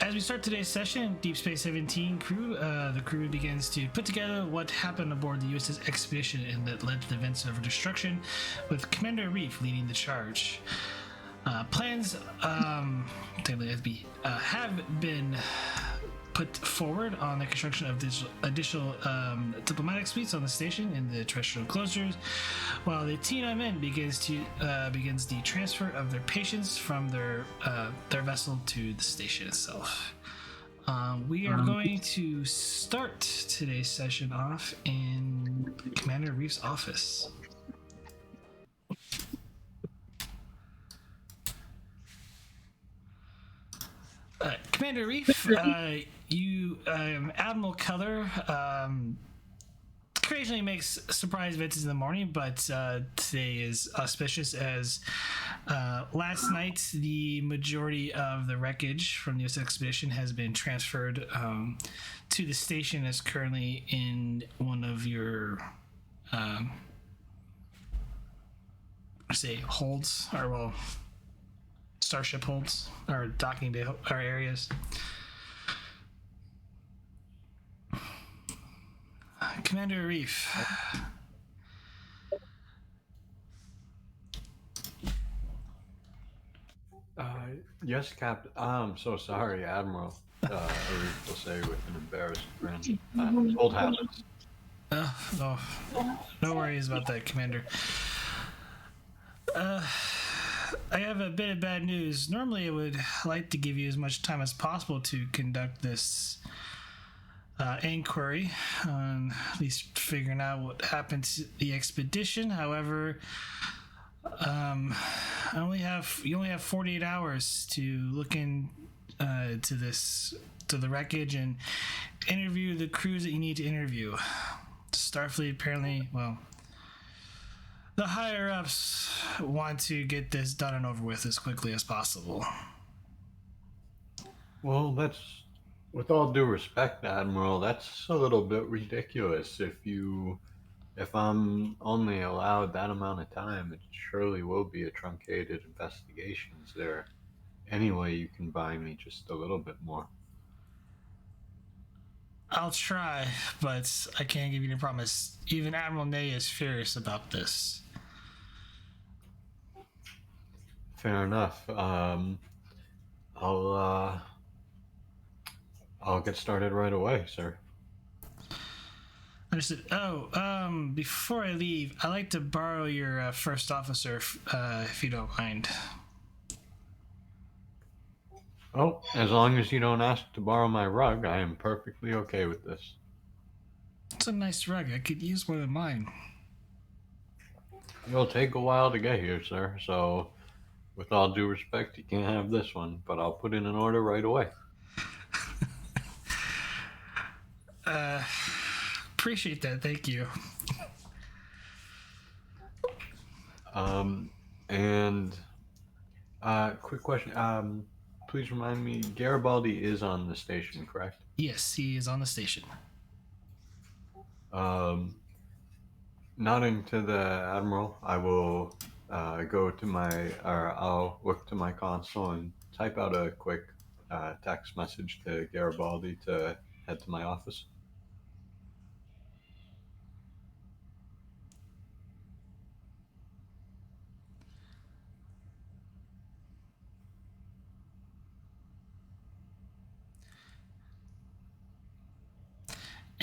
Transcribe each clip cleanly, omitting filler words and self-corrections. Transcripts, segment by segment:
As we start today's session, Deep Space 17 crew, the crew begins to put together what happened aboard the U.S.S. Expedition and that led to the events of destruction, with Commander Arif leading the charge. Plans have been put forward on the construction of additional diplomatic suites on the station in the Terrestrial Enclosures, while the Tian An Men begins the transfer of their patients from their vessel to the station itself. We are going to start today's session off in Commander Arif's office. Commander Arif, you, Admiral Keller, occasionally makes surprise visits in the morning, but today is auspicious as last night the majority of the wreckage from the U.S. expedition has been transferred to the station. Is currently in one of your holds, or well, starship holds, or docking bay or areas. Commander Arif. Yes, Captain. I'm so sorry, Admiral. Arif will say with an embarrassed grin. Old habits. No worries about that, Commander. I have a bit of bad news. Normally, I would like to give you as much time as possible to conduct this inquiry on at least figuring out what happened to the expedition. However, you only have 48 hours to look in to the wreckage and interview the crews that you need to interview. Starfleet apparently, well, the higher ups want to get this done and over with as quickly as possible. Well, that's, with all due respect, Admiral, that's a little bit ridiculous. If I'm only allowed that amount of time, it surely will be a truncated investigation. Is there any way you can buy me just a little bit more? I'll try, but I can't give you any promise. Even Admiral Ney is furious about this. Fair enough. I'll get started right away, sir. Understood. Before I leave, I'd like to borrow your first officer, if you don't mind. Oh, as long as you don't ask to borrow my rug, I am perfectly okay with this. It's a nice rug. I could use one of mine. It'll take a while to get here, sir, so with all due respect, you can't have this one, but I'll put in an order right away. Appreciate that. Thank you. Quick question. Please remind me, Garibaldi is on the station, correct? Yes, he is on the station. Nodding to the Admiral, I will I'll look to my console and type out a quick text message to Garibaldi to head to my office.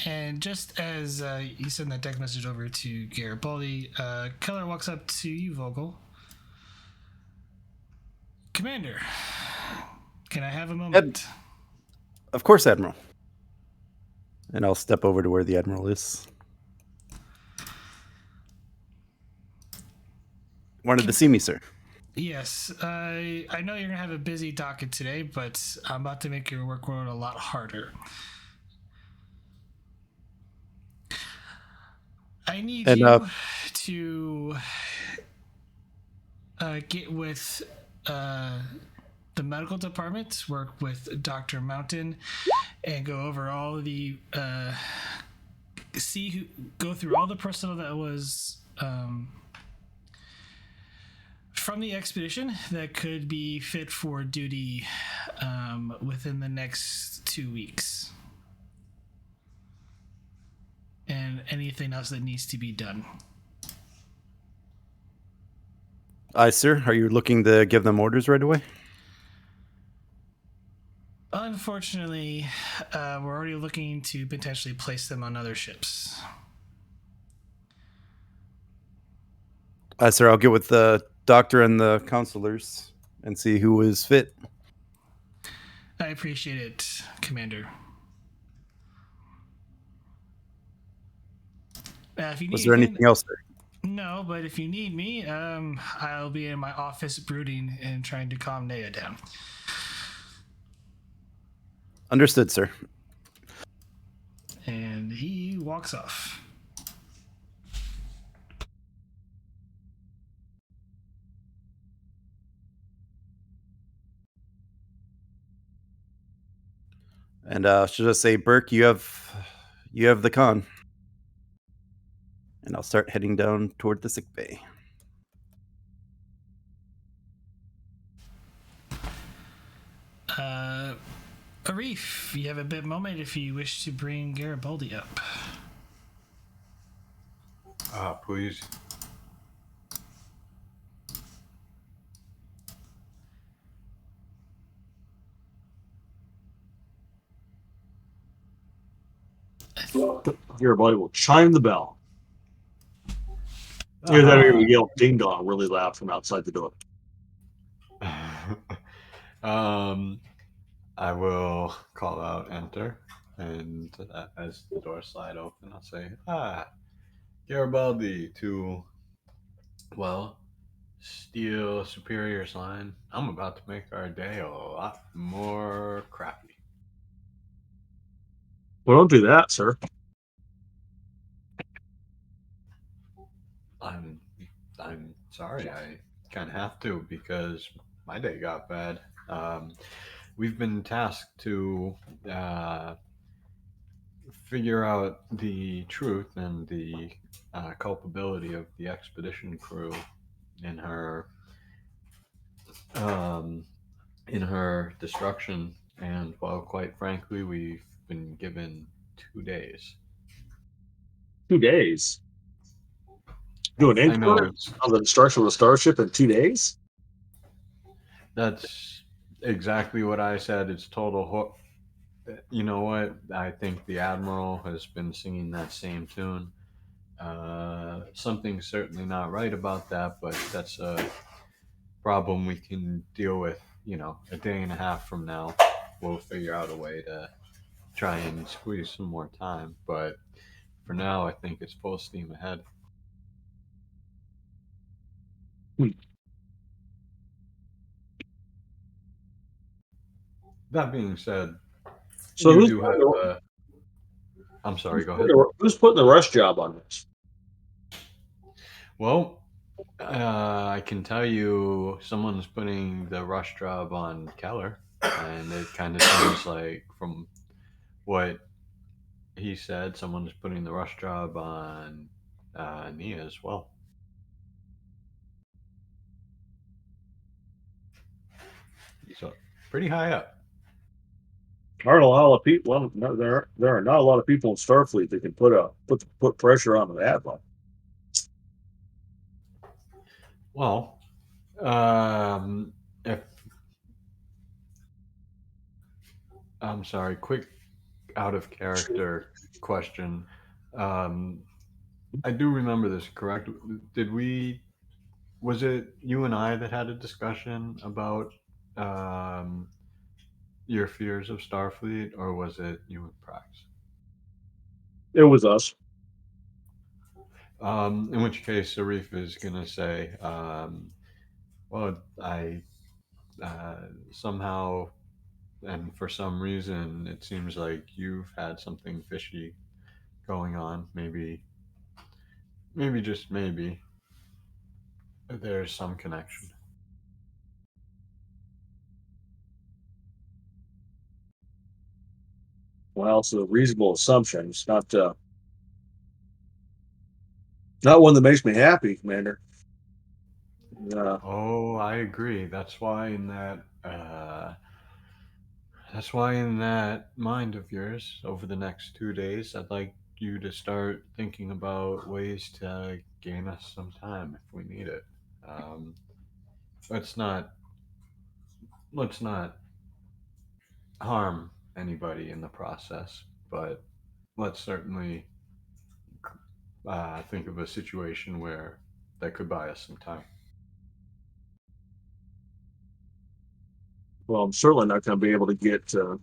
And just as you send that text message over to Garibaldi, Keller walks up to you, Vogel. Commander, can I have a moment? Of course, Admiral. And I'll step over to where the Admiral is. Wanted to see me, sir. Yes, I know you're going to have a busy docket today, but I'm about to make your workload a lot harder. I need you to get with the medical department, work with Dr. Mountain, and go over all of the go through all the personnel that was from the expedition that could be fit for duty within the next 2 weeks. And anything else that needs to be done. Aye, sir. Are you looking to give them orders right away? Unfortunately, we're already looking to potentially place them on other ships. Aye, sir. I'll get with the doctor and the counselors and see who is fit. I appreciate it, Commander. If you need Was there anything else, sir? No, but if you need me, I'll be in my office brooding and trying to calm Nea down. Understood, sir. And he walks off. And should I say, Burke, you have the con. And I'll start heading down toward the sick bay. Arif, you have a bit moment if you wish to bring Garibaldi up. Please. Everybody will chime the bell. Either that or you yell ding dong really loud from outside the door. I will call out enter, and as the door slide open, I'll say, Garibaldi to, Steel Superior's line. I'm about to make our day a lot more crappy. Well, don't do that, sir. I'm sorry. I kind of have to because my day got bad. We've been tasked to figure out the truth and the culpability of the expedition crew in her destruction. And quite frankly, we've been given 2 days. 2 days. Do an inquiry on the destruction of the starship in 2 days? That's exactly what I said. It's total. You know what? I think the Admiral has been singing that same tune. Something's certainly not right about that, but that's a problem we can deal with. A day and a half from now, we'll figure out a way to try and squeeze some more time. But for now, I think it's full steam ahead. That being said, so you do have I'm sorry, go ahead. Who's putting the rush job on this? Well, I can tell you someone's putting the rush job on Keller, and it kind of sounds like, from what he said, someone's putting the rush job on Nia as well. So pretty high up. Aren't a lot of people. Well, no, there are not a lot of people in Starfleet that can put pressure on the Admiral. Well, if I'm sorry, quick out of character question. I do remember this correct. Was it you and I that had a discussion about your fears of Starfleet, or was it you and Prax? It was us. In which case, Arif is going to say, I somehow, and for some reason, it seems like you've had something fishy going on. Maybe just maybe, there's some connection. Well, it's a reasonable assumption. It's not one that makes me happy, Commander. Yeah. Oh, I agree. That's why in that mind of yours, over the next 2 days, I'd like you to start thinking about ways to gain us some time if we need it. Um, let's not let's not harm anybody in the process, but let's certainly think of a situation where that could buy us some time. Well, I'm certainly not going to be able to get to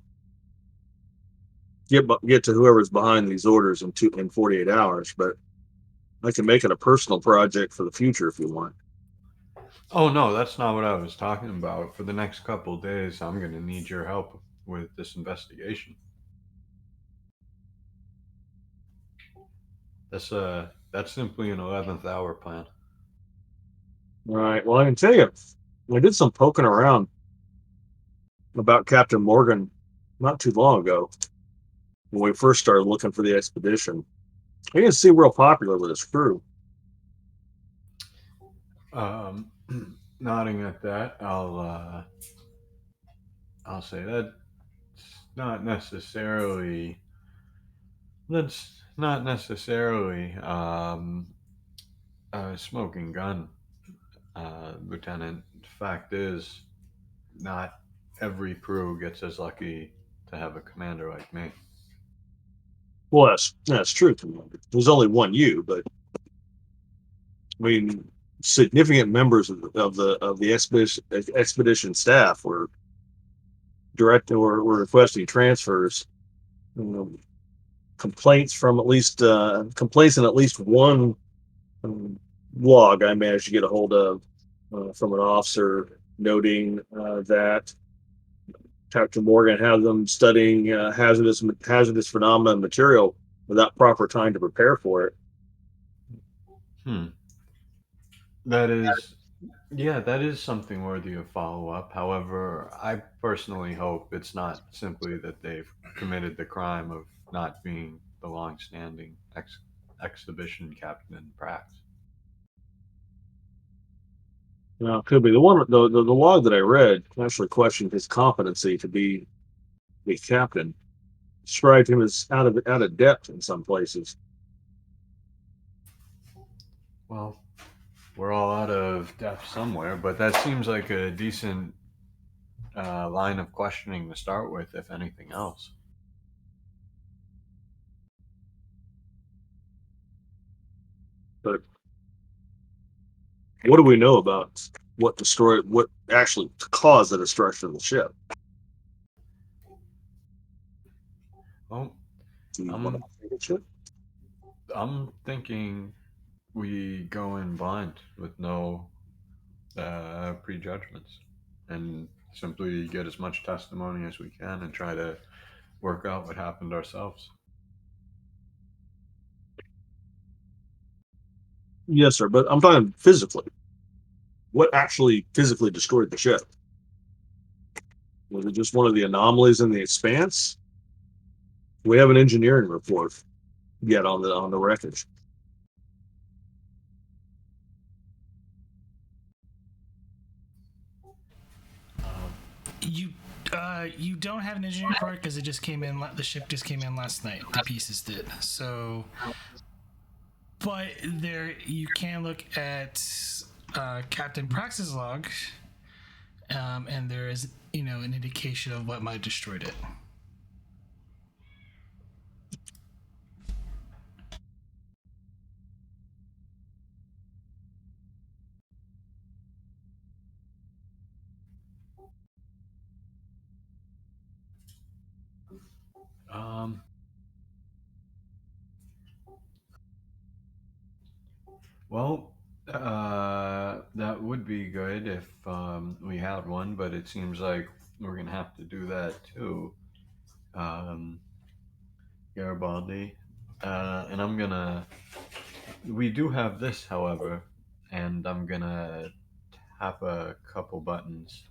whoever's behind these orders in 48 hours, but I can make it a personal project for the future if you want. Oh no, that's not what I was talking about. For the next couple of days, I'm going to need your help with this investigation. That's simply an 11th hour plan. All right. Well, I can tell you, I did some poking around about Captain Morgan not too long ago when we first started looking for the expedition. He didn't seem real popular with his crew. Um, Nodding at that, I'll say that not necessarily that's not necessarily a smoking gun, Lieutenant. Fact is, not every crew gets as lucky to have a commander like me. Well, that's true, Commander. There's only one you, but I mean, significant members of the expedition staff were requesting transfers. You know, complaints in at least one um, log I managed to get a hold of from an officer noting that Captain Morgan had them studying hazardous phenomena and material without proper time to prepare for it. Hmm. That is, yeah, that is something worthy of follow up. However, I personally hope it's not simply that they've committed the crime of not being the long standing exhibition captain in practice. Now, it could be the log that I read actually questioned his competency to be a captain, described him as out of depth in some places. Well, we're all out of depth somewhere, but that seems like a decent line of questioning to start with, if anything else. But what do we know about what actually caused the destruction of the ship? Well, Do you want I'm to think it should? I'm thinking we go in blind with no prejudgments and simply get as much testimony as we can and try to work out what happened ourselves. Yes, sir. But I'm talking physically. What actually physically destroyed the ship? Was it just one of the anomalies in the expanse? We have an engineering report yet on the wreckage. Um, You don't have an engineering report because it just came in. The ship just came in last night. The pieces did. So, but there you can look at Captain Prax's log, and there is an indication of what might have destroyed it. um, well, that would be good if we had one, but it seems like we're gonna have to do that too, um, Garibaldi. And I'm gonna. We do have this, however, and I'm gonna tap a couple buttons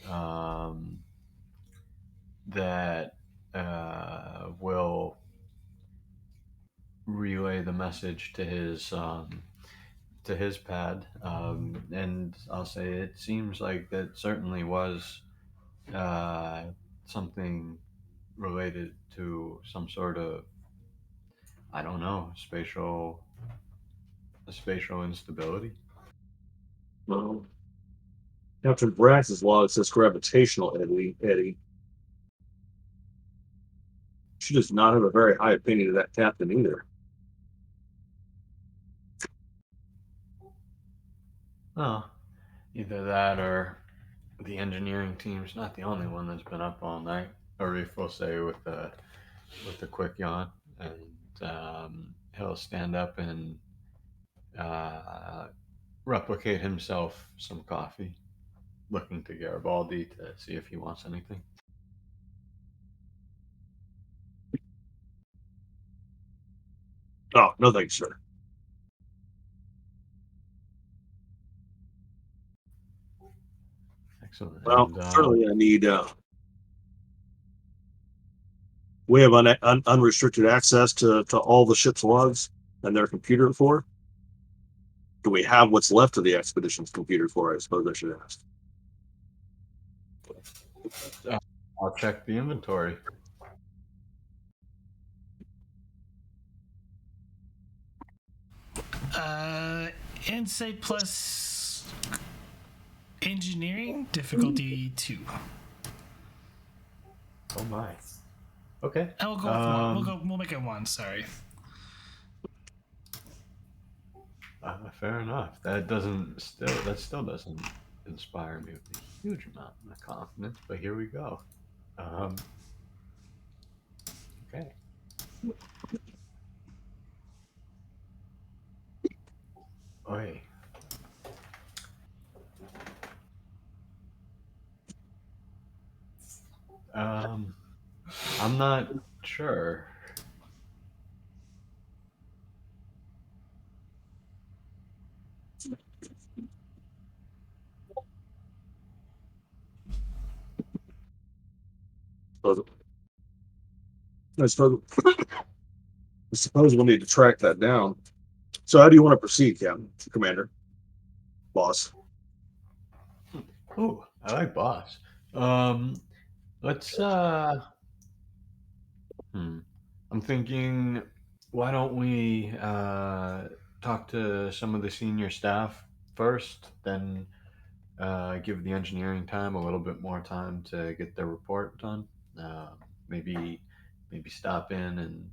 um, that will relay the message to his to his pad, and I'll say it seems like that certainly was uh, something related to some sort of, I don't know, spatial instability. Well, Captain Brax's log says gravitational, Eddie. She does not have a very high opinion of that captain either. Oh, either that or the engineering team's not the only one that's been up all night. Arif will say with a quick yawn, and he'll stand up and uh, replicate himself some coffee, looking to Garibaldi to see if he wants anything. Oh, no thanks, sir. Excellent. Well, And certainly I need. We have unrestricted access to all the ship's logs and their computer for. Do we have what's left of the expedition's computer for? I suppose I should ask. uh, I'll check the inventory. Insight plus engineering difficulty 2. Oh my. Okay. And we'll go with 1. We'll make it 1. Sorry. Fair enough. That still doesn't inspire me with a huge amount of confidence. But here we go. Um, okay. Oi. I'm not sure. I suppose, I suppose we'll need to track that down. So, how do you want to proceed, Captain, Commander, Boss? Oh, I like boss. Um, let's. I'm thinking, why don't we talk to some of the senior staff first, then give the engineering time a little bit more time to get their report done. Uh, maybe maybe stop in and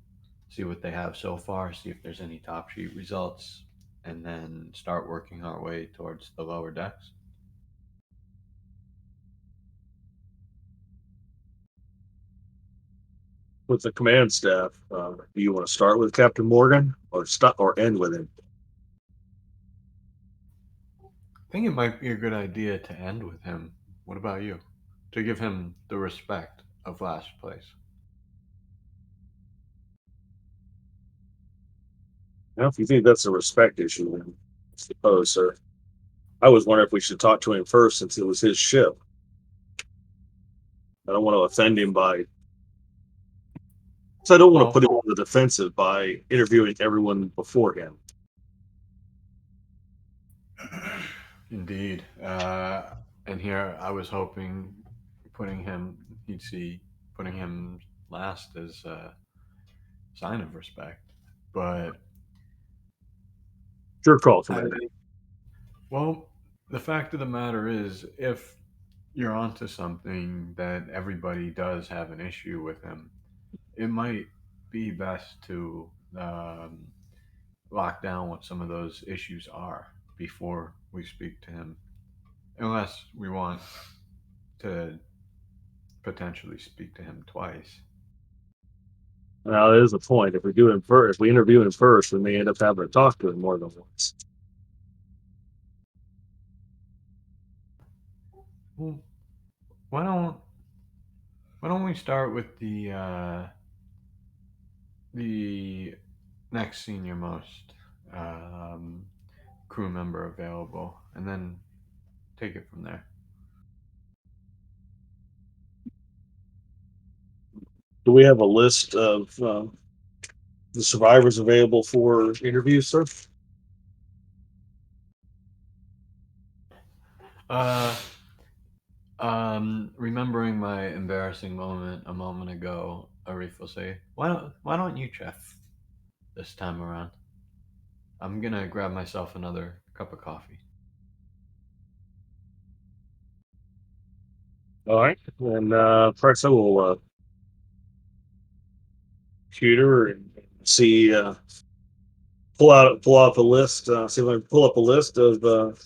see what they have so far, see if there's any top sheet results, and then start working our way towards the lower decks. With the command staff, do you want to start with Captain Morgan or stop or end with him? I think it might be a good idea to end with him. What about you? To give him the respect of last place. Now, if you think that's a respect issue, then I suppose, sir. I was wondering if we should talk to him first since it was his ship. I don't want to offend him by, so I don't want to Well, put him on the defensive by interviewing everyone beforehand. indeed. And here I was hoping putting him, he'd see putting him last as a sign of respect. But Your call, I, Commander. well, the fact of the matter is, if you're onto something that everybody does have an issue with him, it might be best to lock down what some of those issues are before we speak to him, unless we want to potentially speak to him twice. Now, that is a point. If we do him first, if we interview him first, we may end up having to talk to him more than once. Well, why don't why don't we start with the next senior most um, crew member available, and then take it from there. Do we have a list of the survivors available for interviews, sir? Uh, remembering my embarrassing moment a moment ago, Arif will say, "Why don't you, chef, this time around? I'm gonna grab myself another cup of coffee." All right. And first I will computer and see pull off a list. See if I can pull up a list of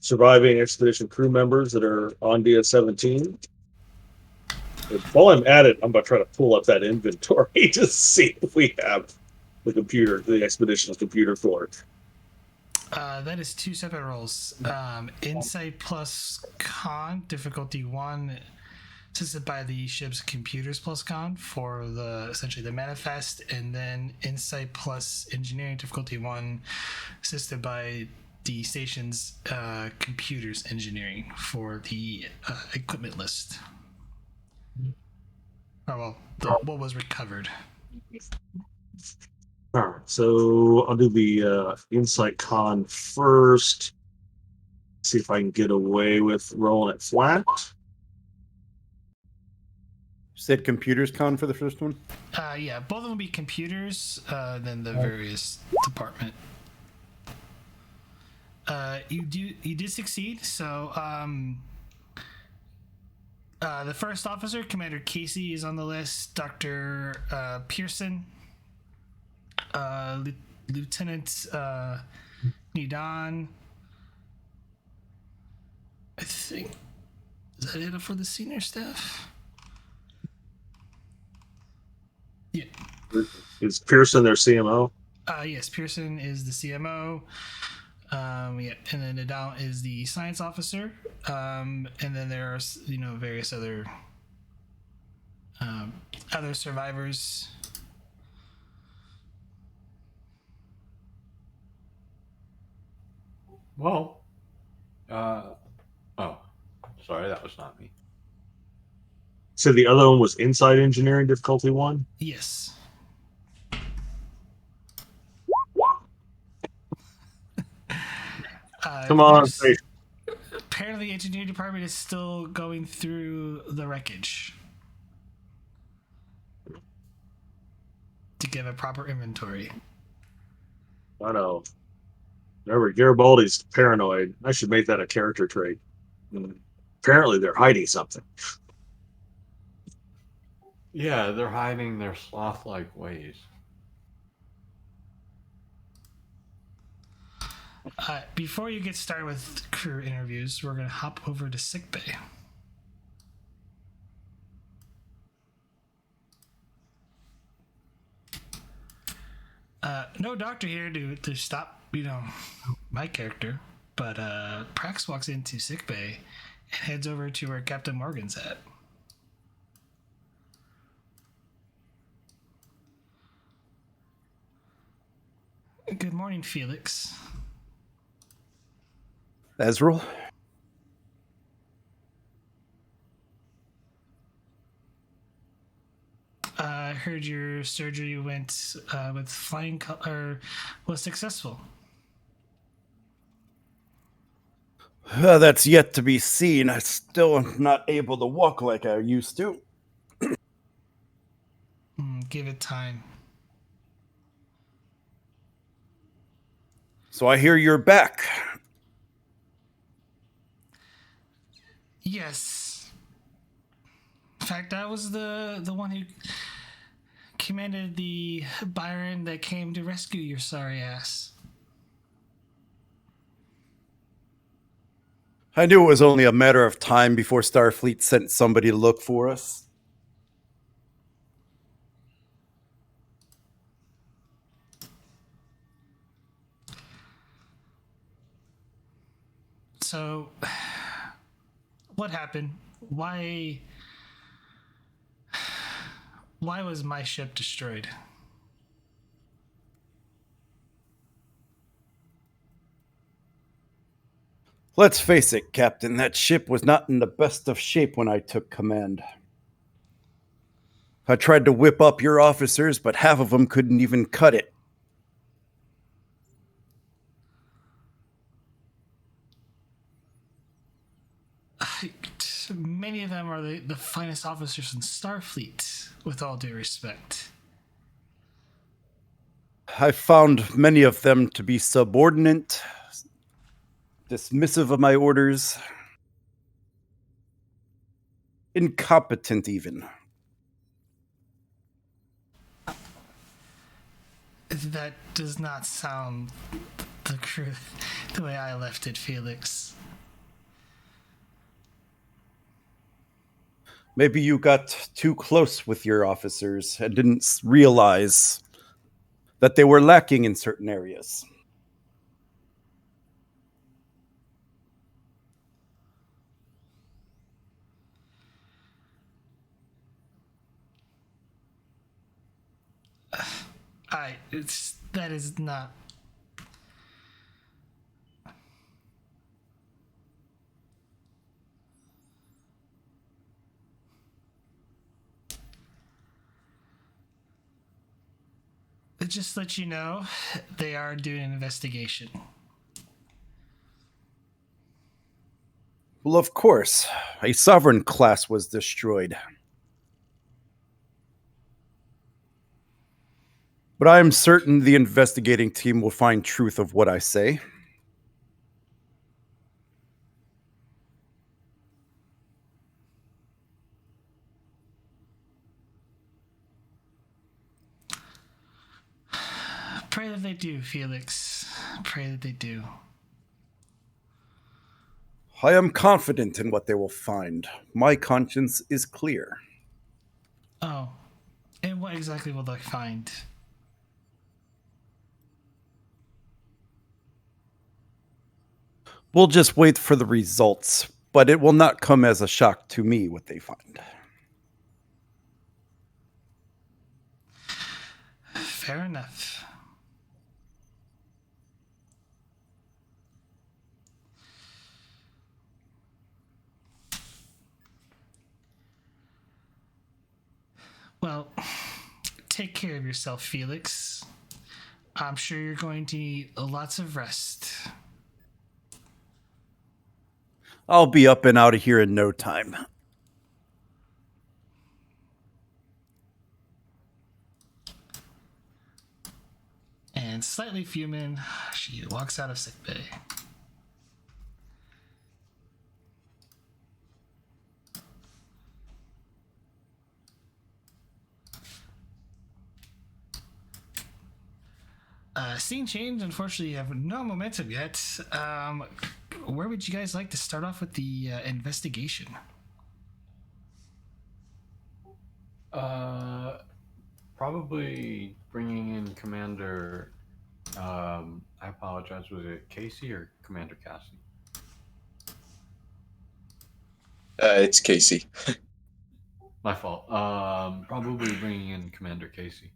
surviving expedition crew members that are on DS-17. While I'm at it, I'm going to try to pull up that inventory to see if we have the expedition's computer for it. That is 2 separate rolls. Insight plus con, difficulty 1, assisted by the ship's computers plus con for essentially the manifest, and then Insight plus engineering, difficulty 1, assisted by the station's computers engineering for the equipment list. Oh, well, what was recovered. All right, so I'll do the Insight con first. See if I can get away with rolling it flat. You said computers con for the first one? Yeah, both of them will be computers, then the various department. You did succeed. So the first officer, Commander Casey, is on the list. Dr. Pearson, Lieutenant Nidan. I think, is that it for the senior staff? Yeah. Is Pearson their CMO? Yes, Pearson is the CMO. Yeah, and then Nadal is the science officer. And then there are various other survivors. Well, oh, sorry, that was not me. So the other one was Inside Engineering, difficulty 1? Yes. Come on, apparently, the engineering department is still going through the wreckage to give a proper inventory. I know. Remember, Garibaldi's paranoid. I should make that a character trait. Apparently, they're hiding something. Yeah, they're hiding their sloth-like ways. Before you get started with crew interviews, we're going to hop over to sickbay. No doctor here to stop, my character, but Prax walks into sickbay and heads over to where Captain Morgan's at. Good morning, Felix. Ezreal? I heard your surgery went with flying color was successful. That's yet to be seen. I still am not able to walk like I used to. Give it time. So I hear you're back. Yes. In fact, I was the one who commanded the Byron that came to rescue your sorry ass. I knew it was only a matter of time before Starfleet sent somebody to look for us. So, what happened? Why was my ship destroyed? Let's face it, Captain, that ship was not in the best of shape when I took command. I tried to whip up your officers, but half of them couldn't even cut it. Many of them are the finest officers in Starfleet, with all due respect. I found many of them to be subordinate, dismissive of my orders, incompetent even. That does not sound the way I left it, Felix. Maybe you got too close with your officers and didn't realize that they were lacking in certain areas. That is not. Just to let you know, they are doing an investigation. Well, of course, a sovereign class was destroyed. But I am certain the investigating team will find truth of what I say. Pray that they do, Felix. Pray that they do. I am confident in what they will find. My conscience is clear. Oh, and what exactly will they find? We'll just wait for the results, but it will not come as a shock to me what they find. Fair enough. Well, take care of yourself, Felix. I'm sure you're going to need lots of rest. I'll be up and out of here in no time. And slightly fuming, she walks out of sickbay. Scene change. Unfortunately, you have no momentum yet. Where would you guys like to start off with the investigation? Probably bringing in Commander. I apologize. Was it Casey or Commander Cassie? It's Casey. My fault. Probably bringing in Commander Casey.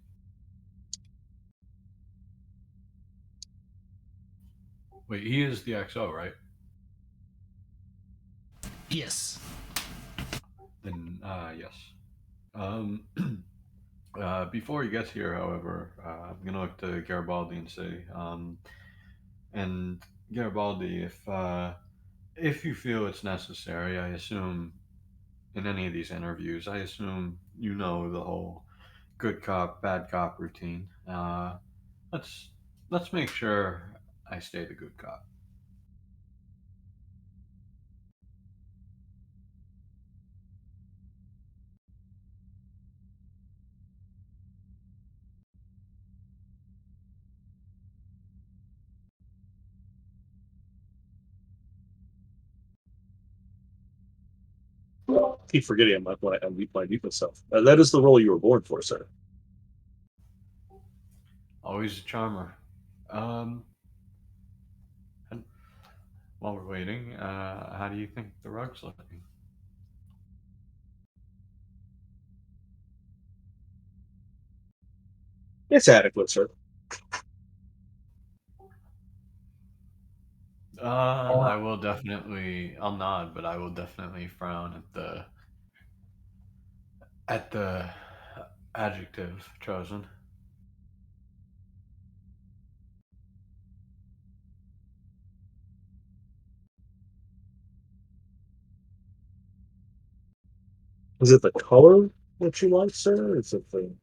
Wait, he is the XO, right? Yes. Then, yes. Before he gets here, however, I'm gonna look to Garibaldi and say, and Garibaldi, if you feel it's necessary, I assume in any of these interviews, I assume you know the whole good cop, bad cop routine. Let's let's make sure I stay the good cop. Keep forgetting I'm my default self. That is the role you were born for, sir. Always a charmer. Um, and while we're waiting, how do you think the rug's looking? It's adequate, sir. I will definitely. I'll nod, but I will definitely frown at the adjective chosen. Is it the color that you like, sir? Is it the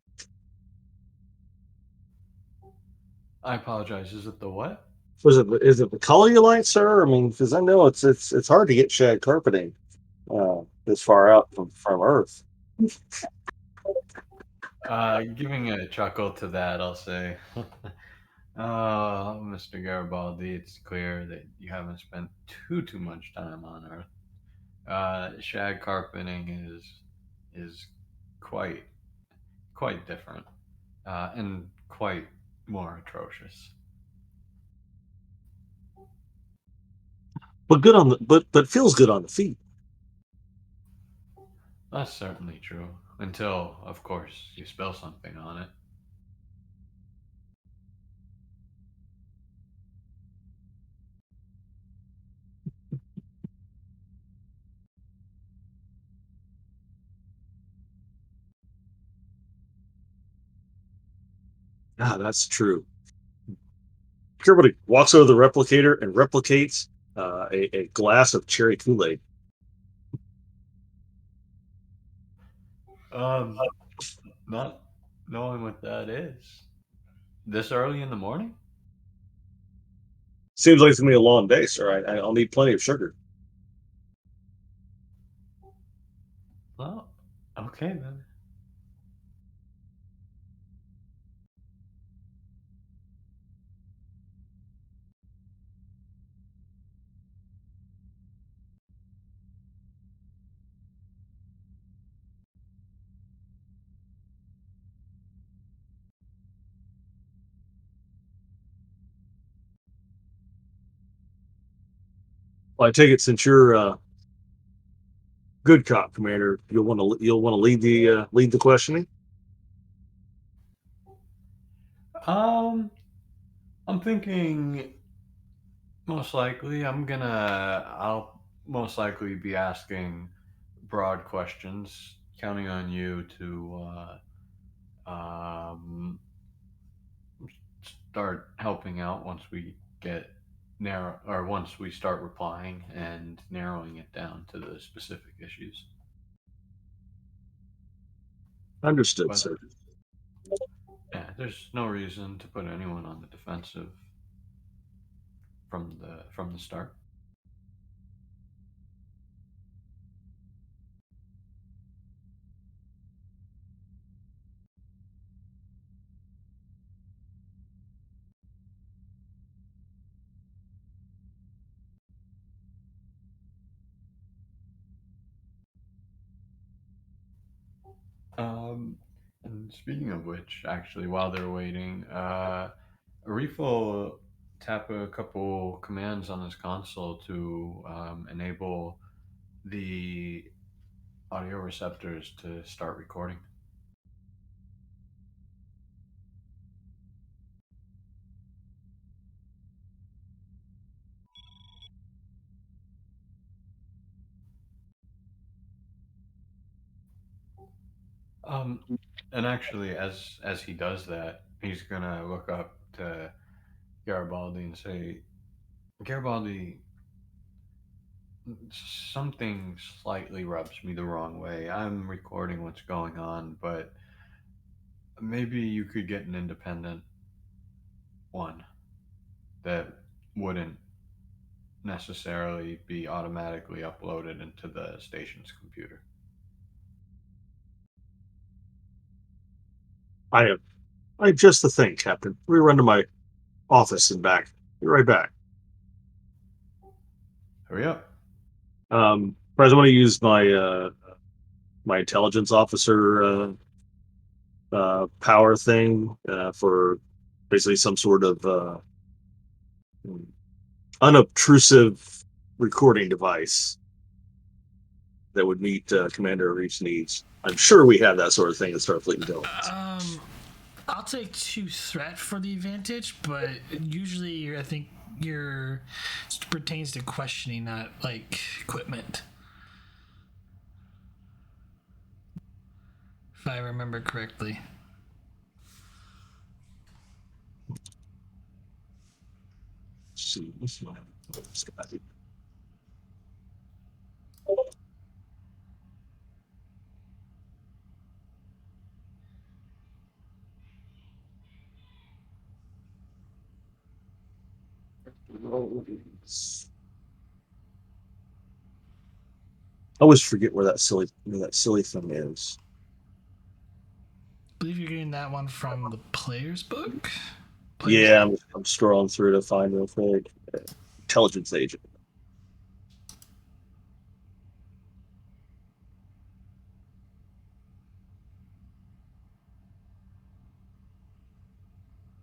I apologize. Is it the what? is it the color you like, sir? I mean, because I know it's hard to get shag carpeting this far out from Earth. Giving a chuckle to that, I'll say, Mr. Garibaldi, it's clear that you haven't spent too much time on Earth. Shag carpeting is quite quite different, and quite more atrocious. But good on the but feels good on the feet. That's certainly true. Until, of course, you spill something on it. Ah, that's true. Everybody walks over to the replicator and replicates a glass of cherry Kool-Aid. Um, Not knowing what that is. This early in the morning? Seems like it's gonna be a long day, sir. I'll need plenty of sugar. Well, okay then. Well, I take it since you're good cop, Commander, you'll want to lead the questioning. Um, I'm thinking I'll most likely be asking broad questions, counting on you to start helping out once we get narrow or once we start replying and narrowing it down to the specific issues. Understood, But sir. yeah, there's no reason to put anyone on the defensive from the start. Um, and speaking of which, actually, while they're waiting, Arif will tap a couple commands on his console to enable the audio receptors to start recording. Um, and actually, as he does that, he's gonna look up to Garibaldi and say, Garibaldi, something slightly rubs me the wrong way. I'm recording what's going on, but maybe you could get an independent one that wouldn't necessarily be automatically uploaded into the station's computer. I have just the thing, Captain. We run to my office and back. Be right back. Hurry up. Perhaps I want to use my intelligence officer power thing for basically some sort of unobtrusive recording device that would meet Commander Arif's needs. I'm sure we have that sort of thing in Starfleet intelligence. I'll take 2 threat for the advantage, but usually I think your pertains to questioning, not like equipment. If I remember correctly. Let's see. I always forget where that silly thing is. I believe you're getting that one from the player's book. Yeah, I'm scrolling through to find real quick. Intelligence agent.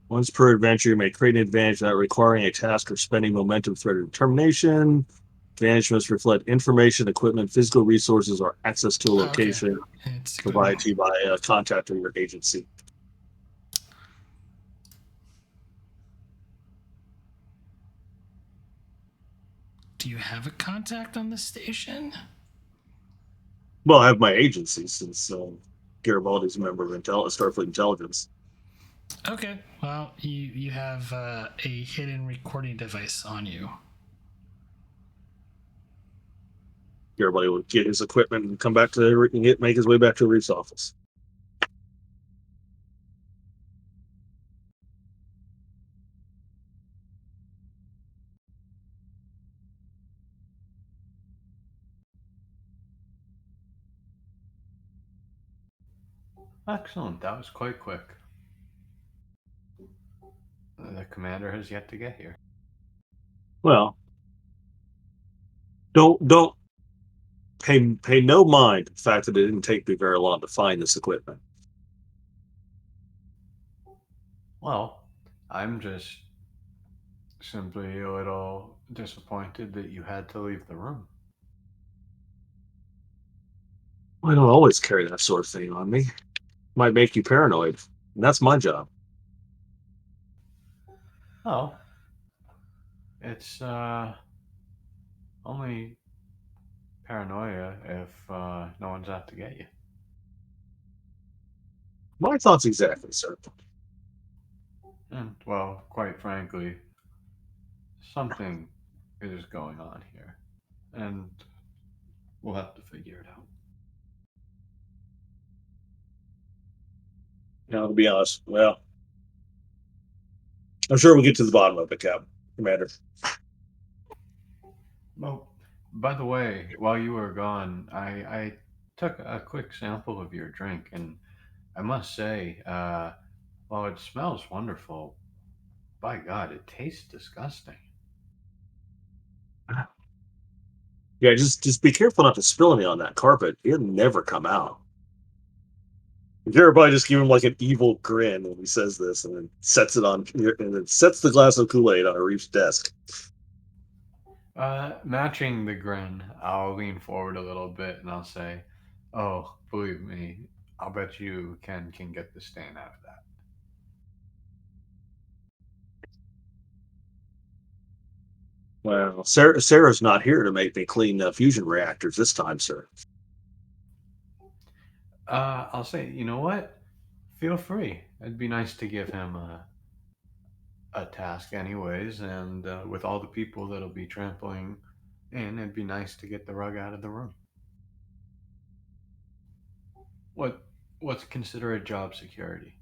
Once per adventure, you may create an advantage without requiring a task or spending momentum threat or determination. Advantage must reflect information, equipment, physical resources, or access to a location It's provided to you by a contact or your agency. Do you have a contact on the station? Well, I have my agency since Garibaldi's a member of Starfleet Intelligence. Okay, well, you have a hidden recording device on you. Garibaldi will get his equipment and come back to make his way back to the Reef's office. Excellent. That was quite quick. The commander has yet to get here. Well, don't pay no mind to the fact that it didn't take me very long to find this equipment. Well, I'm just simply a little disappointed that you had to leave the room. I don't always carry that sort of thing on me. Might make you paranoid, and that's my job. Oh, it's only paranoia if no one's out to get you. My thoughts exactly, sir. And, well, quite frankly, something is going on here. And we'll have to figure it out. Now, to be honest, well, I'm sure we'll get to the bottom of it, Commander. Well, by the way, while you were gone, I took a quick sample of your drink, and I must say, while it smells wonderful, by God, it tastes disgusting. Yeah, just be careful not to spill any on that carpet. It'll never come out. Everybody just give him like an evil grin when he says this, and then sets it on, and then sets the glass of Kool-Aid on Arif's desk. Matching the grin, I'll lean forward a little bit and I'll say, "Oh, believe me, I'll bet you Ken can get the stain out of that." Well, Sarah's not here to make me clean fusion reactors this time, sir. I'll say, you know what? Feel free. It'd be nice to give him a task, anyways, and with all the people that'll be trampling in, it'd be nice to get the rug out of the room. What what's considered job security?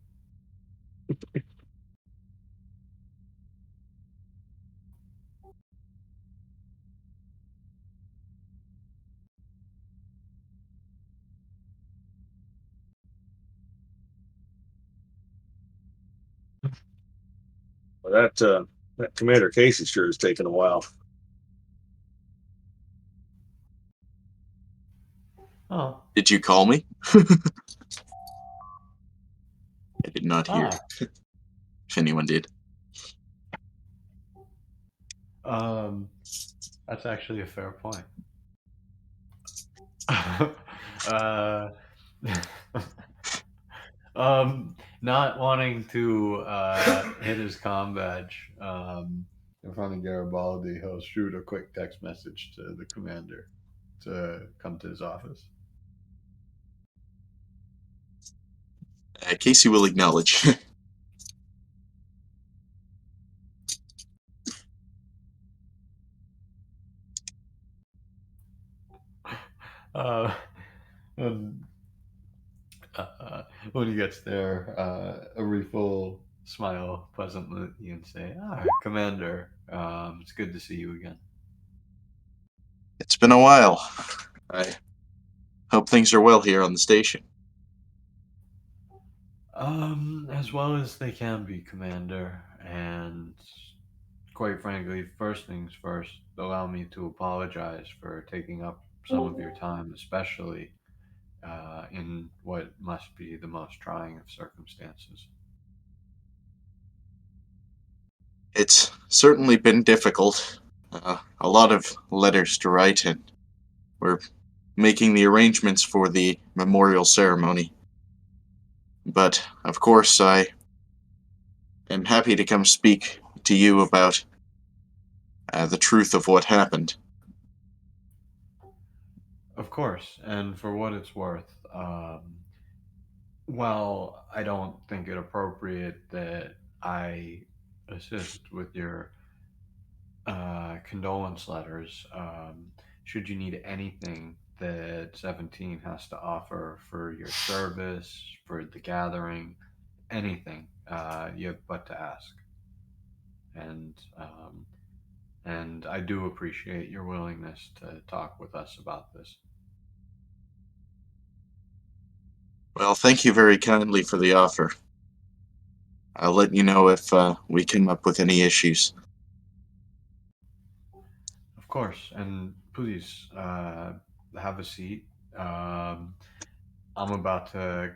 Well, that Commander Casey sure is taking a while. Oh, Did you call me? I did not hear. ah, If anyone did. um, that's actually a fair point. uh, not wanting to hit his comm badge in front of Garibaldi, he'll shoot a quick text message to the commander to come to his office. Casey will acknowledge. Uh, and, when he gets there, Arif will smile pleasantly and say, "Ah, Commander, It's good to see you again. It's been a while. I hope things are well here on the station. As well as they can be, Commander. And quite frankly, first things first, allow me to apologize for taking up some of your time, especially in what must be the most trying of circumstances. It's certainly been difficult. A lot of letters to write, and we're making the arrangements for the memorial ceremony. But, of course, I am happy to come speak to you about the truth of what happened. Of course, and for what it's worth, well, I don't think it appropriate that I assist with your condolence letters. Should you need anything that 17 has to offer for your service, for the gathering, anything, you have but to ask. And and I do appreciate your willingness to talk with us about this. Well, thank you very kindly for the offer. I'll let you know if we come up with any issues. Of course, and please have a seat. Um, I'm about to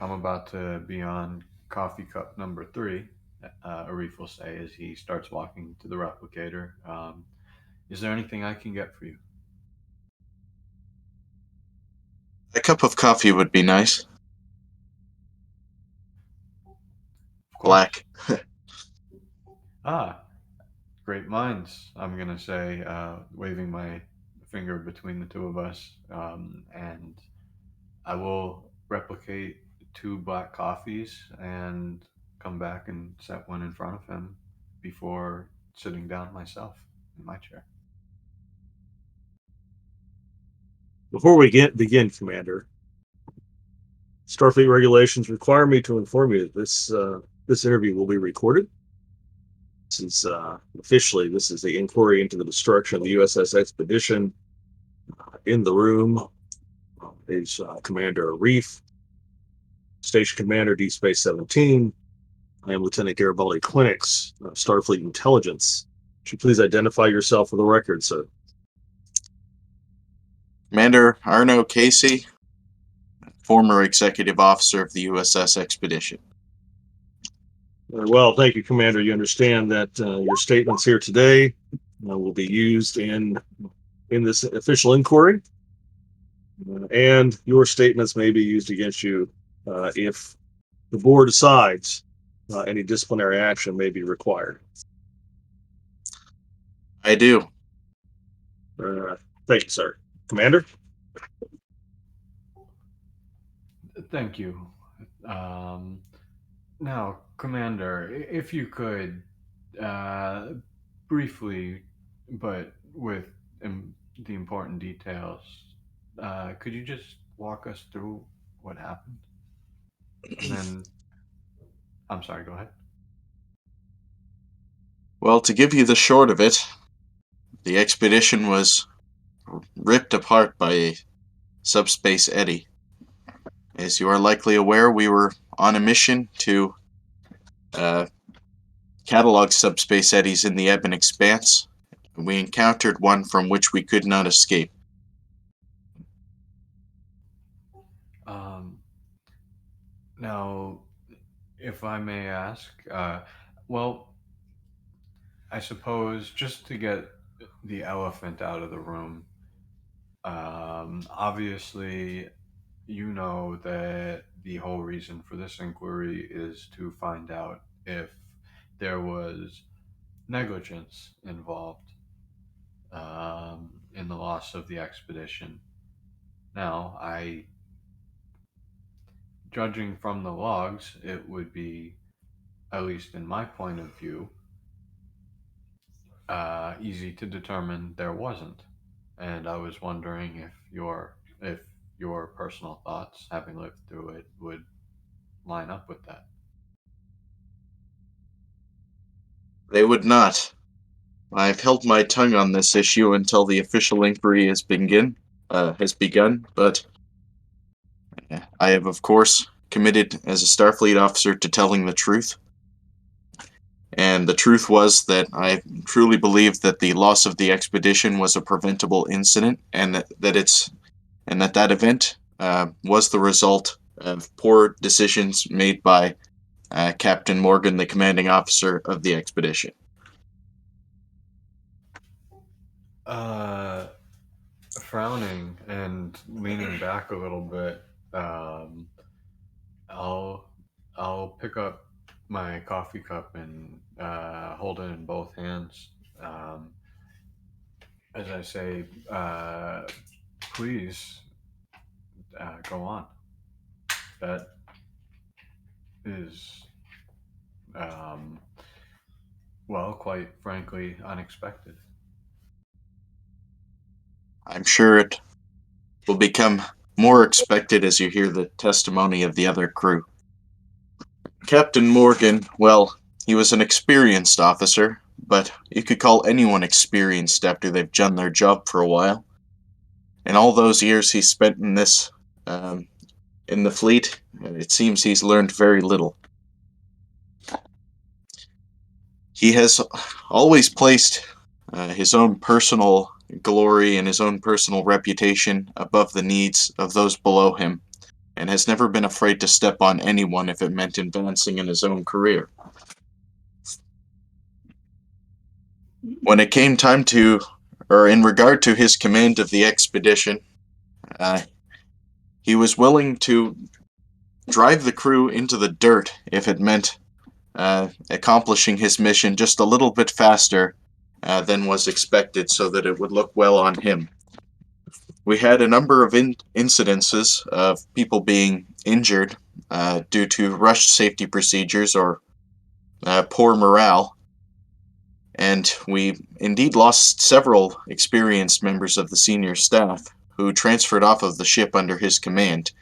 I'm about to be on coffee cup number three. Arif will say as he starts walking to the replicator. Is there anything I can get for you? A cup of coffee would be nice. Of course. Black. Ah, great minds. I'm gonna say, waving my finger between the two of us, and I will replicate two black coffees and come back and set one in front of him before sitting down myself in my chair. Before we begin, Commander, Starfleet regulations require me to inform you that this interview will be recorded. This is officially the inquiry into the destruction of the U.S.S. Expedition. In the room is Commander Arif, Station Commander D Space 17. I am Lieutenant Garibaldi Clinics, Starfleet Intelligence. Would you please identify yourself for the record, sir? Commander Arno Casey, former executive officer of the U.S.S. Expedition. Very well, thank you, Commander. You understand that your statements here today will be used in this official inquiry, and your statements may be used against you if the board decides any disciplinary action may be required. I do. Thank you, sir. Commander? Thank you. Now, Commander, if you could uh, briefly, but with the important details, could you just walk us through what happened? And then, I'm sorry, go ahead. Well, to give you the short of it, the expedition was ripped apart by a subspace eddy. As you are likely aware, we were on a mission to catalog subspace eddies in the ebb and expanse. We encountered one from which we could not escape. Um, Now, if I may ask, well, I suppose just to get the elephant out of the room, obviously, you know that the whole reason for this inquiry is to find out if there was negligence involved in the loss of the expedition. Now, judging from the logs, it would be, at least in my point of view, easy to determine there wasn't. And I was wondering if your personal thoughts, having lived through it, would line up with that. They would not. I've held my tongue on this issue until the official inquiry has begun, but I have, of course, committed as a Starfleet officer to telling the truth. And the truth was that I truly believe that the loss of the expedition was a preventable incident, and that event was the result of poor decisions made by Captain Morgan, the commanding officer of the expedition. Frowning and leaning back a little bit, I'll pick up my coffee cup and hold it in both hands. As I say, please go on. That is, well, quite frankly, unexpected. I'm sure it will become more expected as you hear the testimony of the other crew. Captain Morgan, well, he was an experienced officer, but you could call anyone experienced after they've done their job for a while. In all those years he spent in the fleet, it seems he's learned very little. He has always placed his own personal glory and his own personal reputation above the needs of those below him, and has never been afraid to step on anyone if it meant advancing in his own career. When it came time in regard to his command of the expedition, he was willing to drive the crew into the dirt if it meant accomplishing his mission just a little bit faster than was expected so that it would look well on him. We had a number of incidences of people being injured due to rushed safety procedures or poor morale, and we indeed lost several experienced members of the senior staff who transferred off of the ship under his command.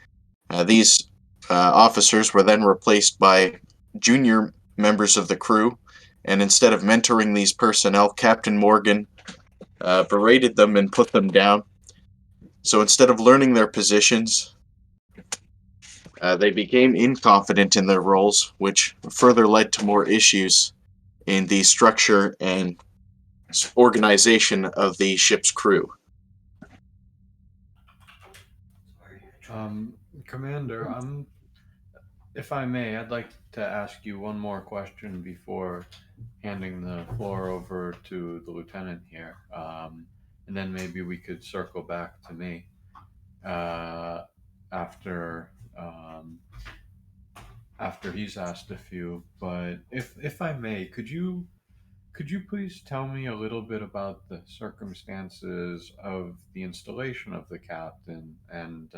These officers were then replaced by junior members of the crew, and instead of mentoring these personnel, Captain Morgan berated them and put them down. So instead of learning their positions, they became inconfident in their roles, which further led to more issues in the structure and organization of the ship's crew. Commander, if I may, I'd like to ask you one more question before handing the floor over to the lieutenant here, and then maybe we could circle back to me after he's asked a few. But if I may, could you please tell me a little bit about the circumstances of the installation of the captain and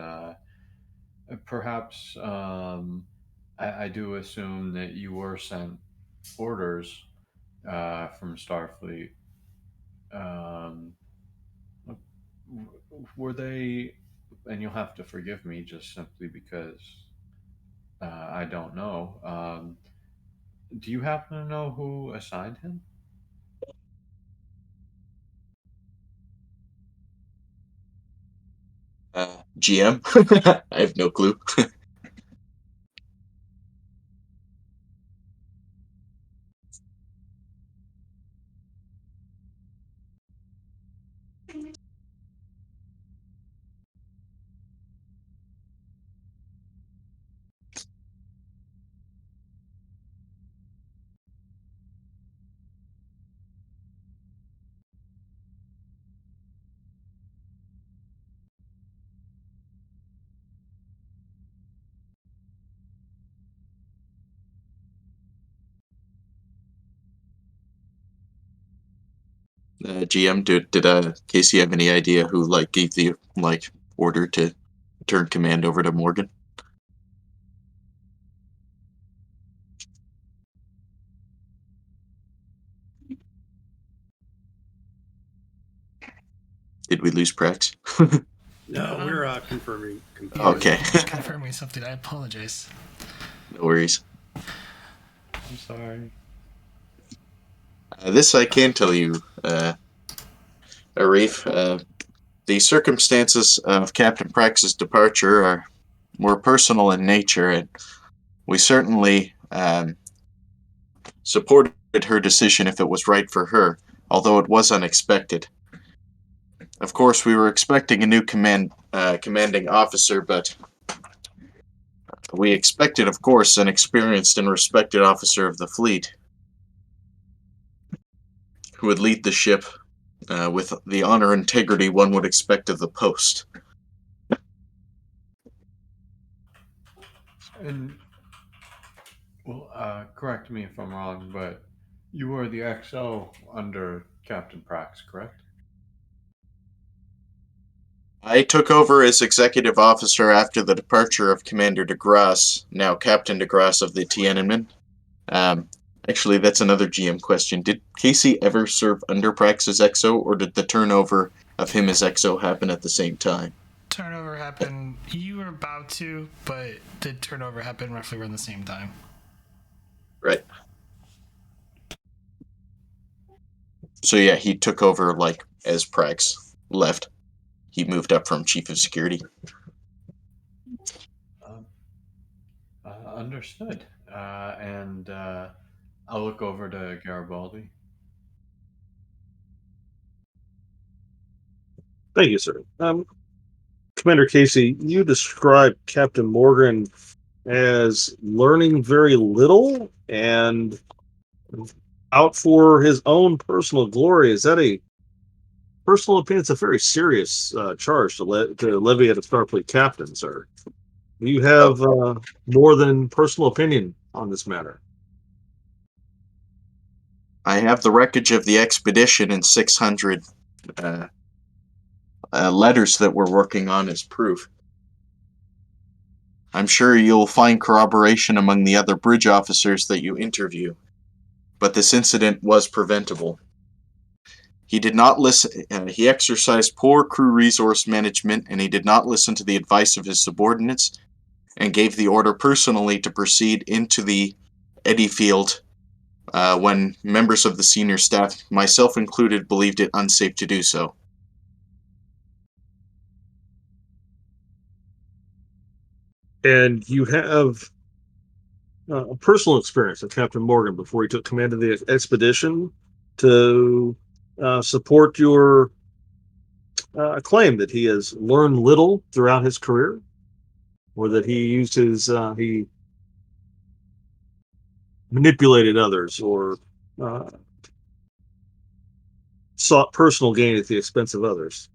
perhaps I do assume that you were sent orders from Starfleet. Um, were they, and you'll have to forgive me just simply because I don't know. Do you happen to know who assigned him? GM? I have no clue. GM, did Casey have any idea who gave the order to turn command over to Morgan? Did we lose Prax? No, we're confirming. Okay. Confirming something. I apologize. No worries. I'm sorry. This I can tell you, Arif. The circumstances of Captain Prax's departure are more personal in nature, and we certainly supported her decision if it was right for her, although it was unexpected. Of course, we were expecting a new commanding officer, but we expected, of course, an experienced and respected officer of the fleet who would lead the ship with the honor and integrity one would expect of the post. And, well, correct me if I'm wrong, but you were the XO under Captain Prax, correct? I took over as executive officer after the departure of Commander DeGrasse, now Captain DeGrasse of the Tian An Men. Actually, that's another GM question. Did Casey ever serve under Prax as XO, or did the turnover of him as XO happen at the same time? Turnover happened. You were about to, but the turnover happened roughly around the same time. Right. So yeah, he took over like as Prax left. He moved up from chief of security. Um, Understood. And I'll look over to Garibaldi. Thank you, sir. Commander Casey, you described Captain Morgan as learning very little and out for his own personal glory. Is that a personal opinion? It's a very serious charge to levy at a Starfleet captain, sir. Do you have more than personal opinion on this matter? I have the wreckage of the expedition and 600 letters that we're working on as proof. I'm sure you'll find corroboration among the other bridge officers that you interview, but this incident was preventable. He did not listen. He exercised poor crew resource management, and he did not listen to the advice of his subordinates, and gave the order personally to proceed into the eddy field when members of the senior staff, myself included, believed it unsafe to do so. And you have a personal experience of Captain Morgan before he took command of the expedition to support your claim that he has learned little throughout his career, or that he manipulated others, or uh, sought personal gain at the expense of others,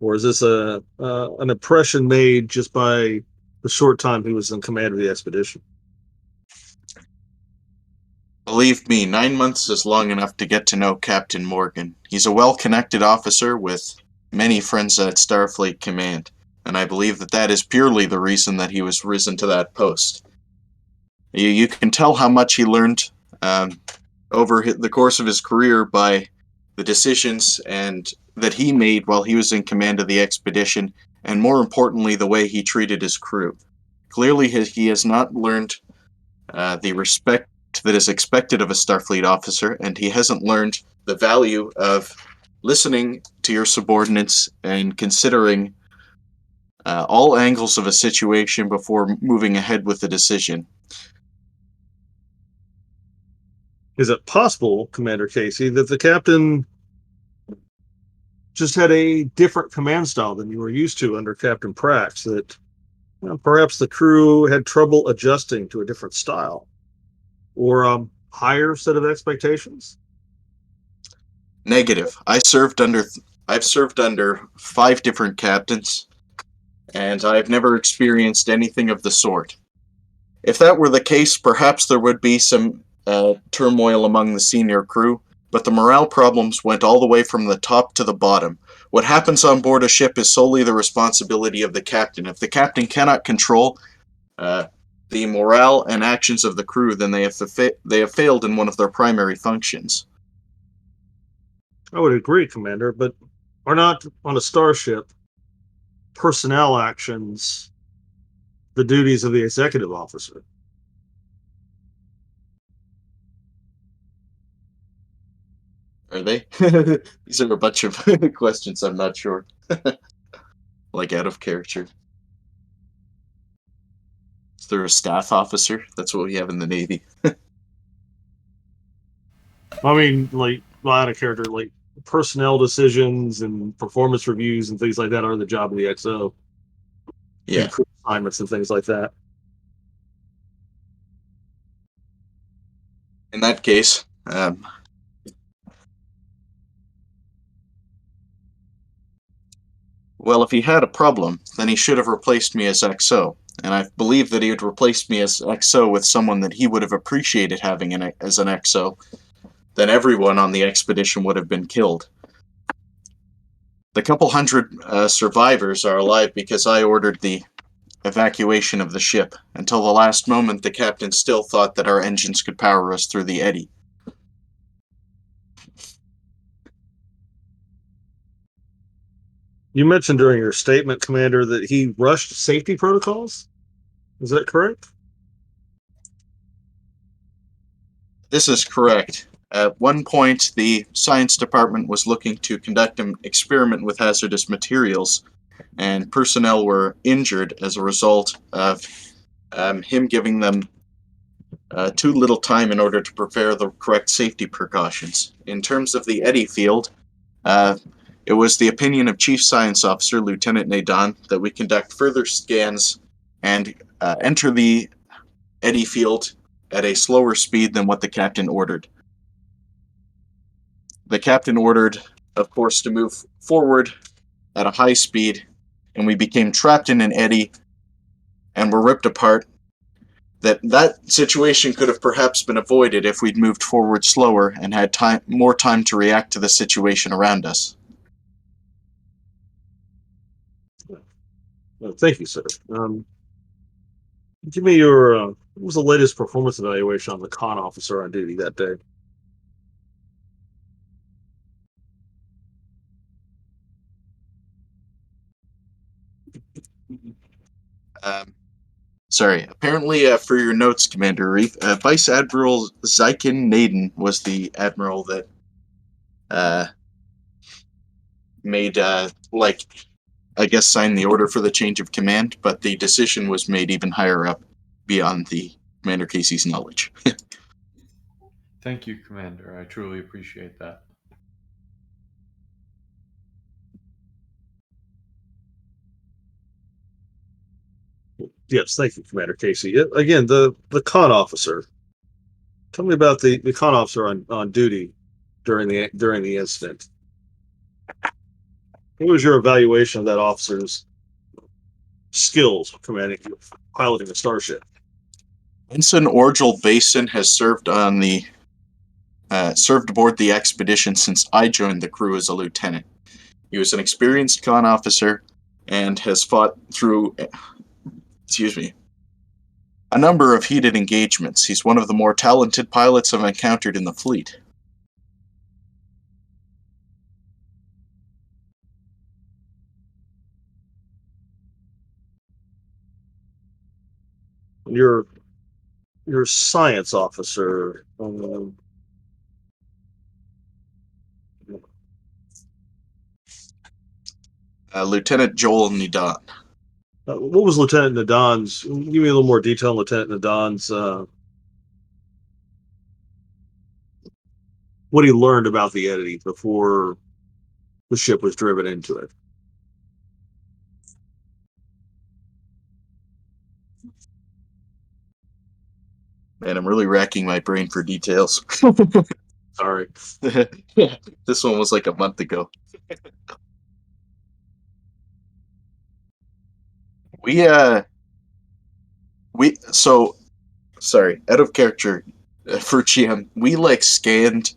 or is this an impression made just by the short time he was in command of the expedition? Believe me, 9 months is long enough to get to know Captain Morgan. He's a well-connected officer with many friends at Starfleet Command, and I believe that is purely the reason that he was risen to that post. You can tell how much he learned over the course of his career by the decisions that he made while he was in command of the expedition, and more importantly, the way he treated his crew. Clearly, he has not learned the respect that is expected of a Starfleet officer, and he hasn't learned the value of listening to your subordinates and considering all angles of a situation before moving ahead with the decision. Is it possible, Commander Casey, that the captain just had a different command style than you were used to under Captain Prax, that perhaps the crew had trouble adjusting to a different style, or a higher set of expectations? Negative. I've served under 5 different captains, and I've never experienced anything of the sort. If that were the case, perhaps there would be some turmoil among the senior crew, but the morale problems went all the way from the top to the bottom. What happens on board a ship is solely the responsibility of the captain. If the captain cannot control the morale and actions of the crew, then they have failed in one of their primary functions. I would agree, Commander, but are not on a starship personnel actions the duties of the executive officer? Are they? These are a bunch of questions I'm not sure. Like out of character. Is there a staff officer? That's what we have in the Navy. I mean, like, well, out of character, like personnel decisions and performance reviews and things like that are the job of the XO. Yeah. And crew assignments and things like that. In that case, well, if he had a problem, then he should have replaced me as XO. And I believe that he would replace me as XO with someone that he would have appreciated having as an XO. Then everyone on the expedition would have been killed. The couple hundred survivors are alive because I ordered the evacuation of the ship. Until the last moment, the captain still thought that our engines could power us through the eddy. You mentioned during your statement, Commander, that he rushed safety protocols. Is that correct? This is correct. At one point, the science department was looking to conduct an experiment with hazardous materials, and personnel were injured as a result of him giving them too little time in order to prepare the correct safety precautions. In terms of the eddy field, it was the opinion of Chief Science Officer Lieutenant Nadan that we conduct further scans and enter the eddy field at a slower speed than what the captain ordered. The captain ordered, of course, to move forward at a high speed, and we became trapped in an eddy and were ripped apart. That situation could have perhaps been avoided if we'd moved forward slower and had more time to react to the situation around us. Thank you, sir. Give me your what was the latest performance evaluation on the con officer on duty that day? Sorry. Apparently, for your notes, Commander Arif, Vice Admiral Zykin Naden was the admiral that made, I guess, signed the order for the change of command, but the decision was made even higher up beyond the Commander Casey's knowledge. Thank you, Commander. I truly appreciate that. Yes, thank you, Commander Casey. Again, the con officer. Tell me about the con officer on duty during the incident. What was your evaluation of that officer's skills piloting a starship? Ensign Orgel Basin has served served aboard the expedition since I joined the crew as a lieutenant. He was an experienced con officer and has fought through, a number of heated engagements. He's one of the more talented pilots I've encountered in the fleet. Your science officer. Lieutenant Joel Nidan. What was Lieutenant Nadan's? Give me a little more detail on Lieutenant Nadan's. What he learned about the eddy before the ship was driven into it. Man, I'm really racking my brain for details. Sorry. This one was like a month ago. Sorry, out of character for GM, we scanned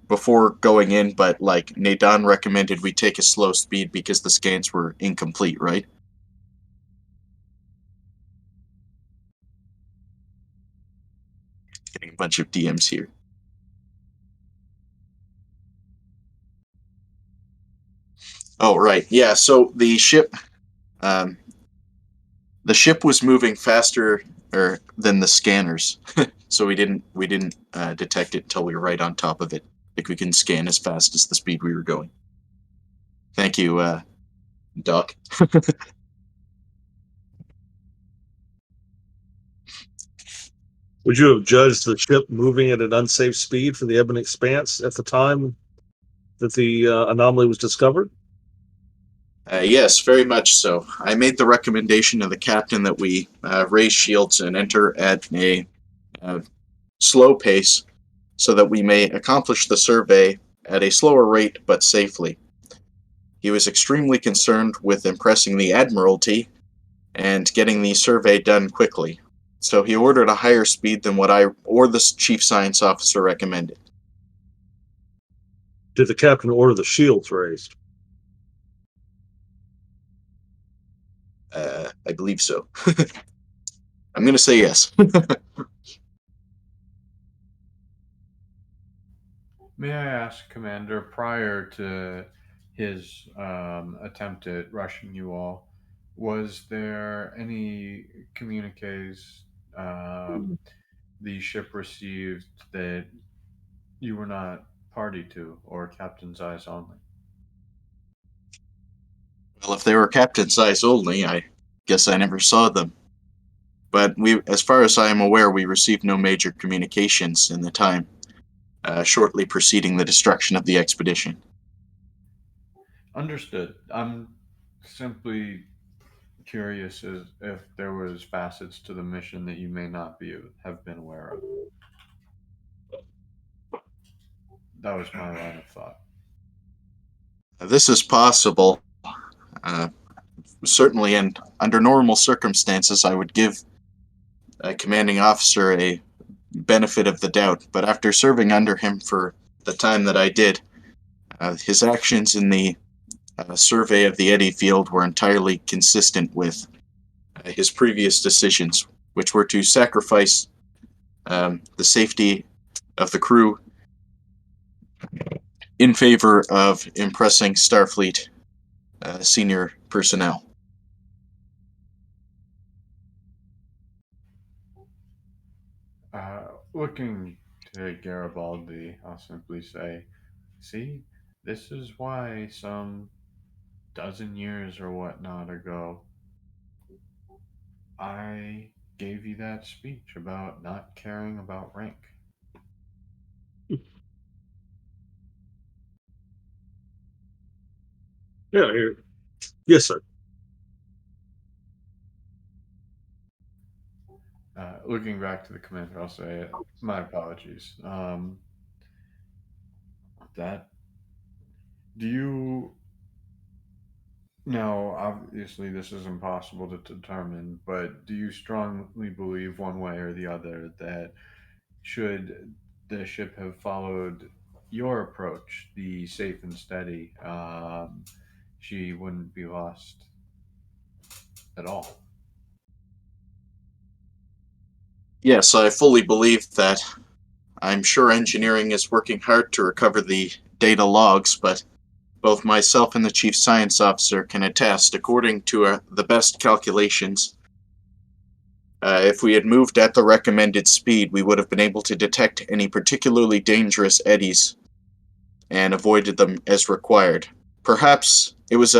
before going in, but Nadan recommended we take a slow speed because the scans were incomplete, right? Getting a bunch of DMs here. Oh, right. Yeah, so the ship was moving faster than the scanners. So we didn't detect it until we were right on top of it. like we can scan as fast as the speed we were going. Thank you, Doc. Would you have judged the ship moving at an unsafe speed for the Ebon Expanse at the time that the anomaly was discovered? Yes, very much so. I made the recommendation to the captain that we raise shields and enter at a slow pace so that we may accomplish the survey at a slower rate but safely. He was extremely concerned with impressing the Admiralty and getting the survey done quickly, so he ordered a higher speed than what I or the chief science officer recommended. Did the captain order the shields raised? I believe so. I'm going to say yes. May I ask, Commander, prior to his attempt at rushing you all, was there any communiques the ship received that you were not party to, or captain's eyes only? Well, if they were captain's eyes only, I guess I never saw them. But as far as I am aware, we received no major communications in the time shortly preceding the destruction of the expedition. Understood. I'm simply curious as if there was facets to the mission that you may not have been aware of. That was my line of thought. This is possible. Certainly, and under normal circumstances, I would give a commanding officer a benefit of the doubt. But after serving under him for the time that I did, his actions in the survey of the Eddy field were entirely consistent with his previous decisions, which were to sacrifice the safety of the crew in favor of impressing Starfleet senior personnel. Looking to Garibaldi, I'll simply say, see, this is why some dozen years or whatnot ago, I gave you that speech about not caring about rank. Yeah, here. Yes, sir. Looking back to the commander, I'll say my apologies. That do you now? Obviously, this is impossible to determine, but do you strongly believe one way or the other that should the ship have followed your approach, the safe and steady, she wouldn't be lost at all? Yes, I fully believe that. I'm sure engineering is working hard to recover the data logs, but both myself and the chief science officer can attest, according to the best calculations, if we had moved at the recommended speed, we would have been able to detect any particularly dangerous eddies and avoided them as required. Perhaps it was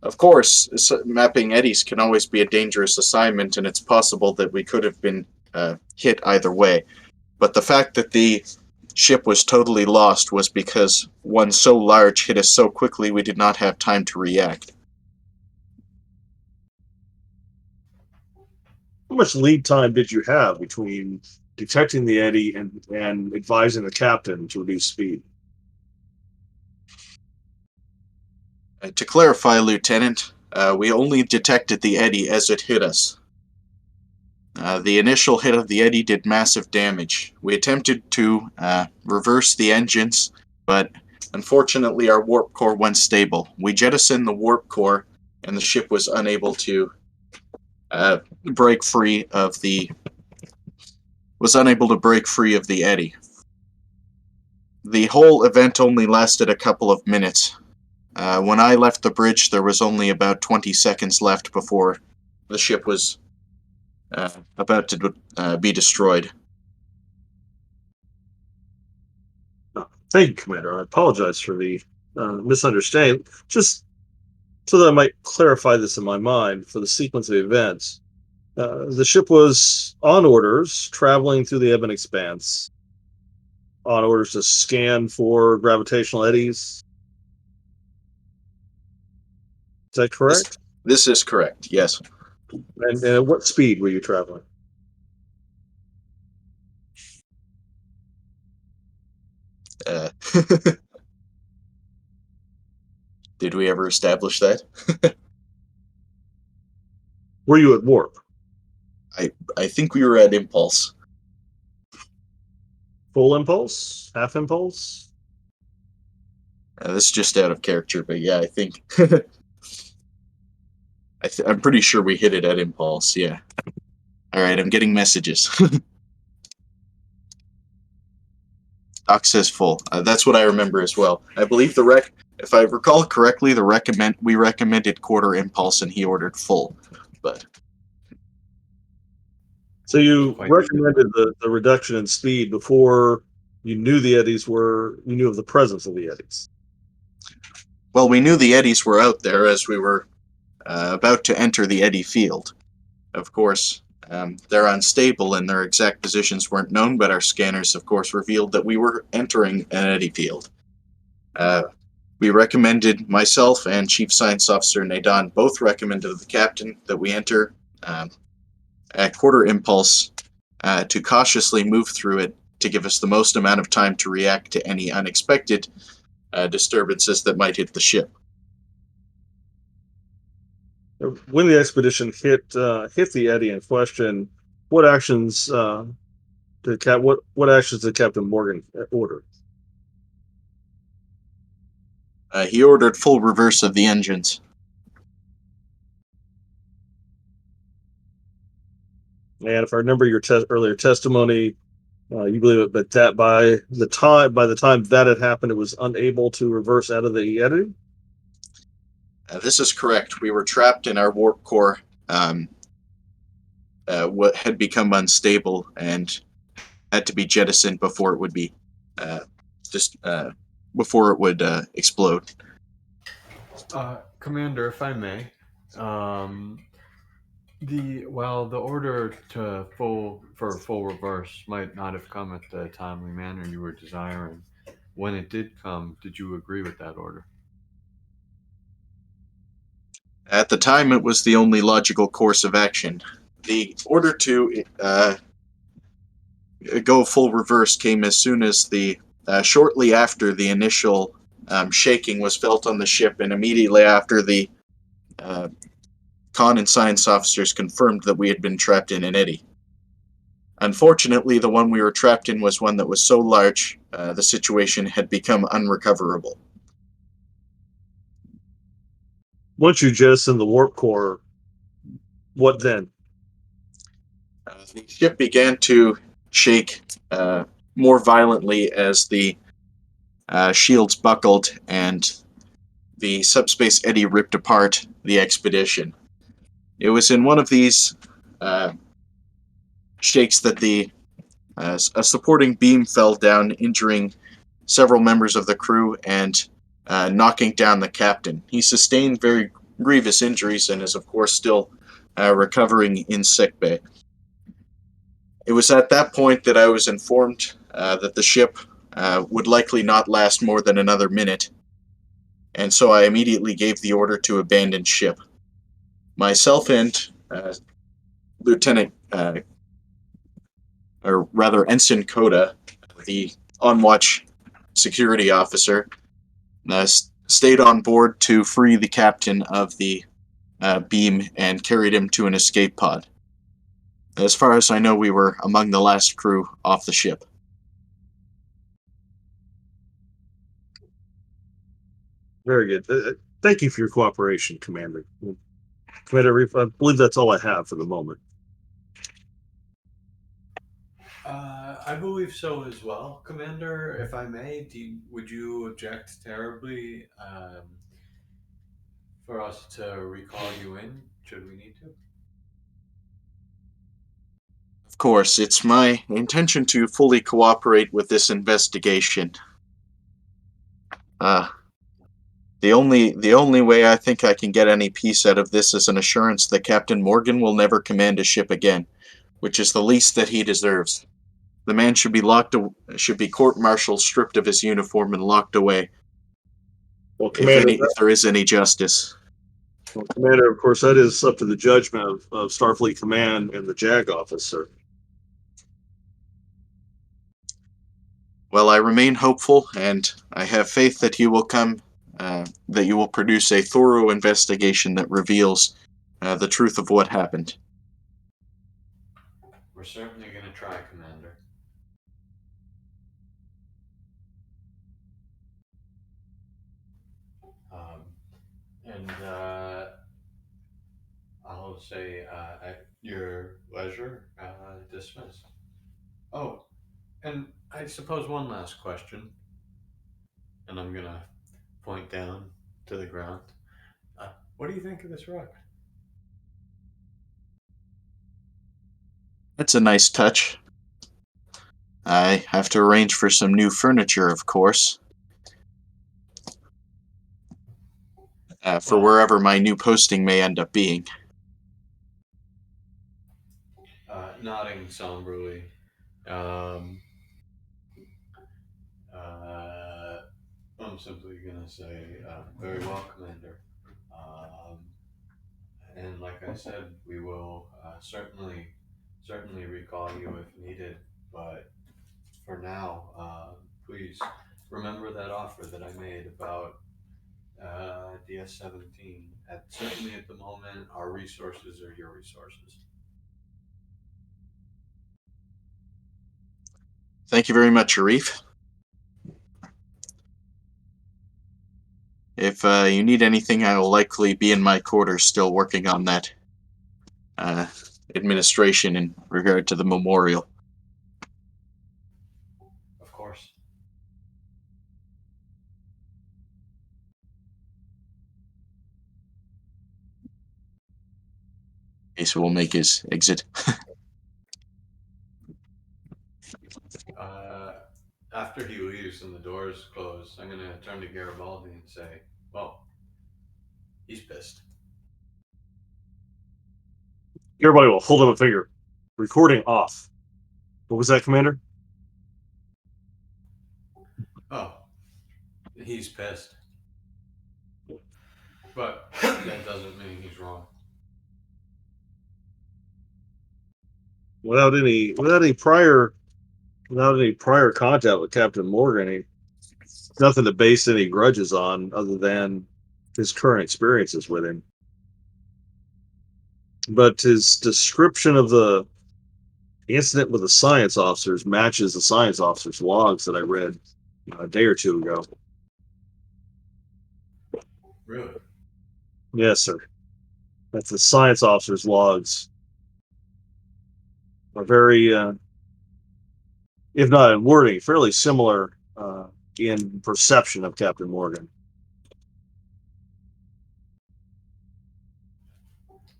of course, mapping eddies can always be a dangerous assignment, and it's possible that we could have been hit either way. But the fact that the ship was totally lost was because one so large hit us so quickly we did not have time to react. How much lead time did you have between detecting the eddy and advising the captain to reduce speed? To clarify, Lieutenant, we only detected the eddy as it hit us. The initial hit of the eddy did massive damage. We attempted to reverse the engines, but unfortunately our warp core went stable. We jettisoned the warp core, and the ship was unable to break free of the eddy. The whole event only lasted a couple of minutes. When I left the bridge, there was only about 20 seconds left before the ship was about to be destroyed. Thank you, Commander. I apologize for the misunderstanding. Just so that I might clarify this in my mind for the sequence of events. The ship was on orders, traveling through the Ebon Expanse, on orders to scan for gravitational eddies. Is that correct? This is correct, yes. And at what speed were you traveling? Uh, did we ever establish that? Were you at warp? I think we were at impulse. Full impulse? Half impulse? This is just out of character, but yeah, I think I'm pretty sure we hit it at impulse. Yeah. All right, I'm getting messages. Doc says full. That's what I remember as well. I believe if I recall correctly, we recommended quarter impulse and he ordered full. But So you Quite recommended the reduction in speed before you knew you knew of the presence of the eddies. well, we knew the eddies were out there as we were about to enter the eddy field. Of course, they're unstable and their exact positions weren't known, but our scanners, of course, revealed that we were entering an eddy field. We recommended, myself and Chief Science Officer Nadan both recommended to the captain that we enter at quarter impulse to cautiously move through it to give us the most amount of time to react to any unexpected disturbances that might hit the ship. When the expedition hit the eddy in question, what actions what actions did Captain Morgan order? He ordered full reverse of the engines. And if I remember your earlier testimony, you believe it, that by the time that had happened, it was unable to reverse out of the eddy. This is correct. We were trapped in our warp core. What had become unstable and had to be jettisoned before it would be before it would explode. Commander, if I may, the order for full reverse might not have come at the timely manner you were desiring. When it did come, did you agree with that order? At the time, it was the only logical course of action. The order to go full reverse came as soon as shortly after the initial shaking was felt on the ship, and immediately after the con and science officers confirmed that we had been trapped in an eddy. Unfortunately, the one we were trapped in was one that was so large, the situation had become unrecoverable. Once you jettison the warp core, what then? The ship began to shake more violently as the shields buckled and the subspace eddy ripped apart the expedition. It was in one of these shakes that a supporting beam fell down, injuring several members of the crew and knocking down the captain. He sustained very grievous injuries and is, of course, still recovering in sickbay. It was at that point that I was informed that the ship would likely not last more than another minute, and so I immediately gave the order to abandon ship. Myself and Lieutenant, or rather Ensign Coda, the on-watch security officer, stayed on board to free the captain of the beam and carried him to an escape pod. As far as I know, we were among the last crew off the ship. Very good. Thank you for your cooperation, Commander. Commander Arif, I believe that's all I have for the moment. I believe so as well, Commander. If I may, would you object terribly for us to recall you in, should we need to? Of course, it's my intention to fully cooperate with this investigation. The only way I think I can get any peace out of this is an assurance that Captain Morgan will never command a ship again, which is the least that he deserves. The man should be court-martialed, stripped of his uniform, and locked away. Well, Commander, If there is any justice. well, Commander, of course, that is up to the judgment of Starfleet Command and the JAG office, sir. Well, I remain hopeful, and I have faith that you will that you will produce a thorough investigation that reveals the truth of what happened. We're certainly going to try, Commander. And I'll say at your leisure, dismissed. Oh, and I suppose one last question, and I'm going to point down to the ground. What do you think of this rock? That's a nice touch. I have to arrange for some new furniture, of course, for Well, wherever my new posting may end up being. nodding somberly. Um, uh, I'm simply going to say, very well, Commander. Um, and like I said, we will certainly recall you if needed. But for now, please remember that offer that I made about DS-17. Certainly at the moment, our resources are your resources. Thank you very much, Arif. If you need anything, I will likely be in my quarters still working on that uh, administration in regard to the memorial. Of course. Asa will make his exit. Uh, After he leaves and the doors close, I'm going to turn to Garibaldi and say, well, he's pissed. Everybody will hold up a finger. Recording off. What was that, Commander? Oh, he's pissed. But that doesn't mean he's wrong. Without any prior contact with Captain Morgan, nothing to base any grudges on other than his current experiences with him. But his description of the incident with the science officers matches the science officers' logs that I read a day or two ago. Really? Yes, sir. That's the science officers' logs. Are very, if not in wording, fairly similar in perception of Captain Morgan.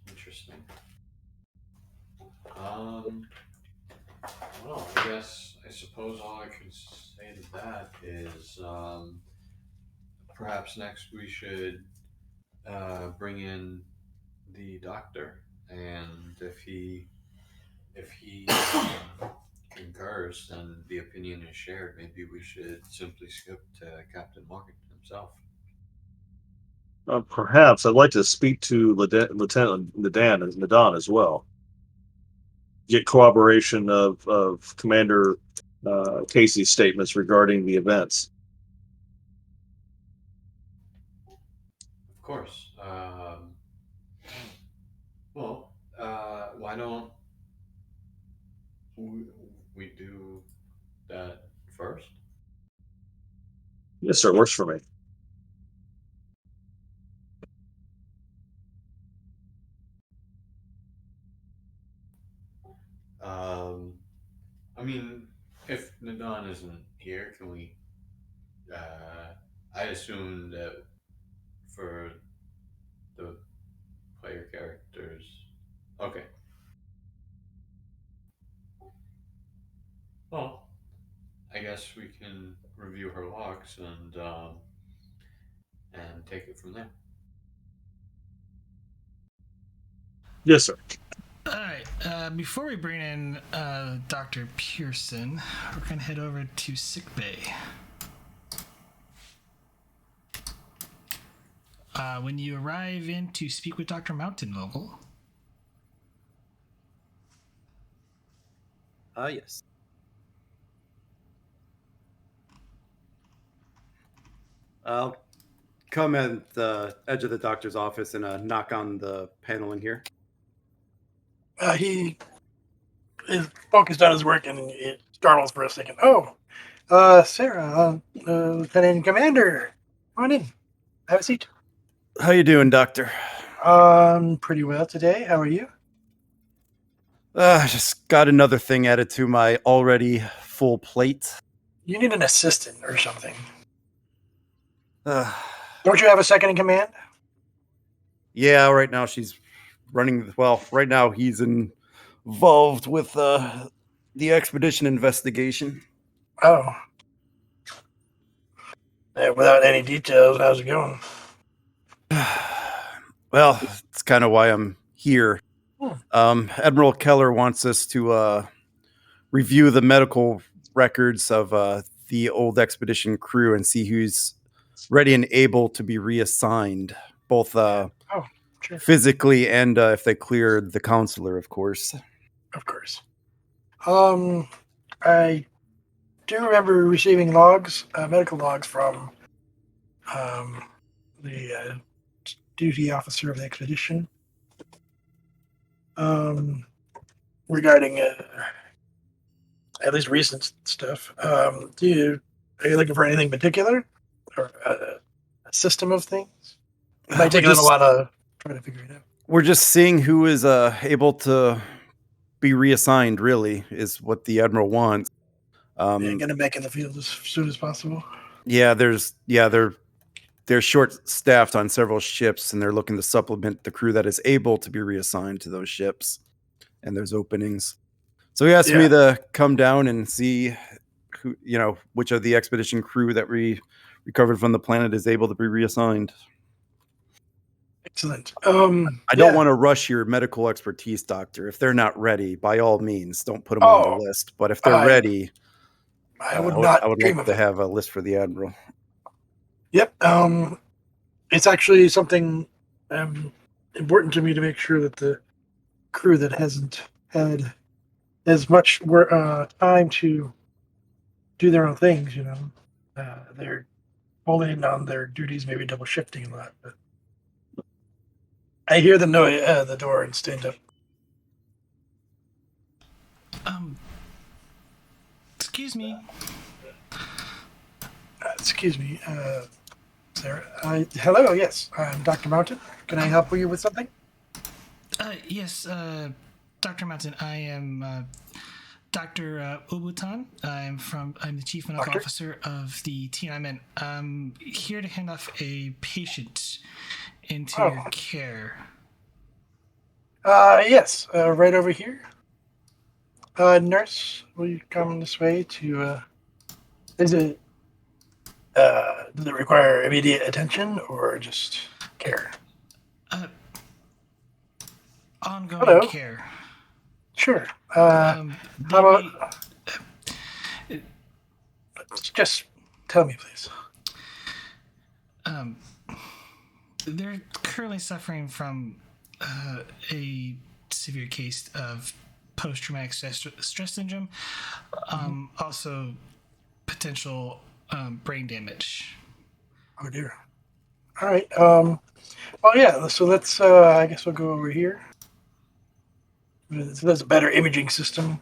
Interesting. Well, I suppose all I can say to that is perhaps next we should bring in the doctor, and if he concurs and the opinion is shared, maybe we should simply skip to Captain Morgan himself. Perhaps I'd like to speak to Lieutenant Nadan as well. Get corroboration of Commander Casey's statements regarding the events. Of course. Well, why don't we do that first? Yes, sir. Works for me. Um, I mean, if Nadon isn't here, can we? I assume that for the player characters. Okay. Well, I guess we can review her logs and and take it from there. Yes, sir. All right. Before we bring in Dr. Pearson, we're going to head over to sickbay. When you arrive in to speak with Dr. Mountainvogel. Yes. I'll come at the edge of the doctor's office and knock on the paneling here. He is focused on his work and it startles for a second. Oh, Sarah, Lieutenant Commander, come on in. Have a seat. How you doing, Doctor? Pretty well today. How are you? I just got another thing added to my already full plate. You need an assistant or something. Uh, Don't you have a second in command? yeah, right now she's running. Well, right now he's involved with the expedition investigation. Oh. Without any details, how's it going? Well, it's kind of why I'm here. Admiral Keller wants us to review the medical records of the old expedition crew and see who's ready and able to be reassigned, both Sure. physically and if they clear the counselor, of course. Of course. I do remember receiving logs, medical logs from the duty officer of the expedition regarding at least recent stuff. Are you looking for anything particular or a system of things? It might take them a while to try to figure it out. We're just seeing who is able to be reassigned, really, is what the Admiral wants. Get them back in the field as soon as possible. Yeah, they're short-staffed on several ships, and they're looking to supplement the crew that is able to be reassigned to those ships, and there's openings. So he asked me to come down and see who, which of the expedition crew that we recovered from the planet is able to be reassigned. Excellent. I don't want to rush your medical expertise, Doctor. If they're not ready, by all means, don't put them on the list. But if they're ready, I would not. I would like to have a list for the Admiral. Yep. It's actually something important to me to make sure that the crew that hasn't had as much time to do their own things, they're pulling in on their duties, maybe double shifting a lot. But I hear the noise at the door and stand up. Excuse me. Excuse me, Sarah. Hello, yes. I'm Dr. Mountain. Can I help you with something? Yes, Dr. Mountain. I am Dr. Obutan. I'm the Chief Medical Officer of the Tian An Men. I'm here to hand off a patient into your care. Yes, right over here. Nurse, will you come this way to, does it require immediate attention or just care? Ongoing care. Sure. How about, just tell me, please. They're currently suffering from a severe case of post-traumatic stress syndrome. Also, potential brain damage. Oh dear. All right. Well, yeah. So let's. I guess we'll go over here. So there's a better imaging system.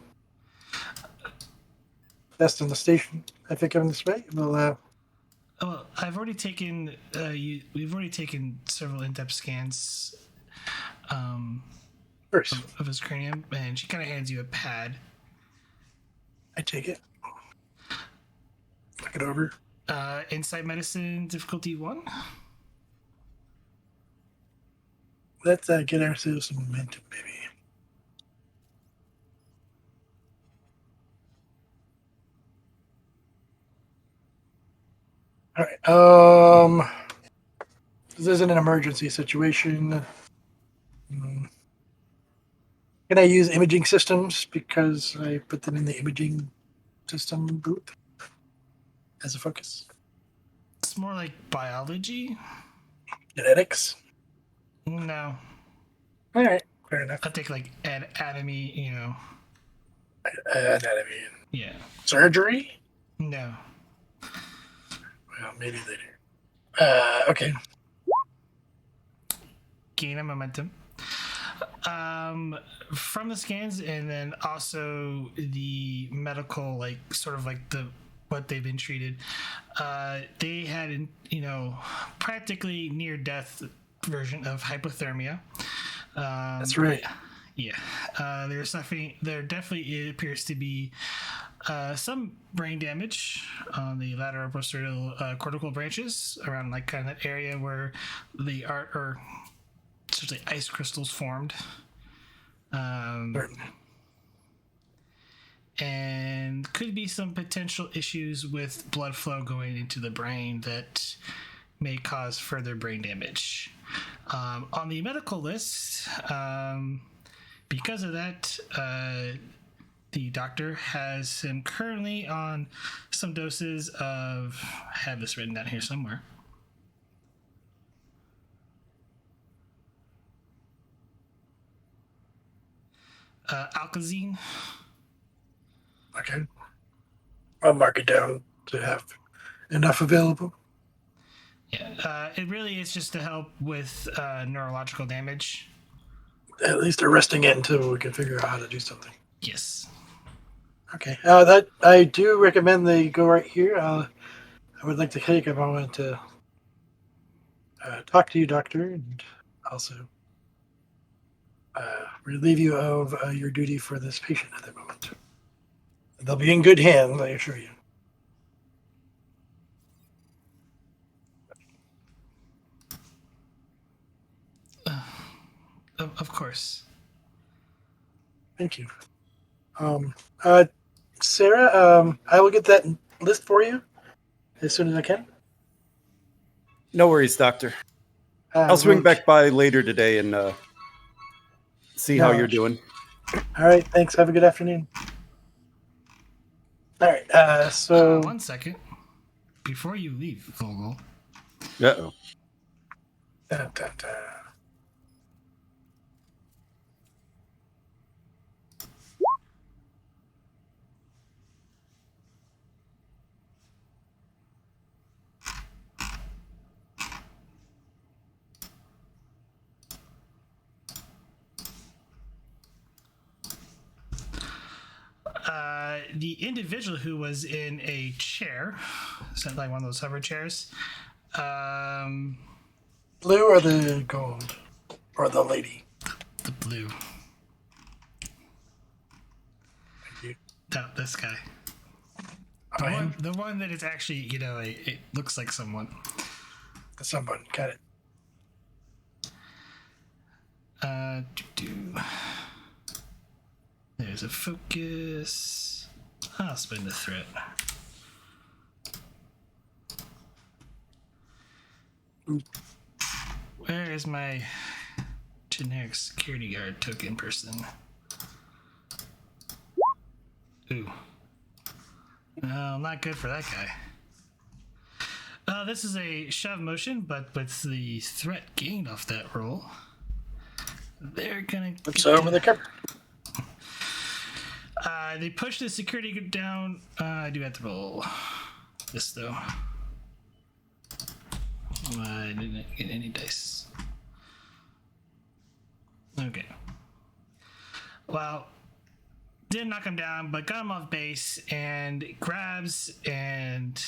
Best in the station. I think I'm this way. We'll. Well, I've already taken. We've already taken several in-depth scans. Of his cranium, and she kind of hands you a pad. I take it. Look it over. Insight medicine difficulty 1. Let's get ourselves some momentum, baby. All right. This isn't an emergency situation. Can I use imaging systems because I put them in the imaging system booth as a focus? It's more like biology. Genetics? No, All right, fair enough. I think like anatomy. Anatomy. Yeah. Surgery? No. Well, maybe later. Okay. Gain a momentum. From the scans, and then also the medical, like sort of like what they've been treated. They had, practically near death version of hypothermia. That's right. Yeah. There definitely appears to be some brain damage on the lateral posterior cortical branches around like kind of that area where the essentially ice crystals formed. And could be some potential issues with blood flow going into the brain that may cause further brain damage. On the medical list, because of that, the doctor has him currently on some doses of, I have this written down here somewhere. Alkazine. Okay. I'll mark it down to have enough available. Yeah, it really is just to help with neurological damage. At least arresting it until we can figure out how to do something. Yes. Okay. That I do recommend they go right here. I would like to take a moment to talk to you, doctor, and also relieve you of your duty for this patient at the moment. They'll be in good hands, I assure you. Of course. Thank you. Sarah, I will get that list for you as soon as I can. No worries, Doctor. I'll swing back by later today and see how you're doing. All right, thanks. Have a good afternoon. All right, so... 1 second. Before you leave, Vogel. Uh-oh. Dun, dun, dun. The individual who was in a chair, so like one of those hover chairs. Blue or the gold? Or the lady? The blue. Thank you. No, this guy. The one that is actually, it looks like someone. Someone, got it. There's a focus. I'll spend the threat. Where is my generic security guard token person? Ooh. No, not good for that guy. This is a shove motion, but with the threat gained off that roll, they're gonna. It's over the cover. They push the security down. I do have to roll this though. I didn't get any dice. Okay. Well, didn't knock him down, but got him off base and grabs and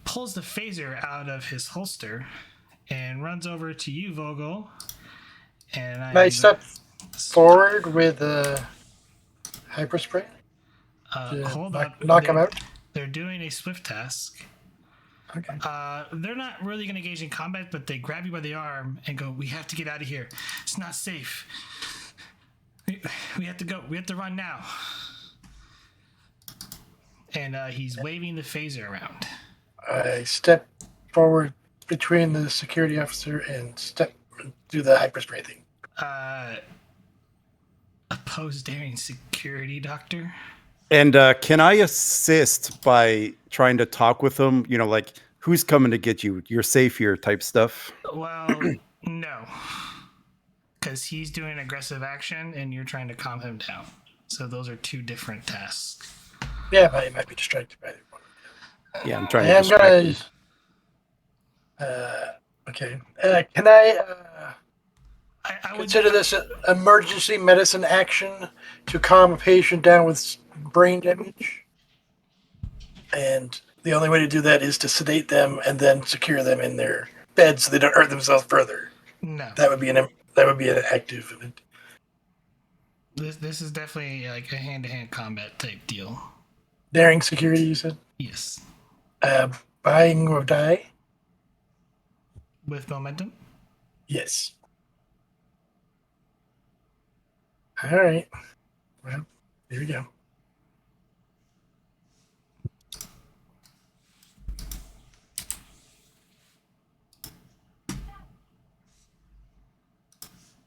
pulls the phaser out of his holster and runs over to you, Vogel. And I step forward with a hyperspray. Hold up. Knock him out. They're doing a swift task. Okay. They're not really going to engage in combat, but they grab you by the arm and go, "We have to get out of here. It's not safe. We have to go. We have to run now." And he's waving the phaser around. I step forward between the security officer and do the hyperspray thing? Opposed daring security, Doctor. And can I assist by trying to talk with him? You know, like, who's coming to get you? You're safe here type stuff. Well, no. Because he's doing aggressive action and you're trying to calm him down. So those are two different tasks. Yeah, but he might be distracted by the one. Yeah, I'm trying I to am distract gonna. him. Okay. Can I I would consider this an emergency medicine action to calm a patient down with brain damage? And the only way to do that is to sedate them and then secure them in their bed so they don't hurt themselves further. No. That would be an active event. This is definitely like a hand-to-hand combat type deal. Daring security, you said? Yes. Buying or die? With momentum? Yes. All right. Well, here we go.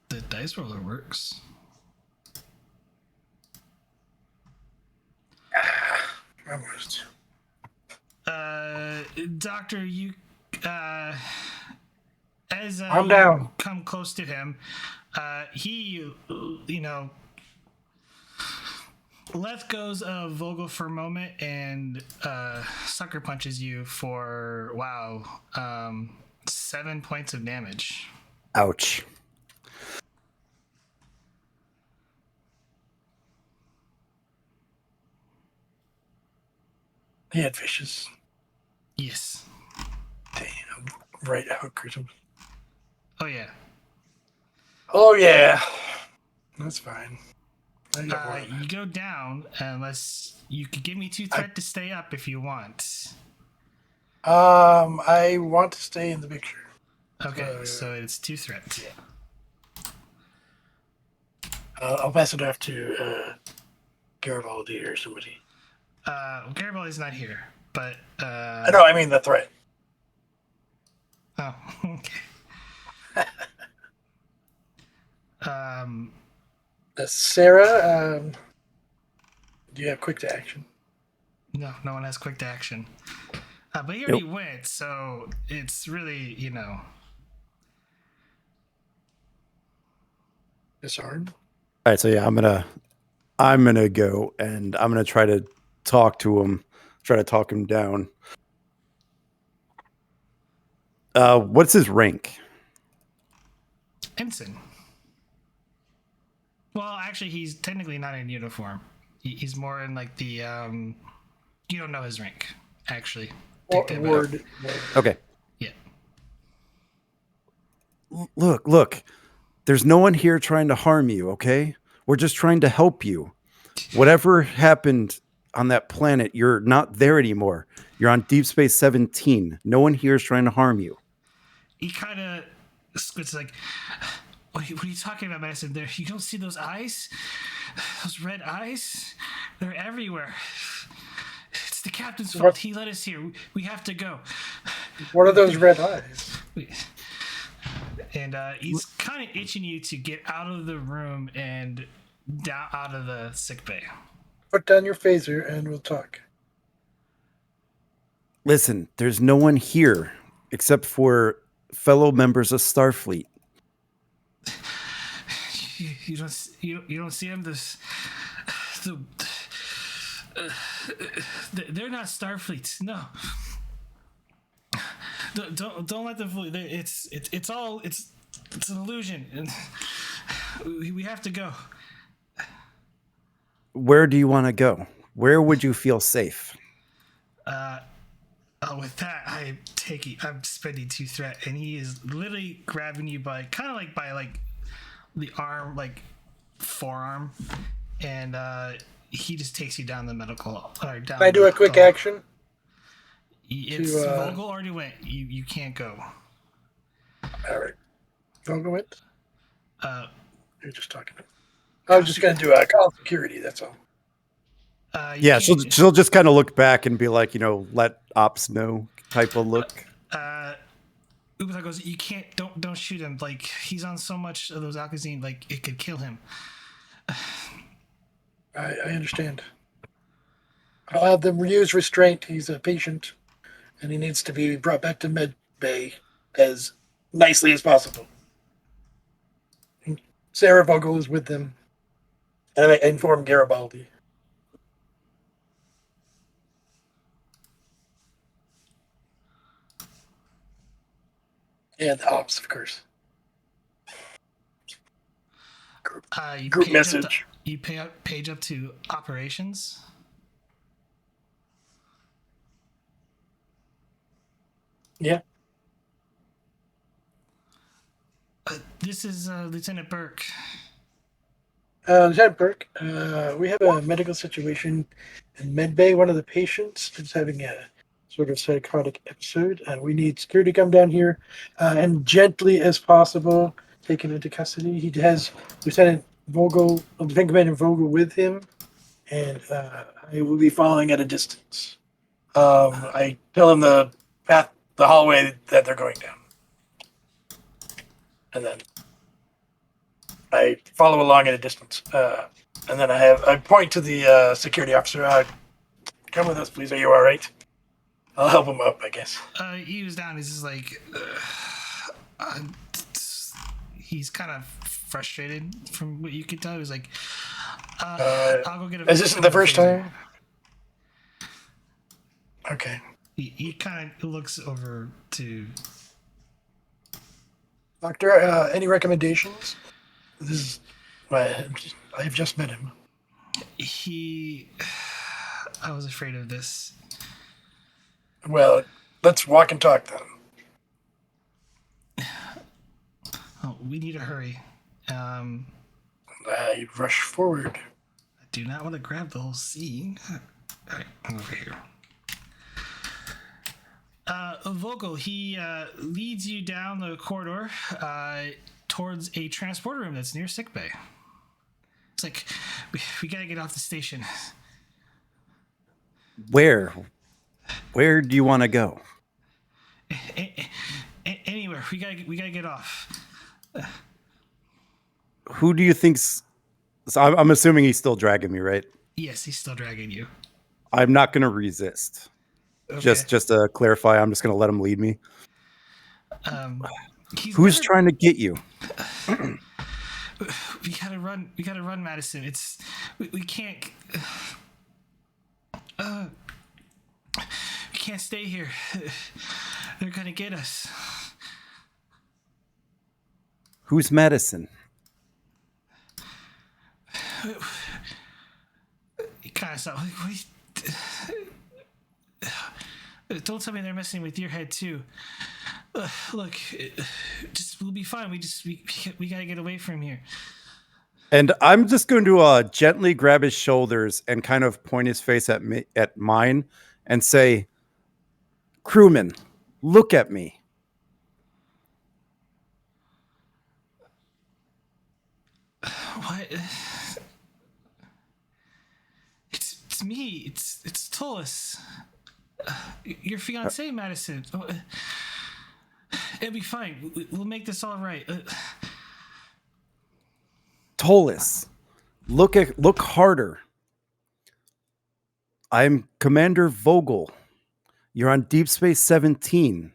The dice roller works. Almost. Doctor, you as I'm you down. come close to him, he let goes of Vogel for a moment and sucker punches you for 7 points of damage. Ouch. He had fishes. Yes. Damn. Right hookers. Oh yeah. Oh yeah. That's fine. I got one. You go down unless you could give me 2 threat to stay up if you want. I want to stay in the picture. Okay, so it's 2 threat. I'll pass it off to Garibaldi or somebody. Garibaldi's not here, but No, I mean the threat. Oh, okay. Sarah, do you have quick to action? No one has quick to action. But he already went, so it's really, Disarm. All right, so yeah, I'm gonna go and I'm gonna try to talk to him, try to talk him down. What's his rank? Ensign. Well, actually, he's technically not in uniform. He's more in like the you don't know his rank, actually. Ward. Okay. Yeah. Look. There's no one here trying to harm you, okay? We're just trying to help you. Whatever happened on that planet, you're not there anymore. You're on Deep Space 17. No one here is trying to harm you. He kind of squints like, what are you talking about, Madison? There, you don't see those eyes? Those red eyes? They're everywhere. It's the captain's fault. He let us here. We have to go. What are those red eyes? And he's kind of itching you to get out of the room and down out of the sick bay. Put down your phaser and we'll talk. Listen, there's no one here except for fellow members of Starfleet. You don't see them. They're not Starfleets. No. Don't let them fool you. It's an illusion, and we have to go. Where do you want to go? Where would you feel safe? With that, I'm spending 2 threat, and he is literally grabbing you by the arm, like forearm, and he just takes you down the medical. Down. Can I do a quick action? Vogel already went. You can't go. All right. Vogel went? You're just talking. I was just going to do a call security, that's all. Yeah, she'll just kind of look back and be like, let ops know type of look. Ubisoft goes, you can't, don't shoot him. Like, he's on so much of those Alkazine, like, it could kill him. I understand. I'll have them use restraint. He's a patient, and he needs to be brought back to med bay as nicely as possible. And Sarah Vogel is with them, and I inform Garibaldi. And the ops, of course. You Group page message. Page up to operations. Yeah. This is Lieutenant Burke. Lieutenant Burke, we have a medical situation in medbay. One of the patients is having a sort of psychotic episode. We need security to come down here and gently as possible take him into custody. He has Lieutenant Vogel, Lieutenant Commander Vogel with him, and I will be following at a distance. I tell him the path, the hallway that they're going down. And then I follow along at a distance. And then I point to the security officer. Come with us, please. Are you all right? I'll help him up, I guess. He was down. He's just like, he's kind of frustrated from what you could tell. He was like, I'll go get a. Is this the first time? Okay. He kind of looks over to. Doctor, any recommendations? This is. I've just met him. I was afraid of this. Well, let's walk and talk then. Oh, we need to hurry. I rush forward. I do not want to grab the whole scene. All right, I'm over here. Vogel, he leads you down the corridor towards a transporter room that's near sickbay. It's like, we gotta get off the station. Where do you want to go? Anywhere. We gotta get off. Who do you think's... So I'm assuming he's still dragging me, right? Yes, he's still dragging you. I'm not going to resist. Okay. Just to clarify, I'm just going to let him lead me. Who's trying to get you? We gotta run. We gotta run, Madison. We can't. We can't stay here. They're gonna get us. Who's Madison? He kind of stopped. Don't tell me they're messing with your head too. Look, we'll be fine. We gotta get away from here. And I'm just going to gently grab his shoulders and kind of point his face at mine and say, "Crewman, look at me." What? It's me. It's Tullis. Your fiance, Madison. It'll be fine. We'll make this all right. Tolis, look harder. I'm Commander Vogel. You're on Deep Space 17.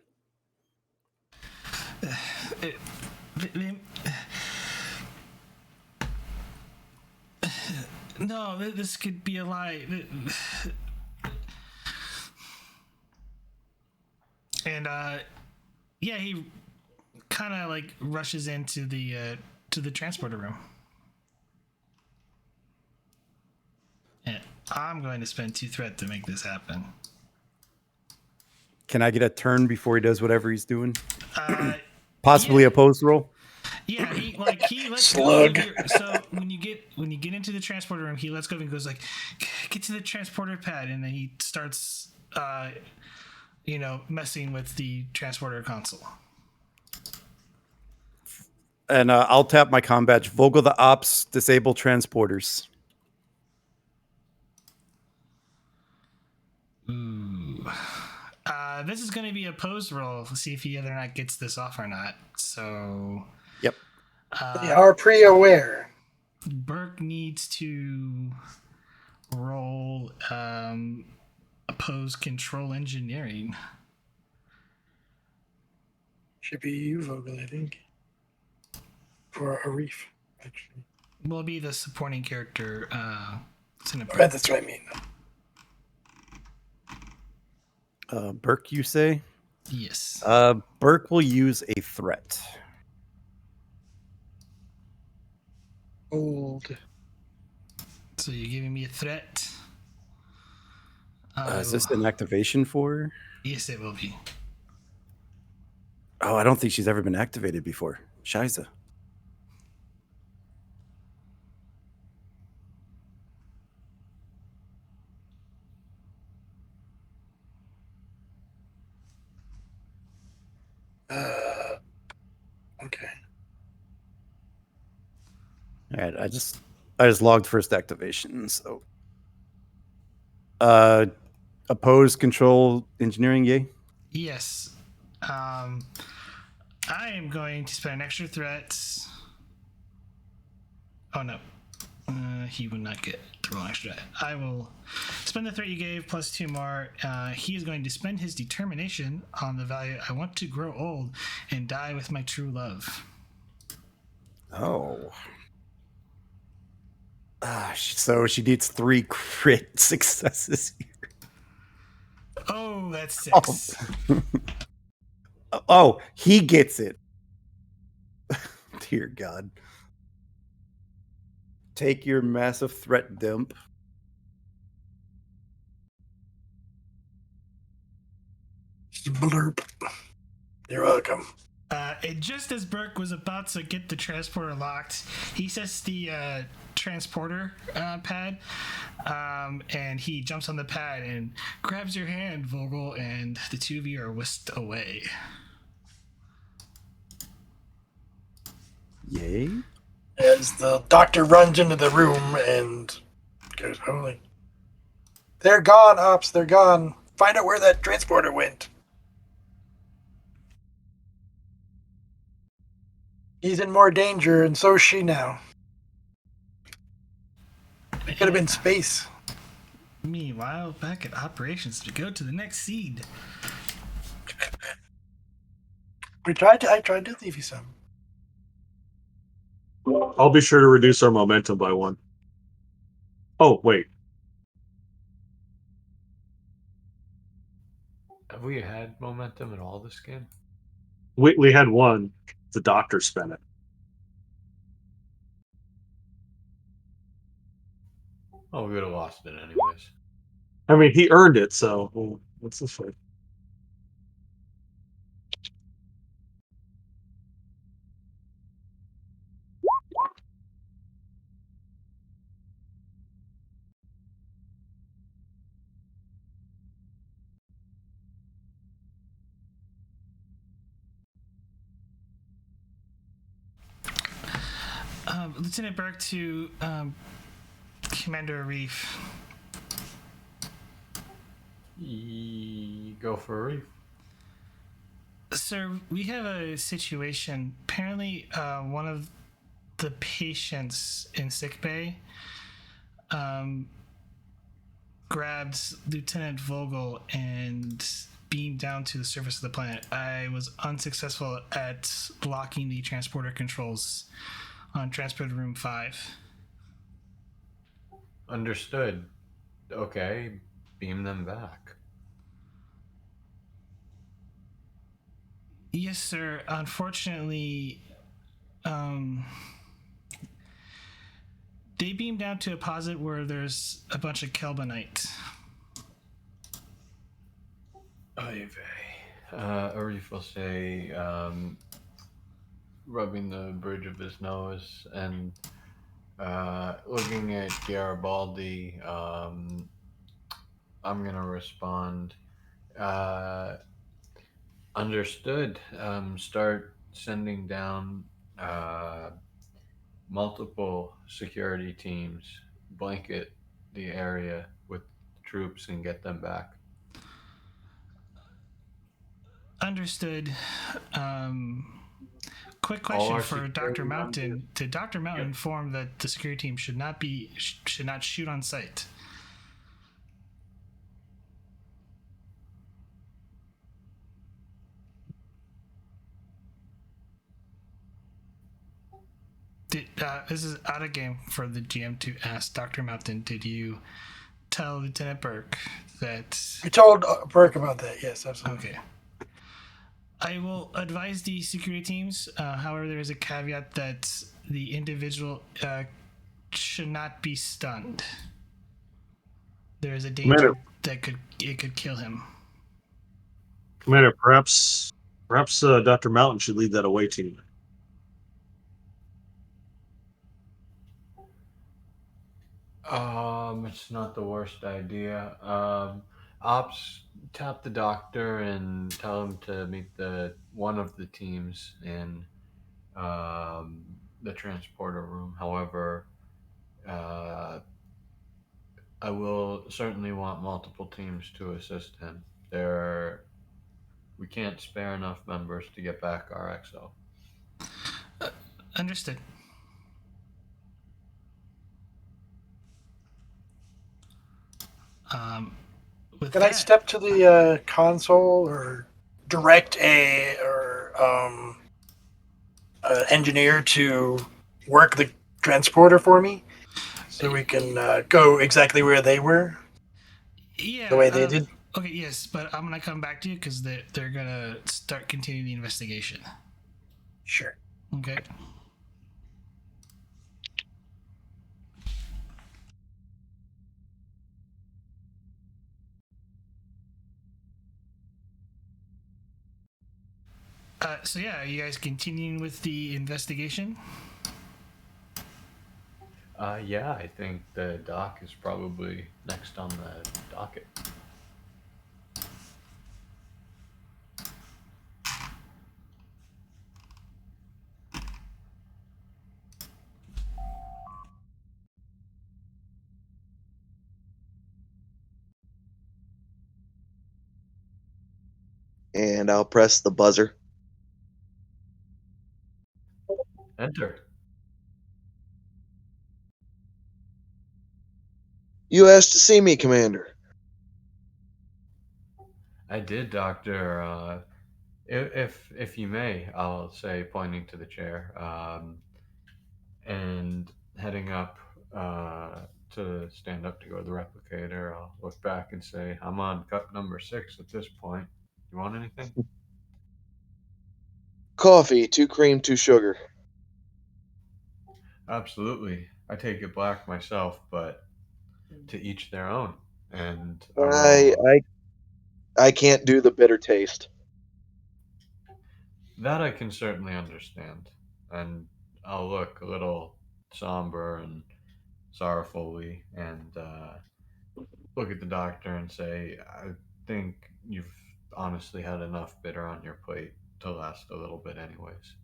No, this could be a lie. And yeah, he kind of like rushes into the transporter room. And I'm going to spend 2 threat to make this happen. Can I get a turn before he does whatever he's doing? Possibly a post roll? Yeah, he lets Slug. go. So when you get into the transporter room, he lets go and goes like, "Get to the transporter pad," and then he starts, messing with the transporter console. And I'll tap my comm badge. Vogel the ops, disable transporters. Ooh. This is going to be a pose roll to see if he either or not gets this off or not. So. Yep. They are pre-aware. Burke needs to roll oppose control engineering. Should be you, Vogel, I think. For Arif, actually. Will be the supporting character. That's what I mean. Burke, you say? Yes. Burke will use a threat. Old. So you're giving me a threat. Is this an activation for her? Yes, it will be. Oh, I don't think she's ever been activated before. Shiza. Okay. All right, I just logged first activation. So, oppose control engineering, yay? Yes. I am going to spend an extra threat. Oh no. He would not get the roll extra. I will spend the threat you gave plus 2 more. He is going to spend his determination on the value. I want to grow old and die with my true love. Oh. So she needs 3 crit successes here. Oh, that's 6. Oh, he gets it. Dear God. Take your massive threat dump. Blurp. You're welcome. And just as Burke was about to get the transporter locked, he sets the transporter pad, and he jumps on the pad and grabs your hand, Vogel, and the two of you are whisked away. Yay. As the doctor runs into the room and goes, holy. They're gone, Ops. They're gone. Find out where that transporter went. He's in more danger, and so is she now. It could have been space. Meanwhile, back at operations, we go to the next seed. I tried to leave you some. I'll be sure to reduce our momentum by 1. Oh, wait. Have we had momentum at all this game? We had 1. The doctor spent it. Oh, we would have lost it anyways. I mean, he earned it, so what's this for? Lieutenant Burke to Commander Arif. Go for a reef. Sir, we have a situation. Apparently, one of the patients in sickbay grabbed Lieutenant Vogel and beamed down to the surface of the planet. I was unsuccessful at blocking the transporter controls on transport room 5. Understood. Okay, beam them back. Yes, sir. Unfortunately, they beam down to a posit where there's a bunch of Kelbonite. Arif will say, rubbing the bridge of his nose and looking at Garibaldi, I'm gonna respond. Understood. Start sending down multiple security teams, blanket the area with troops, and get them back. Understood. Quick All question our for Dr. security Mountain. members- Did Dr. Mountain Yep. inform that the security team should not shoot on sight? This is out of game for the GM to ask Dr. Mountain. Did you tell Lieutenant Burke that? We told Burke about that. Yes, absolutely. Okay. I will advise the security teams. However, there is a caveat that the individual should not be stunned. There is a danger that it could kill him. Commander, perhaps Dr. Mountain should lead that away team. It's not the worst idea. Ops, tap the doctor and tell him to meet one of the teams in the transporter room. However, I will certainly want multiple teams to assist him. We can't spare enough members to get back our XO. Understood. Can I step to the console or direct a engineer to work the transporter for me, so we can go exactly where they were? Yeah. The way they did. Okay. Yes, but I'm gonna come back to you because they're gonna start continuing the investigation. Sure. Okay. So yeah, are you guys continuing with the investigation? Yeah, I think the doc is probably next on the docket. And I'll press the buzzer. Enter. You asked to see me, Commander. I did, Doctor. If you may, I'll say, pointing to the chair, and heading up to stand up to go to the replicator. I'll look back and say, I'm on cut number 6 at this point. You want anything? Coffee, 2 cream, 2 sugar. Absolutely. I take it black myself, but to each their own. And I can't do the bitter taste. that I can certainly understand. And I'll look a little somber and sorrowfully and look at the doctor and say, I think you've honestly had enough bitter on your plate to last a little bit, anyways.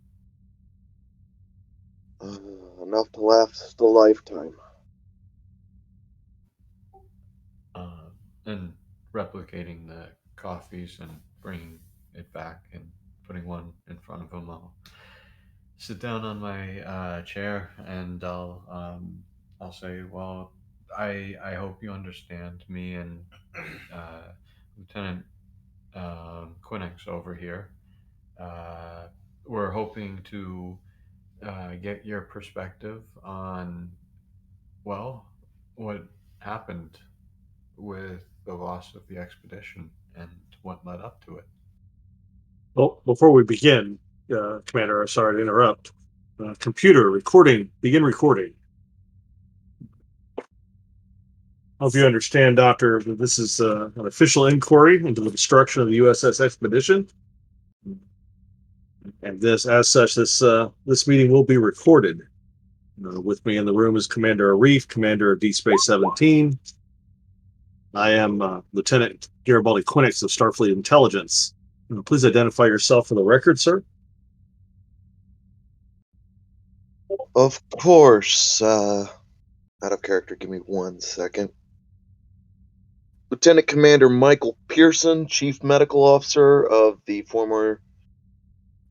Enough to last a lifetime. And replicating the coffees and bringing it back and putting one in front of him, I'll sit down on my chair and I'll say, well, I hope you understand me and Lieutenant Quinnex over here. We're hoping to get your perspective on, well, what happened with the loss of the expedition and what led up to it. Well, before we begin, Commander, sorry to interrupt. Computer recording. Begin recording. Hope you understand, Doctor, that this is an official inquiry into the destruction of the U.S.S. Expedition, and this meeting will be recorded. With me in the room is Commander Arif, Commander of D-Space 17. I am Lieutenant Garibaldi Quinnex of Starfleet Intelligence. Please identify yourself for the record, sir. Of course. Out of character, give me 1 second. Lieutenant Commander Michael Pearson, Chief Medical Officer of the former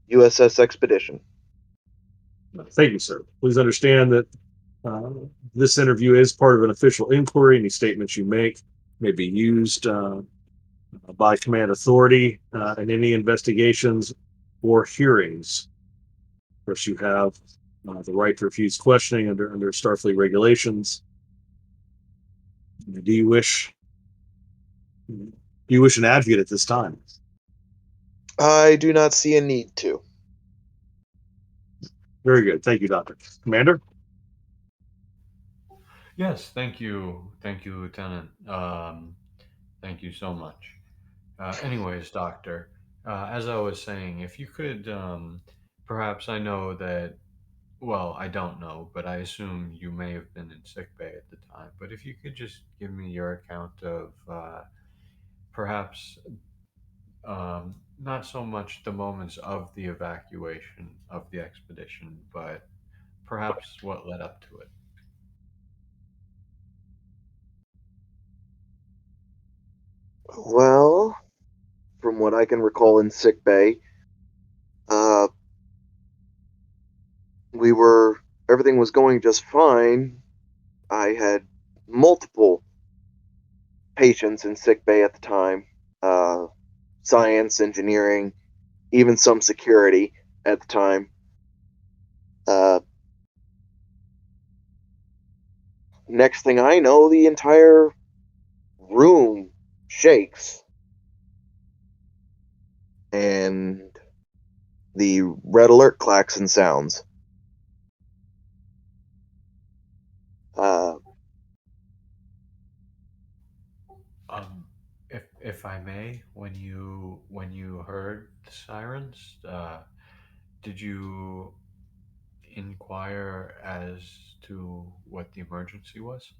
U.S.S. Expedition. Thank you, sir. Please understand that uh, this interview is part of an official inquiry. Any statements you make may be used by command authority in any investigations or hearings. Of course, you have the right to refuse questioning under Starfleet regulations. Do you wish an advocate at this time? I do not see a need to. Very good. Thank you, Doctor. Commander? Yes, thank you, Lieutenant. Thank you so much. Anyways, Doctor, as I was saying, if you could, perhaps I know that, well, I don't know, but I assume you may have been in sick bay at the time. But if you could just give me your account of perhaps not so much the moments of the evacuation of the expedition, but perhaps what led up to it. Well, from what I can recall in sick bay, uh, everything was going just fine. I had multiple patients in sick bay at the time, uh, science, engineering, even some security at the time. Uh, Next thing I know, the entire room shakes, and the red alert klaxon sounds. Uh, If I may, when you heard the sirens, did you inquire as to what the emergency was?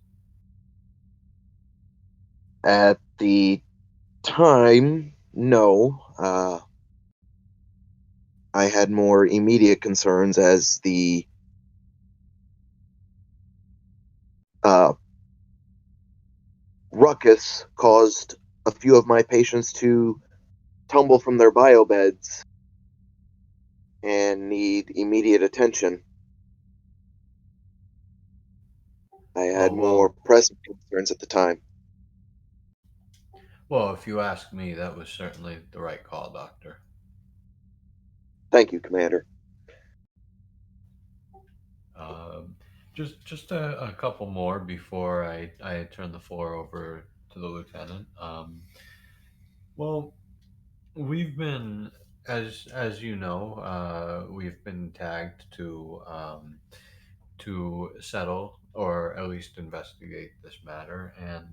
at the time, no. I had more immediate concerns as the uh, ruckus caused a few of my patients to tumble from their biobeds and need immediate attention. I had Oh more well, pressing concerns at the time. well, if you ask me, that was certainly the right call, Doctor. Thank you, Commander. Um, just a couple more before I turn the floor over to the lieutenant. Well, we've been, as you know, we've been tagged to settle or at least investigate this matter, and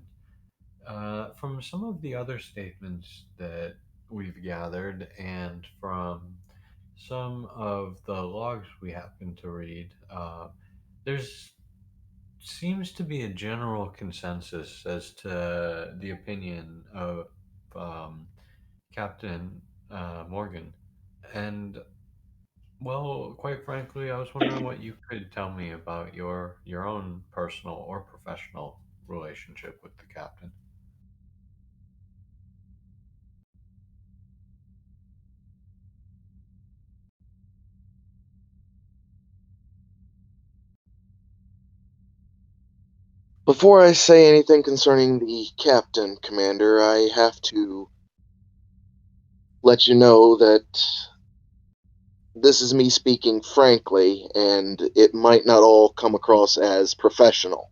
from some of the other statements that we've gathered, and from some of the logs we happen to read, there's seems to be a general consensus as to the opinion of um, Captain Morgan. And well, quite frankly, I was wondering what you could tell me about your own personal or professional relationship with the captain. Before I say anything concerning the captain, Commander, I have to let you know that this is me speaking frankly, and it might not all come across as professional.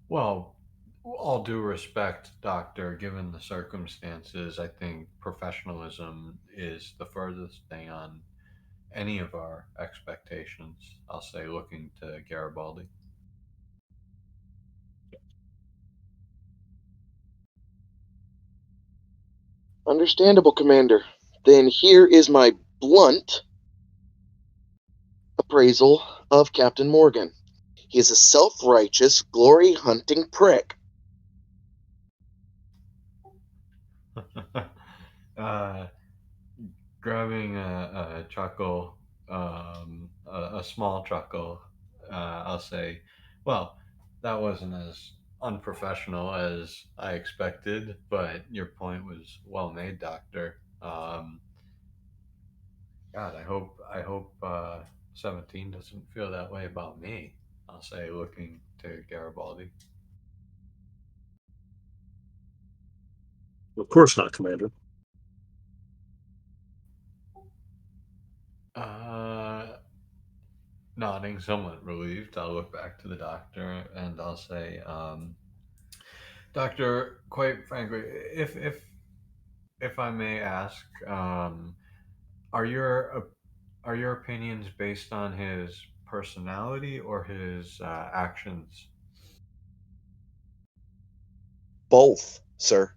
Well, all due respect, Doctor, given the circumstances, I think professionalism is the furthest thing on any of our expectations. I'll say, looking to Garibaldi. Understandable, Commander. Then here is my blunt appraisal of Captain Morgan. He is a self righteous, glory hunting prick. uh, Grabbing a chuckle, a small chuckle, I'll say, well, that wasn't as unprofessional as I expected, but your point was well made, Doctor. God, I hope 17 doesn't feel that way about me. I'll say, looking to Garibaldi. Of course not, Commander. Uh, Nodding, somewhat relieved, I'll look back to the doctor and I'll say, Doctor, quite frankly, if I may ask, are your opinions based on his personality or his actions? Both, sir.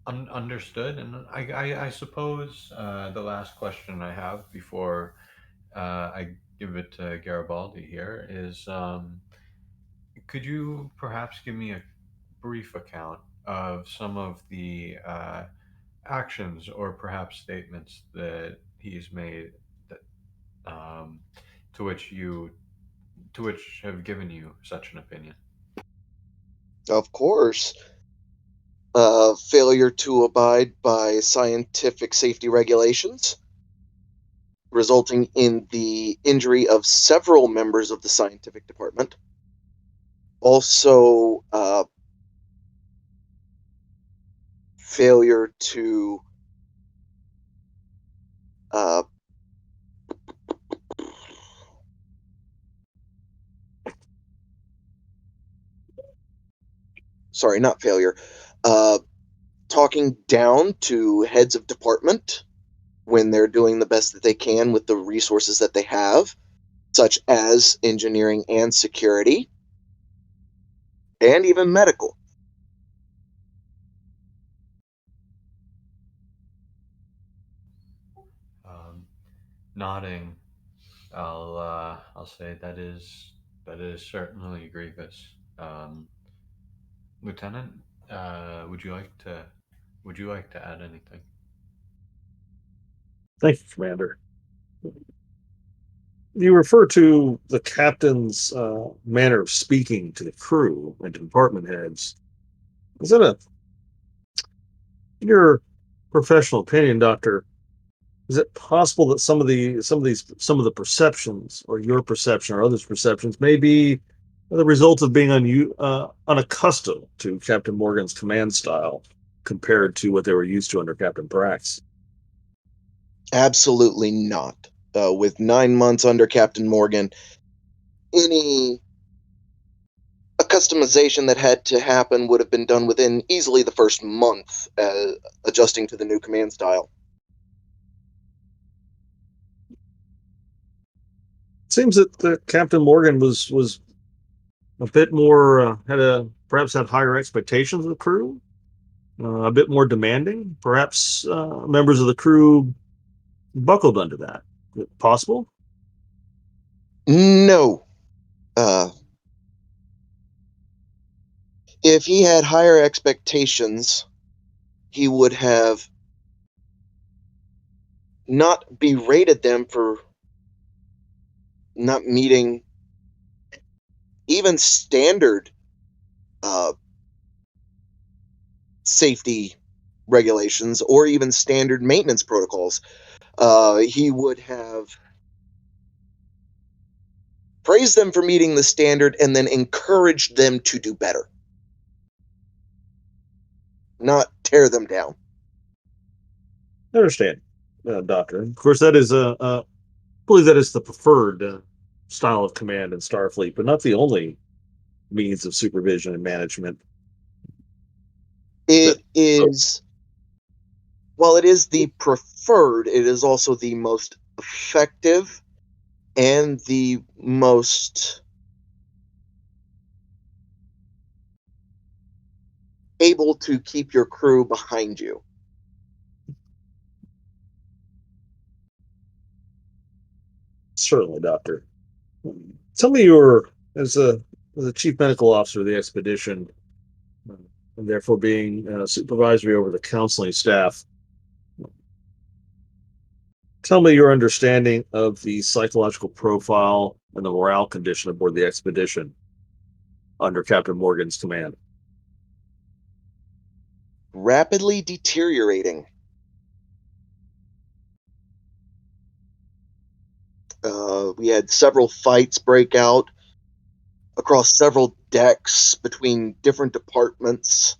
Understood. And I suppose the last question I have before I give it to Garibaldi here is, could you perhaps give me a brief account of some of the actions or perhaps statements that he's made that, um, to which you to which have given you such an opinion? Of course. Failure to abide by scientific safety regulations, resulting in the injury of several members of the scientific department. Also, failure to uh, sorry, not failure, uh, talking down to heads of department when they're doing the best that they can with the resources that they have, such as engineering and security, and even medical. Um, Nodding, I'll say that is certainly grievous. Lieutenant, would you like to add anything? Thank you, Commander. You refer to the captain's manner of speaking to the crew and to department heads. Is that in your professional opinion, Doctor? Is it possible that some of the perceptions, or your perception or others' perceptions, may be the result of being unaccustomed to Captain Morgan's command style compared to what they were used to under Captain Brax? Absolutely not. With 9 months under Captain Morgan, any customization that had to happen would have been done within easily the first month, adjusting to the new command style. It seems that Captain Morgan was a bit more perhaps had higher expectations of the crew, a bit more demanding. Perhaps members of the crew buckled under that. Is it possible? No. Uh, if he had higher expectations, he would have not berated them for not meeting even standard uh, safety regulations or even standard maintenance protocols. He would have praised them for meeting the standard and then encouraged them to do better, not tear them down. I understand, Doctor. Of course, that is I believe that is the preferred style of command in Starfleet, but not the only means of supervision and management. That It is, while it is the preferred, it is also the most effective and the most able to keep your crew behind you. certainly, Doctor. Tell me your as a chief medical officer of the expedition, uh, and therefore being supervisory over the counseling staff. Tell me your understanding of the psychological profile and the morale condition aboard the expedition under Captain Morgan's command? Rapidly deteriorating. We had several fights break out across several decks between different departments,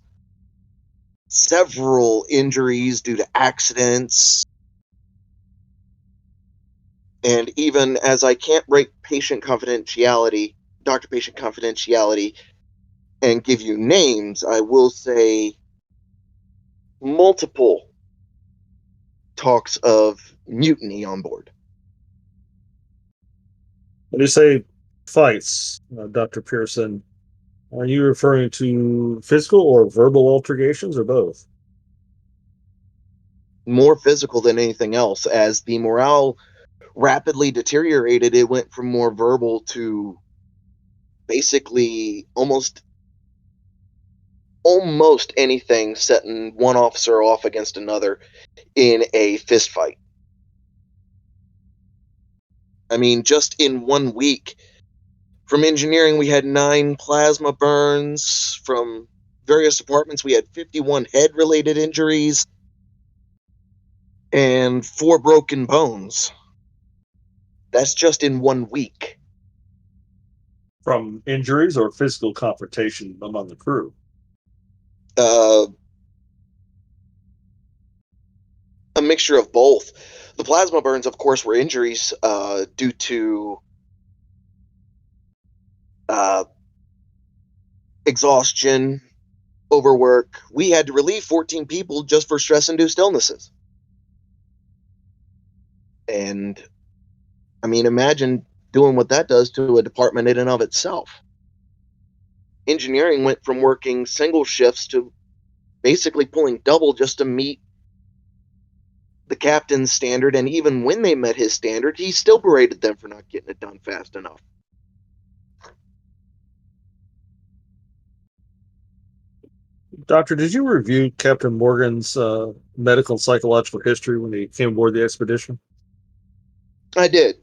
several injuries due to accidents, and even as I can't break doctor patient confidentiality, and give you names, I will say multiple talks of mutiny on board. When you say fights, Dr. Pearson, are you referring to physical or verbal altercations or both? More physical than anything else. As the morale rapidly deteriorated, it went from more verbal to basically almost anything, setting one officer off against another in a fist fight. I mean, just in 1 week, from engineering, we had 9 plasma burns. From various departments, we had 51 head-related injuries and 4 broken bones. That's just in 1 week. From injuries or physical confrontation among the crew? A mixture of both. The plasma burns, of course, were injuries due to exhaustion, overwork. We had to relieve 14 people just for stress-induced illnesses. And, I mean, imagine doing what that does to a department in and of itself. Engineering went from working single shifts to basically pulling double just to meet the captain's standard, and even when they met his standard, he still berated them for not getting it done fast enough. Doctor, did you review Captain Morgan's medical and psychological history when he came aboard the expedition? I did.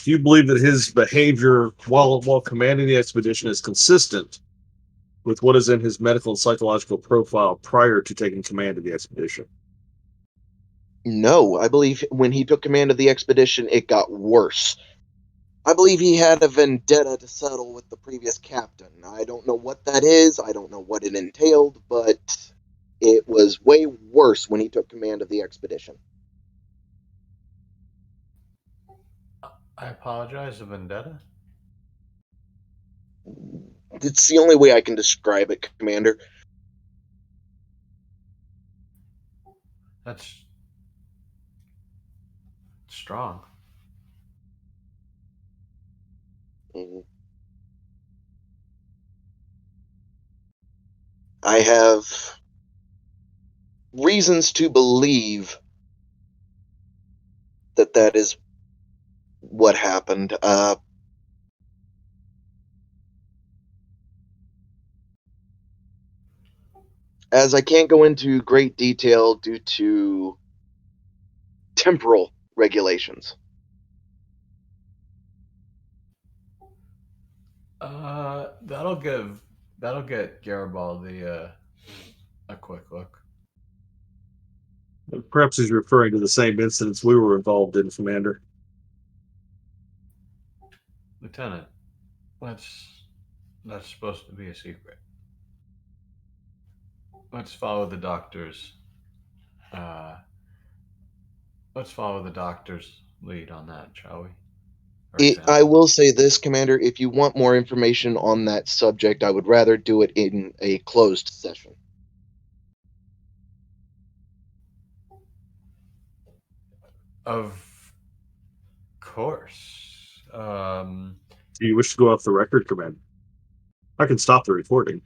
Do you believe that his behavior while commanding the expedition is consistent with what is in his medical and psychological profile prior to taking command of the expedition? No, I believe when he took command of the expedition, it got worse. I believe he had a vendetta to settle with the previous captain. I don't know what that is. I don't know what it entailed, but it was way worse when he took command of the expedition. I apologize, a vendetta? It's the only way I can describe it, Commander. That's strong. Mhm. I have reasons to believe that that is what happened. As I can't go into great detail due to temporal regulations. That'll get Garibaldi a quick look. Perhaps he's referring to the same incidents we were involved in, Commander. Lieutenant, that's supposed to be a secret. Let's follow the doctor's uh, let's follow the doctor's lead on that, shall we? I will say this, Commander, if you want more information on that subject, I would rather do it in a closed session. Of course. Do you wish to go off the record, Commander? I can stop the recording.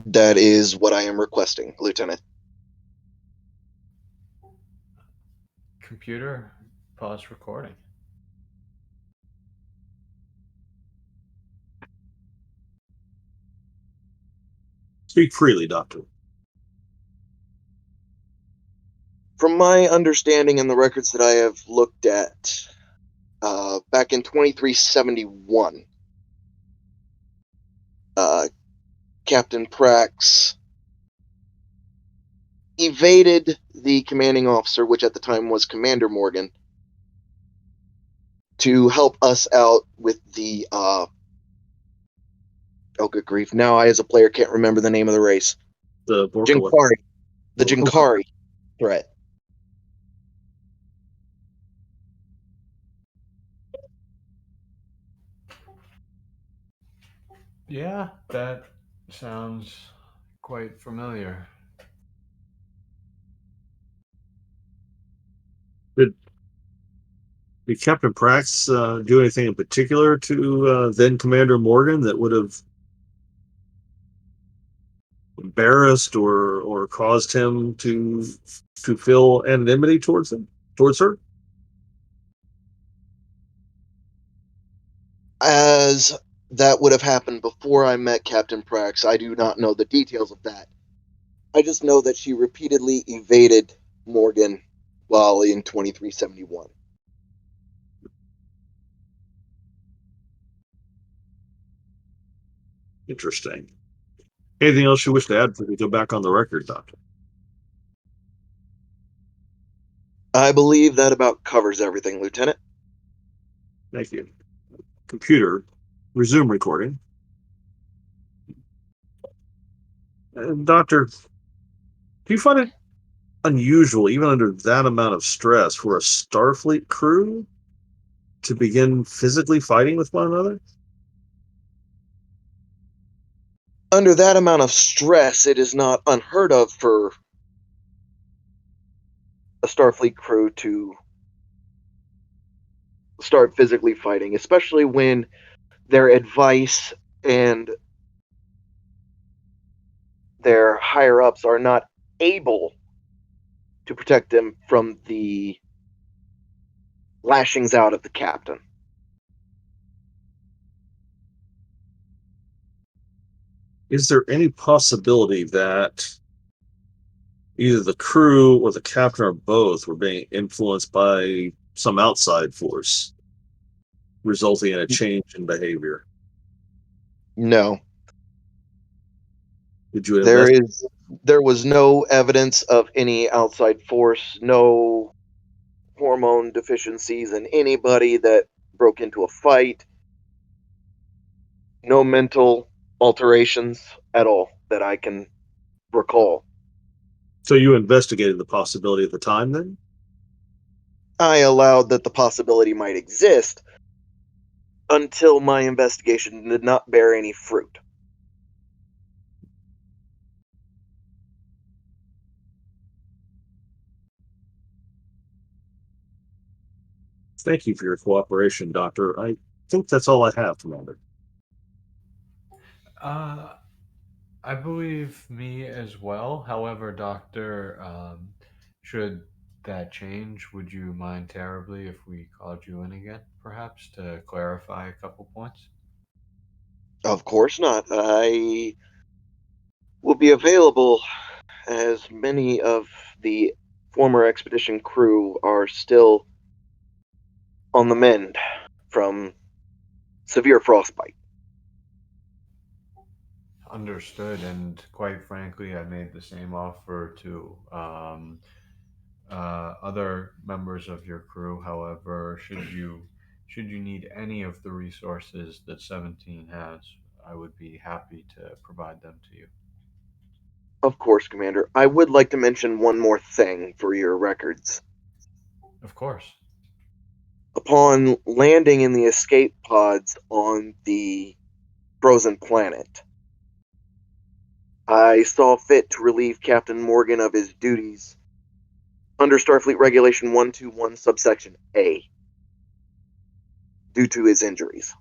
That is what I am requesting, Lieutenant. Computer, pause recording. Speak freely, Doctor. From my understanding and the records that I have looked at, back in 2371, Captain Prax evaded the commanding officer, which at the time was Commander Morgan, to help us out with the oh good grief, now I as a player can't remember the name of the race. The Borkala. Jinkari. The Borkala. Jinkari threat. Yeah, that sounds quite familiar. Did Captain Prax do anything in particular to then Commander Morgan that would have embarrassed or caused him to feel anonymity towards her? As that would have happened before I met Captain Prax, I do not know the details of that. I just know that she repeatedly evaded Morgan while in 2371. Interesting. Anything else you wish to add before we go back on the record, Doctor? I believe that about covers everything, Lieutenant. Thank you. Computer, resume recording. Doctor, do you find it unusual, even under that amount of stress, for a Starfleet crew to begin physically fighting with one another? Under that amount of stress, it is not unheard of for a Starfleet crew to start physically fighting, especially when their advice and their higher ups are not able to protect them from the lashings out of the captain. Is there any possibility that either the crew or the captain or both were being influenced by some outside force, resulting in a change in behavior? No. Did you invest? There was no evidence of any outside force, no hormone deficiencies in anybody that broke into a fight, no mental alterations at all that I can recall. So you investigated the possibility at the time then? I allowed that the possibility might exist until my investigation did not bear any fruit. Thank you for your cooperation, Doctor. I think that's all I have, Commander. I believe me as well. However, Doctor, should that change, would you mind terribly if we called you in again, perhaps, to clarify a couple points? Of course not. I will be available, as many of the former expedition crew are still on the mend from severe frostbite. Understood, and quite frankly, I made the same offer to other members of your crew. However, should you need any of the resources that 17 has, I would be happy to provide them to you. Of course, Commander. I would like to mention one more thing for your records. Of course. Upon landing in the escape pods on the frozen planet, I saw fit to relieve Captain Morgan of his duties under Starfleet Regulation 121 subsection A due to his injuries.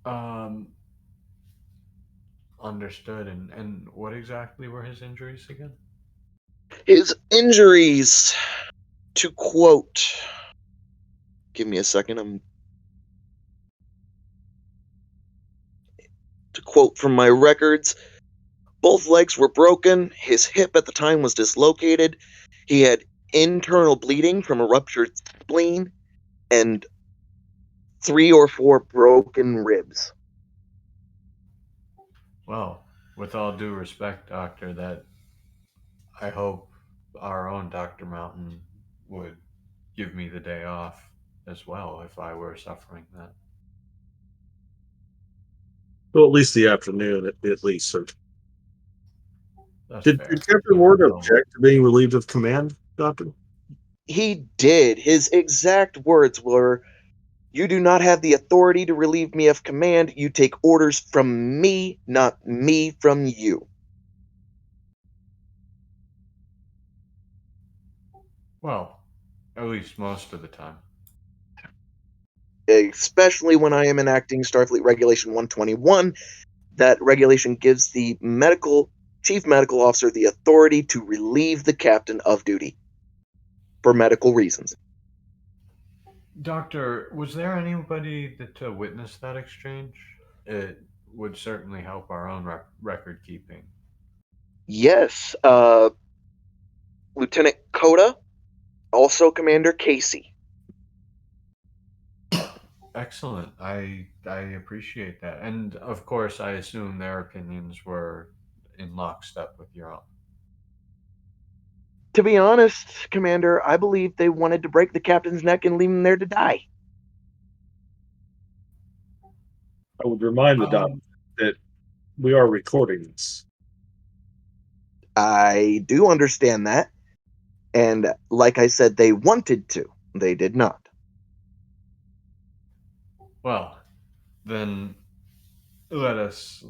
Um, Understood. And what exactly were his injuries again? His injuries, to quote, give me a second, to quote from my records, Both legs were broken. His hip at the time was dislocated. He had internal bleeding from a ruptured spleen and 3 or 4 broken ribs. Well, with all due respect, Doctor, that I hope our own Dr. Mountain would give me the day off as well if I were suffering that. Well, at least the afternoon, at least. So, That's did fair. Captain I Morgan will- object to being relieved of command, Doctor? He did. His exact words were, "You do not have the authority to relieve me of command. You take orders from me, not me from you." Well, at least most of the time. Especially when I am enacting Starfleet Regulation 121, that regulation gives the chief medical officer the authority to relieve the captain of duty for medical reasons. Doctor, was there anybody to witness that exchange? It would certainly help our own record keeping. Yes, Lieutenant Coda, also Commander Casey. Excellent. I appreciate that. And of course, I assume their opinions were in lockstep with your own. To be honest, Commander, I believe they wanted to break the captain's neck and leave him there to die. I would remind the doctor that we are recording this. I do understand that. And like I said, they wanted to. They did not. Well, then let us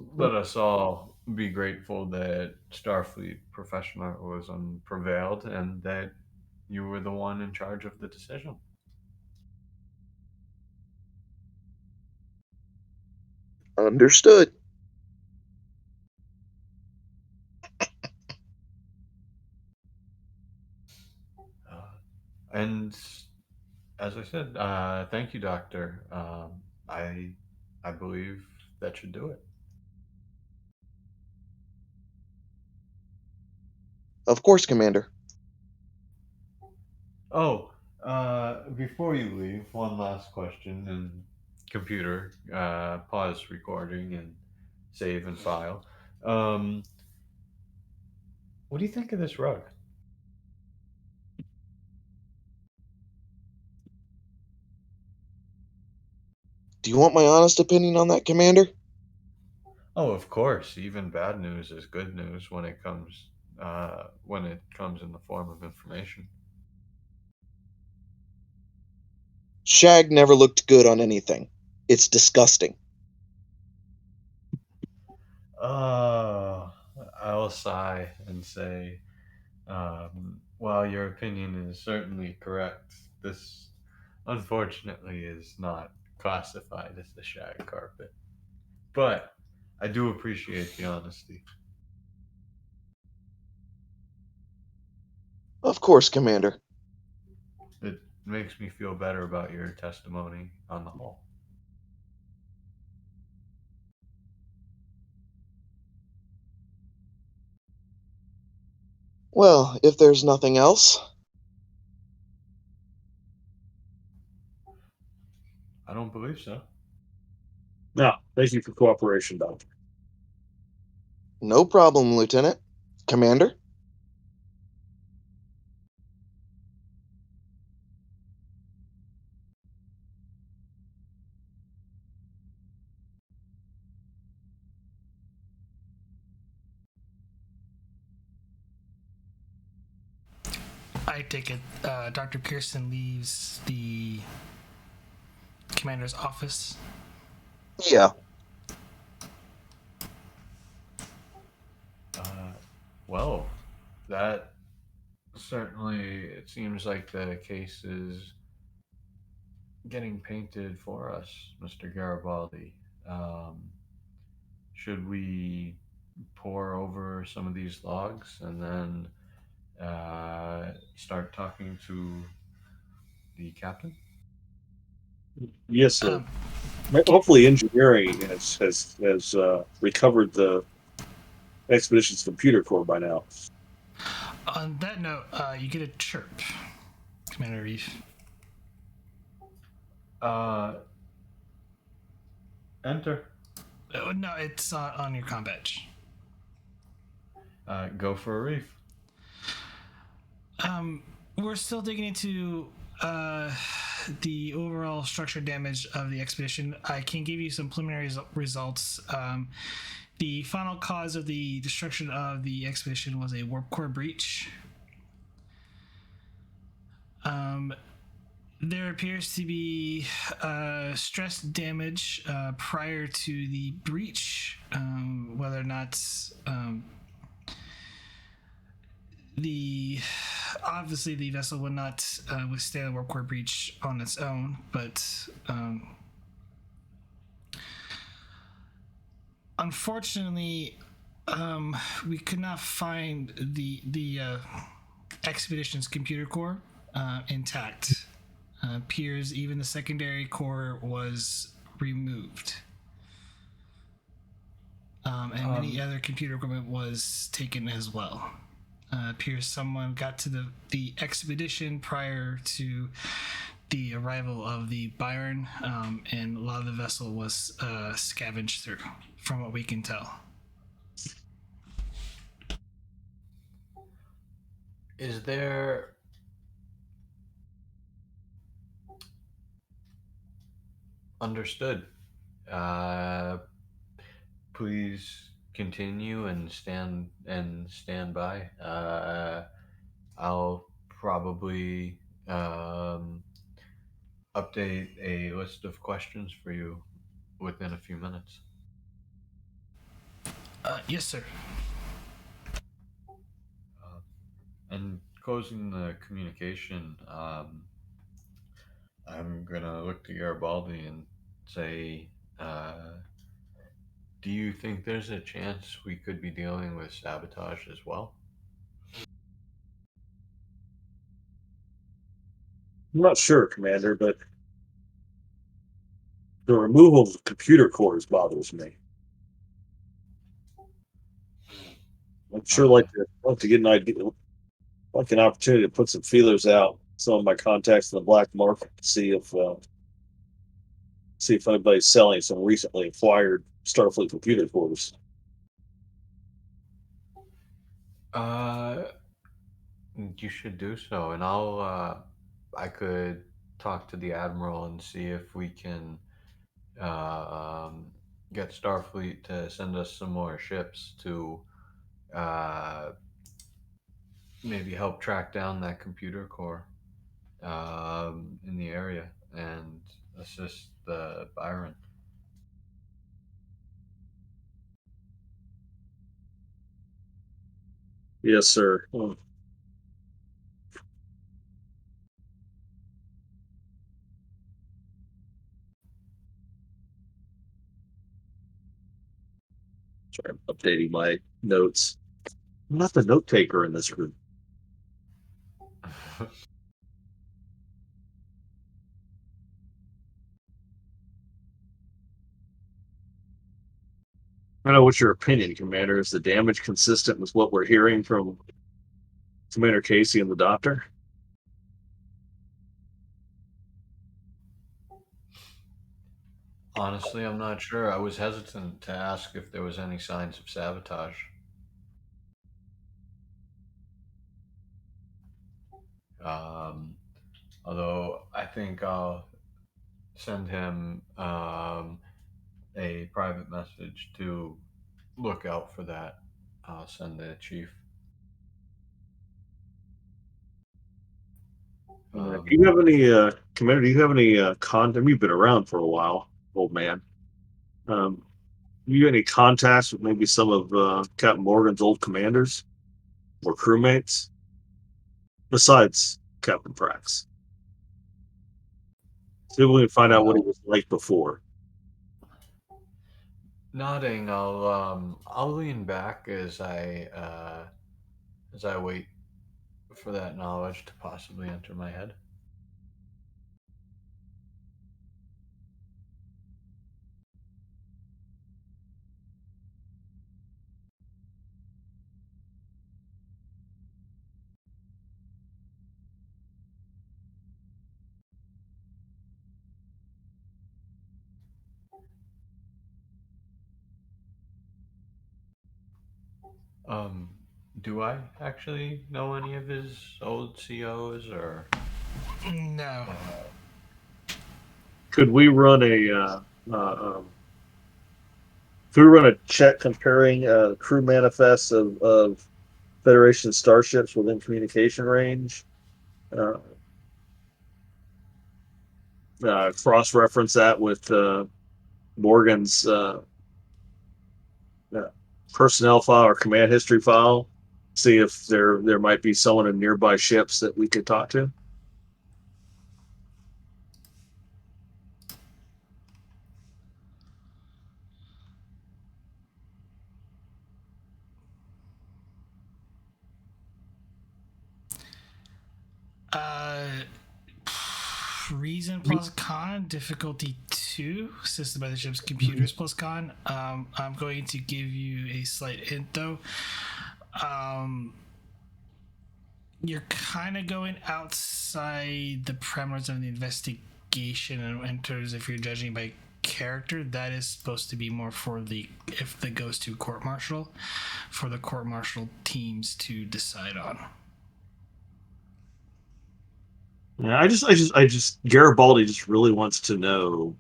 all be grateful that Starfleet professionalism prevailed and that you were the one in charge of the decision. Understood. And as I said, thank you, Doctor. I believe that should do it. Of course, Commander. Oh, before you leave, one last question. And computer, pause recording and save and file. What do you think of this rug? Do you want my honest opinion on that, Commander? Oh, of course. Even bad news is good news when it comes in the form of information. Shag never looked good on anything. It's disgusting. I'll sigh and say, while your opinion is certainly correct, this unfortunately is not classified as the shag carpet. But I do appreciate the honesty. Of course, Commander. It makes me feel better about your testimony on the whole. Well, if there's nothing else, I don't believe so. No, thank you for cooperation, Doctor. no problem, Lieutenant. Commander? I take it Dr. Pearson leaves the commander's office. Yeah. Well, that certainly, it seems like the case is getting painted for us, Mr. Garibaldi. Should we pour over some of these logs and then start talking to the captain? Yes, sir. Um, Hopefully, engineering has recovered the Expedition's computer core by now. On that note, you get a chirp, Commander Arif. Enter. No, it's on your comm badge. Go for a reef. We're still digging into the overall structure damage of the expedition. I can give you some preliminary results. The final cause of the destruction of the expedition was a warp core breach. There appears to be stress damage prior to the breach. Whether or not obviously the vessel would not withstand a warp core breach on its own, but unfortunately, we could not find the expedition's computer core intact. Appears even the secondary core was removed. And many other computer equipment was taken as well. Appears someone got to the expedition prior to the arrival of the Byron, and a lot of the vessel was scavenged through, from what we can tell. Is there understood? Please continue and stand by. I'll probably update a list of questions for you within a few minutes. Yes, sir. And closing the communication, I'm gonna look to Garibaldi and say, do you think there's a chance we could be dealing with sabotage as well? I'm not sure, Commander, but the removal of the computer cores bothers me. I'd sure like to get an idea, like an opportunity to put some feelers out. Some of my contacts in the black market to see if anybody's selling some recently acquired Starfleet computer cores. You should do so, and I could talk to the admiral and see if we can get Starfleet to send us some more ships to uh, maybe help track down that computer core in the area and assist the Byron. Yes, sir. Sorry, I'm updating my notes. I'm not the note taker in this group. I don't know what's your opinion, Commander. Is the damage consistent with what we're hearing from Commander Casey and the Doctor? Honestly, I'm not sure. I was hesitant to ask if there was any signs of sabotage. Um, Although I think I'll send him a private message to look out for that. I'll send the chief. Do you have any, Commander? Do you have any contact? You've been around for a while, old man. You have any contacts with maybe some of Captain Morgan's old commanders or crewmates, besides Captain Prax? See if we can find out what he was like before. Nodding, I'll lean back as I wait for that knowledge to possibly enter my head. Do I actually know any of his old COs or? No. Could we run a check comparing crew manifests of Federation starships within communication range? Cross-reference that with Morgan's personnel file or command history file. See if there might be someone in nearby ships that we could talk to. Reason plus con, difficulty 2, assisted by the ship's computers plus con. I'm going to give you a slight hint though. You're kind of going outside the parameters of the investigation, and in terms if you're judging by character, that is supposed to be more for if the goes to court martial, for the court martial teams to decide on. Yeah, I just Garibaldi just really wants to know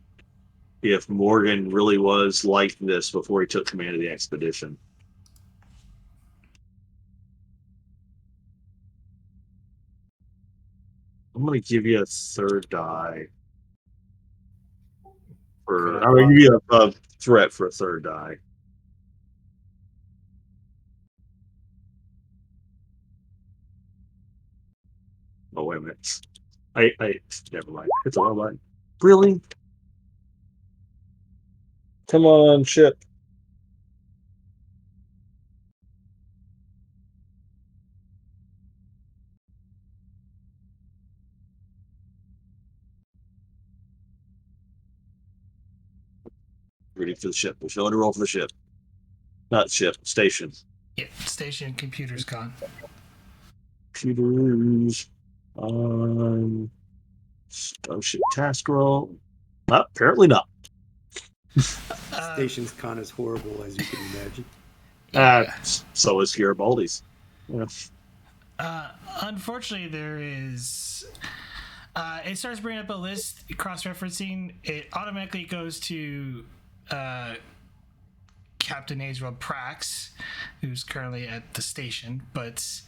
if Morgan really was like this before he took command of the expedition. I'm going to give you a third die. I'm going to give you a threat for a third die. Oh, wait a minute. Never mind. It's all right. Really? Come on, ship. Ready for the ship. We're showing a roll for the ship. Not ship, station. Yeah, station computers con. Computers on Starship task roll. Apparently not. Station's con is horrible, as you can imagine. Yeah. So is Garibaldi's. Yeah. Unfortunately, there is. It starts bringing up a list, cross-referencing. It automatically goes to Captain Azrael Prax, who's currently at the station. But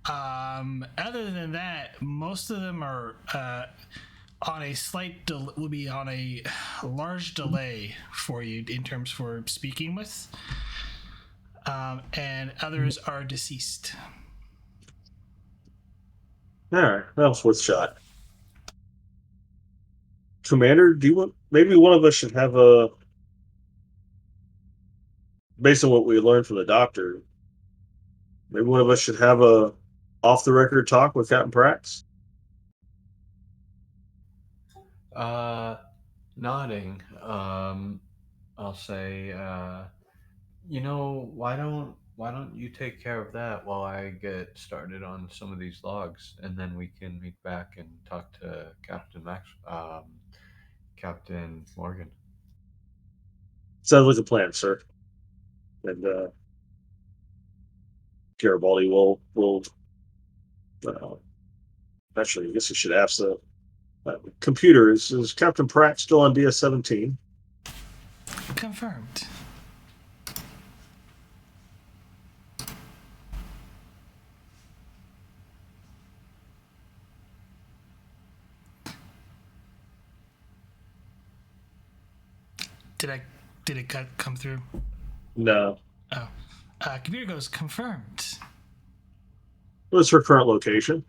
other than that, most of them are on a will be on a large delay for you in terms for speaking with, and others are deceased. All right, that was worth a shot. Commander, do you want? Maybe one of us should have a. Based on what we learned from the doctor, maybe one of us should have a off-the-record talk with Captain Prax. Nodding. I'll say, why don't you take care of that while I get started on some of these logs, and then we can meet back and talk to Captain Morgan. Sounds like a plan, sir. And Garibaldi will actually, I guess you should ask the computer. Is Captain Pratt still on DS-17? Confirmed. Did it come through? No. Oh. Computer goes confirmed. What's her current location?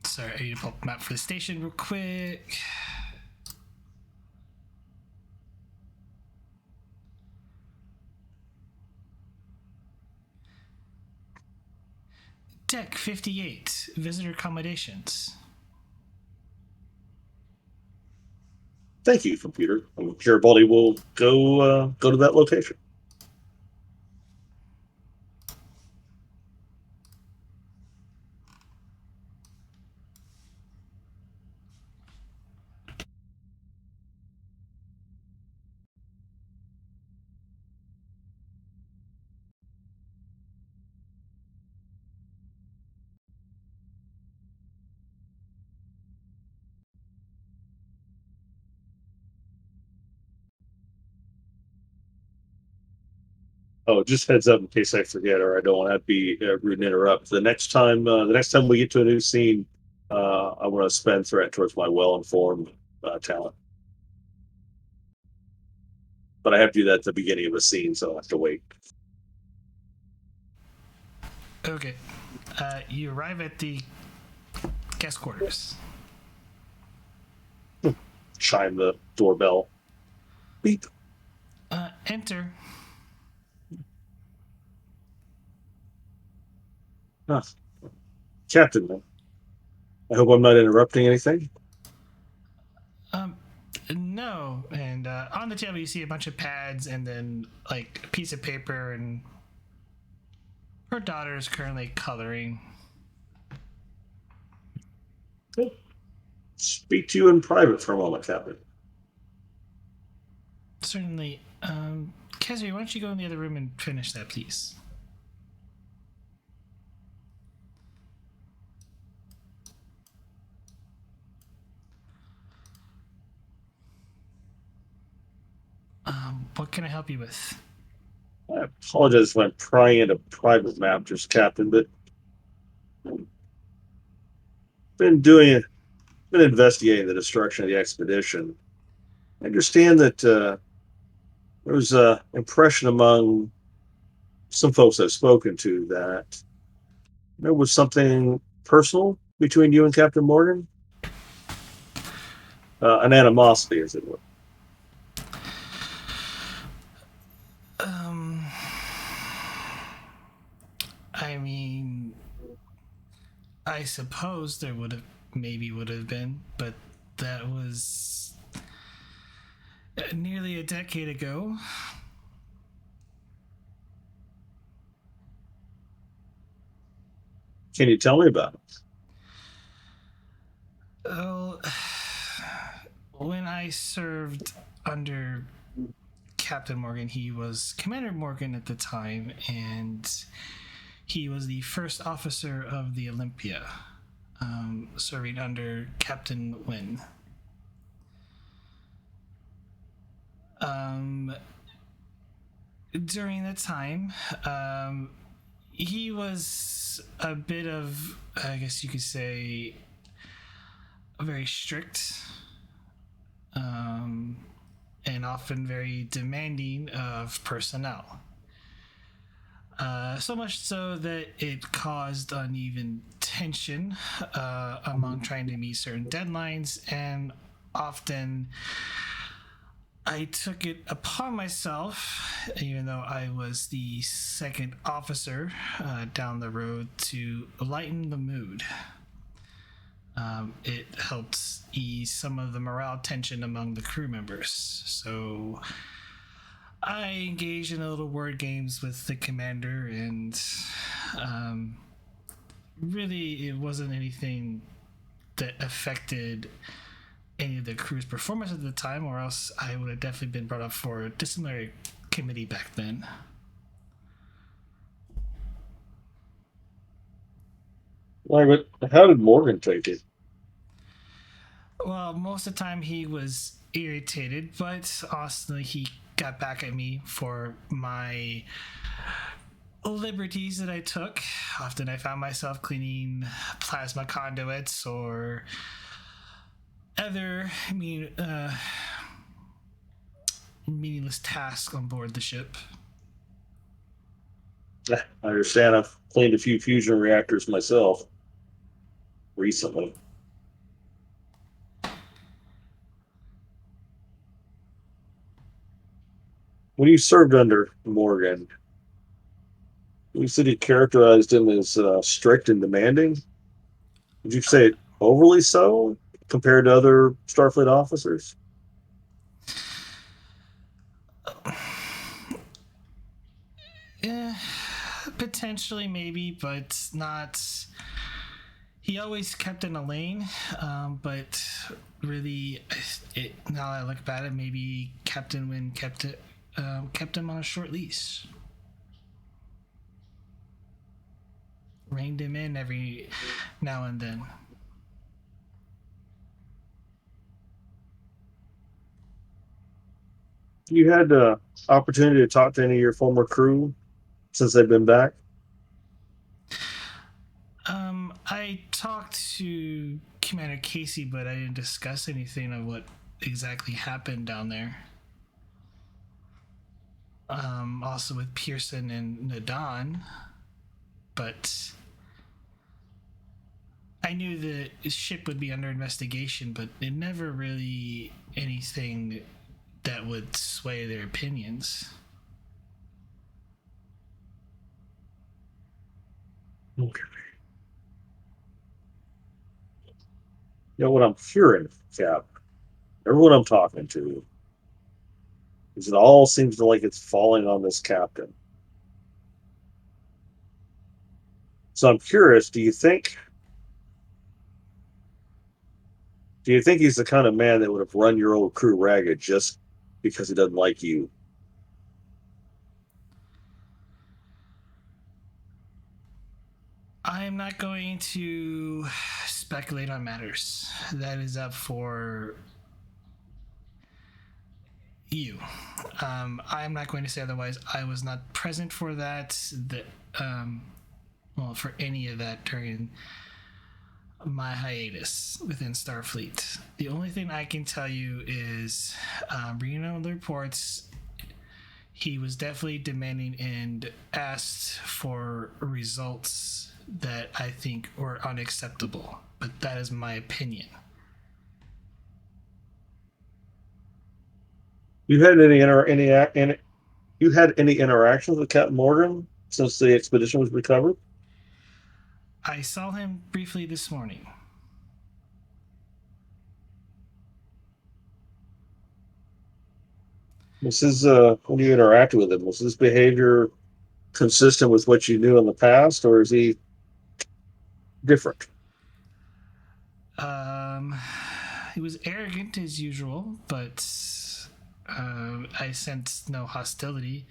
Sorry, I need to pull up the map for the station real quick. Deck 58, visitor accommodations. Thank you, computer. Garibaldi will go to that location. Oh, just heads up in case I forget or I don't want to be rude and interrupt. The next time we get to a new scene, I want to spend threat towards my well-informed talent. But I have to do that at the beginning of a scene, so I'll have to wait. Okay. You arrive at the guest quarters. Chime the doorbell. Beep. Enter. Ah, Captain, I hope I'm not interrupting anything. No. And on the table, you see a bunch of pads and then like a piece of paper, and her daughter is currently coloring. Speak to you in private for a moment, Captain. Certainly. Kezri, why don't you go in the other room and finish that, please? What can I help you with? I apologize if I'm prying into private matters, Captain, but been investigating the destruction of the expedition. I understand that there was an impression among some folks I've spoken to that there was something personal between you and Captain Morgan, an animosity, as it were. I mean, I suppose there would have been, but that was nearly a decade ago. Can you tell me about it? Well, when I served under Captain Morgan, he was Commander Morgan at the time, and he was the first officer of the Olympia, serving under Captain Wynn. During that time, he was a bit of, I guess you could say, very strict, and often very demanding of personnel. So much so that it caused uneven tension among trying to meet certain deadlines, and often I took it upon myself, even though I was the second officer down the road, to lighten the mood. It helped ease some of the morale tension among the crew members. So I engaged in a little word games with the commander, and really it wasn't anything that affected any of the crew's performance at the time, or else I would have definitely been brought up for a disciplinary committee back then. Why, but how did Morgan take it? Well, most of the time he was irritated, but also he got back at me for my liberties that I took. Often I found myself cleaning plasma conduits or other meaningless tasks on board the ship. I understand. I've cleaned a few fusion reactors myself recently. When you served under Morgan, you said you characterized him as strict and demanding. Would you say it overly so compared to other Starfleet officers? Potentially, maybe, but not. He always kept in a lane, but really, now I look back at it, maybe Captain Wynn kept him on a short leash. Reined him in every now and then. You had the opportunity to talk to any of your former crew since they've been back? I talked to Commander Casey, but I didn't discuss anything of what exactly happened down there. Also with Pearson and Nadon, but I knew the ship would be under investigation, but it never really anything that would sway their opinions. Okay. You know what I'm hearing, Cap? Everyone I'm talking to is it all seems like it's falling on this captain. So I'm curious, do you think he's the kind of man that would have run your old crew ragged just because he doesn't like you? I am not going to speculate on matters. That is up for you. I'm not going to say otherwise. I was not present for that. For any of that during my hiatus within Starfleet. The only thing I can tell you is, reading all the reports, he was definitely demanding and asked for results that I think were unacceptable. But that is my opinion. You had any you had any interactions with Captain Morgan since the expedition was recovered? I saw him briefly this morning. Was his when you interacted with him, was his behavior consistent with what you knew in the past, or is he different? He was arrogant as usual, but I sensed no hostility.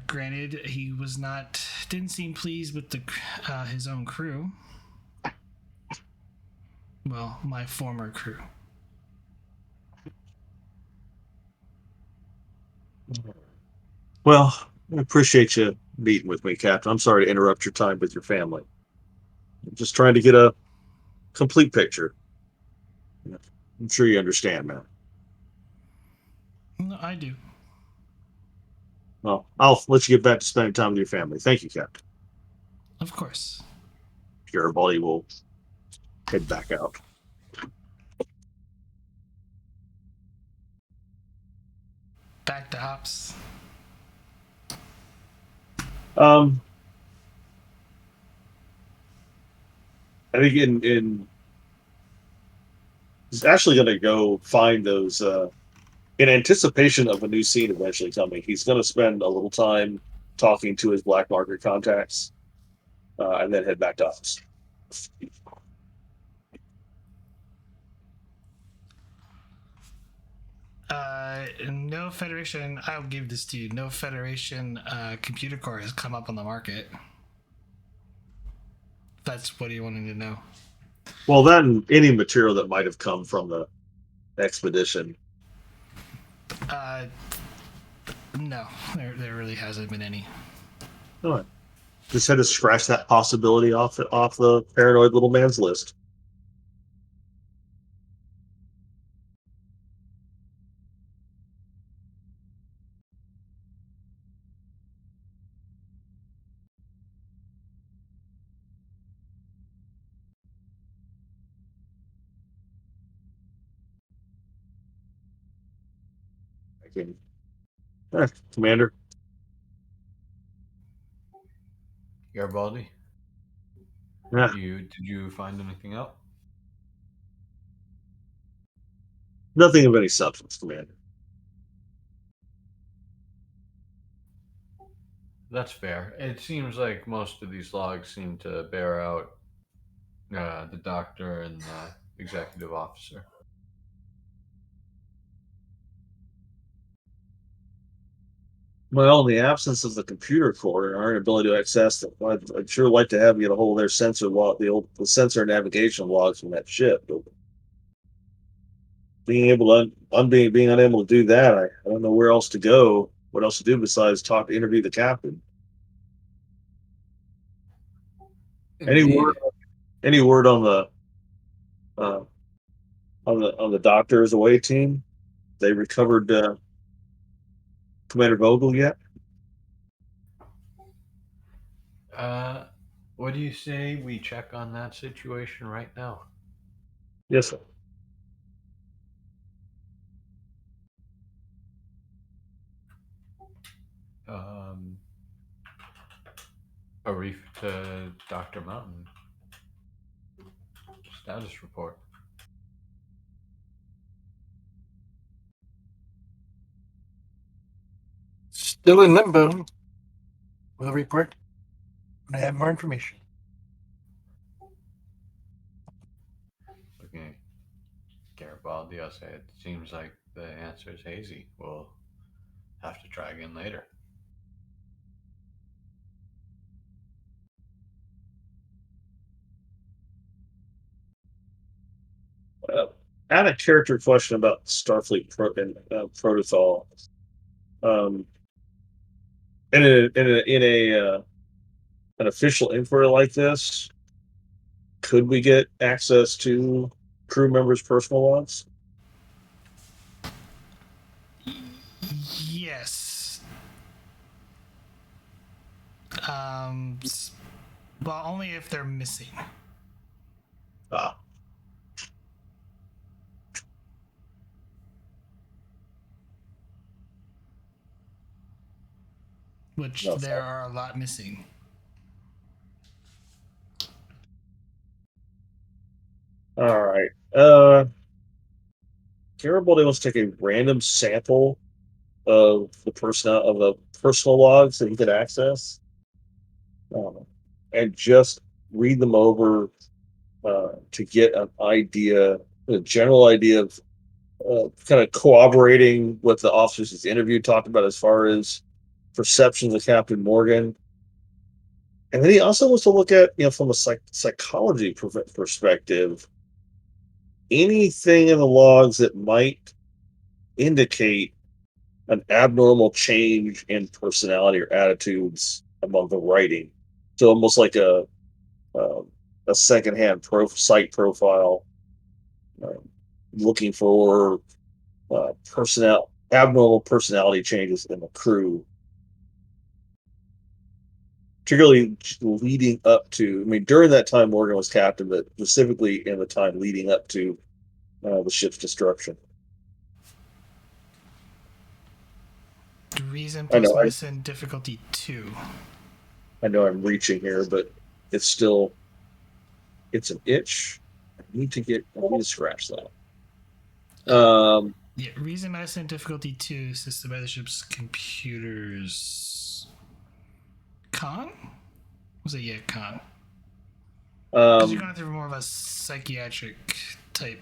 Granted, he didn't seem pleased with his own crew. Well, my former crew. Well, I appreciate you meeting with me, Captain. I'm sorry to interrupt your time with your family. I'm just trying to get a complete picture. I'm sure you understand, man. No, I do. Well, I'll let you get back to spending time with your family. Thank you, Captain. Of course. Garibaldi will head back out. Back to ops. I think in he's actually going to go find those in anticipation of a new scene eventually coming. He's going to spend a little time talking to his black market contacts, and then head back to office. No Federation. I'll give this to you. No Federation computer core has come up on the market. That's what you wanted to know. Well, then any material that might have come from the expedition. No, there really hasn't been any. All right. Just had to scratch that possibility off the paranoid little man's list. Commander. Garibaldi, Yeah. did you find anything out? Nothing of any substance, Commander. That's fair. It seems like most of these logs seem to bear out the doctor and the executive officer. Well, in the absence of the computer core and our ability to access them, I'd sure like to have you get a hold of their sensor log, the sensor navigation logs from that ship. Just being unable to do that, I don't know where else to go. What else to do besides interview the captain? Any Indeed. word? Any word on the uh, on the doctors away team? They recovered Commander Vogel yet? What do you say we check on that situation right now? Yes, sir. Um, Arif to Dr. Mountain. Status report. Still in limbo. We'll report when I have more information. Okay. Garibaldi, I'll say it seems like the answer is hazy. We'll have to try again later. I had a character question about Starfleet protocol. Um, in an official inquiry like this, could we get access to crew members' personal logs? Yes. Well, only if they're missing. Ah, Which no, there are a lot missing. all right. Garibaldi wants to take a random sample of the personal logs that he could access, and just read them over to get an idea, a general idea of kind of corroborating what the officers he's interviewed talked about as far as perceptions of Captain Morgan. And then he also wants to look at, from a psychology perspective, anything in the logs that might indicate an abnormal change in personality or attitudes among the writing. So almost like um, a secondhand site profile, um, looking for abnormal personality changes in the crew, particularly leading up to. I mean, during that time Morgan was captain, but specifically in the time leading up to the ship's destruction. Reason I plus know, medicine difficulty 2. I know, I'm reaching here, but it's still it's an itch. I need to scratch that. Yeah, reason medicine difficulty 2 assisted by the ship's computers. Con? Was it con? Because you're going through more of a psychiatric type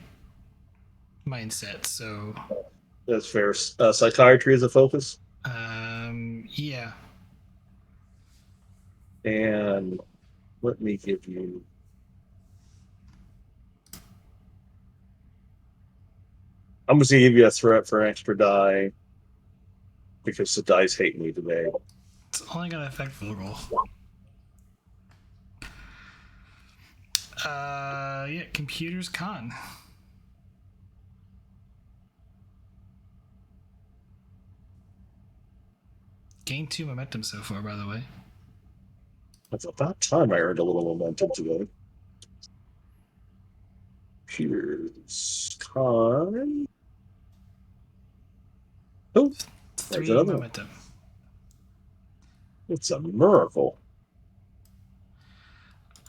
mindset, so that's fair. Psychiatry is a focus, yeah. and let me give you. I'm just gonna give you a threat for an extra die because the dice hate me today. It's only gonna affect Vogel. Yeah, computers con. Gain 2 momentum so far, by the way. It's about time I earned a little momentum today. Here's con. Oh, 3 momentum. It's a miracle.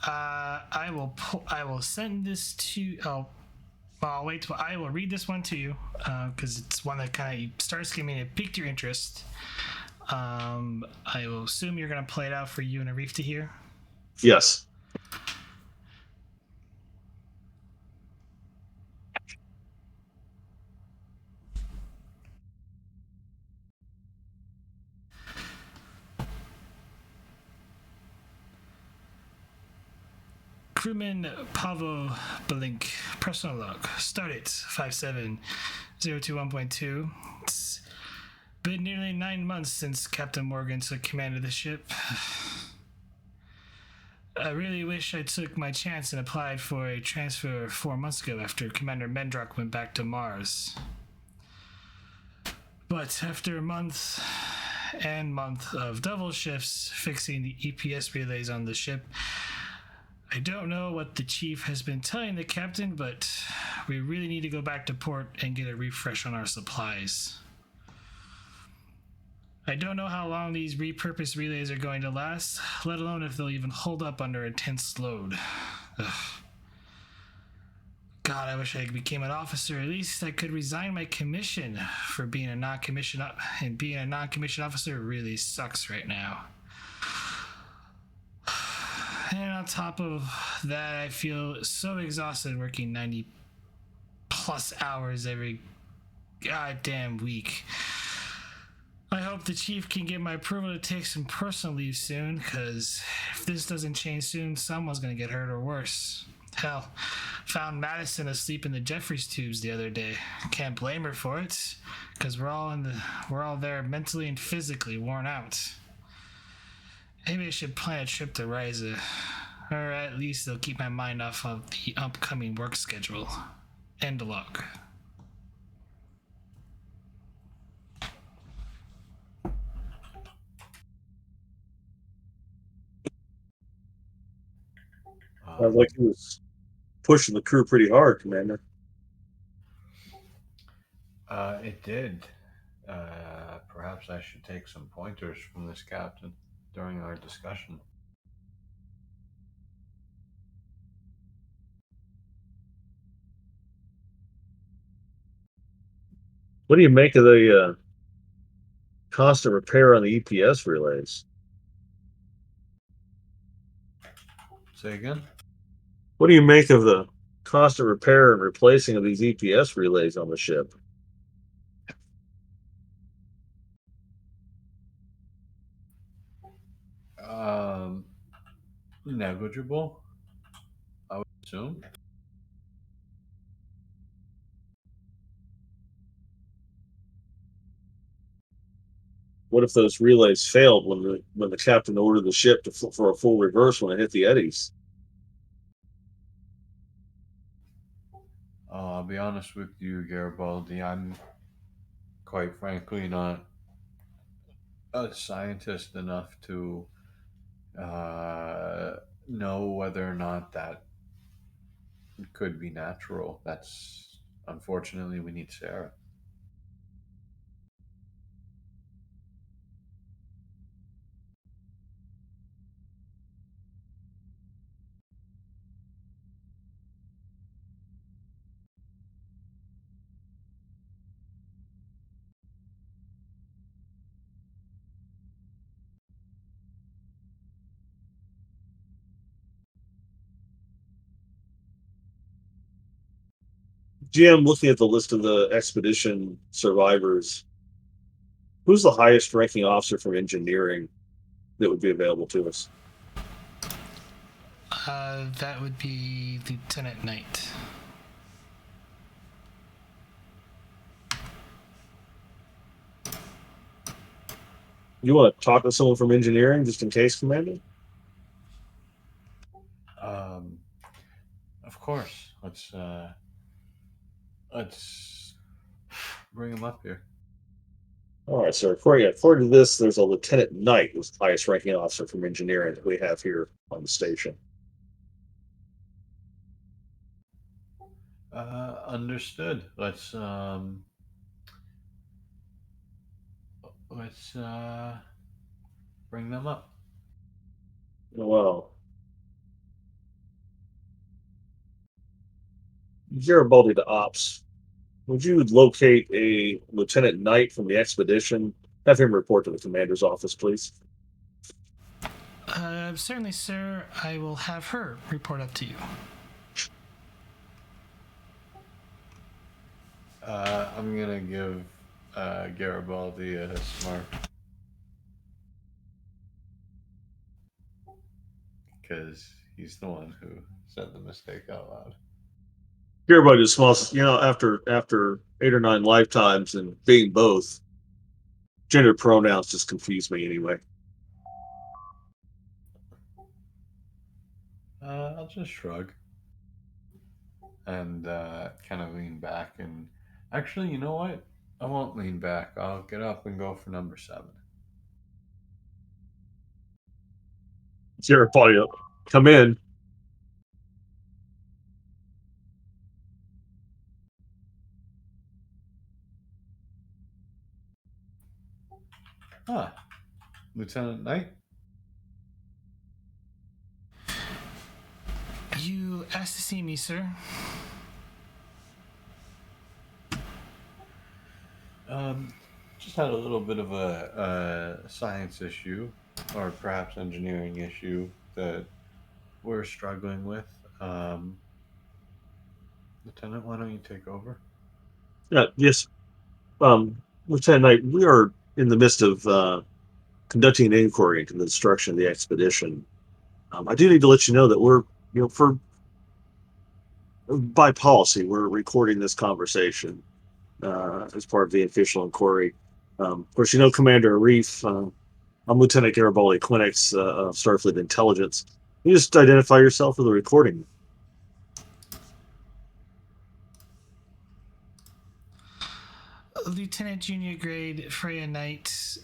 I will send this to. I'll wait. I will read this one to you because it's one that kind of started skimming. It piqued your interest. I will assume you're gonna play it out for you and Arif to hear. Yes. Crewman Pavo Blink, personal log. Start it, 57021.2. It's been nearly 9 months since Captain Morgan took command of the ship. I really wish I took my chance and applied for a transfer 4 months ago after Commander Mendrock went back to Mars. But after a month of double shifts fixing the EPS relays on the ship, I don't know what the chief has been telling the captain, but we really need to go back to port and get a refresh on our supplies. I don't know how long these repurposed relays are going to last, let alone if they'll even hold up under intense load. Ugh. God, I wish I became an officer. At least I could resign my commission for being a non-commissioned and being a non-commissioned officer really sucks right now. And on top of that, I feel so exhausted working 90 plus hours every goddamn week. I hope the chief can get my approval to take some personal leave soon, because if this doesn't change soon, someone's going to get hurt or worse. Hell, found Madison asleep in the Jeffries tubes the other day. Can't blame her for it, because we're all there mentally and physically worn out. Maybe I should plan a trip to Ryza, or at least they'll keep my mind off of the upcoming work schedule. End log. Sounds like he was pushing the crew pretty hard, Commander. It did. Perhaps I should take some pointers from this captain during our discussion. What do you make of the constant repair on the EPS relays? Say again? What do you make of the constant repair and replacing of these EPS relays on the ship? Negligible, I would assume. What if those relays failed when the captain ordered the ship for a full reverse when it hit the eddies? I'll be honest with you, Garibaldi. I'm quite frankly not a scientist enough to know whether or not that could be natural. That's unfortunately we need Sarah. GM, looking at the list of the expedition survivors, who's the highest ranking officer from engineering that would be available to us? That would be Lieutenant Knight. You want to talk to someone from engineering just in case, Commander? Of course. Let's bring him up here. All right, sir. According to this, there's a Lieutenant Knight who's the highest ranking officer from engineering that we have here on the station. Understood. Let's bring them up. Well, Garibaldi to Ops. Would you locate a Lieutenant Knight from the expedition? Have him report to the commander's office, please. Certainly, sir. I will have her report up to you. I'm gonna give Garibaldi a smart, because he's the one who said the mistake out loud. Everybody just smells, after 8 or 9 lifetimes and being both, gender pronouns just confuse me anyway. I'll just shrug and kind of lean back. And actually, you know what? I won't lean back. I'll get up and go for number 7. See everybody come in. Ah, Lieutenant Knight. You asked to see me, sir. Just had a little bit of a science issue, or perhaps engineering issue that we're struggling with. Lieutenant, why don't you take over? Yes, Lieutenant Knight, we are in the midst of conducting an inquiry into the destruction of the expedition. I do need to let you know that we're, by policy, we're recording this conversation as part of the official inquiry. Of course, Commander Arif. I'm Lieutenant Garibaldi Quinix of Starfleet Intelligence. You just identify yourself for the recording. Lieutenant Junior Grade Freya Knight,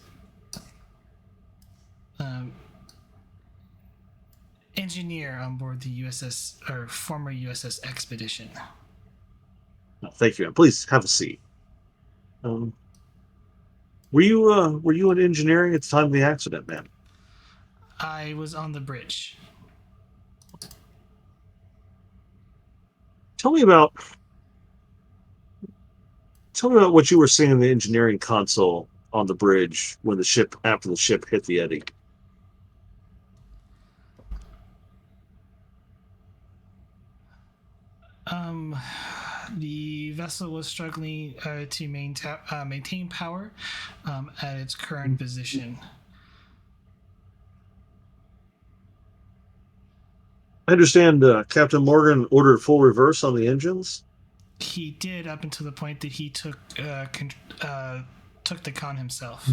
engineer on board the U.S.S. or former U.S.S. Expedition. Thank you, and please have a seat. Were you in engineering at the time of the accident, ma'am? I was on the bridge. Tell me about what you were seeing in the engineering console on the bridge after the ship hit the eddy. The vessel was struggling to maintain power at its current position. I understand Captain Morgan ordered full reverse on the engines. He did, up until the point that he took the con himself.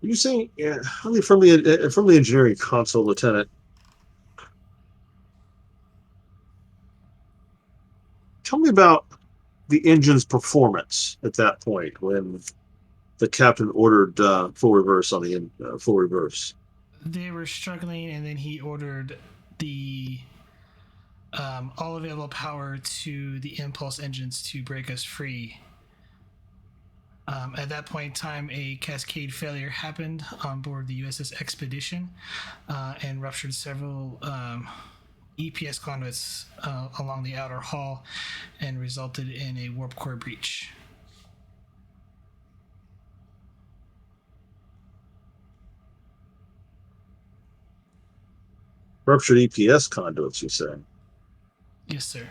You saying, only from the engineering console, Lieutenant? Tell me about the engine's performance at that point when the captain ordered full reverse on the full reverse. They were struggling, and then he ordered the all available power to the impulse engines to break us free. At that point in time, a cascade failure happened on board the U.S.S. Expedition and ruptured several EPS conduits along the outer hull and resulted in a warp core breach. Ruptured EPS conduits, you say? Yes, sir.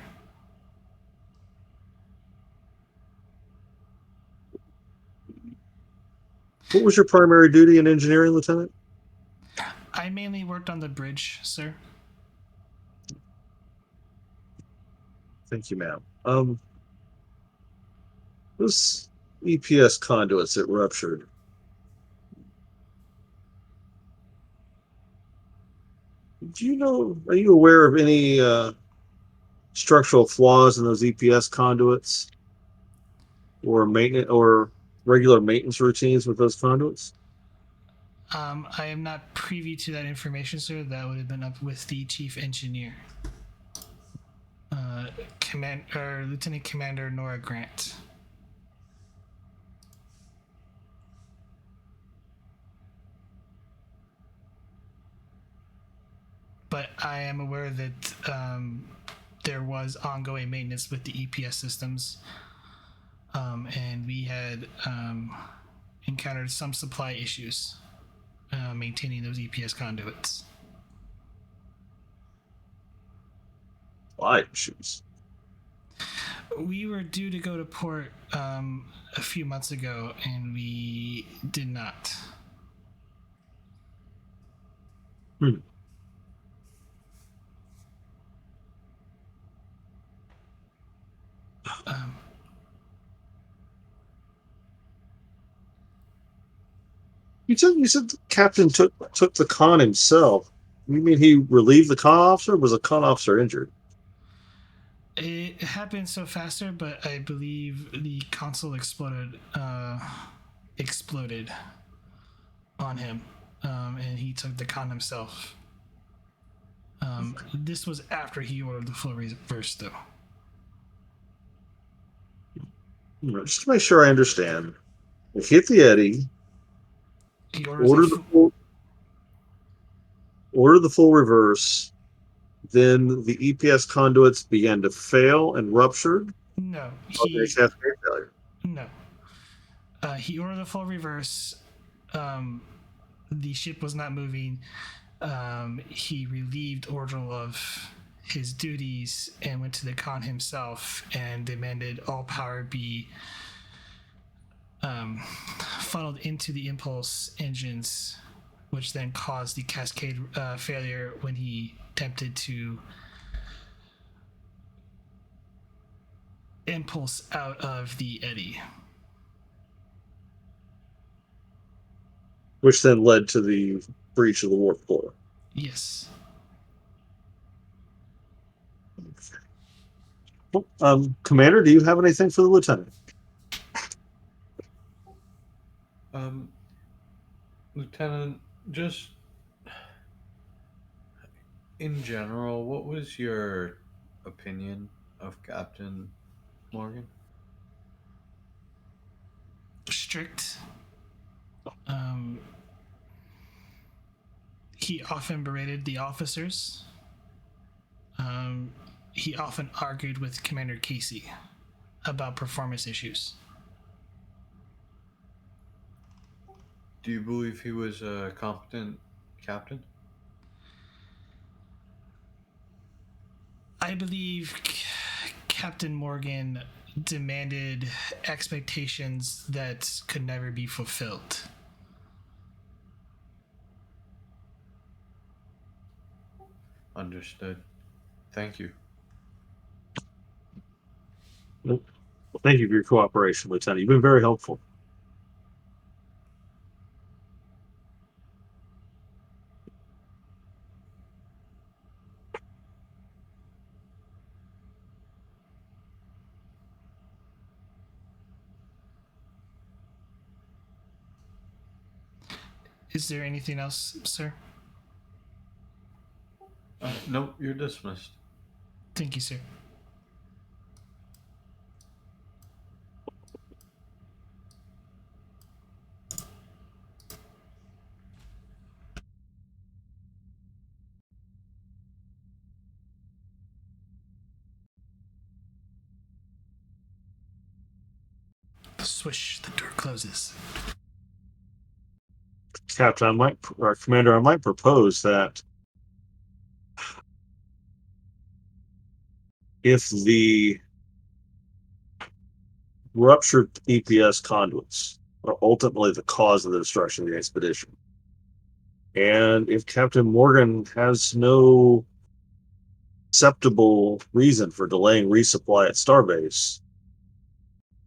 What was your primary duty in engineering, Lieutenant? I mainly worked on the bridge, sir. Thank you, ma'am. Those EPS conduits that ruptured. Are you aware of any structural flaws in those EPS conduits or regular maintenance routines with those conduits? I am not privy to that information, sir. That would have been up with the chief engineer, Lieutenant Commander Nora Grant. But I am aware that there was ongoing maintenance with the EPS systems, and we had encountered some supply issues maintaining those EPS conduits. Supply issues. We were due to go to port a few months ago, and we did not. Hmm. Um, You said the captain took the con himself. You mean he relieved the con officer? Or was the con officer injured? it happened so faster, but I believe the console exploded on him, and he took the con himself. This was after he ordered the full reverse, though. Just to make sure I understand, he hit the eddy, He orders ordered the full reverse. Then the EPS conduits began to fail and ruptured, no, causing a cascade failure. no. He ordered the full reverse. The ship was not moving. He relieved Ordral of his duties and went to the con himself and demanded all power be funneled into the impulse engines, which then caused the cascade failure when he attempted to impulse out of the eddy. Which then led to the breach of the warp core. Yes. Commander, do you have anything for the lieutenant? Lieutenant, just in general, what was your opinion of Captain Morgan? Strict. He often berated the officers. He often argued with Commander Casey about performance issues. Do you believe he was a competent captain? I believe Captain Morgan demanded expectations that could never be fulfilled. Understood. Thank you. Well, thank you for your cooperation, Lieutenant. You've been very helpful. Is there anything else, sir? Nope, you're dismissed. Thank you, sir. Swish, the door closes. Captain, Commander, I might propose that if the ruptured EPS conduits are ultimately the cause of the destruction of the expedition, and if Captain Morgan has no acceptable reason for delaying resupply at Starbase,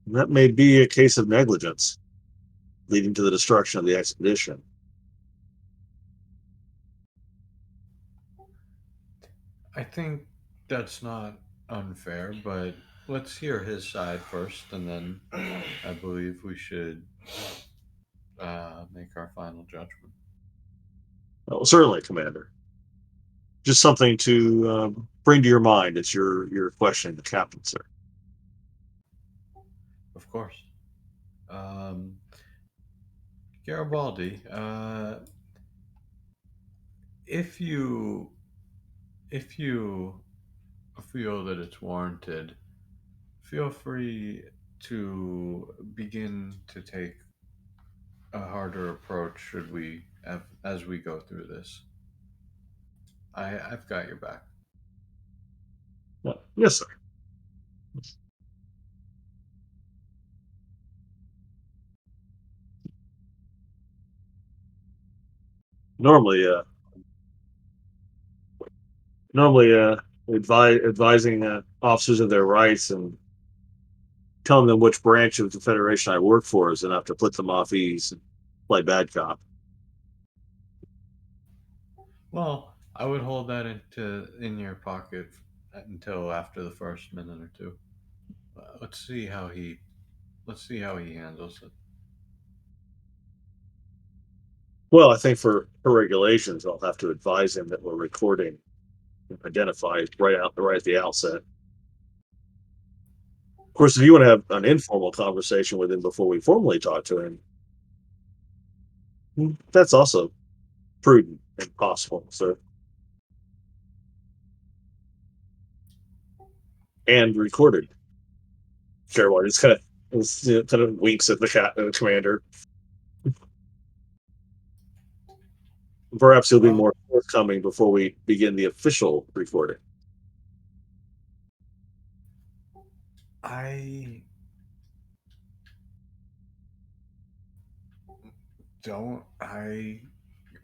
that may be a case of negligence leading to the destruction of the expedition. I think that's not unfair, but let's hear his side first, and then I believe we should make our final judgment. Well, certainly, Commander. Just something to bring to your mind as you're questioning the captain, sir. Of course. Garibaldi, if you feel that it's warranted, feel free to begin to take a harder approach should we as we go through this. I've got your back. Yes, sir. normally, advising officers of their rights and telling them which branch of the Federation I work for is enough to put them off ease and play bad cop. Well, I would hold that in your pocket until after the first minute or two. Let's see how he handles it. Well, I think for regulations, I'll have to advise him that we're recording, identify right at the outset. Of course, if you want to have an informal conversation with him before we formally talk to him, that's also prudent and possible, sir. And recorded. Sherwood just kind of winks at the commander. Perhaps he'll be Well, more forthcoming before we begin the official recording. I don't. I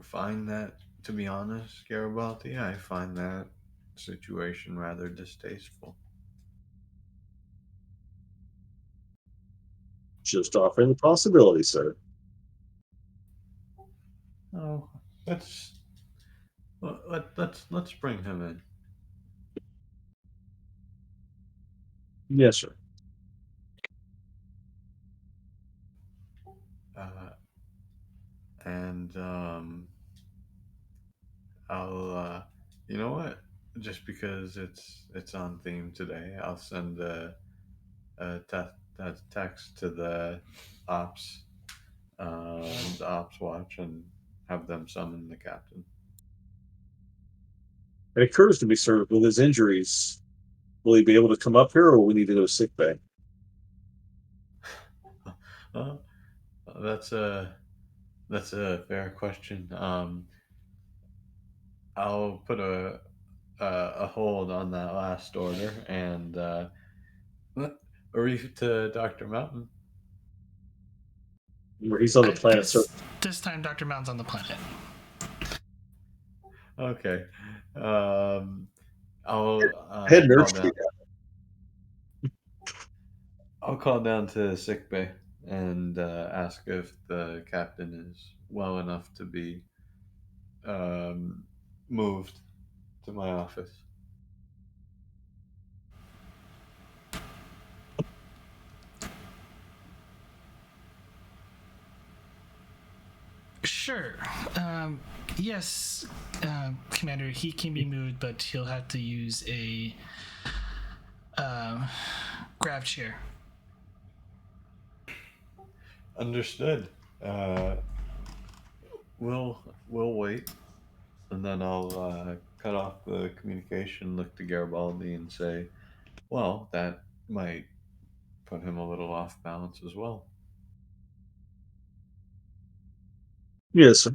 find that, to be honest, Garibaldi, I find that situation rather distasteful. Just offering the possibility, sir. Oh, let's let's bring him in. Yes, sir. Uh, and I'll you know what? Just because it's on theme today, I'll send a text to ops the ops watch and have them summon the captain. It occurs to me, sir, with his injuries, will he be able to come up here, or will we need to go to sick bay? Uh, that's a that's a fair question. I'll put a hold on that last order and Arif to Dr. Mountain. Where he's on the planet, sir. This time, Dr. Mountain's on the planet. Okay. I'll Head call nurse. down. I'll call down to sick bay and ask if the captain is well enough to be um, moved to my office. Sure. Yes, Commander, he can be moved, but he'll have to use a grab chair. Understood. Uh, we'll wait, and then I'll cut off the communication, look to Garibaldi, and say, "Well, that might put him a little off balance as well." Yes, sir.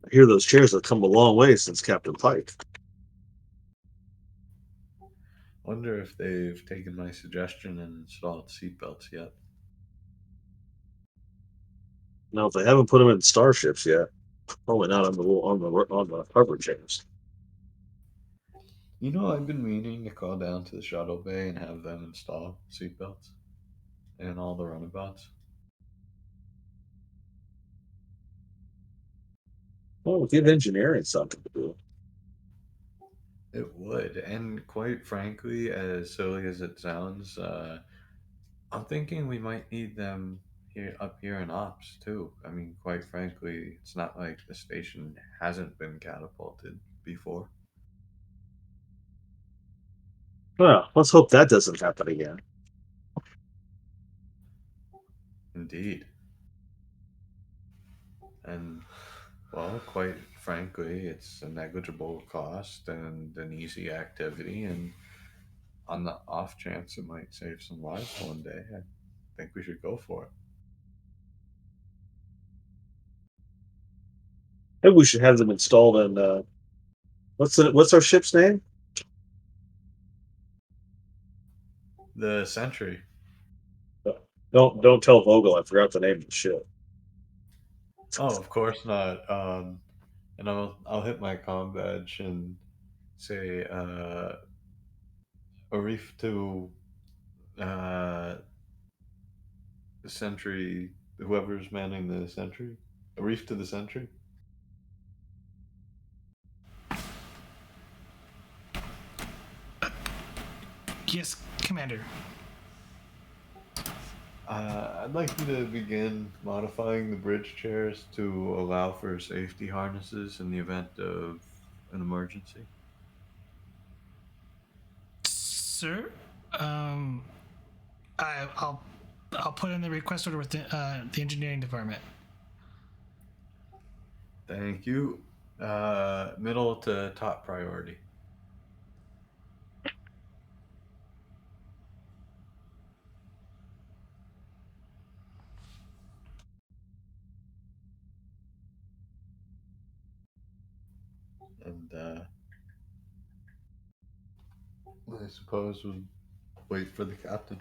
I hear those chairs have come a long way since Captain Pike. Wonder if they've taken my suggestion and installed seatbelts yet. Now, if they haven't put them in starships yet, probably not on the hover chairs. You know, I've been meaning to call down to the shuttle bay and have them install seatbelts in all the runabouts. Well, give engineering something to do. It would, and quite frankly, as silly as it sounds, I'm thinking we might need them here in ops too. I mean, quite frankly, it's not like the station hasn't been catapulted before. Well, let's hope that doesn't happen again. Indeed, and well, quite frankly, it's a negligible cost and an easy activity, and on the off chance it might save some lives one day, I think we should go for it. Maybe we should have them installed in what's our ship's name? The Sentry. Don't tell Vogel I forgot the name of the ship. Oh, of course not. And I'll hit my comm badge and say, Arif to uh, the sentry, whoever's manning the sentry. Arif to the sentry. Yes, Commander. I'd like you to begin modifying the bridge chairs to allow for safety harnesses in the event of an emergency. Sir, um, I'll put in the request order with the engineering department. Thank you. Middle to top priority. And I suppose we'll wait for the captain.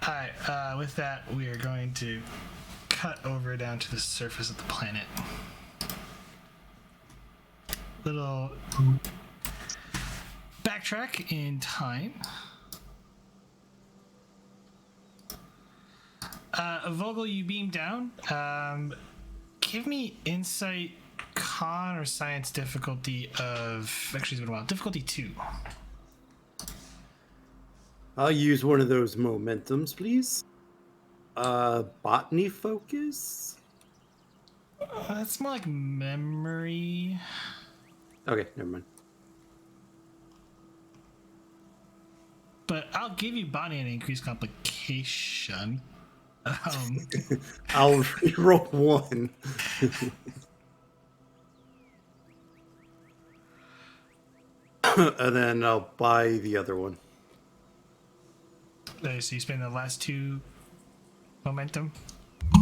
All right. With that, we are going to cut over down to the surface of the planet. Little backtrack in time. Vogel, you beam down. Give me insight, con, or science difficulty of. Actually, it's been a while. Difficulty 2. I'll use one of those momentums, please. Botany focus? That's more like memory. Okay, never mind. But I'll give you botany and increased complication. I'll reroll one. And then I'll buy the other one. So you spend the last 2 momentum?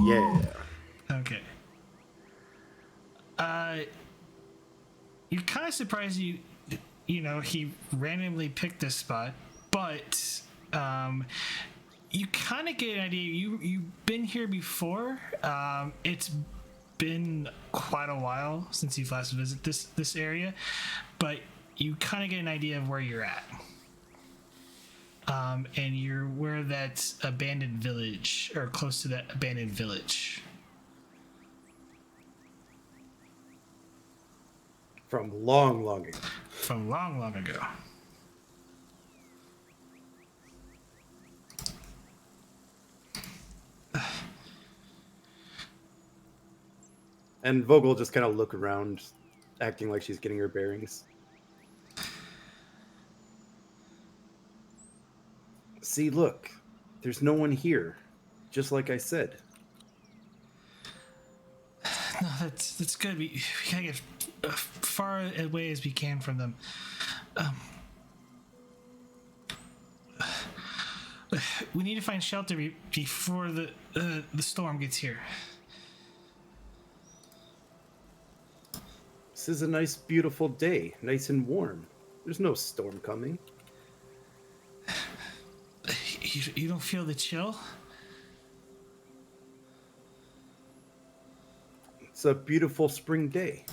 Yeah. Okay. You're kind of surprised he randomly picked this spot, but you kind of get an idea. You've been here before. It's been quite a while since you've last visited this area, but you kind of get an idea of where you're at. And you're where that abandoned village, or close to that abandoned village. From long, long ago. From long, long ago. And Vogel just kind of look around, acting like she's getting her bearings. See, look. There's no one here. Just like I said. No, that's good. We gotta get far away as we can from them. We need to find shelter before the storm gets here. This is a nice, beautiful day. Nice and warm. There's no storm coming. You don't feel the chill? It's a beautiful spring day.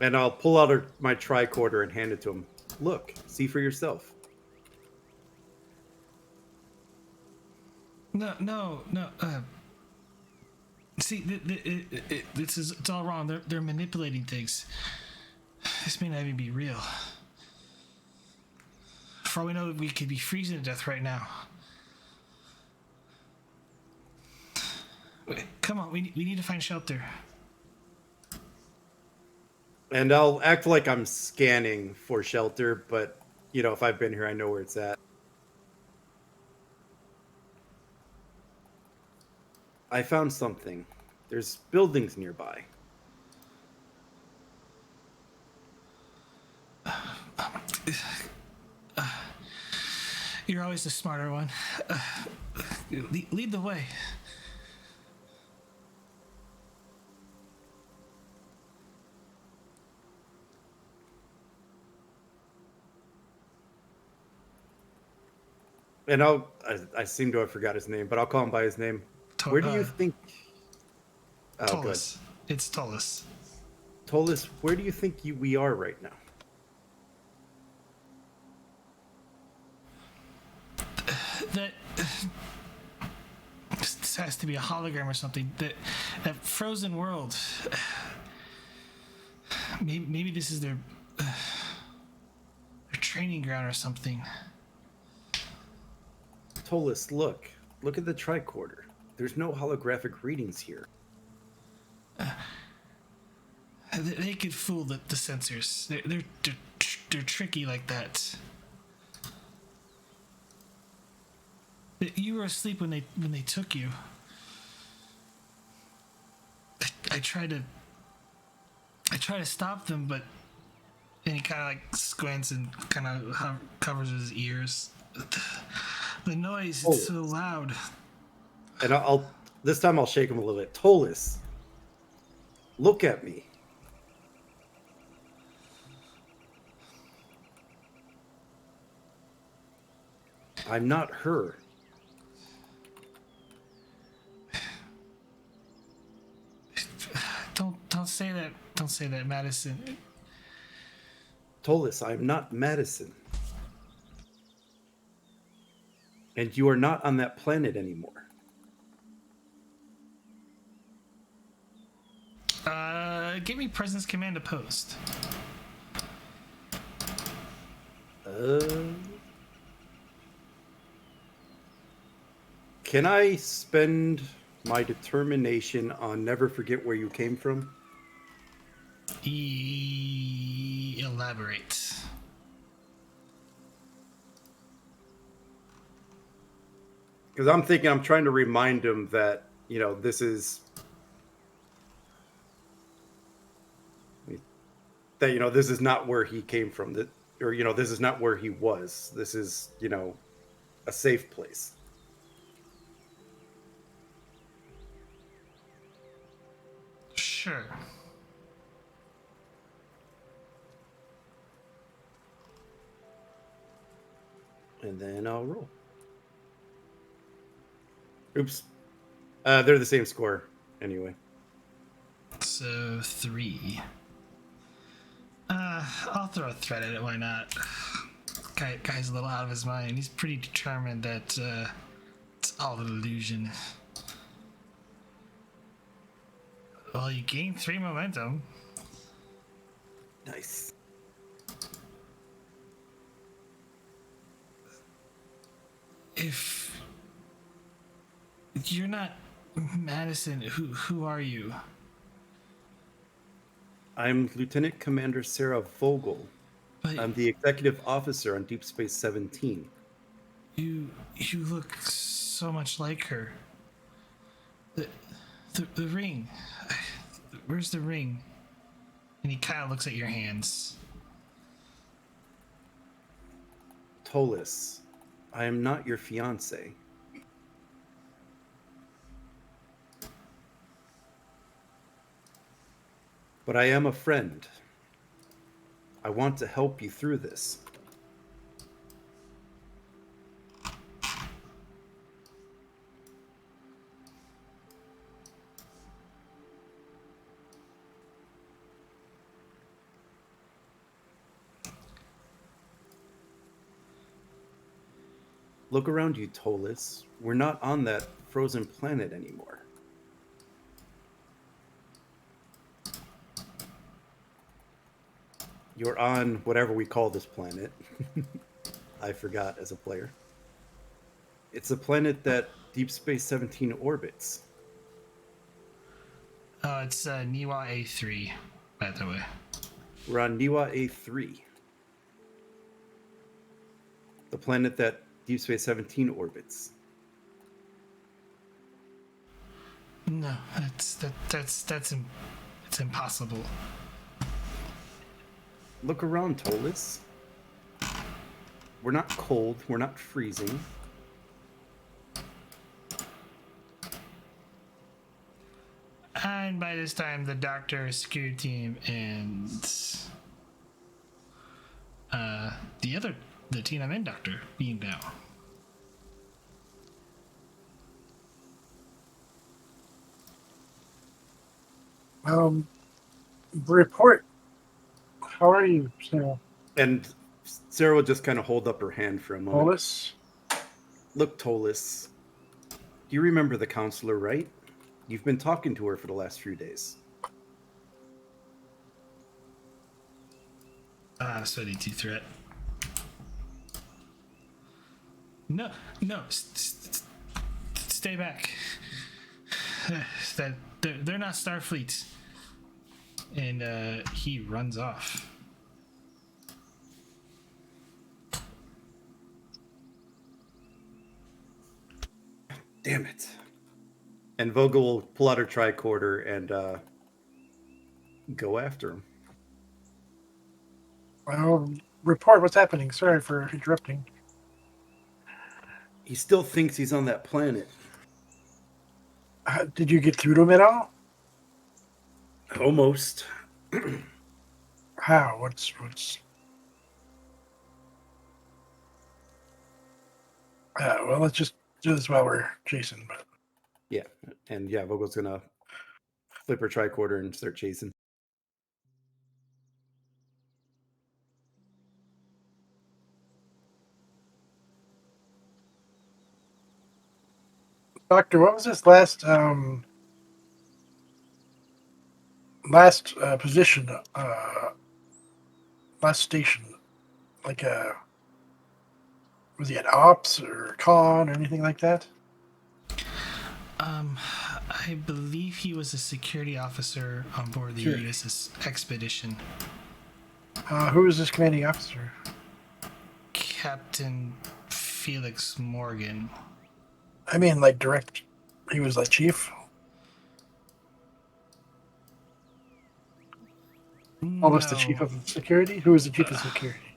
And I'll pull out my tricorder and hand it to him. Look, see for yourself. No. See, it's all wrong. They're manipulating things. This may not even be real. For all we know, we could be freezing to death right now. Wait, come on, we need to find shelter. And I'll act like I'm scanning for shelter, but, if I've been here, I know where it's at. I found something. There's buildings nearby. You're always the smarter one. Lead the way. and I seem to have forgot his name, but I'll call him by his name. Where do you think? Oh, good. Tollus. It's Tollus. Tollus, where do you think we are right now? That this has to be a hologram or something. That frozen world. Maybe this is their training ground or something. Tollus, look at the tricorder. There's no holographic readings here. They could fool the sensors. They're tricky like that. You were asleep when they took you. I try to stop them, but then he kind of like squints and kind of covers his ears. The noise is so loud. And I'll this time I'll shake him a little bit. Tollus, look at me. I'm not her. Don't say that. Don't say that, Madison. Tollus, I'm not Madison. And you are not on that planet anymore. Give me presence command opposed. Can I spend my determination on never forget where you came from? Elaborate. Because I'm trying to remind him that, this is... That, this is not where he came from. This is not where he was. This is, a safe place. Sure. And then I'll roll. Oops. They're the same score anyway. So 3. I'll throw a threat at it. Why not? Guy's a little out of his mind. He's pretty determined that it's all an illusion. Well, you gain 3 momentum. Nice. If you're not Madison, who are you? I'm Lieutenant Commander Sarah Vogel. But I'm the executive officer on Deep Space 17. You look so much like her. The ring. Where's the ring? And he kind of looks at your hands. Tollus, I am not your fiance. But I am a friend. I want to help you through this. Look around you, Tollus. We're not on that frozen planet anymore. You're on whatever we call this planet. I forgot as a player. It's a planet that Deep Space 17 orbits. It's Niwa A3, by the way. We're on Niwa A3. The planet that Deep Space 17 orbits. No, it's impossible. Look around, Tollus. We're not cold. We're not freezing. And by this time, the doctor, security team, and the Tian An Men doctor being down. Report. How are you, Sarah? And Sarah will just kind of hold up her hand for a moment. Polis? Look, Tolis, do you remember the counselor, right? You've been talking to her for the last few days. Sweaty Tea threat. No, stay back. That they're not Starfleet. And he runs off. Damn it. And Vogel will pull out her tricorder and go after him. Well, report what's happening. Sorry for interrupting. He still thinks he's on that planet. Did you get through to him at all? Almost. How? What's? Well, let's just do this while we're chasing. But Yeah. And yeah, Vogel's going to flip her tricorder and start chasing. Doctor, what was this last position? Last station? Like was he at ops or con or anything like that? I believe he was a security officer on board the U.S.S. Expedition. Who is this commanding officer? Captain Felix Morgan. I mean, like direct. He was like chief. Almost the chief of security. Who is the chief of security?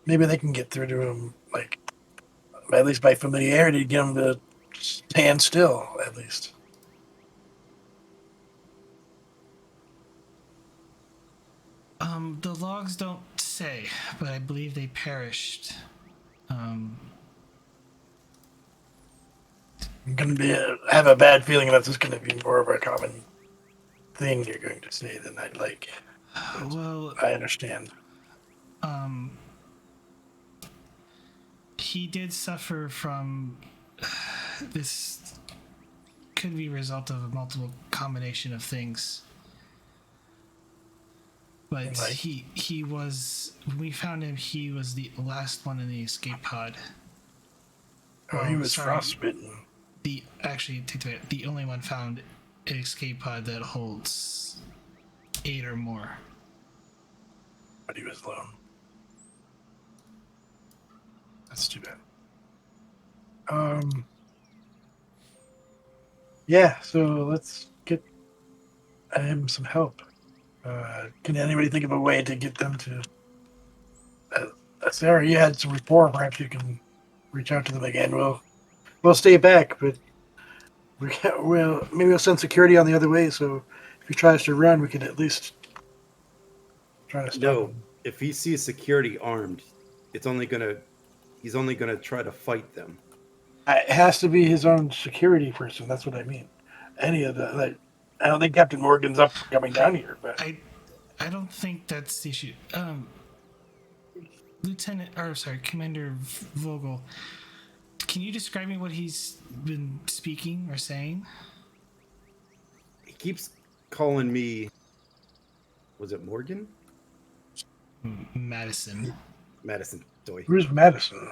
Maybe they can get through to him, like at least by familiarity, get him to stand still. At least. The logs don't say, but I believe they perished. I'm gonna have a bad feeling that this is gonna be more of a common thing you're going to say than I'd like. But Well, I understand. He did suffer from this. Could be a result of a multiple combination of things. But Like? he was, when we found him, he was the last one in the escape pod. Oh, he was frostbitten. Actually, take that back. The only one found an escape pod that holds 8 or more. But he was alone. That's too bad. Yeah, so let's get him some help. Can anybody think of a way to get them to... Sarah, you had some rapport. Perhaps you can reach out to them again. We'll stay back, but maybe we'll send security on the other way, so if he tries to run, we can at least try to stop him. If he sees security armed, he's only gonna try to fight them. It has to be his own security person. That's what I mean. Any of the... Like, I don't think Captain Morgan's up for coming down here, but... I don't think that's the issue. Commander Vogel, can you describe me what he's been speaking or saying? He keeps calling me... Was it Morgan? Madison. Doy. Who's Madison?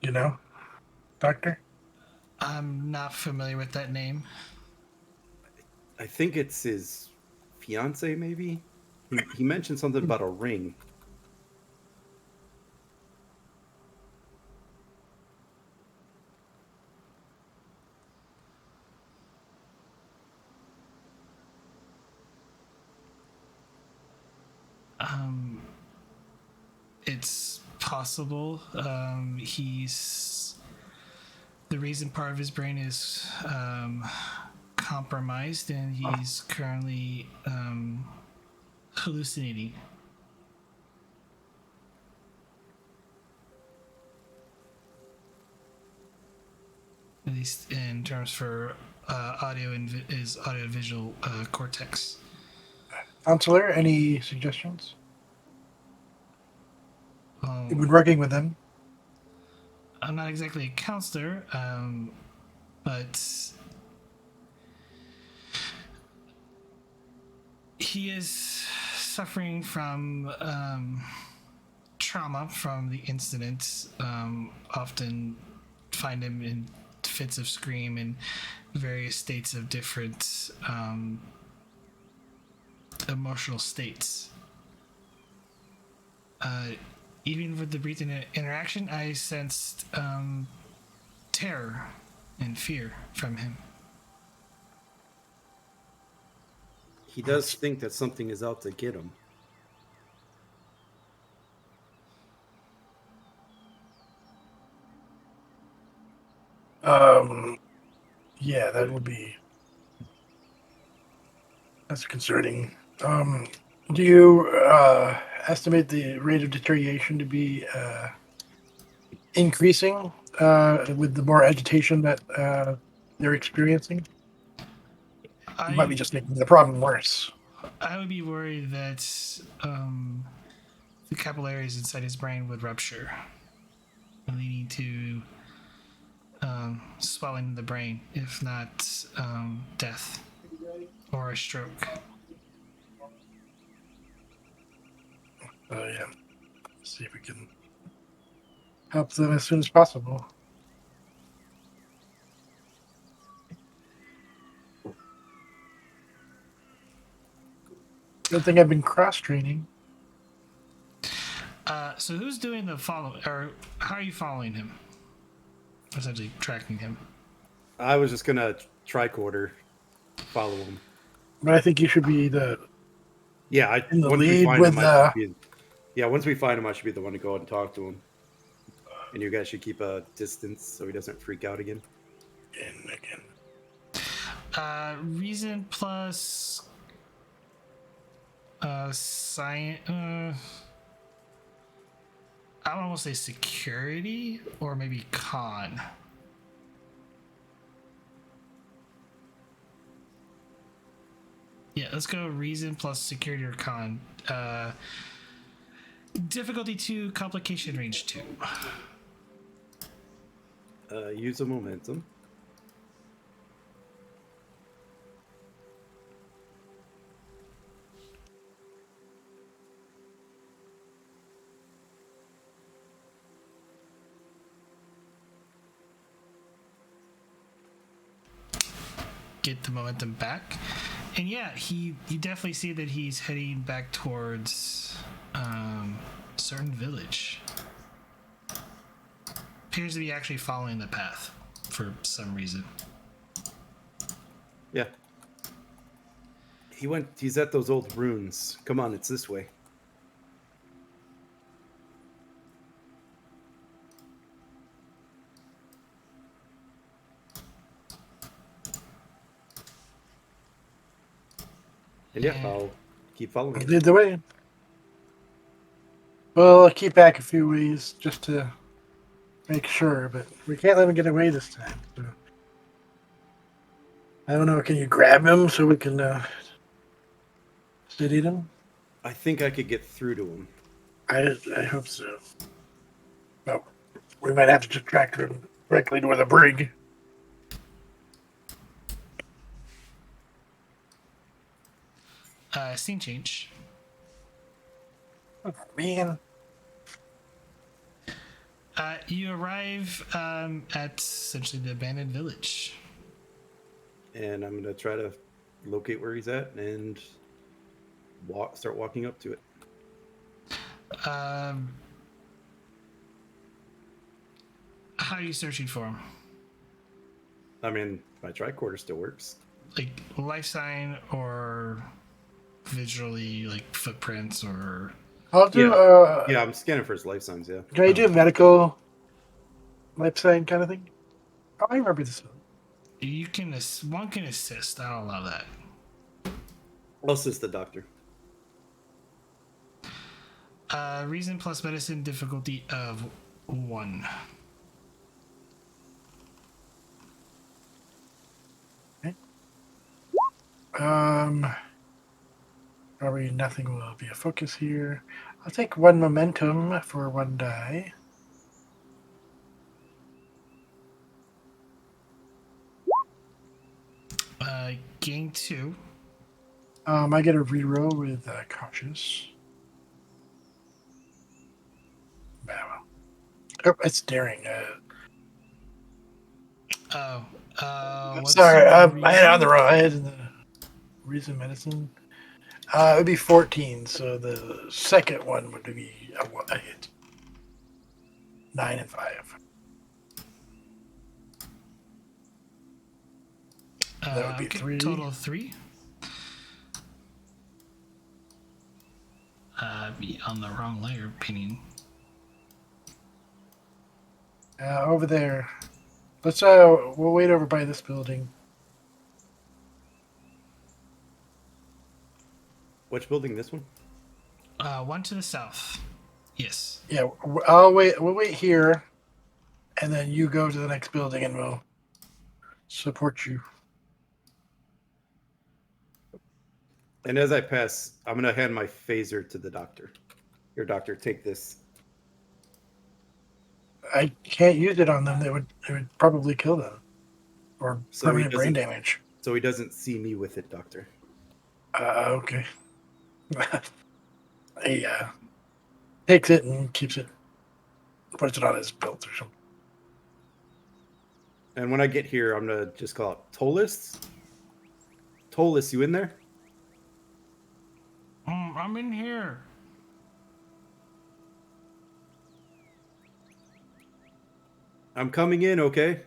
You know? Doctor? I'm not familiar with that name. I think it's his fiance, maybe? He mentioned something about a ring. It's possible. He's... The reason part of his brain is compromised, and he's currently hallucinating. At least in terms for his audio visual cortex. Counselor, any suggestions? You've been Um, working with them. I'm not exactly a counselor, but he is suffering from trauma from the incident. Often find him in fits of scream and various states of different emotional states. Even with the brief interaction, I sensed terror and fear from him. He does think that something is out to get him. Yeah, that would be. That's concerning. Do you estimate the rate of deterioration to be increasing with the more agitation that they're experiencing? You might be just making the problem worse. I would be worried that the capillaries inside his brain would rupture, leading to swelling in the brain, if not death or a stroke. Yeah. See if we can help them as soon as possible. Good thing I've been cross training. So who's doing the follow, or how are you following him? Essentially tracking him. I was just gonna tricorder follow him. But I think you should be the Yeah, in the once we lead find with him, I should be. Yeah, once we find him, I should be the one to go out and talk to him. And you guys should keep a distance so he doesn't freak out again. again. Reason plus science. I would almost say security or maybe con. Yeah, let's go reason plus security or con. Difficulty 2, complication range 2. Use a momentum. Get the momentum back. And yeah, you definitely see that he's heading back towards a certain village. Appears to be actually following the path for some reason. Yeah. He's at those old ruins. Come on, it's this way. And yeah, I'll keep following him. Lead the way. Well, I'll keep back a few ways just to make sure, but we can't let him get away this time. So. I don't know. Can you grab him so we can steady him? I think I could get through to him. I hope so. Well, we might have to just track him directly to the brig. Scene change. Oh, man. You arrive at essentially the abandoned village. And I'm going to try to locate where he's at and start walking up to it. How are you searching for him? I mean, my tricorder still works. Like life sign or visually, like footprints or... I'll do. Yeah, I'm scanning for his life signs, yeah. Can I do a medical life sign kind of thing? Oh, I remember this one. You can... One can assist. I don't allow that. I'll assist the doctor. Reason plus medicine, difficulty of 1. Probably nothing will be a focus here. I'll take 1 momentum for 1 die. Gain 2. I get a reroll with cautious. Oh, it's daring. What's Sorry, your I had it on reason? the wrong. I had the reason medicine. It would be 14, so the second one would be a hit. 9 and 5. That would be Okay, 3. total of 3. Be on the wrong layer painting. Over there. Let's we'll wait over by this building. Which building? This one? One to the south. Yes. Yeah, I'll wait. We'll wait here, and then you go to the next building, and we'll support you. And as I pass, I'm gonna hand my phaser to the doctor. Here, doctor, take this. I can't use it on them. It would probably kill them, or So he permanent brain doesn't. damage. So he doesn't see me with it, doctor. Okay. He takes it and keeps it, puts it on his belt or something. And when I get here, I'm gonna just call out Tolis. Tolis, you in there? I'm in here. I'm coming in, okay?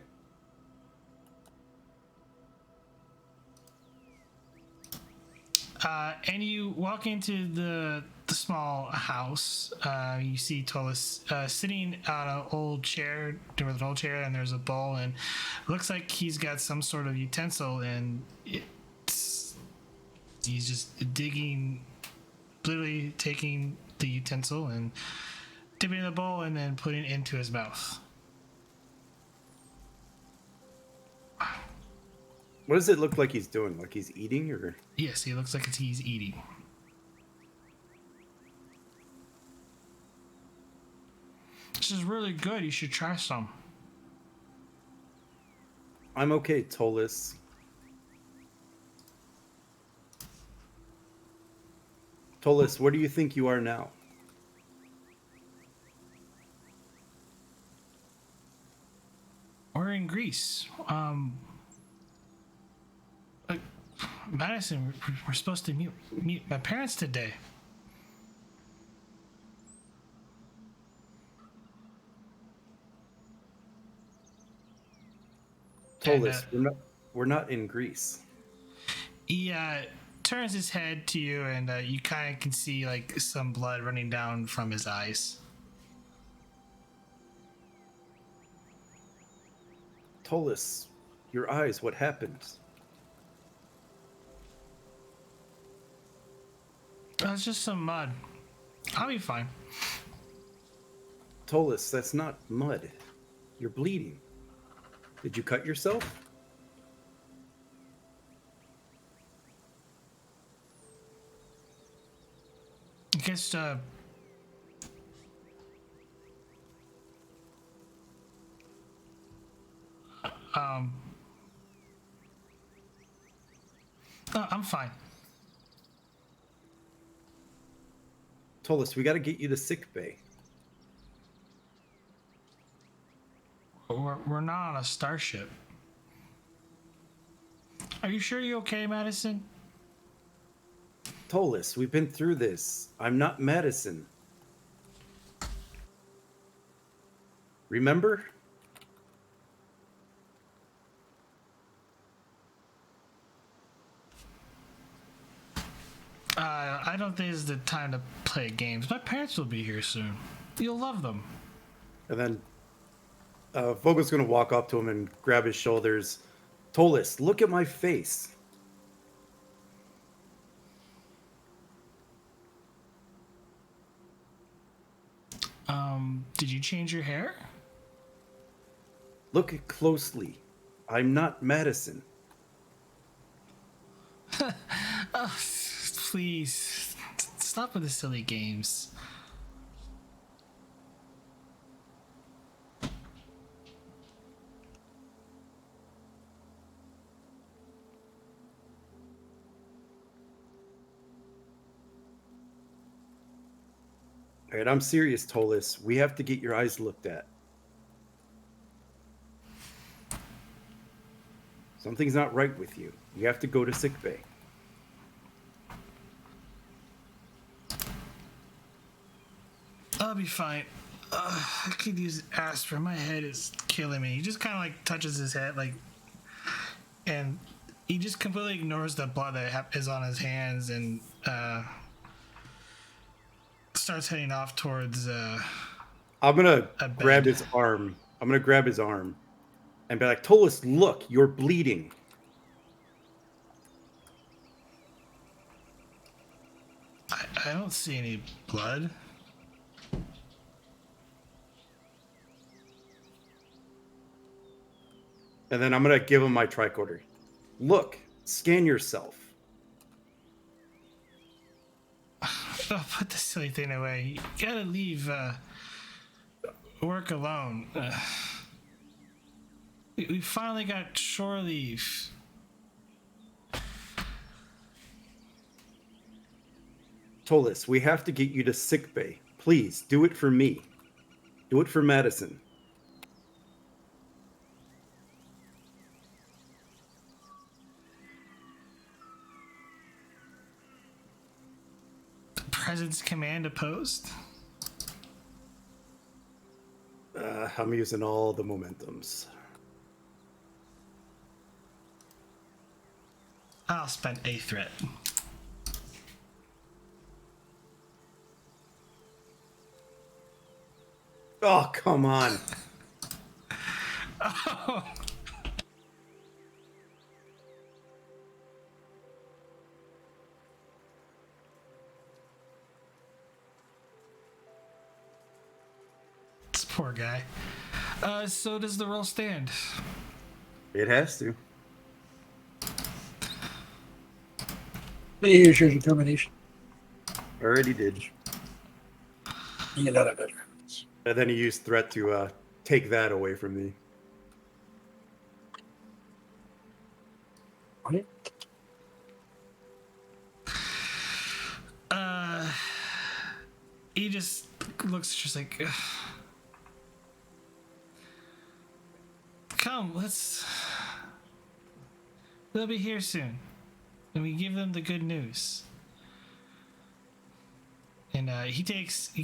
And you walk into the small house. You see Tolis sitting on an old chair, with an old chair, and there's a bowl, and it looks like he's got some sort of utensil, and he's just digging, literally taking the utensil and dipping it in the bowl and then putting it into his mouth. What does it look like he's doing? Like he's eating, or? Yes, he looks like he's eating. This is really good. You should try some. I'm okay, Tolis. Tolis, where do you think you are now? We're in Greece. Madison, we're supposed to meet my parents today. Tolis, we're not in Greece. He turns his head to you, and you kind of can see like some blood running down from his eyes. Tolis, your eyes, what happened? It's just some mud. I'll be fine. Tolis, that's not mud. You're bleeding. Did you cut yourself? I guess no, I'm fine. Tolis, we gotta get you to sick bay. We're not on a starship. Are you sure you're okay, Madison? Tolis, we've been through this. I'm not Madison. Remember? I don't think this is the time to play games. My parents will be here soon. You'll love them. And then Vogel's gonna walk up to him and grab his shoulders. Tolis, look at my face. Did you change your hair? Look closely. I'm not Madison. Oh, please, stop with the silly games. All right, I'm serious, Tolis. We have to get your eyes looked at. Something's not right with you. You have to go to sickbay. I'll be fine. I could use aspirin. My head is killing me. He just kind of like touches his head, like, and he just completely ignores the blood that is on his hands and starts heading off towards. I'm gonna A bed. grab his arm. I'm gonna grab his arm and be like, Tolis, look, you're bleeding. I don't see any blood. And then I'm gonna give him my tricorder. Look, scan yourself. Oh, put the silly thing away. You gotta leave work alone. We finally got shore leave. Tolis, we have to get you to sickbay. Please, do it for me. Do it for Madison. President's command opposed? I'm using all the momentums. I'll spend a threat. Oh, come on. Oh. This poor guy. So does the roll stand? It has to. Here's your determination. Already did. You get out of it. And then he used threat to take that away from me. Okay. He just looks just like, ugh. Come, they'll be here soon. And we give them the good news. And he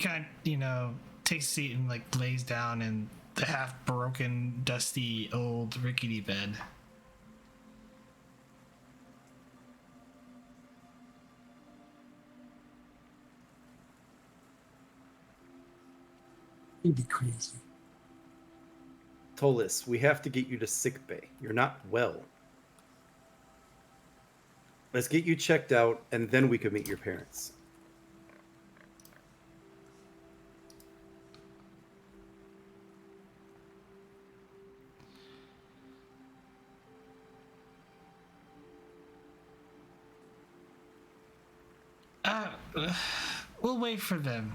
kind of, takes a seat and like lays down in the half broken, dusty, old, rickety bed. You'd be crazy. Tolis, we have to get you to sickbay. You're not well. Let's get you checked out, and then we can meet your parents. We'll wait for them.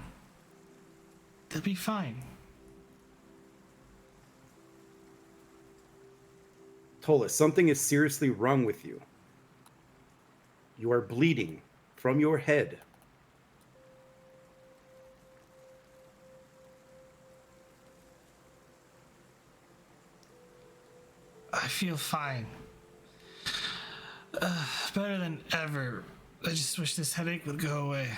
They'll be fine. Tolis, something is seriously wrong with you. You are bleeding from your head. I feel fine. Better than ever. I just wish this headache would go away.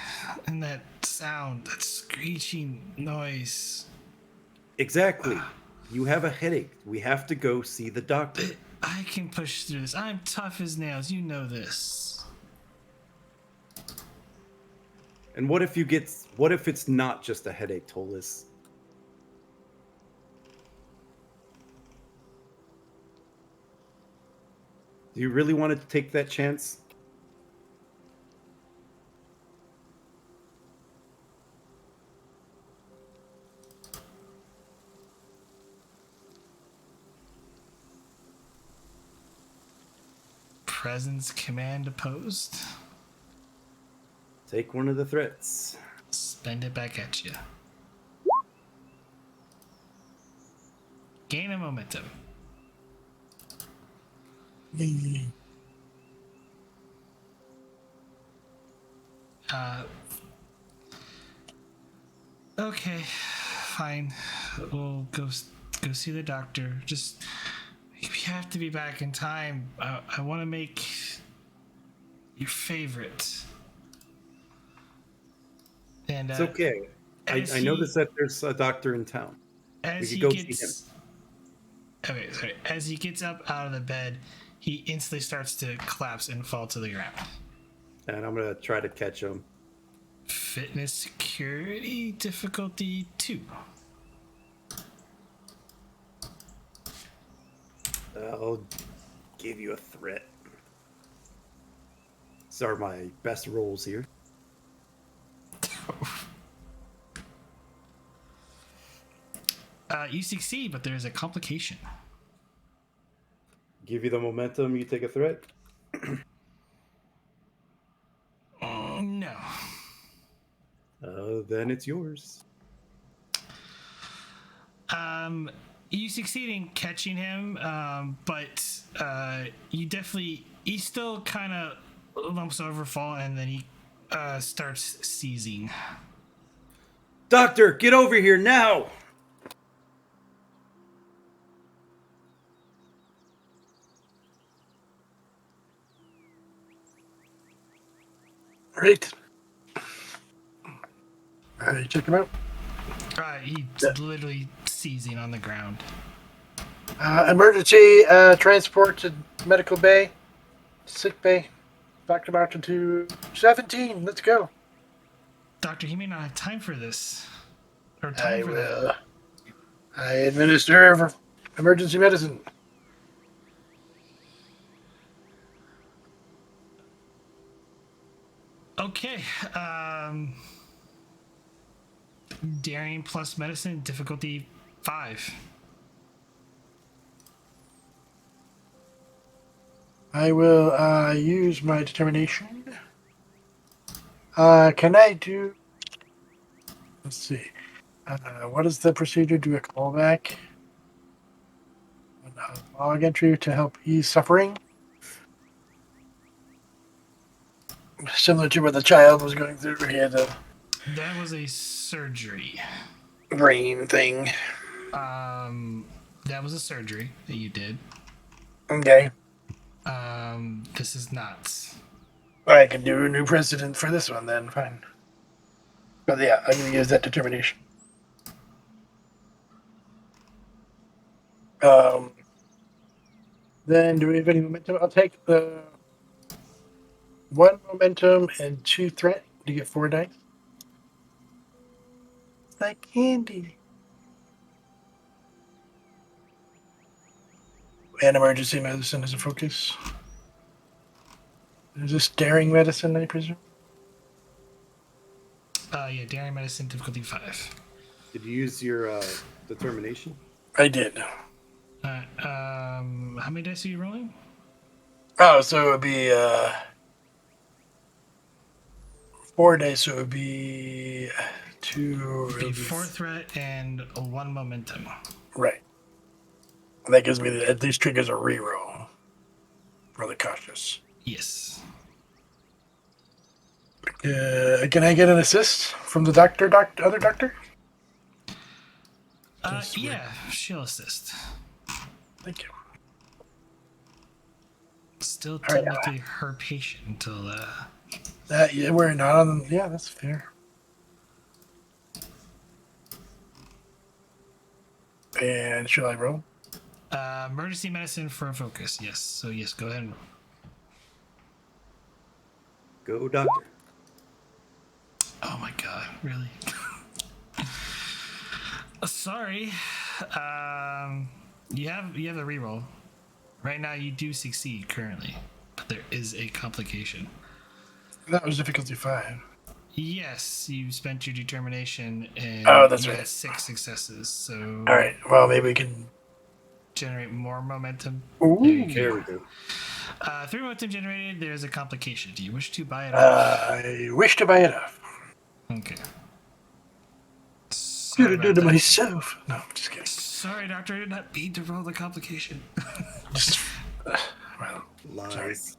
And that sound, that screeching noise. Exactly. You have a headache. We have to go see the doctor. I can push through this. I'm tough as nails. You know this. And what if it's not just a headache, Tolis? Do you really want to take that chance? presence command opposed. Take one of the threats. Spend it back at you. Gain a momentum. Okay, fine. We'll go see the doctor. Just we have to be back in time. I want to make your favorite. And It's okay. I noticed that there's a doctor in town. As We he could go see gets, okay, sorry. As he gets up out of the bed, he instantly starts to collapse and fall to the ground. And I'm gonna try to catch him. Fitness security difficulty 2. I'll give you a threat. These are my best rolls here. You succeed, but there's a complication. Give you the momentum, you take a threat. No. Then it's yours. You succeed in catching him, but he still kind of lumps over, fall, and then he starts seizing. Doctor, get over here now! Right. All right, check him out. He's literally seizing on the ground. Emergency transport to medical bay, sick bay. Dr. Martin to 17. Let's go. Doctor, he may not have time for this. Or I time for will. that. I administer emergency medicine. Okay. Daring plus medicine, difficulty 5. I will use my determination. Can I do... Let's see. What is the procedure? Do a callback? Log entry to help ease suffering? Similar to what the child was going through. He had a That was a surgery. brain thing. That was a surgery that you did. Okay. This is not. I can do a new precedent for this one then. Fine. But yeah, I'm going to use that determination. Then do we have any momentum? I'll take the 1 momentum and 2 threat to get 4 dice. It's like candy. And emergency medicine is a focus. Is this daring medicine, I presume? Yeah, daring medicine, difficulty 5. Did you use your determination? I did. How many dice are you rolling? Oh, so it would be 4 dice, so it would be 2. It'd be 4 threat and 1 momentum. Right. That gives me at least triggers a reroll. Really cautious. Yes. Can I get an assist from the other doctor? Yeah, she'll assist. Thank you. Still right, technically her patient until Yeah, we're not on. Yeah, that's fair. And shall I roll? emergency medicine for a focus. Yes. So yes, go ahead and roll. Go, doctor. Oh my god, really? Sorry. You have a reroll. Right now you do succeed currently, but there is a complication. That was difficulty 5. Yes, you spent your determination and that's you right. had 6 successes. So All right. Well, maybe we can generate more momentum. Ooh. There you There go. we go. 3 momentum generated. There's a complication. Do you wish to buy it off? I wish to buy it off. Okay. Should Sorry have done about it that. myself. No, just kidding. Sorry, doctor. I did not mean to roll the complication. Just, well, Lies.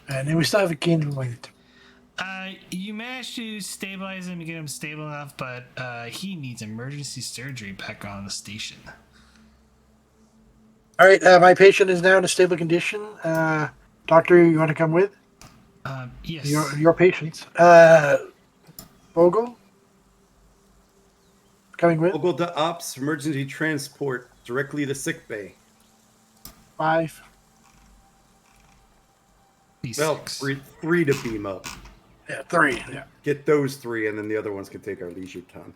and then we still have a gain of weight. You managed to stabilize him and get him stable enough, but he needs emergency surgery back on the station. All right, my patient is now in a stable condition. Doctor, you want to come with? Yes. Your patient. Bogle? Coming with? Local to ops, emergency transport directly to sick bay. 5. Well, D6. three to beam up. Yeah, 3. Yeah. Get those 3, and then the other ones can take our leisure time.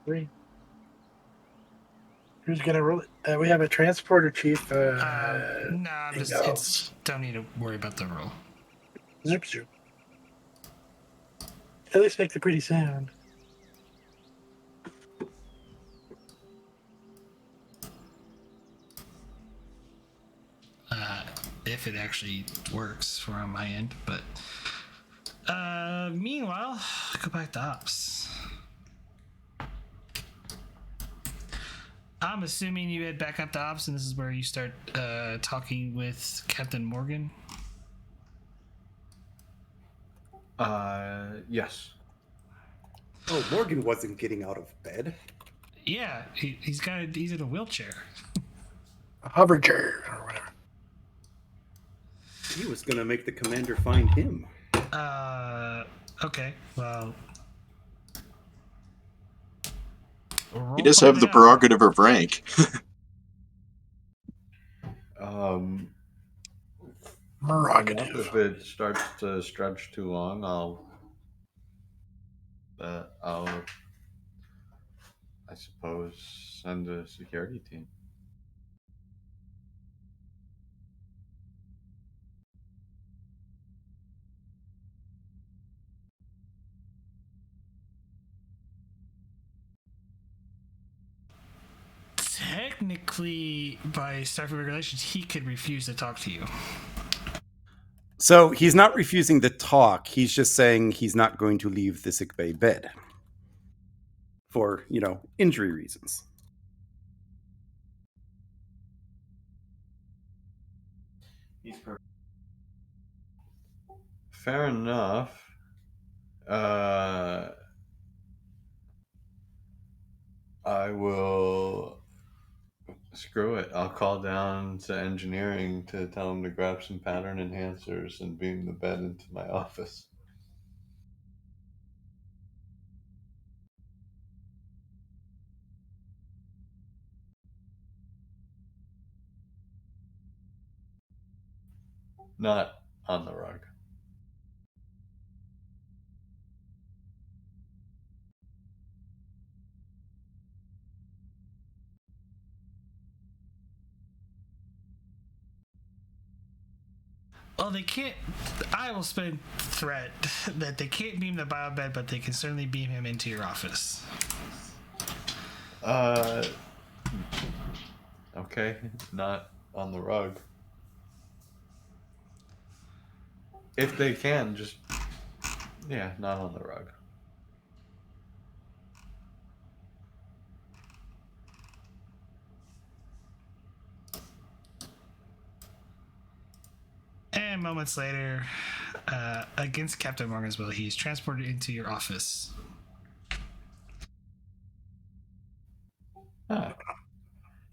3. Who's gonna roll it? We have a transporter chief. No, I'm just Ingalls. don't need to worry about the roll. Zoop zoop. At least make the pretty sound. If it actually works for on my end, but meanwhile, go back to ops. I'm assuming you head back up to ops, and this is where you start talking with Captain Morgan. Yes. Oh, Morgan wasn't getting out of bed. Yeah, he's in a wheelchair. A hover chair or whatever. He was gonna make the commander find him. Okay, well. He does have the prerogative of rank. Prerogative. If it starts to stretch too long, I suppose, send a security team. Technically, by Starfleet regulations, he could refuse to talk to you. So he's not refusing to talk. He's just saying he's not going to leave the sickbay bed for, injury reasons. He's perfect. Fair enough. I will. Screw it. I'll call down to engineering to tell them to grab some pattern enhancers and beam the bed into my office. Not on the rug. Well, they can't. I will spend threat that they can't beam the biobed, but they can certainly beam him into your office. Okay, not on the rug. If they can, just not on the rug. And moments later, against Captain Morgan's will, he's transported into your office.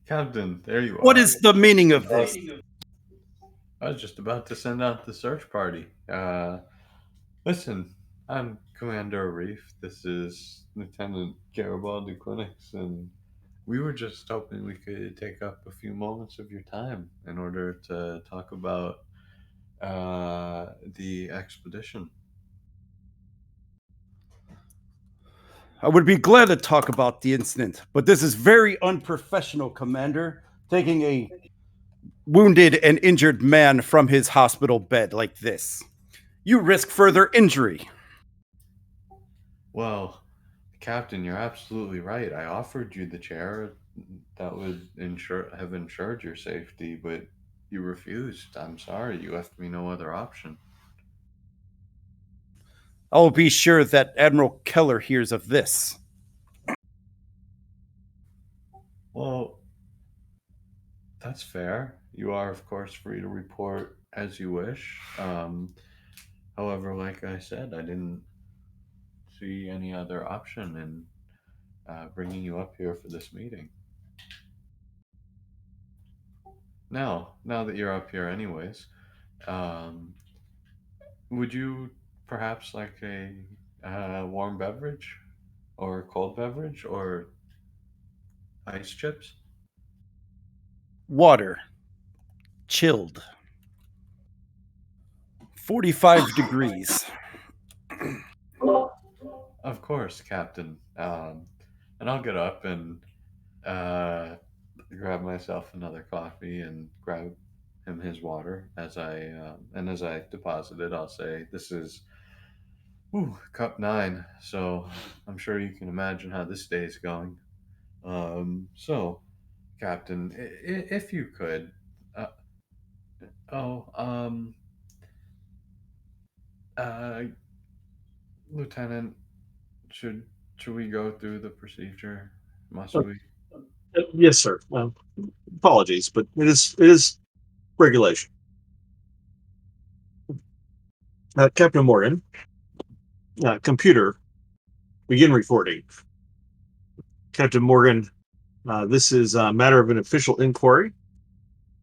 Captain, there you are. What is the meaning of this? I was just about to send out the search party. Listen, I'm Commander Arif. This is Lieutenant Garibaldi Clinics, and we were just hoping we could take up a few moments of your time in order to talk about the expedition. I would be glad to talk about the incident, but this is very unprofessional, Commander, taking a wounded and injured man from his hospital bed like this. You risk further injury. Well, Captain, you're absolutely right. I offered you the chair that would have ensured your safety, but you refused. I'm sorry. You left me no other option. I'll be sure that Admiral Keller hears of this. Well, that's fair. You are, of course, free to report as you wish. However, like I said, I didn't see any other option in bringing you up here for this meeting. Now that you're up here, anyways, um, would you perhaps like a warm beverage, or cold beverage, or ice chips? Water. Chilled. 45 degrees. Of course, Captain. And I'll get up and uh, grab myself another coffee and grab him his water as I deposit it, I'll say, "This is cup 9, so I'm sure you can imagine how this day is going. So, Captain, if you could, uh, oh, uh, Lieutenant, should should we go through the procedure? Must we? Yes, sir. Apologies, but it is regulation. Captain Morgan, computer, begin recording. Captain Morgan, this is a matter of an official inquiry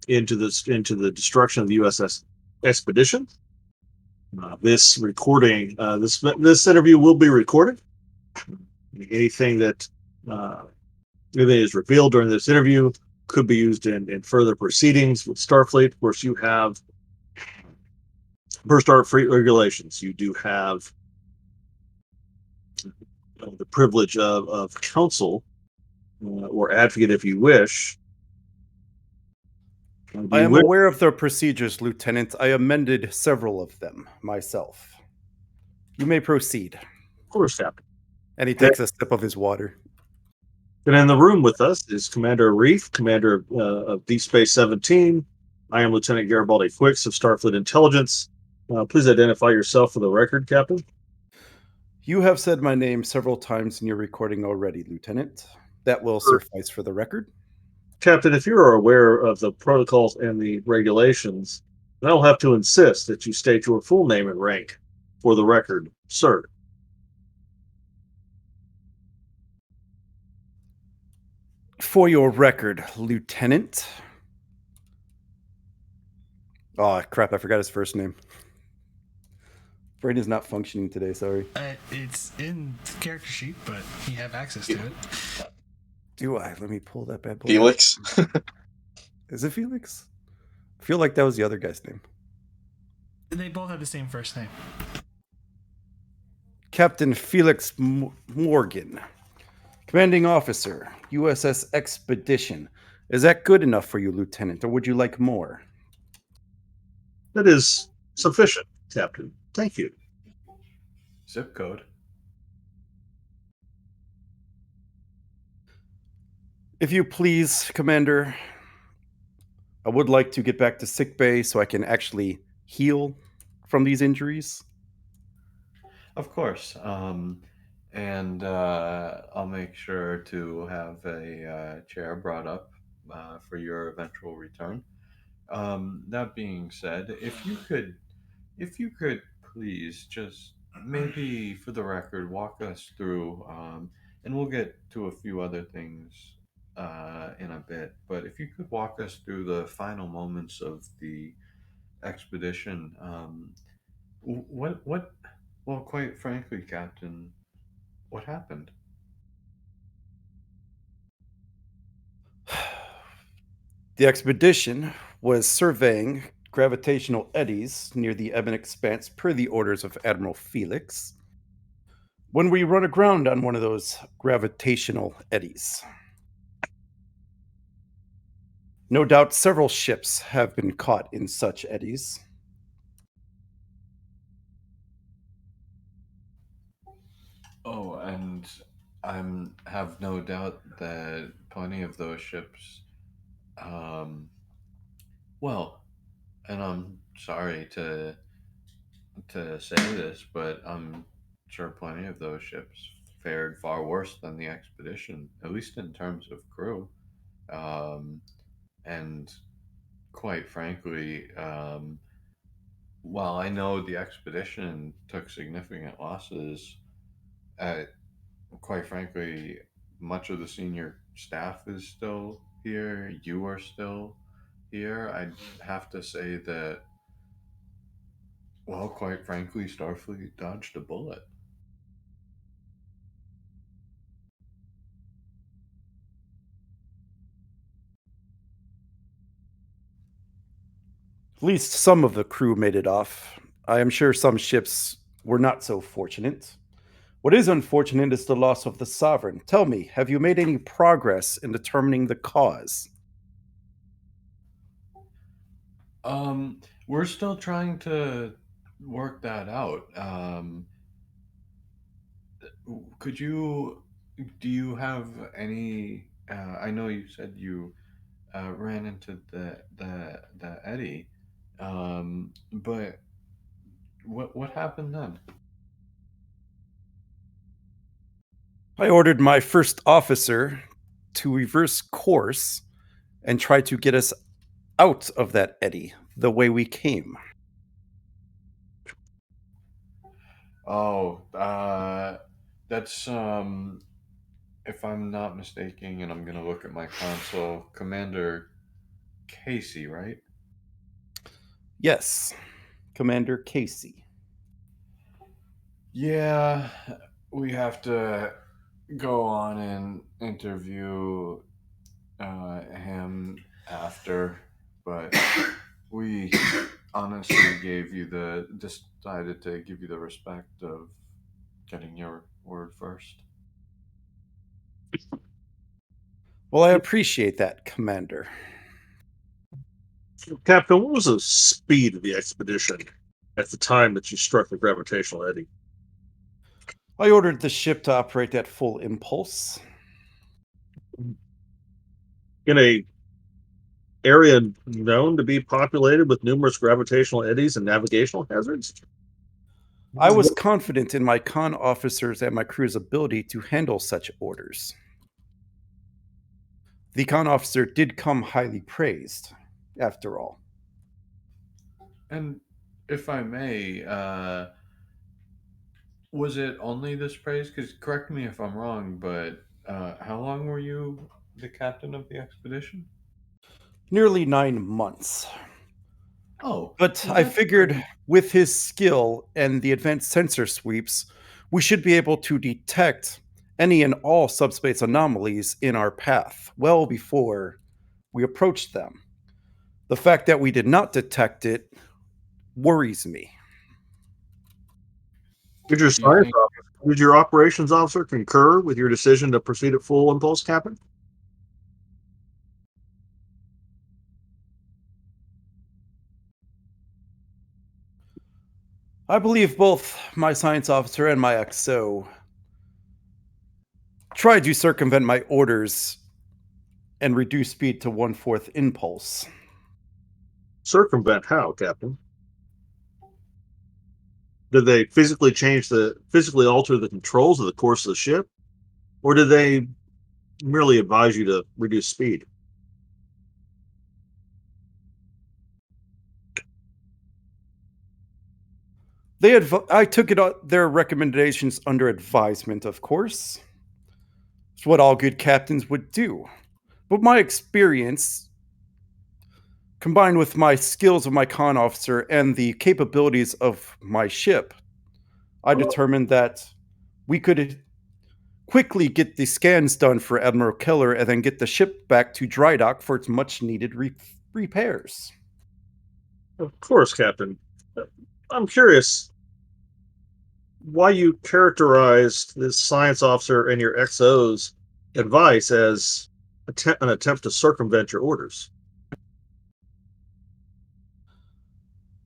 into the destruction of the U.S.S. Expedition. This recording, this interview will be recorded. Anything that is revealed during this interview could be used in further proceedings with Starfleet. Of course, you have per Starfleet regulations. You do have the privilege of counsel or advocate, if you wish. I am aware of the procedures, Lieutenant. I amended several of them myself. You may proceed. Of course, Captain. And he takes a sip of his water. And in the room with us is Commander Arif, commander of Deep Space 17. I am Lieutenant Garibaldi Quicks of Starfleet Intelligence. Please identify yourself for the record, Captain. You have said my name several times in your recording already, Lieutenant. That will suffice for the record. Captain, if you are aware of the protocols and the regulations, then I'll have to insist that you state your full name and rank for the record, sir. For your record, Lieutenant. Oh, crap, I forgot his first name. Brain is not functioning today, sorry. It's in the character sheet, but you have access to it. Do I? Let me pull that bad boy. Felix? Is it Felix? I feel like that was the other guy's name. They both have the same first name. Captain Felix Morgan. Commanding Officer, U.S.S. Expedition. Is that good enough for you, Lieutenant, or would you like more? That is sufficient, Captain. Thank you. Zip code. If you please, Commander, I would like to get back to sickbay so I can actually heal from these injuries. Of course. And I'll make sure to have a chair brought up for your eventual return. That being said, if you could please just maybe for the record walk us through, and we'll get to a few other things in a bit, but if you could walk us through the final moments of the expedition, what, well, quite frankly, Captain, what happened? The expedition was surveying gravitational eddies near the Ebon Expanse per the orders of Admiral Felix when we run aground on one of those gravitational eddies. No doubt several ships have been caught in such eddies. Oh, and have no doubt that plenty of those ships, um, well, and I'm sorry to say this, but I'm sure plenty of those ships fared far worse than the expedition, at least in terms of crew. Um, and quite frankly, while I know the expedition took significant losses, uh, quite frankly, much of the senior staff is still here. You are still here. I'd have to say that, well, quite frankly, Starfleet dodged a bullet. At least some of the crew made it off. I am sure some ships were not so fortunate. What is unfortunate is the loss of the Sovereign. Tell me, have you made any progress in determining the cause? We're still trying to work that out. Could you, do you have any? I know you said you ran into the Eddie, but what happened then? I ordered my first officer to reverse course and try to get us out of that eddy the way we came. Oh, that's if I'm not mistaken, and I'm gonna look at my console, Commander Casey, right? Yes, Commander Casey. Yeah, we have to go on and interview him after, but we honestly decided to give you the respect of getting your word first. Well, I appreciate that, Commander. Captain, what was the speed of the expedition at the time that you struck the gravitational eddy? I ordered the ship to operate at full impulse. In a area known to be populated with numerous gravitational eddies and navigational hazards? I was confident in my con officers and my crew's ability to handle such orders. The con officer did come highly praised, after all. And if I may, was it only this praise? Because correct me if I'm wrong, but how long were you the captain of the expedition? Nearly 9 months. Oh, But well, I that's figured with his skill and the advanced sensor sweeps, we should be able to detect any and all subspace anomalies in our path well before we approached them. The fact that we did not detect it worries me. Did your Do you science think? officer, did your operations officer concur with your decision to proceed at full impulse, Captain? I believe both my science officer and my XO tried to circumvent my orders and reduce speed to 1/4 impulse. Circumvent how, Captain? Did they physically alter the controls of the course of the ship? Or did they merely advise you to reduce speed? I took their recommendations under advisement, of course. It's what all good captains would do. But my experience, combined with my skills of my con officer and the capabilities of my ship, I determined that we could quickly get the scans done for Admiral Keller and then get the ship back to dry dock for its much needed repairs. Of course, Captain. I'm curious why you characterized this science officer and your XO's advice as an attempt to circumvent your orders.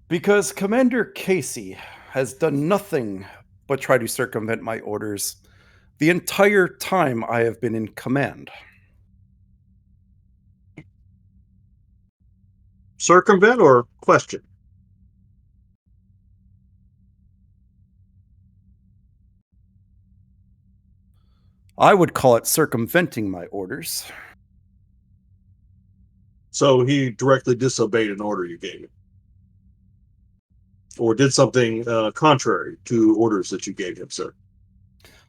Because Commander Casey has done nothing but try to circumvent my orders. The entire time I have been in command. Circumvent or question? I would call it circumventing my orders. So he directly disobeyed an order you gave him, or did something contrary to orders that you gave him, sir.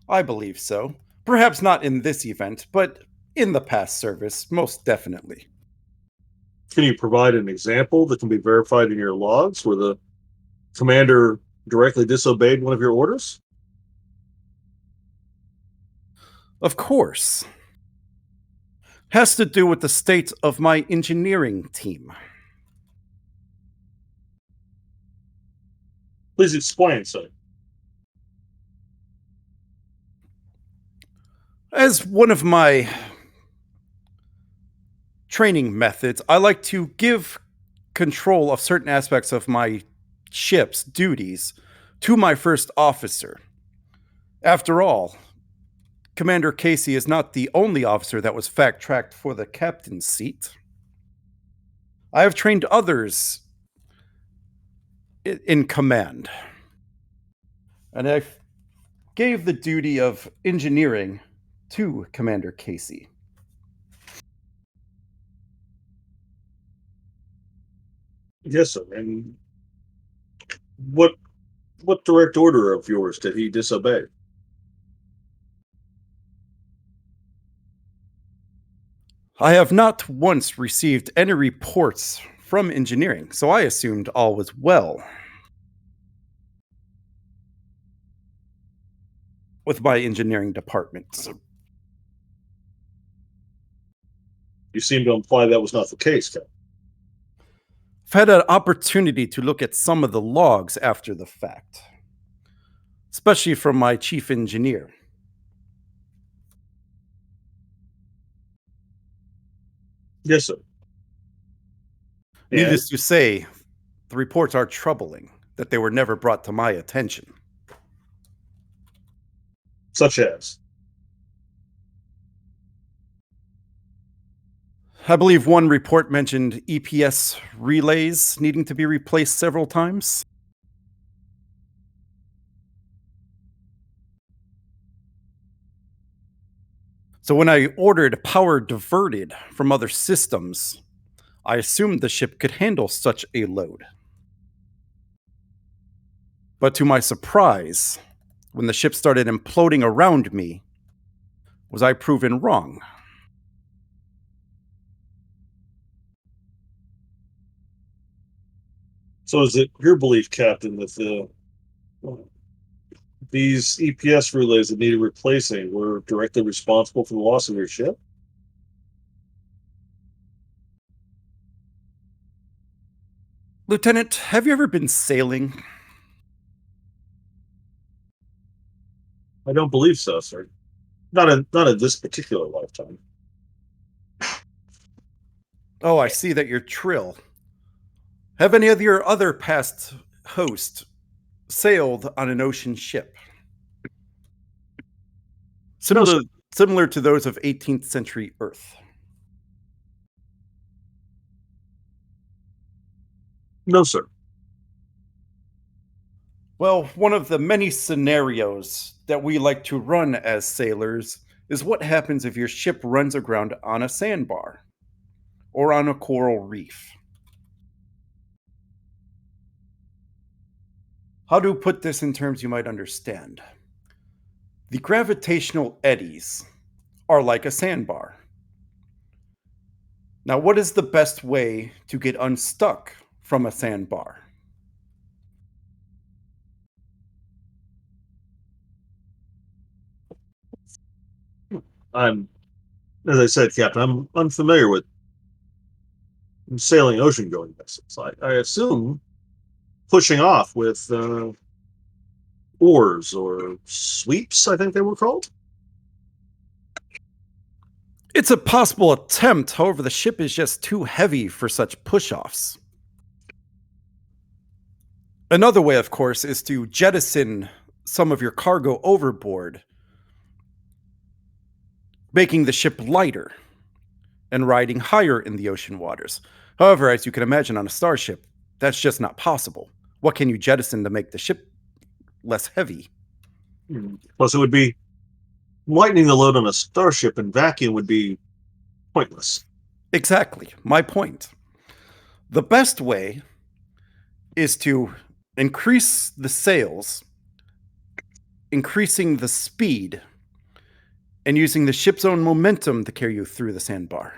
I believe so. Perhaps not in this event, but in the past service, most definitely. Can you provide an example that can be verified in your logs where the commander directly disobeyed one of your orders? Of course. Has to do with the state of my engineering team. Please explain, sir. As one of my training methods, I like to give control of certain aspects of my ship's duties to my first officer. After all, Commander Casey is not the only officer that was fact-tracked for the captain's seat. I have trained others in command. And I gave the duty of engineering to Commander Casey. Yes, sir. And what direct order of yours did he disobey? I have not once received any reports from engineering, so I assumed all was well with my engineering department. You seem to imply that was not the case, Captain. I've had an opportunity to look at some of the logs after the fact, especially from my chief engineer. Yes, sir. Needless to say, the reports are troubling that they were never brought to my attention. Such as? I believe one report mentioned EPS relays needing to be replaced several times. So when I ordered power diverted from other systems, I assumed the ship could handle such a load. But to my surprise, when the ship started imploding around me, was I proven wrong? So is it your belief, Captain, that these EPS relays that needed replacing were directly responsible for the loss of your ship? Lieutenant, have you ever been sailing? I don't believe so, sir. Not in this particular lifetime. Oh, I see that you're Trill. Have any of your other past hosts sailed on an ocean ship? Similar to those of 18th century Earth. No, sir. Well, one of the many scenarios that we like to run as sailors is what happens if your ship runs aground on a sandbar or on a coral reef. How to put this in terms you might understand? The gravitational eddies are like a sandbar. Now, what is the best way to get unstuck from a sandbar? As I said, Captain, I'm unfamiliar with sailing ocean-going vessels. I assume pushing off with oars or sweeps, I think they were called. It's a possible attempt, however, the ship is just too heavy for such push-offs. Another way, of course, is to jettison some of your cargo overboard making the ship lighter and riding higher in the ocean waters. However, as you can imagine on a starship, that's just not possible. What can you jettison to make the ship less heavy? Plus, it would be lightening the load on a starship in vacuum would be pointless. Exactly, my point. The best way is to increase the sails, increasing the speed, and using the ship's own momentum to carry you through the sandbar.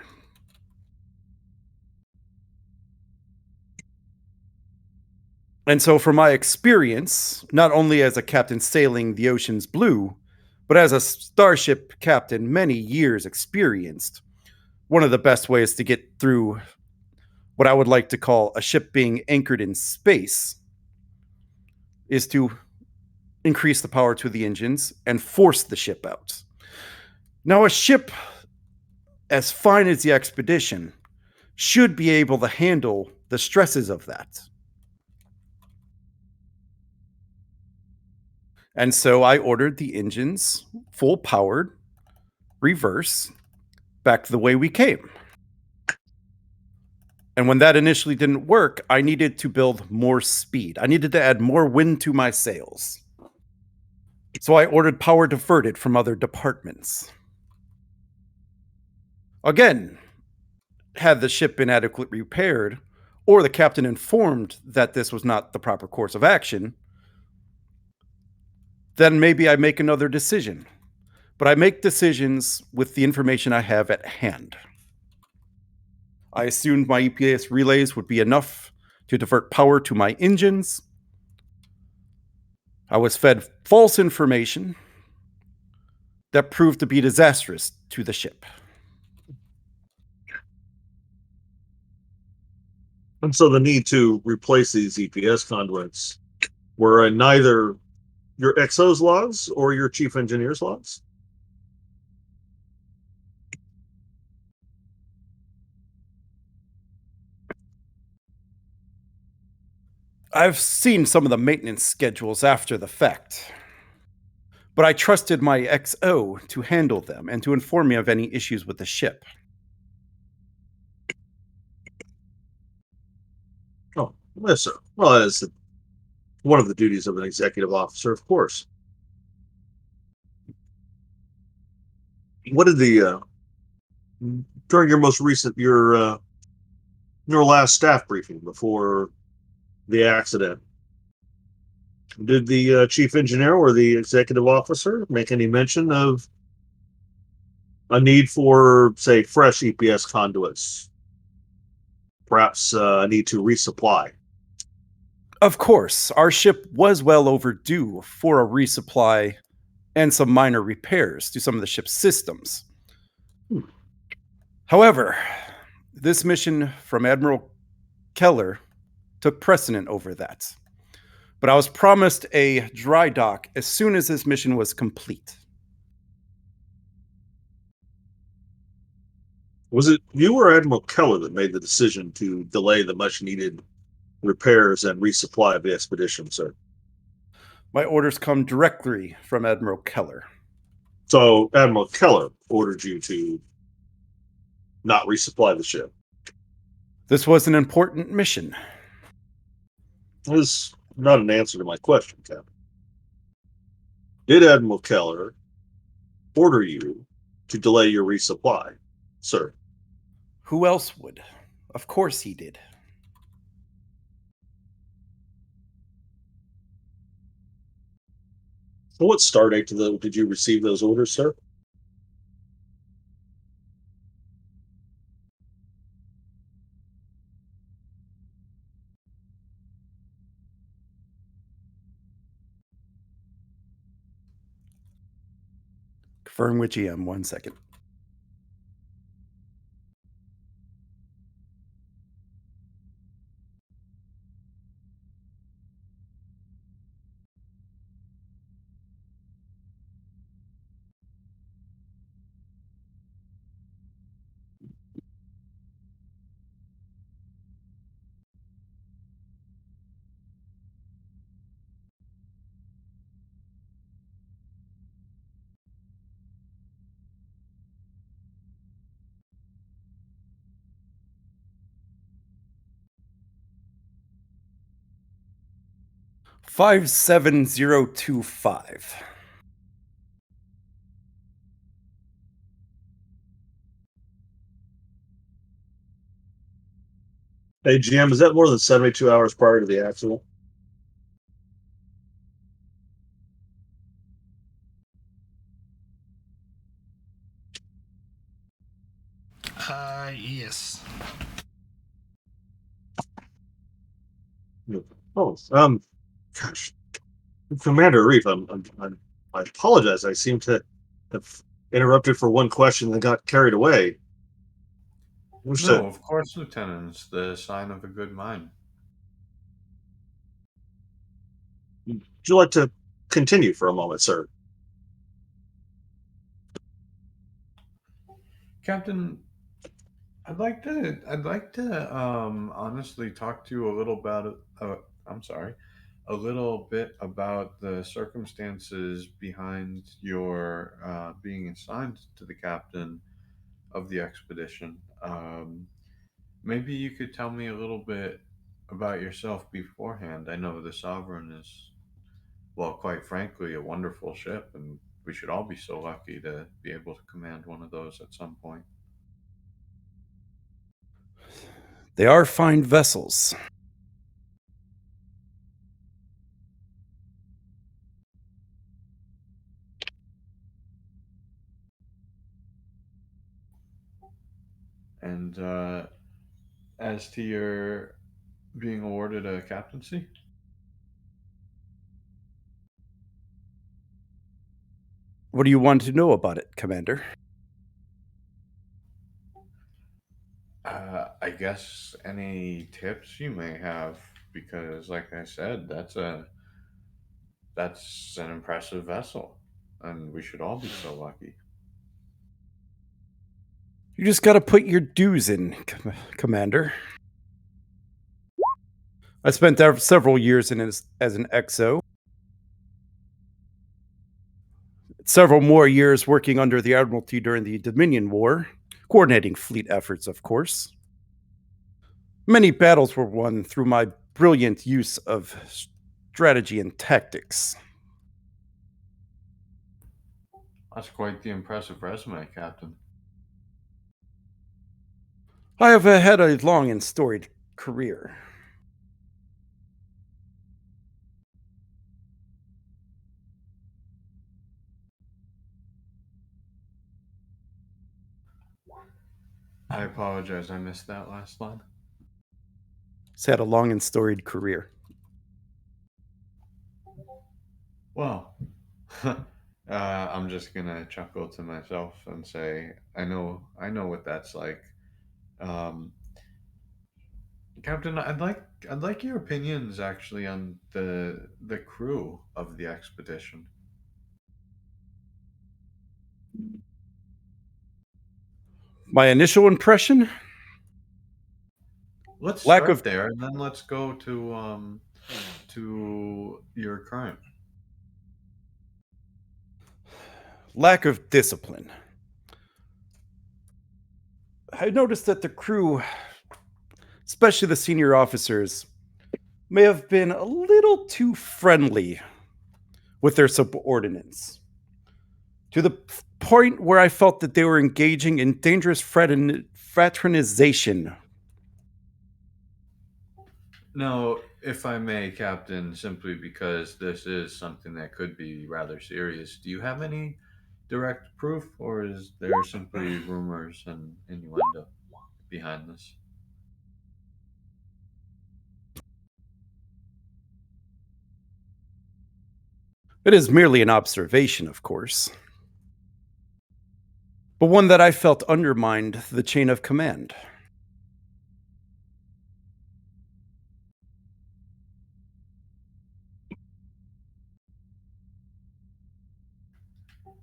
And so, from my experience, not only as a captain sailing the ocean's blue, but as a starship captain many years experienced, one of the best ways to get through what I would like to call a ship being anchored in space is to increase the power to the engines and force the ship out. Now, a ship as fine as the Expedition should be able to handle the stresses of that. And so I ordered the engines full powered, reverse, back the way we came. And when that initially didn't work, I needed to build more speed. I needed to add more wind to my sails. So I ordered power diverted from other departments. Again, had the ship been adequately repaired, or the captain informed that this was not the proper course of action, then maybe I make another decision. But I make decisions with the information I have at hand. I assumed my EPS relays would be enough to divert power to my engines. I was fed false information that proved to be disastrous to the ship. And so the need to replace these EPS conduits were in neither your XO's logs or your chief engineer's logs? I've seen some of the maintenance schedules after the fact, but I trusted my XO to handle them and to inform me of any issues with the ship. Oh, yes, sir. Well, that's one of the duties of an executive officer, of course. What did the during your most recent your last staff briefing before the accident? Did the chief engineer or the executive officer make any mention of a need for, say, fresh EPS conduits? Perhaps a need to resupply? Of course, our ship was well overdue for a resupply and some minor repairs to some of the ship's systems. However, this mission from Admiral Keller took precedent over that. But I was promised a dry dock as soon as this mission was complete. Was it you or Admiral Keller that made the decision to delay the much needed repairs and resupply of the expedition, sir? My orders come directly from Admiral Keller. So Admiral Keller ordered you to not resupply the ship. This was an important mission. This is not an answer to my question, Captain. Did Admiral Keller order you to delay your resupply, sir? Who else would? Of course he did. What start date did you receive those orders, sir? Confirm with GM, 1 second. 57025. Hey, GM, is that more than 72 hours prior to the accident? Yes. Oh, gosh, Commander Arif, I apologize. I seem to have interrupted for one question and got carried away. Wish No, to- of course, Lieutenant. It's the sign of a good mind. Would you like to continue for a moment, sir? Captain, I'd like to honestly talk to you a little about I'm sorry, a little bit about the circumstances behind your being assigned to the captain of the expedition. Maybe you could tell me a little bit about yourself beforehand. I know the Sovereign is, well, quite frankly, a wonderful ship, and we should all be so lucky to be able to command one of those at some point. They are fine vessels. And as to your being awarded a captaincy, What do you want to know about it, Commander? I guess any tips you may have, because, like I said, that's an impressive vessel, and we should all be so lucky. You just gotta put your dues in, Commander. I spent several years as an XO. Several more years working under the Admiralty during the Dominion War, coordinating fleet efforts, of course. Many battles were won through my brilliant use of strategy and tactics. That's quite the impressive resume, Captain. I have had a long and storied career. I apologize, I missed that last line. He's had a long and storied career. Well, I'm just gonna chuckle to myself and say, I know what that's like. Um, Captain, I'd like your opinions actually on the crew of the expedition. My initial impression? Let's Lack start of there, and then let's go to your current. lack of discipline. I noticed that the crew, especially the senior officers, may have been a little too friendly with their subordinates, to the point where I felt that they were engaging in dangerous fraternization. Now, if I may, Captain, simply because this is something that could be rather serious, do you have any direct proof, or is there simply rumors and innuendo behind this? It is merely an observation, of course, but one that I felt undermined the chain of command.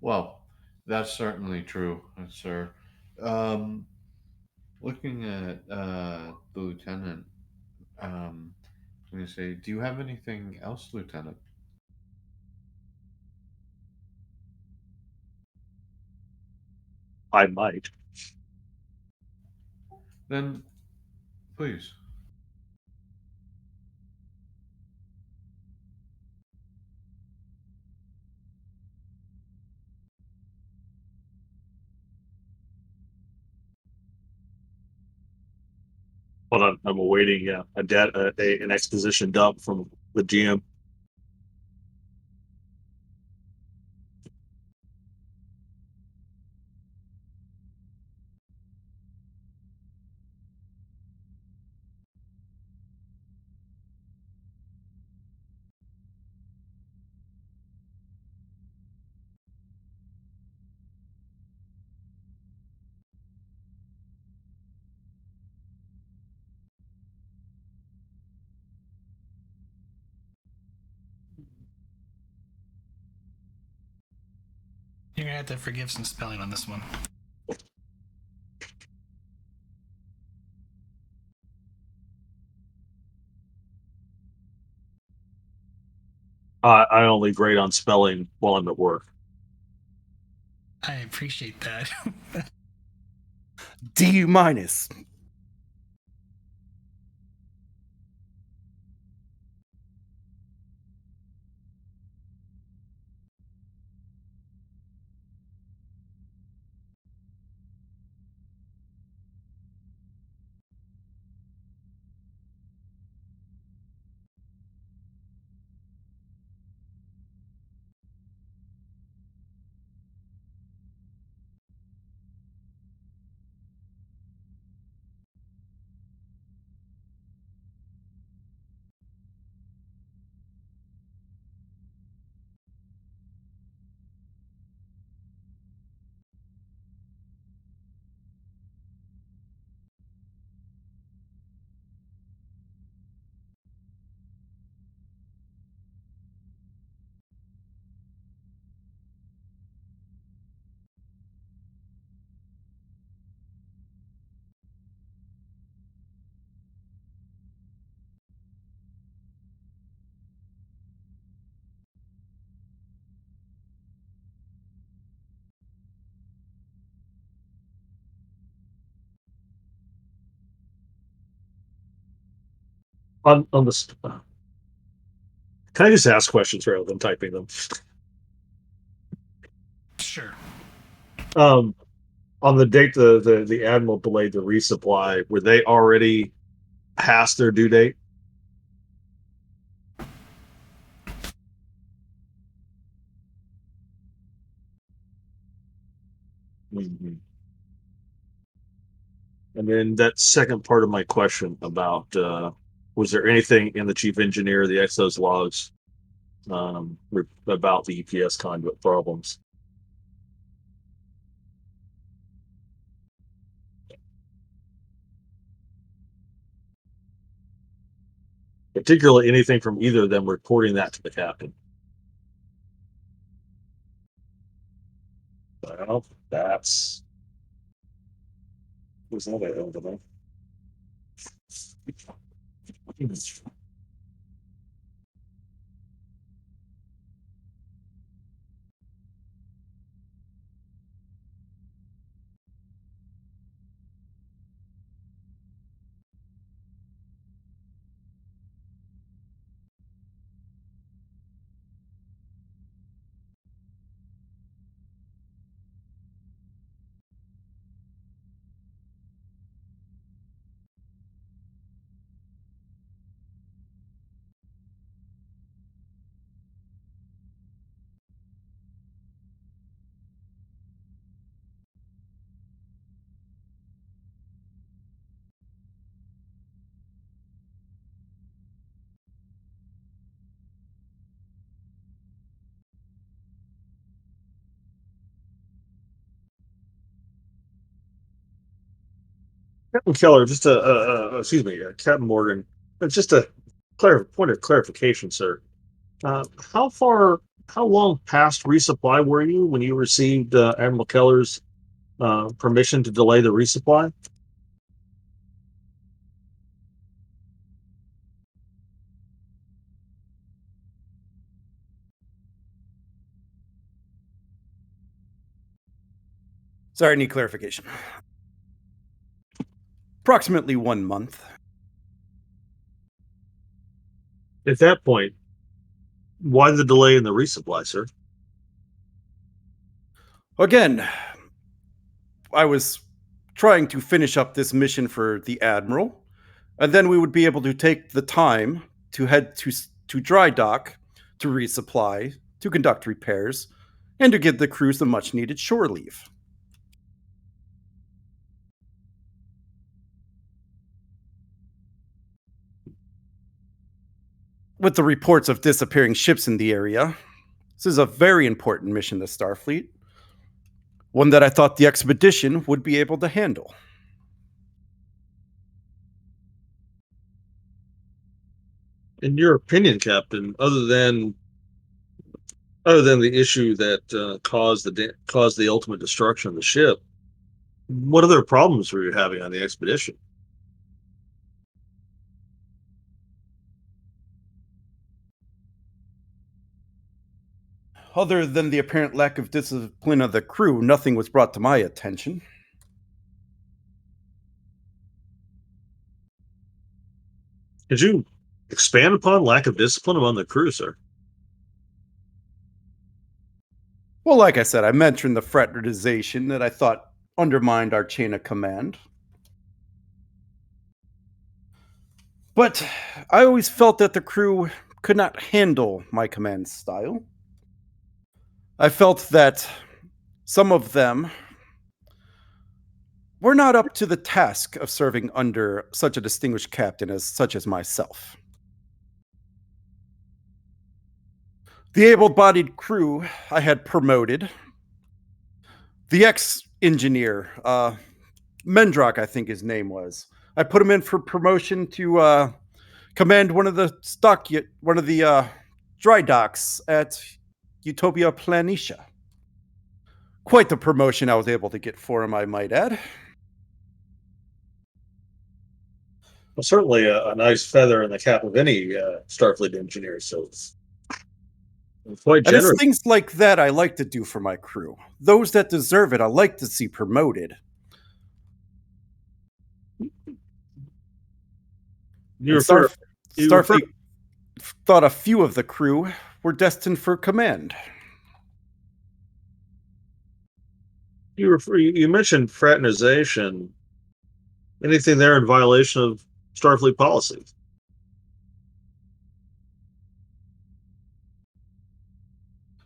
Well, that's certainly true, sir. Um, Looking at the lieutenant, um, I'm going to say, do you have anything else, Lieutenant? I might. Then, please. Hold on, I'm awaiting an exposition dump from the GM. You're gonna have to forgive some spelling on this one. I only grade on spelling while I'm at work. I appreciate that. D minus. On the can I just ask questions rather than typing them? Sure. On the date the admiral delayed the resupply, were they already past their due date? Mm-hmm. And then that second part of my question about was there anything in the chief engineer, the Exos logs, about the EPS conduit problems? Particularly anything from either of them reporting that to the captain. Well, that's was that over there. Captain Keller, just excuse me, Captain Morgan, just a point of clarification, sir. How far, how long past resupply were you when you received Admiral Keller's permission to delay the resupply? Sorry, I need clarification. Approximately 1 month. At that point, why the delay in the resupply, sir? Again, I was trying to finish up this mission for the Admiral. And then we would be able to take the time to head to dry dock, to resupply, to conduct repairs, and to give the crews the much needed shore leave. With the reports of disappearing ships in the area, this is a very important mission to Starfleet, one that I thought the expedition would be able to handle. In your opinion, Captain, other than the issue that caused the ultimate destruction of the ship, what other problems were you having on the expedition? Other than the apparent lack of discipline of the crew, nothing was brought to my attention. Could you expand upon lack of discipline among the crew, sir? Well, like I said, I mentioned the fraternization that I thought undermined our chain of command. But I always felt that the crew could not handle my command style. I felt that some of them were not up to the task of serving under such a distinguished captain such as myself. The able-bodied crew I had promoted, the ex-engineer, Mendrock, I think his name was, I put him in for promotion to command one of the dry docks at Utopia Planitia. Quite the promotion I was able to get for him, I might add. Well, certainly a nice feather in the cap of any Starfleet engineer, so it's quite And it's generous. things like that I like to do for my crew. Those that deserve it, I like to see promoted. Starfleet thought a few of the crew were destined for command. You mentioned fraternization. Anything there in violation of Starfleet policy?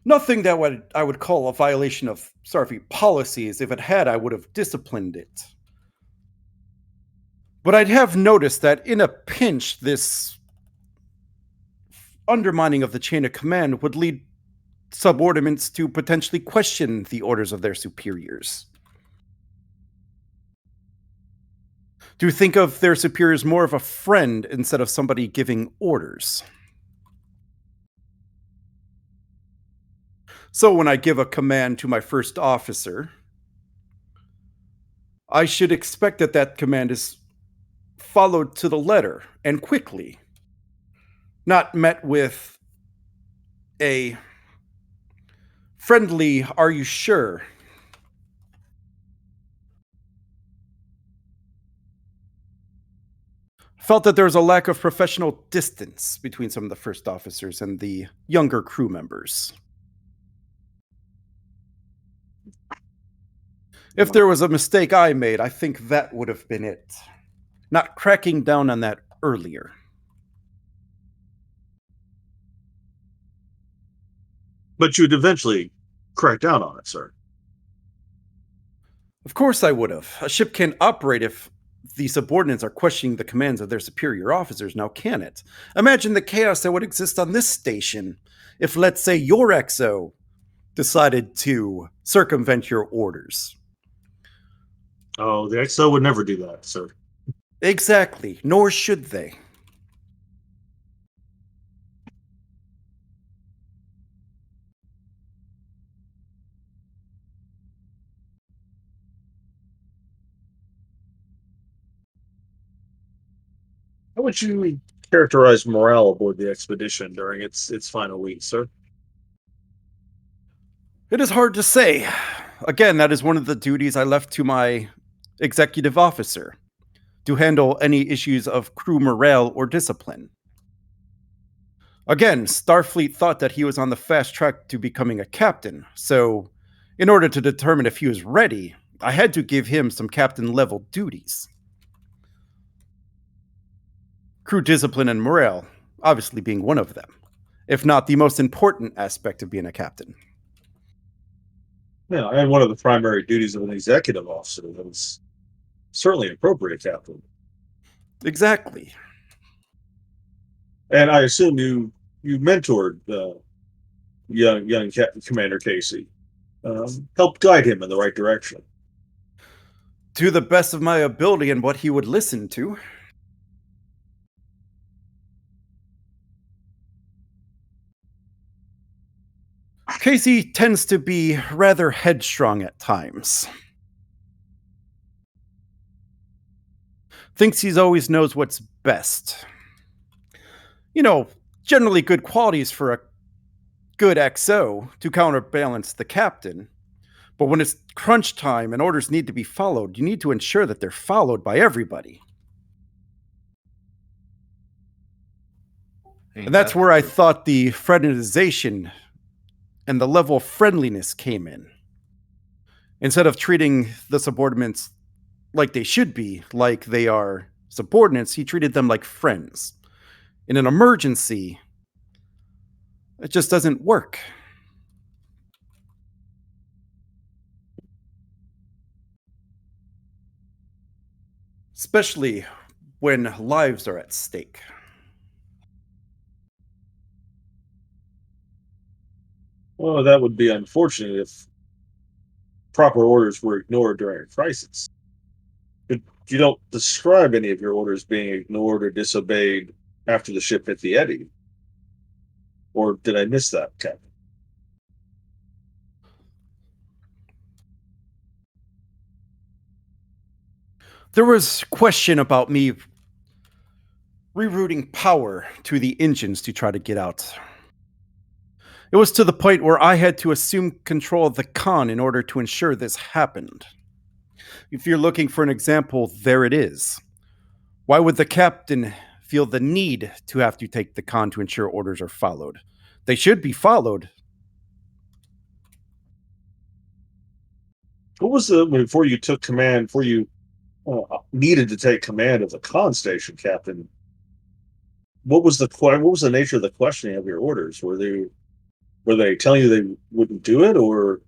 Nothing that I would call a violation of Starfleet policies. If it had, I would have disciplined it. But I'd have noticed that in a pinch, this undermining of the chain of command would lead subordinates to potentially question the orders of their superiors. To think of their superiors more of a friend instead of somebody giving orders. So when I give a command to my first officer, I should expect that that command is followed to the letter and quickly, not met with a friendly, "Are you sure?" Felt that there was a lack of professional distance between some of the first officers and the younger crew members. If there was a mistake I made, I think that would have been it. Not cracking down on that earlier. But you'd eventually crack down on it, sir. Of course I would have. A ship can't operate if the subordinates are questioning the commands of their superior officers, now can it? Imagine the chaos that would exist on this station if, let's say, your XO decided to circumvent your orders. Oh, the XO would never do that, sir. Exactly, nor should they. How would you characterize morale aboard the expedition during its final week, sir? It is hard to say. Again, that is one of the duties I left to my executive officer, to handle any issues of crew morale or discipline. Again, Starfleet thought that he was on the fast track to becoming a captain, so in order to determine if he was ready, I had to give him some captain-level duties. Crew discipline and morale, obviously being one of them, if not the most important aspect of being a captain. Yeah, and one of the primary duties of an executive officer. That was certainly appropriate, Captain. Exactly. And I assume you mentored young Commander Casey, helped guide him in the right direction. To the best of my ability and what he would listen to. Casey tends to be rather headstrong at times. Thinks he always knows what's best. You know, generally good qualities for a good XO to counterbalance the captain. But when it's crunch time and orders need to be followed, you need to ensure that they're followed by everybody. And that's where I thought the fraternization and the level of friendliness came in. Instead of treating the subordinates like they should be, like they are subordinates, he treated them like friends. In an emergency, it just doesn't work. Especially when lives are at stake. Well, that would be unfortunate if proper orders were ignored during a crisis. But you don't describe any of your orders being ignored or disobeyed after the ship hit the eddy. Or did I miss that, Captain? There was question about me rerouting power to the engines to try to get out. It was to the point where I had to assume control of the con in order to ensure this happened. If you're looking for an example, there it is. Why would the captain feel the need to have to take the con to ensure orders are followed? They should be followed. What was before you took command, before you needed to take command of the con station, Captain? What was the nature of the questioning of your orders? Were they telling you they wouldn't do it, or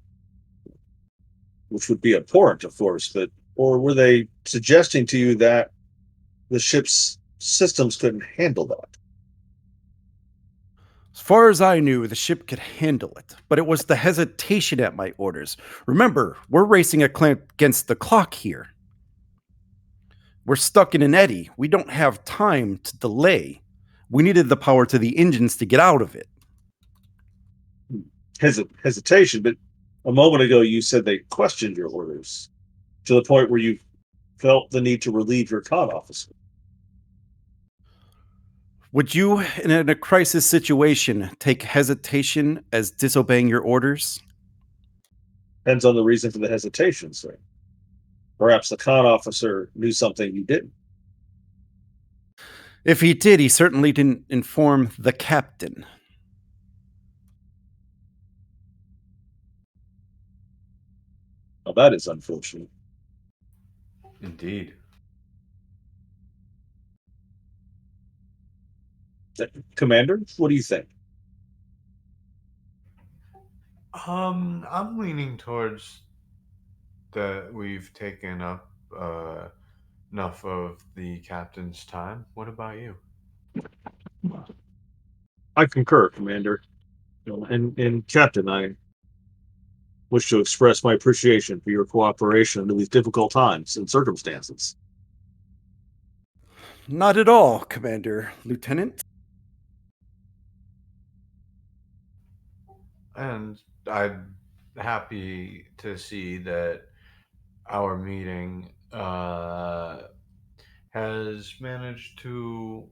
which would be abhorrent, of course, or were they suggesting to you that the ship's systems couldn't handle that? As far as I knew, the ship could handle it, but it was the hesitation at my orders. Remember, we're racing against the clock here. We're stuck in an eddy. We don't have time to delay. We needed the power to the engines to get out of it. Hesitation, but a moment ago you said they questioned your orders to the point where you felt the need to relieve your con officer. Would you, in a crisis situation, take hesitation as disobeying your orders? Depends on the reason for the hesitation, sir. Perhaps the con officer knew something you didn't. If he did, he certainly didn't inform the captain. Well, that is unfortunate. Indeed. Commander, what do you think? I'm leaning towards that we've taken up enough of the captain's time. What about you? I concur, Commander. And Captain, I wish to express my appreciation for your cooperation under these difficult times and circumstances. Not at all, Commander, Lieutenant. And I'm happy to see that our meeting has managed to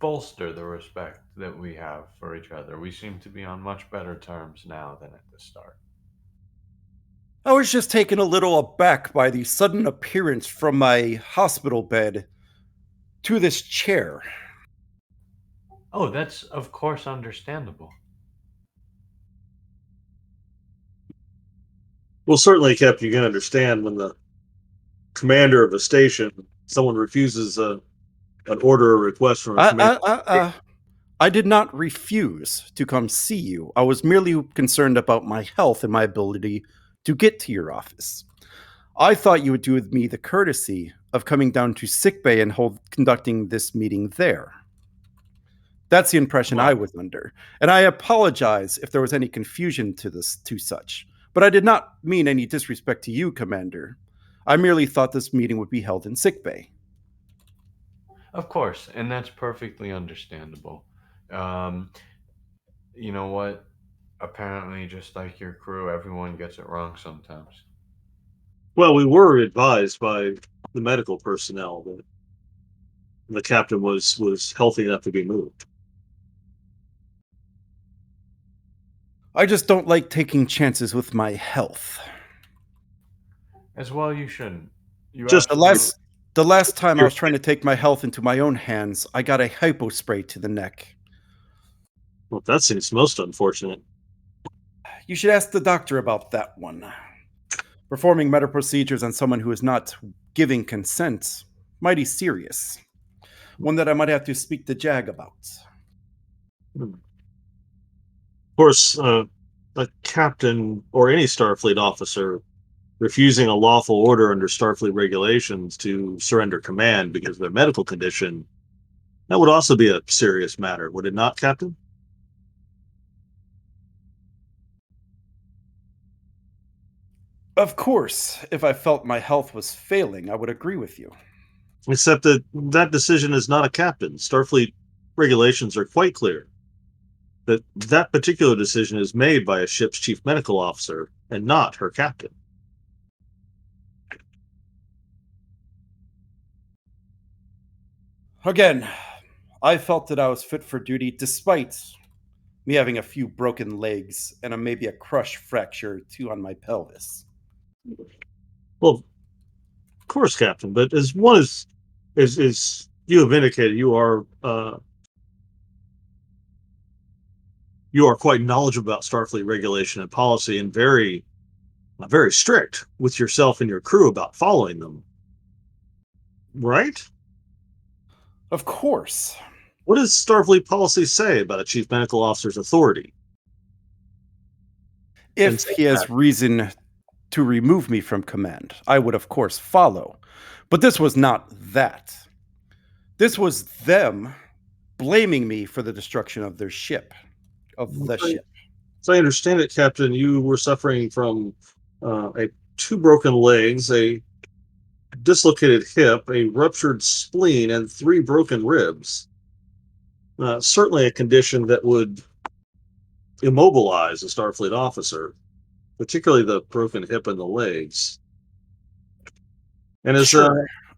bolster the respect that we have for each other. We seem to be on much better terms now than at the start. I was just taken a little aback by the sudden appearance from my hospital bed to this chair. Oh, that's of course understandable. Well, certainly, Captain, you can understand when the commander of a station, someone refuses a an order or request from a commander. I did not refuse to come see you. I was merely concerned about my health and my ability to get to your office. I thought you would do me the courtesy of coming down to sickbay and conducting this meeting there. That's the impression I was under, and I apologize if there was any confusion to such. But I did not mean any disrespect to you, Commander. I merely thought this meeting would be held in sickbay. Of course, and that's perfectly understandable. You know what? Apparently, just like your crew, everyone gets it wrong sometimes. Well, we were advised by the medical personnel that the captain was healthy enough to be moved. I just don't like taking chances with my health. As well, you shouldn't. Just The last time I was trying to take my health into my own hands, I got a hypo spray to the neck. Well, that seems most unfortunate. You should ask the doctor about that one. Performing medical procedures on someone who is not giving consent, mighty serious. One that I might have to speak to Jag about. Of course, a captain or any Starfleet officer refusing a lawful order under Starfleet regulations to surrender command because of their medical condition, that would also be a serious matter, would it not, Captain? Of course, if I felt my health was failing, I would agree with you. Except that decision is not a captain. Starfleet regulations are quite clear that particular decision is made by a ship's chief medical officer and not her captain. Again, I felt that I was fit for duty despite me having a few broken legs and maybe a crush fracture or two on my pelvis. Well, of course, Captain, but as you have indicated, you are quite knowledgeable about Starfleet regulation and policy and very strict with yourself and your crew about following them. Right? Of course. What does Starfleet policy say about a chief medical officer's authority? If he has reason to remove me from command, I would of course follow. But this was not that. This was them blaming me for the destruction of their ship. So I understand it, Captain, you were suffering from two broken legs, a dislocated hip, a ruptured spleen, and 3 broken ribs. Certainly a condition that would immobilize a Starfleet officer, particularly the broken hip and the legs. And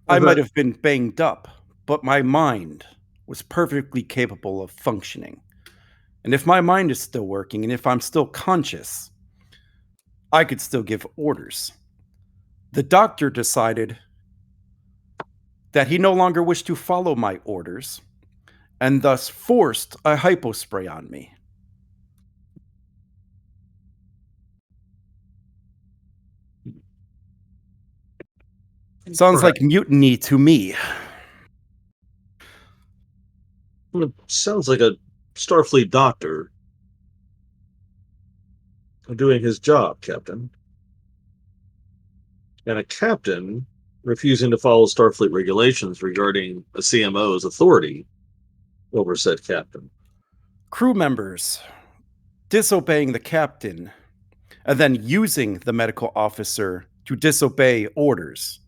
I might have been banged up, but my mind was perfectly capable of functioning. And if my mind is still working, and if I'm still conscious, I could still give orders. The doctor decided that he no longer wished to follow my orders, and thus forced a hypospray on me. Sounds like mutiny to me. It sounds like a Starfleet doctor doing his job, Captain. And a captain refusing to follow Starfleet regulations regarding a CMO's authority over said captain. Crew members disobeying the captain and then using the medical officer to disobey orders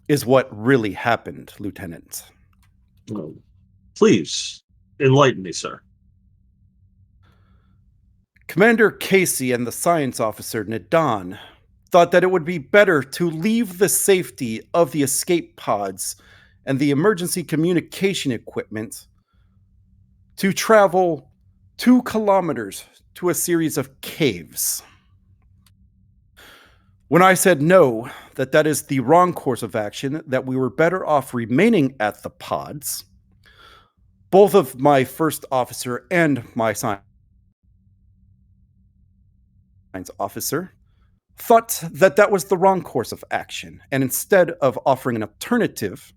is what really happened, Lieutenant. Please enlighten me, sir. Commander Casey and the science officer Nadan thought that it would be better to leave the safety of the escape pods and the emergency communication equipment to travel 2 kilometers to a series of caves. When I said no, that is the wrong course of action, that we were better off remaining at the pods, both of my first officer and my science officer thought that was the wrong course of action, and instead of offering an alternative,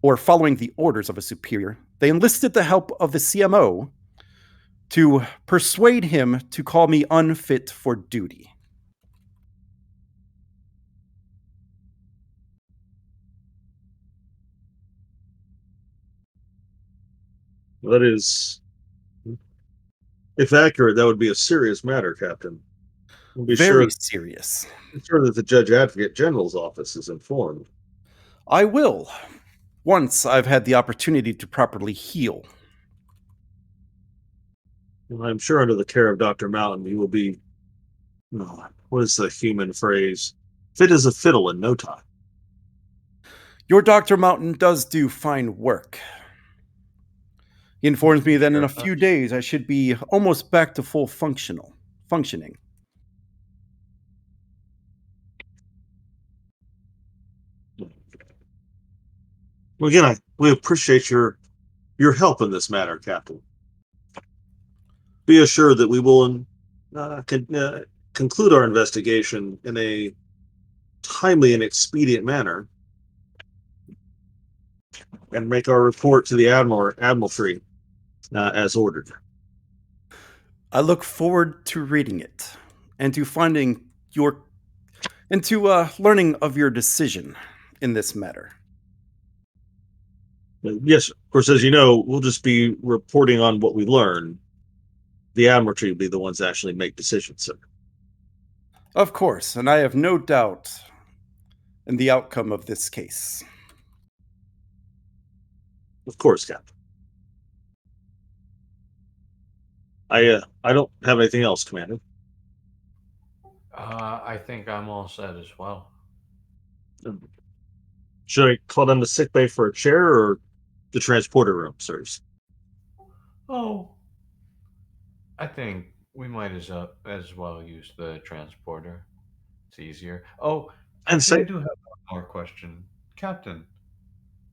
or following the orders of a superior, they enlisted the help of the CMO to persuade him to call me unfit for duty. That is, if accurate, that would be a serious matter, Captain. We'll be Very serious. sure that the Judge Advocate General's office is informed. I will, once I've had the opportunity to properly heal. And I'm sure under the care of Dr. Mountain, he will be, what is the human phrase? Fit as a fiddle in no time. Your Dr. Mountain does do fine work. He informs me that in a few days I should be almost back to full functioning. Well, again, we appreciate your help in this matter, Captain. Be assured that we will conclude our investigation in a timely and expedient manner, and make our report to the Admiralty as ordered. I look forward to reading it and to learning of your decision in this matter. Yes, of course, as you know, we'll just be reporting on what we learn. The Admiralty will be the ones that actually make decisions, sir. Of course, and I have no doubt in the outcome of this case. Of course, Captain. I don't have anything else, Commander. I think I'm all set as well. Should I call them to sickbay for a chair or the transporter room, sirs? Oh, I think we might as well use the transporter. It's easier. Oh, And actually, I say, do have one more question, Captain.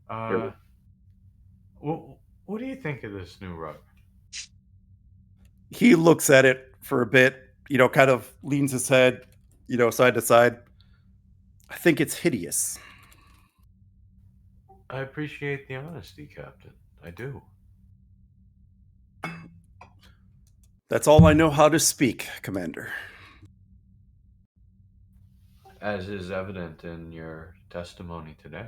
Here. Uh, what do you think of this new rug? He looks at it for a bit, kind of leans his head, side to side. I think it's hideous. I appreciate the honesty, Captain. I do. That's all I know how to speak, Commander. As is evident in your testimony today.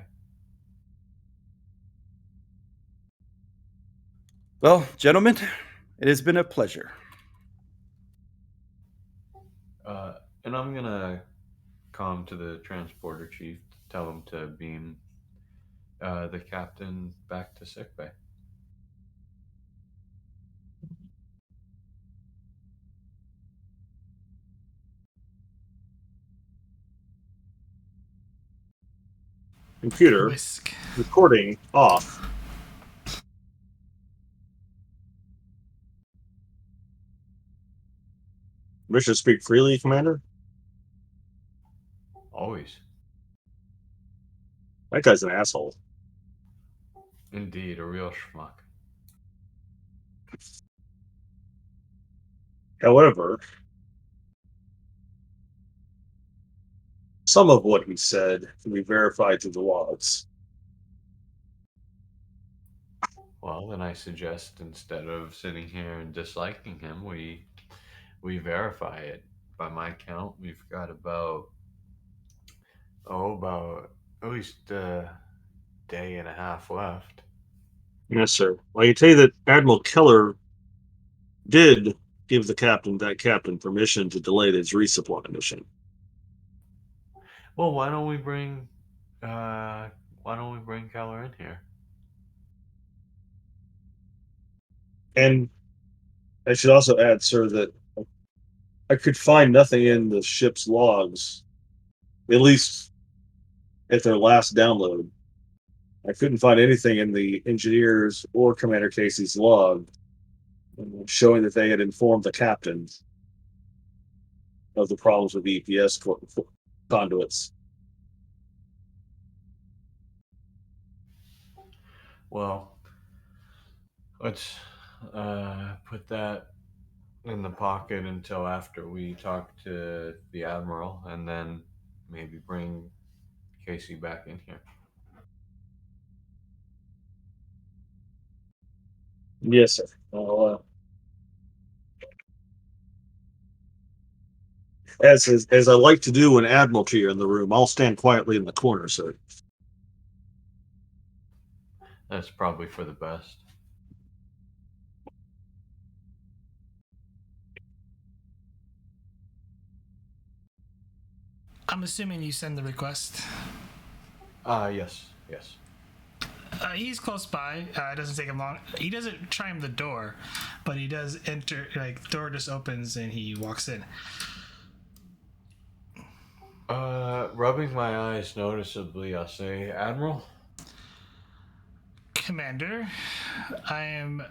Well, gentlemen, it has been a pleasure. And I'm gonna come to the transporter chief, tell him to beam the captain back to sickbay. Computer, Whisk. recording off. Wish to speak freely, Commander? Always. That guy's an asshole. Indeed, a real schmuck. However, some of what he said can be verified through the logs. Well, then I suggest instead of sitting here and disliking him, we verify it. By my count, we've got about at least a day and a half left. Yes, sir. Well, I can tell you that Admiral Keller did give that captain permission to delay his resupply mission. Well, why don't we bring Keller in here? And I should also add, sir, that I could find nothing in the ship's logs, at least at their last download. I couldn't find anything in the engineers or Commander Casey's log showing that they had informed the captain of the problems with the EPS conduits. Well, let's put that in the pocket until after we talk to the admiral, and then maybe bring Casey back in here. Yes, sir. I'll, as I like to do when Admiralty are in the room, I'll stand quietly in the corner, sir. That's probably for the best. I'm assuming you send the request. Yes. He's close by. It doesn't take him long. He doesn't chime the door, but he does enter. Like, door just opens and he walks in. Rubbing my eyes noticeably, I'll say, Admiral? Commander, I am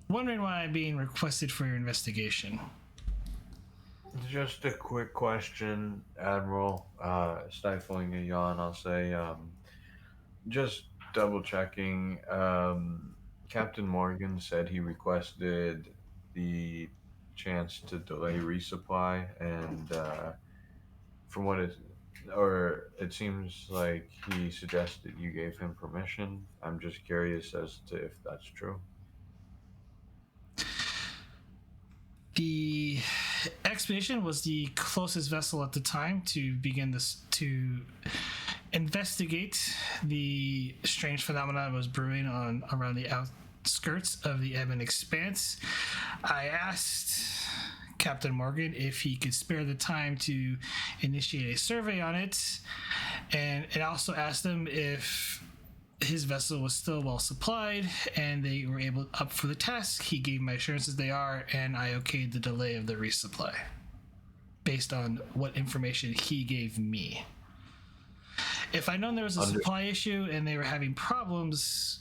wondering why I'm being requested for your investigation. Just a quick question, Admiral. Stifling a yawn, I'll say. Just double checking. Captain Morgan said he requested the chance to delay resupply, and from what it seems like he suggested you gave him permission. I'm just curious as to if that's true. The Expedition was the closest vessel at the time to begin to investigate the strange phenomenon that was brewing around the outskirts of the Ebon Expanse. I asked Captain Morgan if he could spare the time to initiate a survey on it, and it also asked him if his vessel was still well supplied and they were up for the task. He gave my assurances they are, and I okayed the delay of the resupply based on what information he gave me. If I'd known there was a supply issue and they were having problems,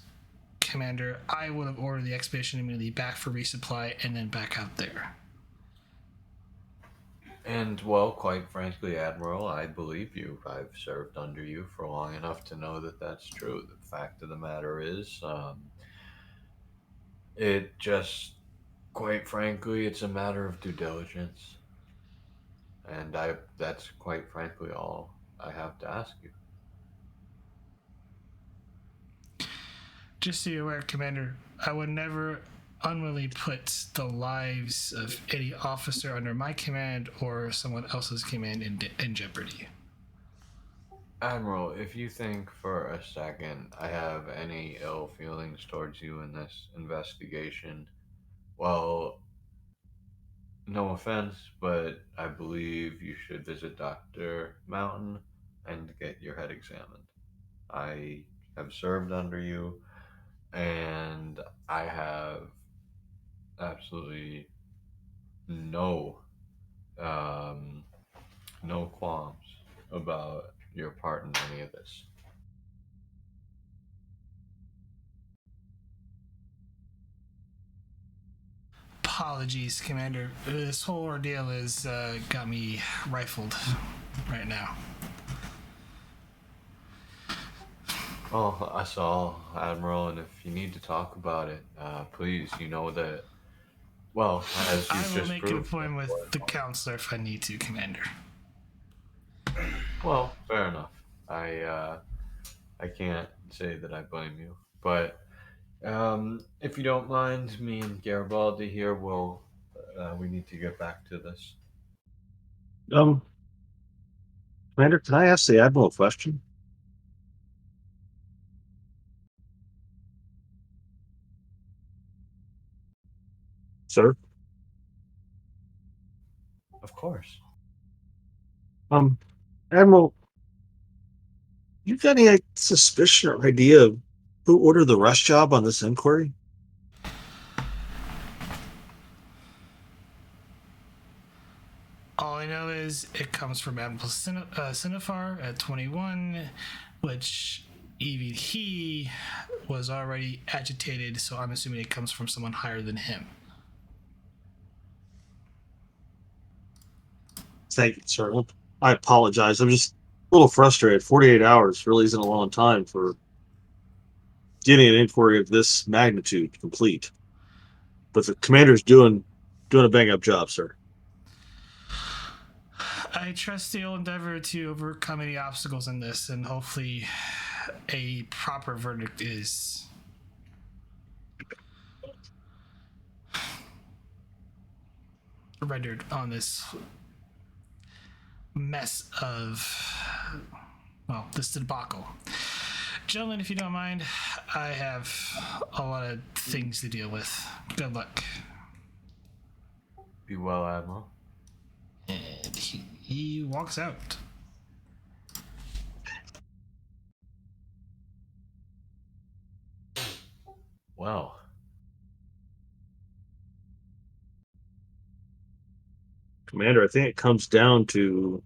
Commander, I would have ordered the expedition immediately back for resupply and then back out there. And, well, quite frankly, Admiral, I believe you. I've served under you for long enough to know that that's true. The fact of the matter is, it just, quite frankly, it's a matter of due diligence. And that's quite frankly all I have to ask you. Just so you're aware, Commander, I would never unwillingly put the lives of any officer under my command or someone else's command in jeopardy. Admiral, if you think for a second I have any ill feelings towards you in this investigation, well, no offense, but I believe you should visit Dr. Mountain and get your head examined. I have served under you, and I have absolutely no no qualms about your part in any of this. Apologies, Commander. This whole ordeal has got me rifled right now. Oh, us all, Admiral, and if you need to talk about it, please, you know that, well, as I you've will just make an proved. appointment with the counselor if I need to, Commander. Well, fair enough. I can't say that I blame you, but if you don't mind, me and Garibaldi here will we need to get back to this. Commander, can I ask the Admiral a question? Sir? Of course. Admiral, you got any suspicion or idea of who ordered the rush job on this inquiry? All I know is it comes from Admiral Cinefar at 21, which even he was already agitated, so I'm assuming it comes from someone higher than him. Thank you, sir. I apologize. I'm just a little frustrated. 48 hours really isn't a long time for getting an inquiry of this magnitude complete. But the commander's doing a bang up job, sir. I trust you'll endeavor to overcome any obstacles in this, and hopefully a proper verdict is rendered on this mess of, well, this debacle. Gentlemen, if you don't mind, I have a lot of things to deal with. Good luck. Be well, Admiral. And he walks out. Well, Commander, I think it comes down to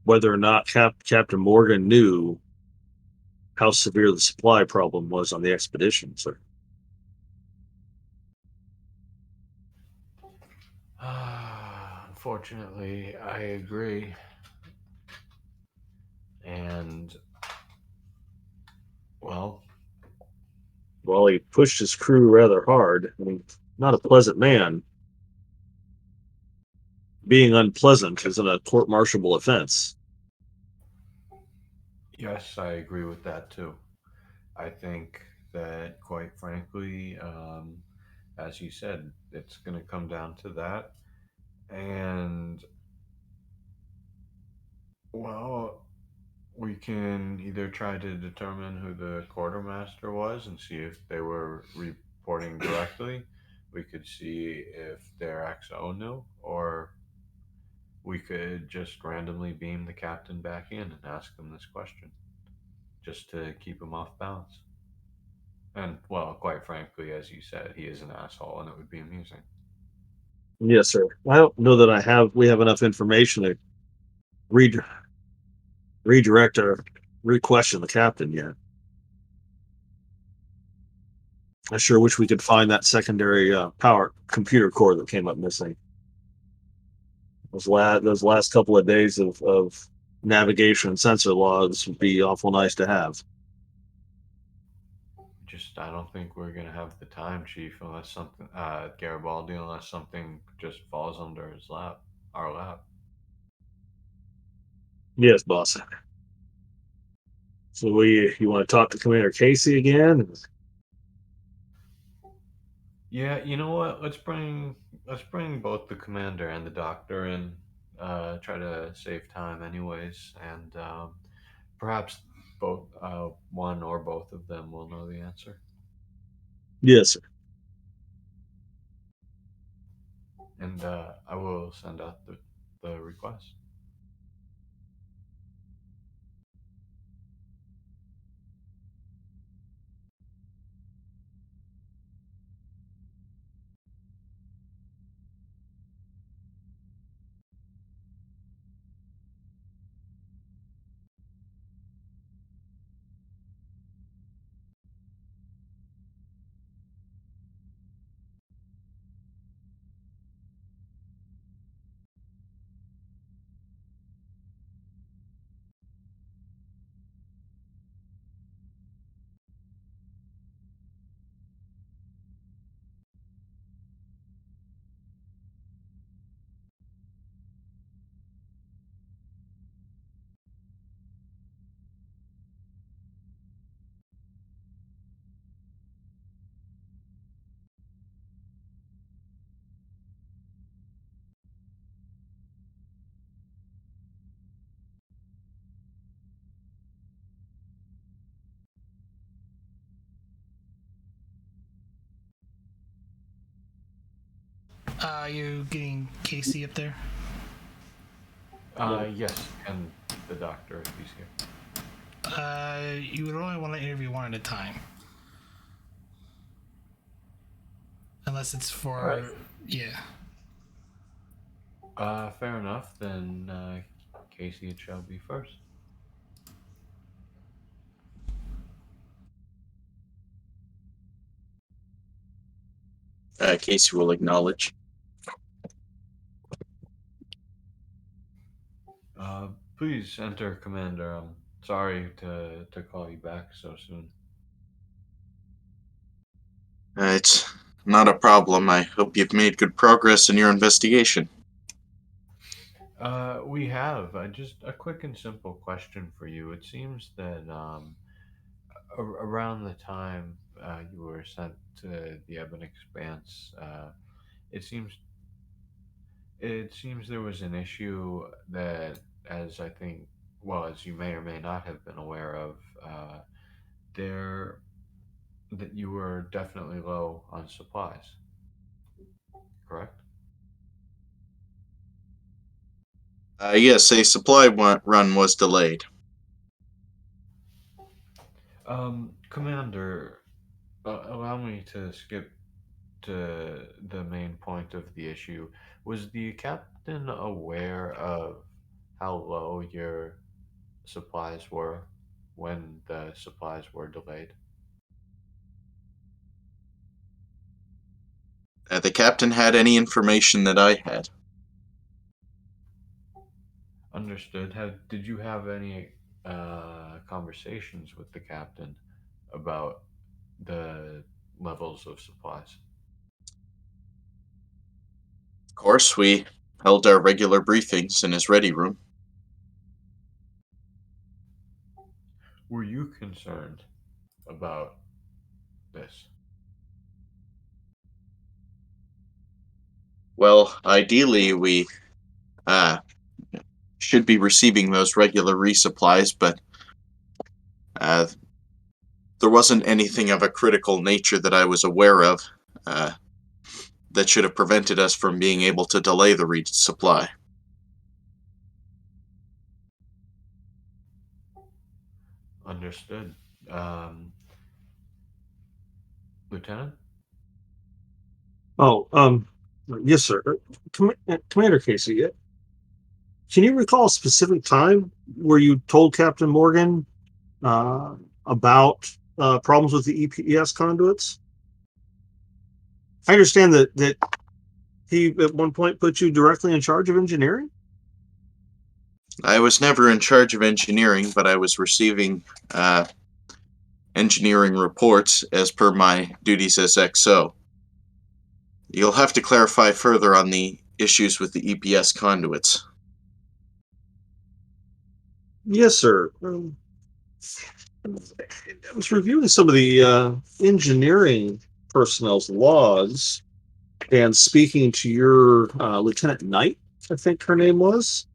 whether or not Captain Morgan knew how severe the supply problem was on the expedition, sir. unfortunately, I agree. And, well, Well, he pushed his crew rather hard. I mean, not a pleasant man. Being unpleasant isn't a court-martialable offense. yes, I agree with that too. I think that, quite frankly, as you said, it's going to come down to that. And, well, we can either try to determine who the quartermaster was and see if they were reporting directly. We could see if their XO knew, or we could just randomly beam the captain back in and ask him this question, just to keep him off balance. And, well, quite frankly, as you said, he is an asshole, and it would be amusing. Yes, sir. I don't know that we have enough information to read redirect or re-question the captain yet. I sure wish we could find that secondary power computer core that came up missing. Those last couple of days of navigation and sensor logs would be awful nice to have. Just, I don't think we're gonna have the time, Chief, unless something, Garibaldi, unless something just falls under his lap, our lap. Yes, boss. So you want to talk to Commander Casey again? Yeah, you know what? Let's bring both the commander and the doctor in. Try to save time, anyways, and perhaps both, one or both of them will know the answer. Yes, sir. And I will send out the request. You getting Casey up there? Yes, and the doctor if he's here. You would only want to interview one at a time. Unless it's for, All right. yeah. Fair enough. Then Casey, it shall be first. Casey will acknowledge. Please enter, Commander. I'm sorry to call you back so soon. It's not a problem. I hope you've made good progress in your investigation. We have just a quick and simple question for you. It seems that around the time you were sent to the Ebon Expanse, it seems there was an issue that, as I think, well, as you may or may not have been aware of, there that you were definitely low on supplies, correct? Yes, a supply run was delayed. Commander, allow me to skip to the main point of the issue. Was the captain aware of how low your supplies were when the supplies were delayed? The captain had any information that I had. Understood. Did you have any conversations with the captain about the levels of supplies? Of course, we held our regular briefings in his ready room. Were you concerned about this? Well, ideally, we uh, should be receiving those regular resupplies, but uh, there wasn't anything of a critical nature that I was aware of uh, that should have prevented us from being able to delay the resupply. Understood. Lieutenant? Oh, yes, sir. Commander Casey, can you recall a specific time where you told Captain Morgan uh, about problems with the EPS conduits? I understand that he at one point put you directly in charge of engineering. I was never in charge of engineering, but I was receiving engineering reports as per my duties as XO. You'll have to clarify further on the issues with the EPS conduits. Yes, sir. I was reviewing some of the engineering personnel's logs and speaking to your Lieutenant Knight, I think her name was,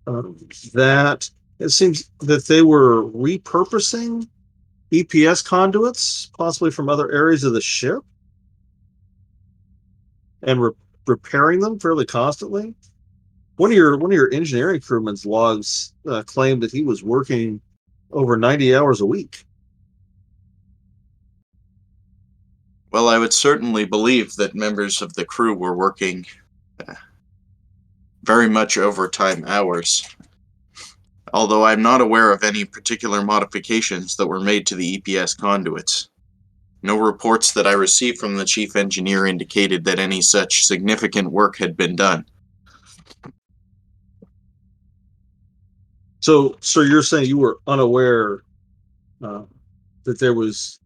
that it seems that they were repurposing EPS conduits, possibly from other areas of the ship, and repairing them fairly constantly. One of your engineering crewmen's logs claimed that he was working over 90 hours a week. Well, I would certainly believe that members of the crew were working very much overtime hours, although I'm not aware of any particular modifications that were made to the EPS conduits. No reports that I received from the chief engineer indicated that any such significant work had been done. So you're saying you were unaware that there was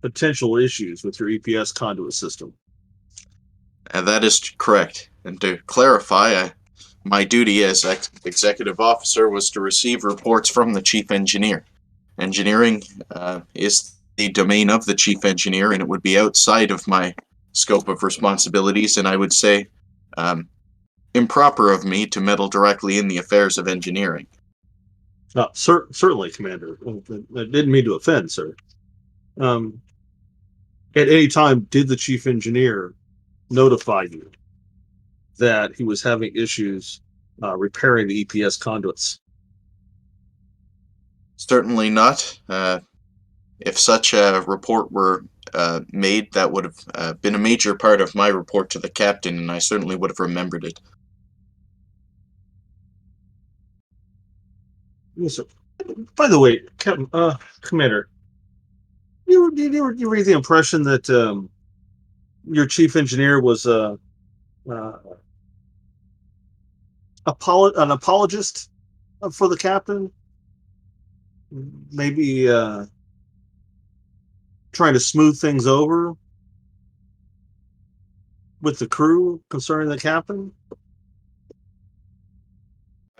potential issues with your EPS conduit system? That is correct. And to clarify, my duty as executive officer was to receive reports from the chief engineer. Engineering is the domain of the chief engineer, and it would be outside of my scope of responsibilities, and I would say improper of me to meddle directly in the affairs of engineering. Certainly, Commander. I didn't mean to offend, sir. At any time, did the chief engineer notify you that he was having issues repairing the EPS conduits? Certainly not. If such a report were made, that would have been a major part of my report to the captain, and I certainly would have remembered it. Yes, sir. By the way, Commander, you read the impression that your chief engineer was an apologist for the captain, maybe trying to smooth things over with the crew concerning the captain?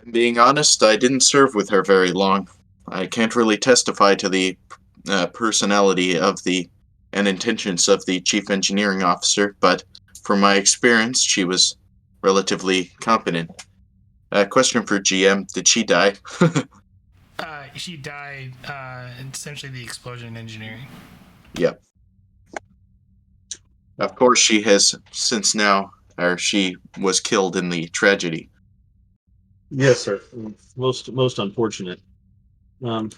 I'm being honest, I didn't serve with her very long. I can't really testify to the personality of the and intentions of the chief engineering officer, but from my experience, she was relatively competent. Question for GM: did she die? She died. Essentially, the explosion engineering. Yep. Of course, she has since now, or she was killed in the tragedy. Yes, sir. Most unfortunate. Um,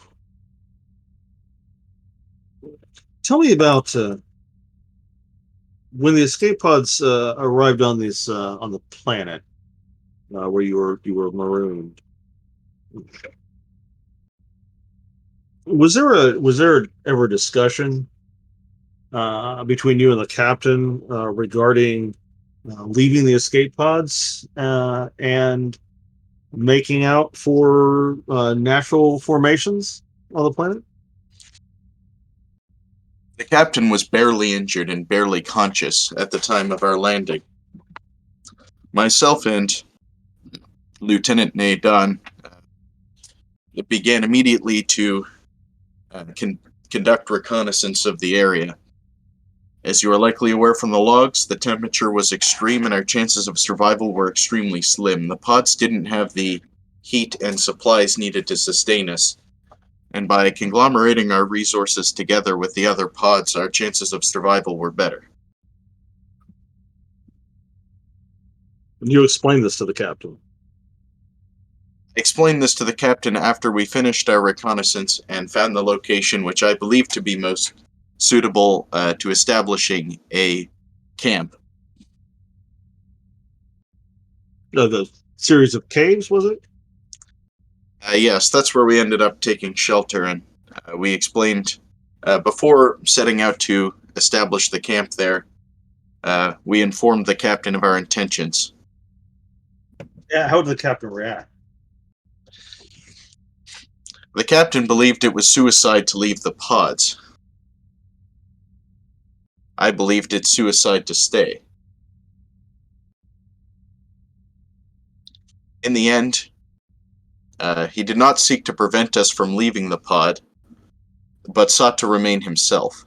Tell me about when the escape pods arrived on this on the planet where you were marooned. Was there ever a discussion between you and the captain regarding leaving the escape pods and making out for natural formations on the planet? The captain was barely injured and barely conscious at the time of our landing. Myself and Lieutenant Nadan began immediately to conduct reconnaissance of the area. As you are likely aware from the logs, the temperature was extreme and our chances of survival were extremely slim. The pods didn't have the heat and supplies needed to sustain us, and by conglomerating our resources together with the other pods, our chances of survival were better. You explained this to the captain. Explained this to the captain after we finished our reconnaissance and found the location which I believe to be most suitable to establishing a camp. The series of caves, was it? Yes, that's where we ended up taking shelter, and we explained before setting out to establish the camp there, we informed the captain of our intentions. Yeah, how did the captain react? The captain believed it was suicide to leave the pods. I believed it's suicide to stay. In the end, he did not seek to prevent us from leaving the pod, but sought to remain himself.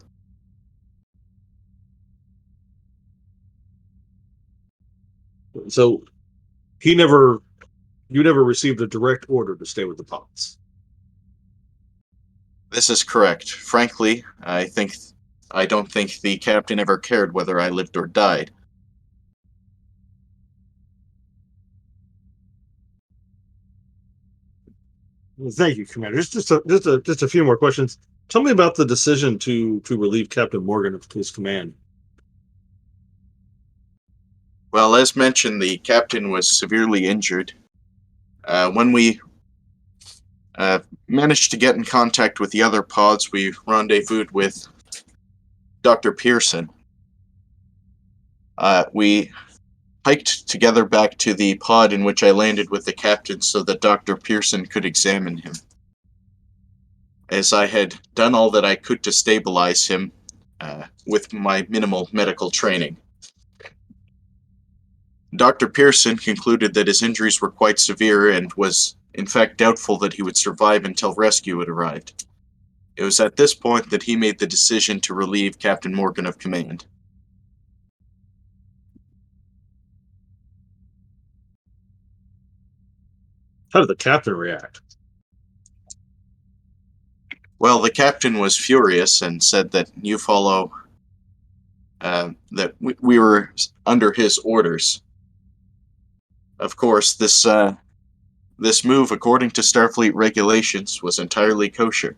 So you never received a direct order to stay with the pods. This is correct. Frankly, I don't think the captain ever cared whether I lived or died. Thank you, Commander. Just a few more questions. Tell me about the decision to relieve Captain Morgan of his command. Well, as mentioned, the captain was severely injured. When we managed to get in contact with the other pods, we rendezvoused with Dr. Pearson. We hiked together back to the pod in which I landed with the captain so that Dr. Pearson could examine him. As I had done all that I could to stabilize him with my minimal medical training. Dr. Pearson concluded that his injuries were quite severe and was, in fact, doubtful that he would survive until rescue had arrived. It was at this point that he made the decision to relieve Captain Morgan of command. How did the captain react? Well, the captain was furious and said that that we were under his orders. Of course, this move, according to Starfleet regulations, was entirely kosher.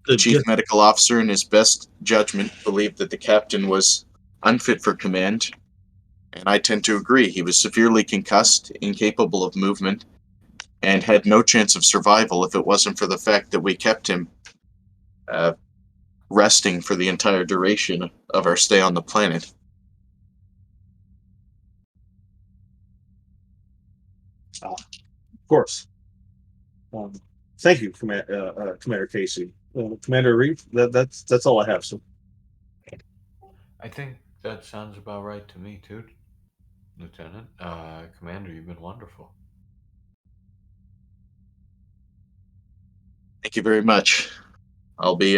The chief medical officer, in his best judgment, believed that the captain was unfit for command, and I tend to agree. He was severely concussed, incapable of movement, and had no chance of survival if it wasn't for the fact that we kept him resting for the entire duration of our stay on the planet. Of course. Thank you, Commander Casey. Commander Arif, that's all I have, sir. I think that sounds about right to me, too, Lieutenant. Commander, you've been wonderful. Thank you very much. I'll be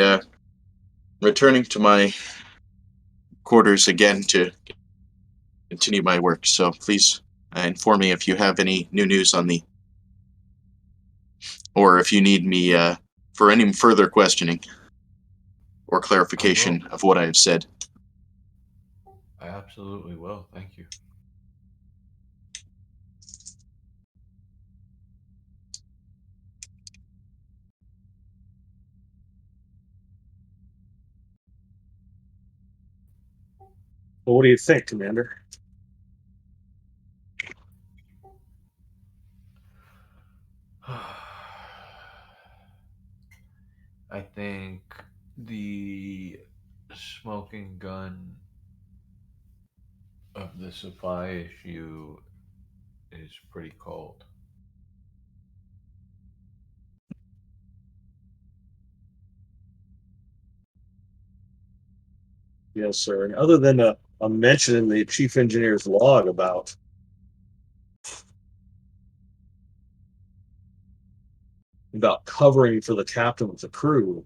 returning to my quarters again to continue my work. So please inform me if you have any new news on the, or if you need me for any further questioning or clarification of what I have said. I absolutely will. Thank you. Well, what do you think, Commander? I think the smoking gun of the supply issue is pretty cold. Yes, sir. And other than a mention in the chief engineer's log about covering for the captain with the crew,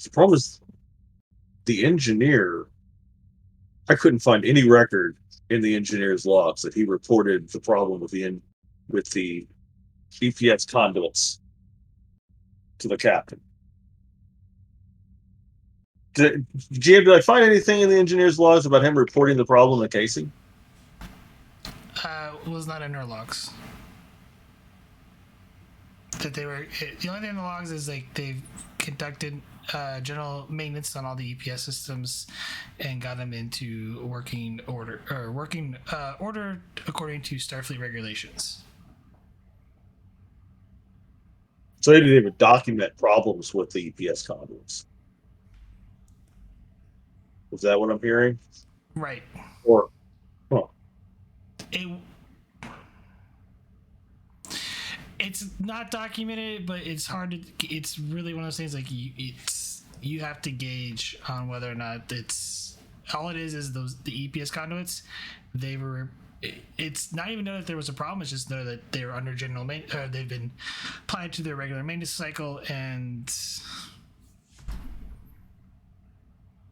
the problem is the engineer. I couldn't find any record in the engineer's logs that he reported the problem with the EPS conduits to the captain. Did I find anything in the engineer's logs about him reporting the problem in the casing? Was not in our logs. That they were the only thing in the logs is like they've conducted general maintenance on all the EPS systems and got them into working order according to Starfleet regulations. So they didn't even document problems with the EPS conduits. Is that what I'm hearing? Right. Or it's not documented, but it's hard to. It's really one of those things like you have to gauge on whether or not it's all it is the EPS conduits. They were. It's not even know that there was a problem. It's just know that they're under general maintenance. They've been applied to their regular maintenance cycle and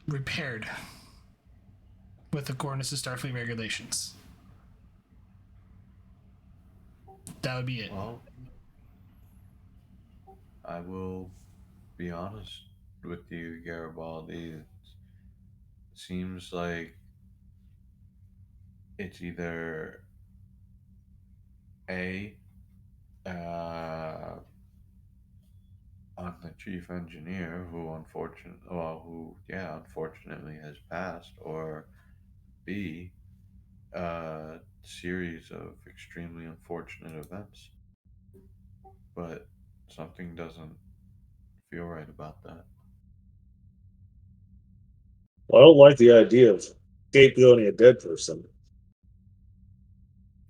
repaired with accordance to Starfleet regulations. That would be it. Well, I will be honest with you, Garibaldi. It seems like it's either A, on the chief engineer who unfortunately has passed, or B, a series of extremely unfortunate events. But something doesn't feel right about that. well, I don't like the idea of scapegoating a dead person.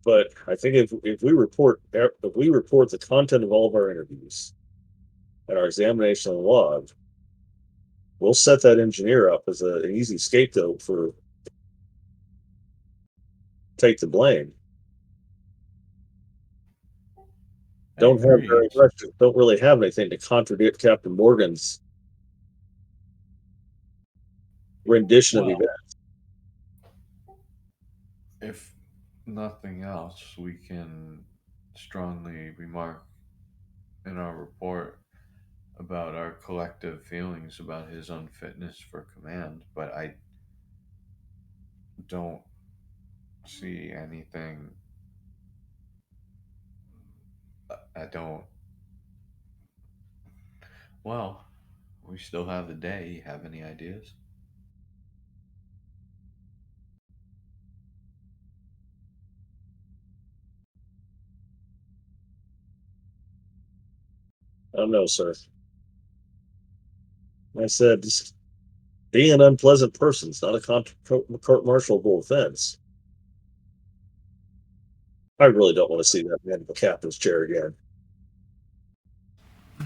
But I think if we report the content of all of our interviews and our examination of the log, we'll set that engineer up as an easy scapegoat for take the blame. Don't really have anything to contradict Captain Morgan's rendition of events. If nothing else, we can strongly remark in our report about our collective feelings about his unfitness for command, but I don't see anything. I don't. Well, we still have the day. You have any ideas? I don't know, sir. I said, just being an unpleasant person is not a court-martialable offense. I really don't want to see that man in the captain's chair again.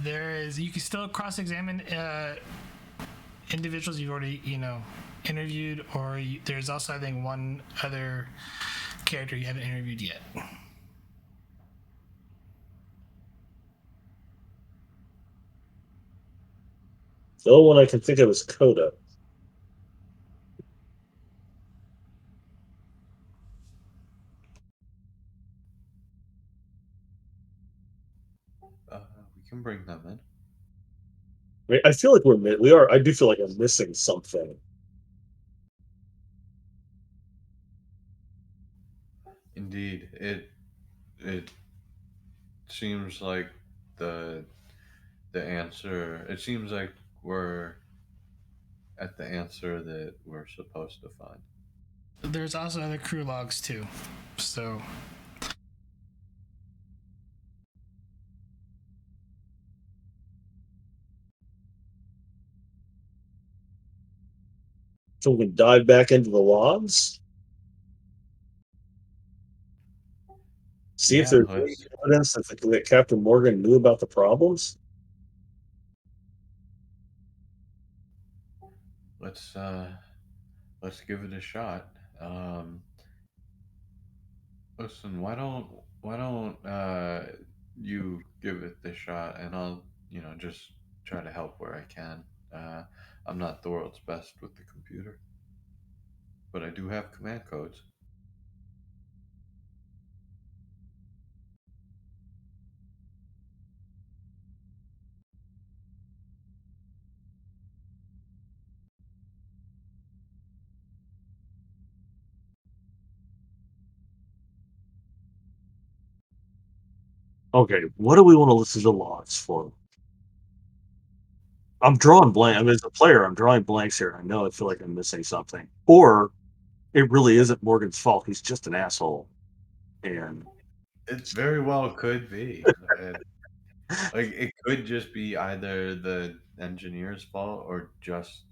You can still cross-examine individuals you've already interviewed, or there's also I think one other character you haven't interviewed yet. The only one I can think of is Coda. We can bring them in. I mean, I feel like we are. I do feel like I'm missing something. Indeed, it seems like the the answer. It seems like we're at the answer that we're supposed to find. There's also other crew logs too, so So we can dive back into the logs, see if Yeah, there's any evidence that Captain Morgan knew about the problems. let's let's give it a shot. Um, Listen, why don't you give it the shot, and I'll just try to help where I can. Uh, I'm not the world's best with the computer, but I do have command codes. Okay, what do we want to listen to logs for? I'm drawing blank. I mean, as a player, I'm drawing blanks here. I know I feel like I'm missing something, or it really isn't Morgan's fault. He's just an asshole, and It very well could be. Like it could just be either the engineer's fault or just,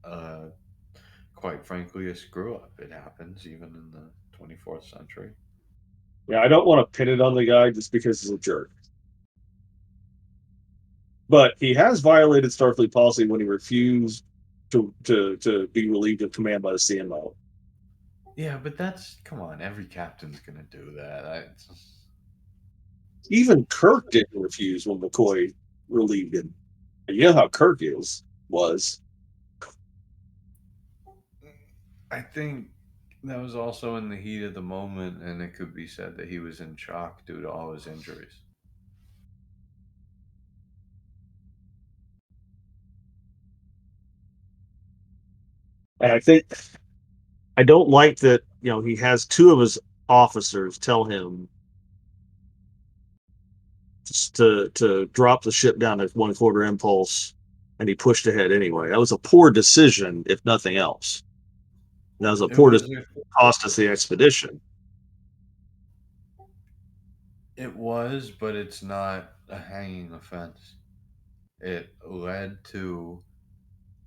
uh, quite frankly, a screw up. It happens even in the 24th century. yeah, I don't want to pin it on the guy just because he's a jerk. But he has violated Starfleet policy when he refused to be relieved of command by the CMO. Yeah, but that's come on. Every captain's gonna do that. Even Kirk didn't refuse when McCoy relieved him. And you know how Kirk was. I think that was also in the heat of the moment, and it could be said that he was in shock due to all his injuries. And I don't like that, he has two of his officers tell him to drop the ship down at 1/4 impulse, and he pushed ahead anyway. That was a poor decision, if nothing else. That was a It poor was decision a, that cost us the expedition. it was, but it's not a hanging offense. It led to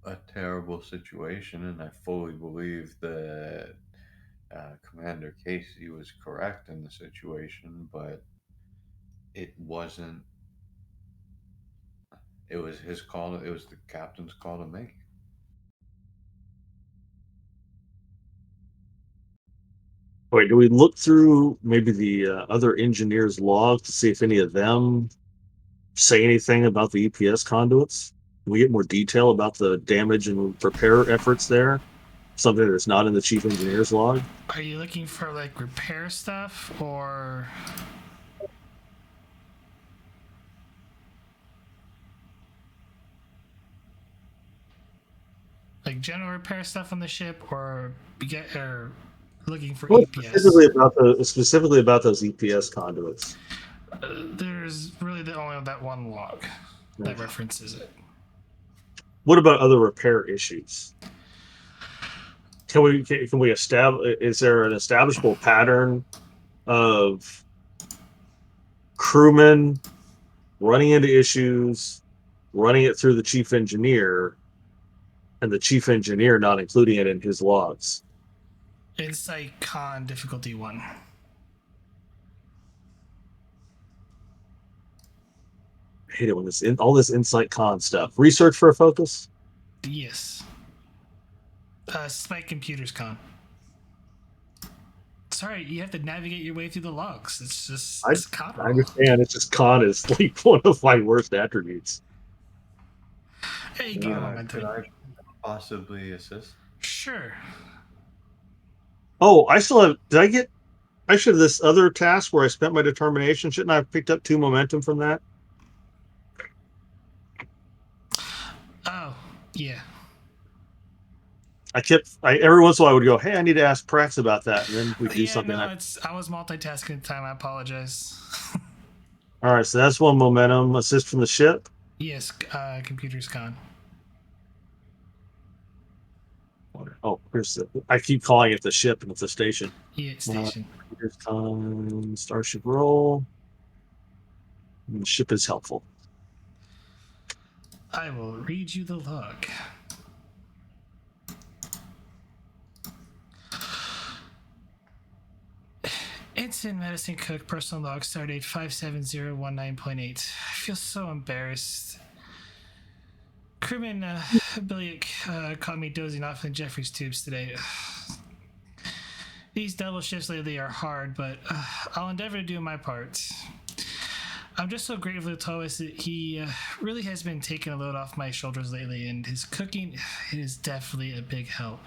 a terrible situation, and I fully believe that Commander Casey was correct in the situation, but it wasn't. It was his call. It was the captain's call to make. Wait, do we look through maybe the other engineers' log to see if any of them say anything about the EPS conduits? Can we get more detail about the damage and repair efforts there? Something that's not in the chief engineer's log? are you looking for like repair stuff or like general repair stuff on the ship, or looking for Well, EPS? specifically about those EPS conduits. There's really only that one log that references it. What about other repair issues? Can we establish? Is there an establishable pattern of crewmen running into issues, running it through the chief engineer, and the chief engineer not including it in his logs? Insight con difficulty 1. I hate it when all this insight con stuff. Research for a focus. Yes. Spike computers con. Sorry, you have to navigate your way through the logs. It's con I roll. understand. It's just con is like one of my worst attributes. Hey, you gain momentum. Could I possibly assist? Sure. Oh, I still have. Did I get? I should have this other task where I spent my determination. Shouldn't I have picked up 2 momentum from that? Oh, yeah. I every once in a while I would go, hey, I need to ask Prax about that, and then we do Yeah, something. no, I was multitasking at the time. I apologize. All right, so that's 1 momentum assist from the ship. Yes, computer's gone. Oh, I keep calling it the ship, and it's a station. Yeah, station. Here's Starship roll. And the ship is helpful. I will read you the log. Ensign Medicine Cook, personal log, stardate 57019.8. I feel so embarrassed. Crewman Billick caught me dozing off in Jeffrey's tubes today. These double shifts lately are hard, but I'll endeavor to do my part. I'm just so grateful to Thomas that he really has been taking a load off my shoulders lately, and his cooking is definitely a big help.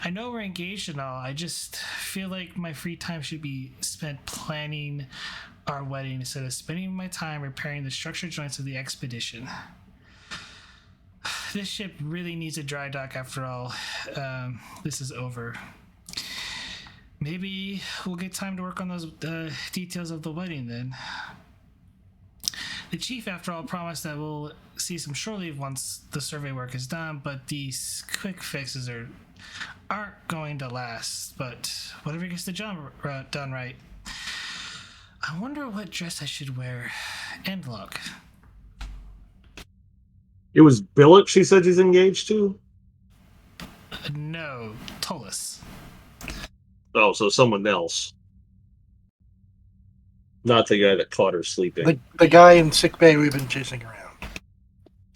I know we're engaged and all, I just feel like my free time should be spent planning our wedding instead of spending my time repairing the structural joints of the expedition. This ship really needs a dry dock after all. This is over. Maybe we'll get time to work on those details of the wedding then. The chief, after all, promised that we'll see some shore leave once the survey work is done, but these quick fixes aren't going to last. But whatever gets the job done right. I wonder what dress I should wear and look. It was Billet she said she's engaged to? No, Tollus. Oh, so someone else. Not the guy that caught her sleeping. The guy in sickbay we've been chasing around.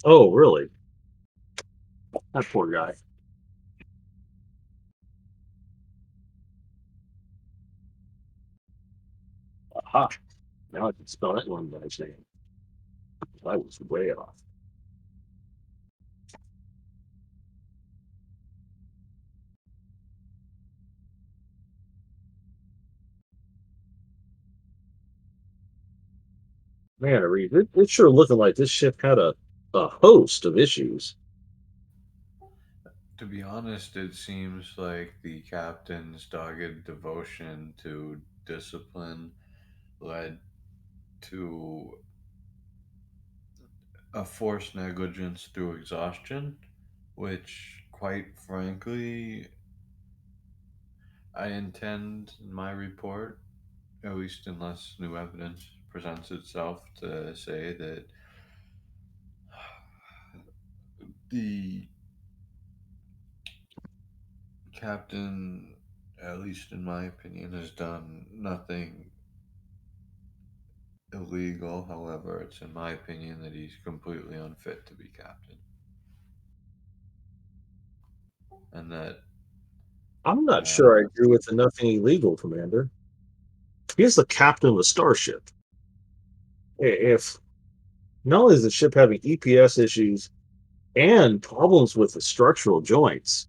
Oh, really? That poor guy. Aha. Now I can spell that one guy's name. I was way off. Man, Arif, it's sure looking like this ship had a host of issues. To be honest, it seems like the captain's dogged devotion to discipline led to a forced negligence through exhaustion, which, quite frankly, I intend in my report, at least unless new evidence presents itself, to say that the captain, at least in my opinion, has done nothing illegal. However, it's in my opinion that he's completely unfit to be captain. And that I'm not sure I agree with the nothing illegal, Commander. He's the captain of the starship. If not only is the ship having EPS issues and problems with the structural joints,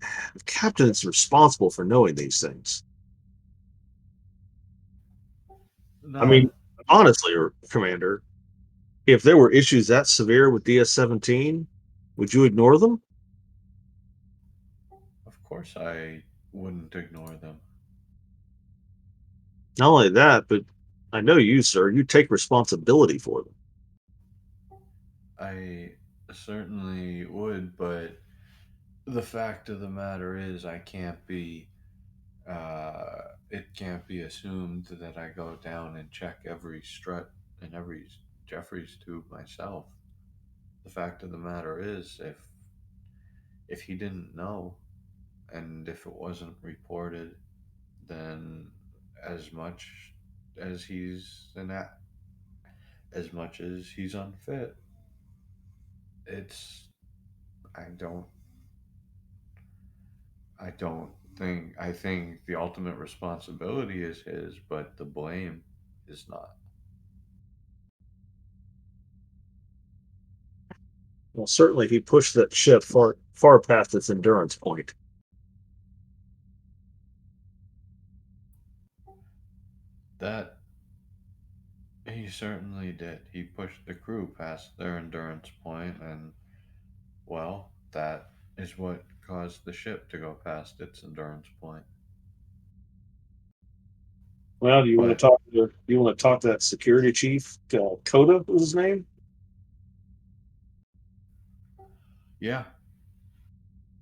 the captain is responsible for knowing these things. I mean, not, honestly, Commander, if there were issues that severe with DS-17, would you ignore them? of course, I wouldn't ignore them. Not only that, but I know you, sir, you take responsibility for them. I certainly would, but the fact of the matter is, I can't be. It can't be assumed that I go down and check every strut and every Jeffrey's tube myself. The fact of the matter is, if he didn't know, and if it wasn't reported, then as much as as much as he's unfit, it's I don't I don't I think the ultimate responsibility is his, but the blame is not. Well, certainly he pushed that ship far past its endurance point. That he certainly did. He pushed the crew past their endurance point, and well, that is what caused the ship to go past its endurance point. Well, do you want to But talk to that security chief? Coda was his name. yeah,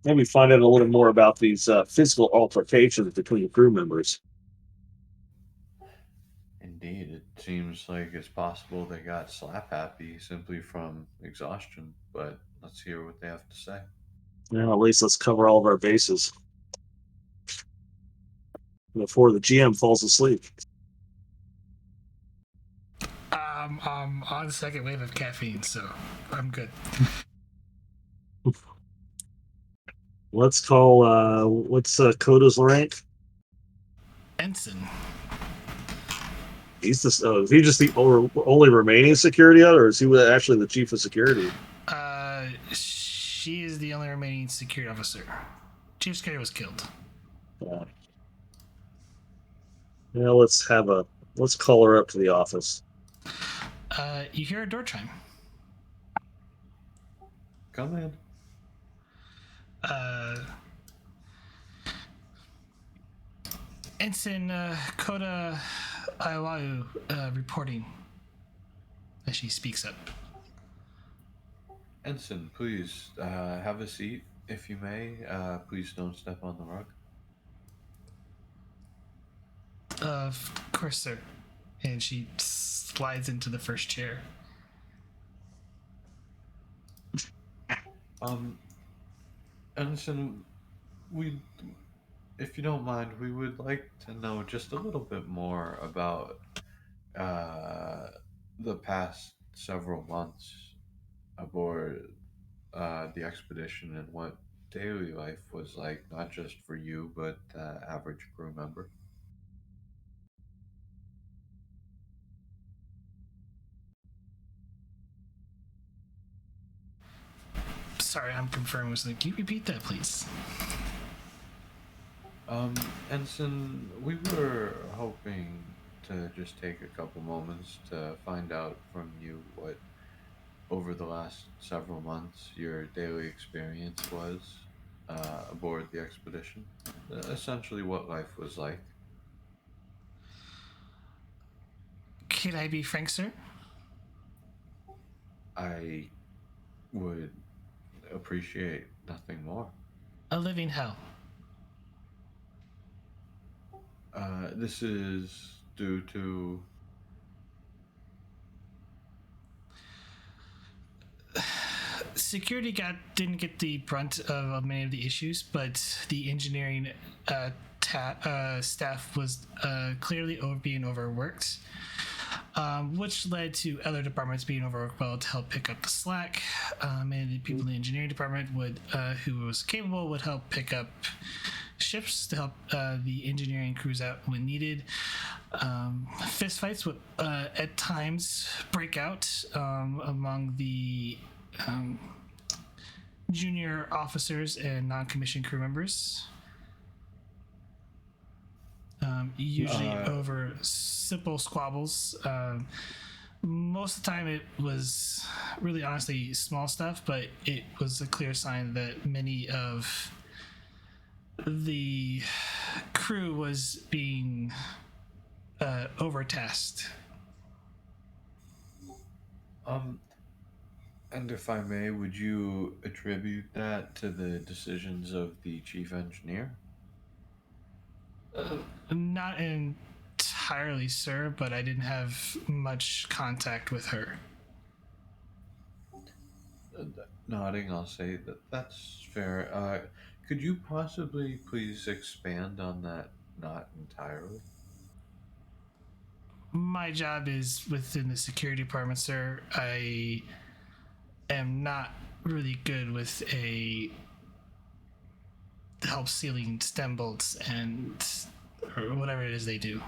Maybe find out a little more about these physical altercations between crew members. indeed, it seems like it's possible they got slap happy simply from exhaustion. But let's hear what they have to say. Well, at least let's cover all of our bases before the GM falls asleep. I'm on the second wave of caffeine, so I'm good. Let's call. What's Coda's rank? Ensign. He's this. Is he just the only remaining security out, or is he actually the chief of security? She is the only remaining security officer. Chief security was killed. Yeah, let's call her up to the office. You hear a door chime. Come in. Ensign Koda Iwau reporting as she speaks up. Ensign, please have a seat if you may. Please don't step on the rug. Of course, sir. And she slides into the first chair. Ensign, if you don't mind, we would like to know just a little bit more about the past several months aboard the expedition and what daily life was like, not just for you, but the average crew member. Sorry, I'm confirming. Can you repeat that, please? Ensign, we were hoping to just take a couple moments to find out from you what, over the last several months, your daily experience was aboard the expedition. Essentially, what life was like. Can I be frank, sir? I would appreciate nothing more. A living hell. This is due to. Security didn't get the brunt of many of the issues, but the engineering staff was clearly being overworked, which led to other departments being overworked well to help pick up the slack. And the people in the engineering department who was capable would help pick up ships to help the engineering crews out when needed. Fistfights would at times break out among the junior officers and non-commissioned crew members. Usually over simple squabbles. Most of the time it was really honestly small stuff, but it was a clear sign that many of the crew was being overtasked. And if I may, would you attribute that to the decisions of the chief engineer? Not entirely, sir, but I didn't have much contact with her. Nodding, I'll say that that's fair. Could you possibly please expand on that? Not entirely. My job is within the security department, sir. I am not really good with help sealing stem bolts or whatever it is they do.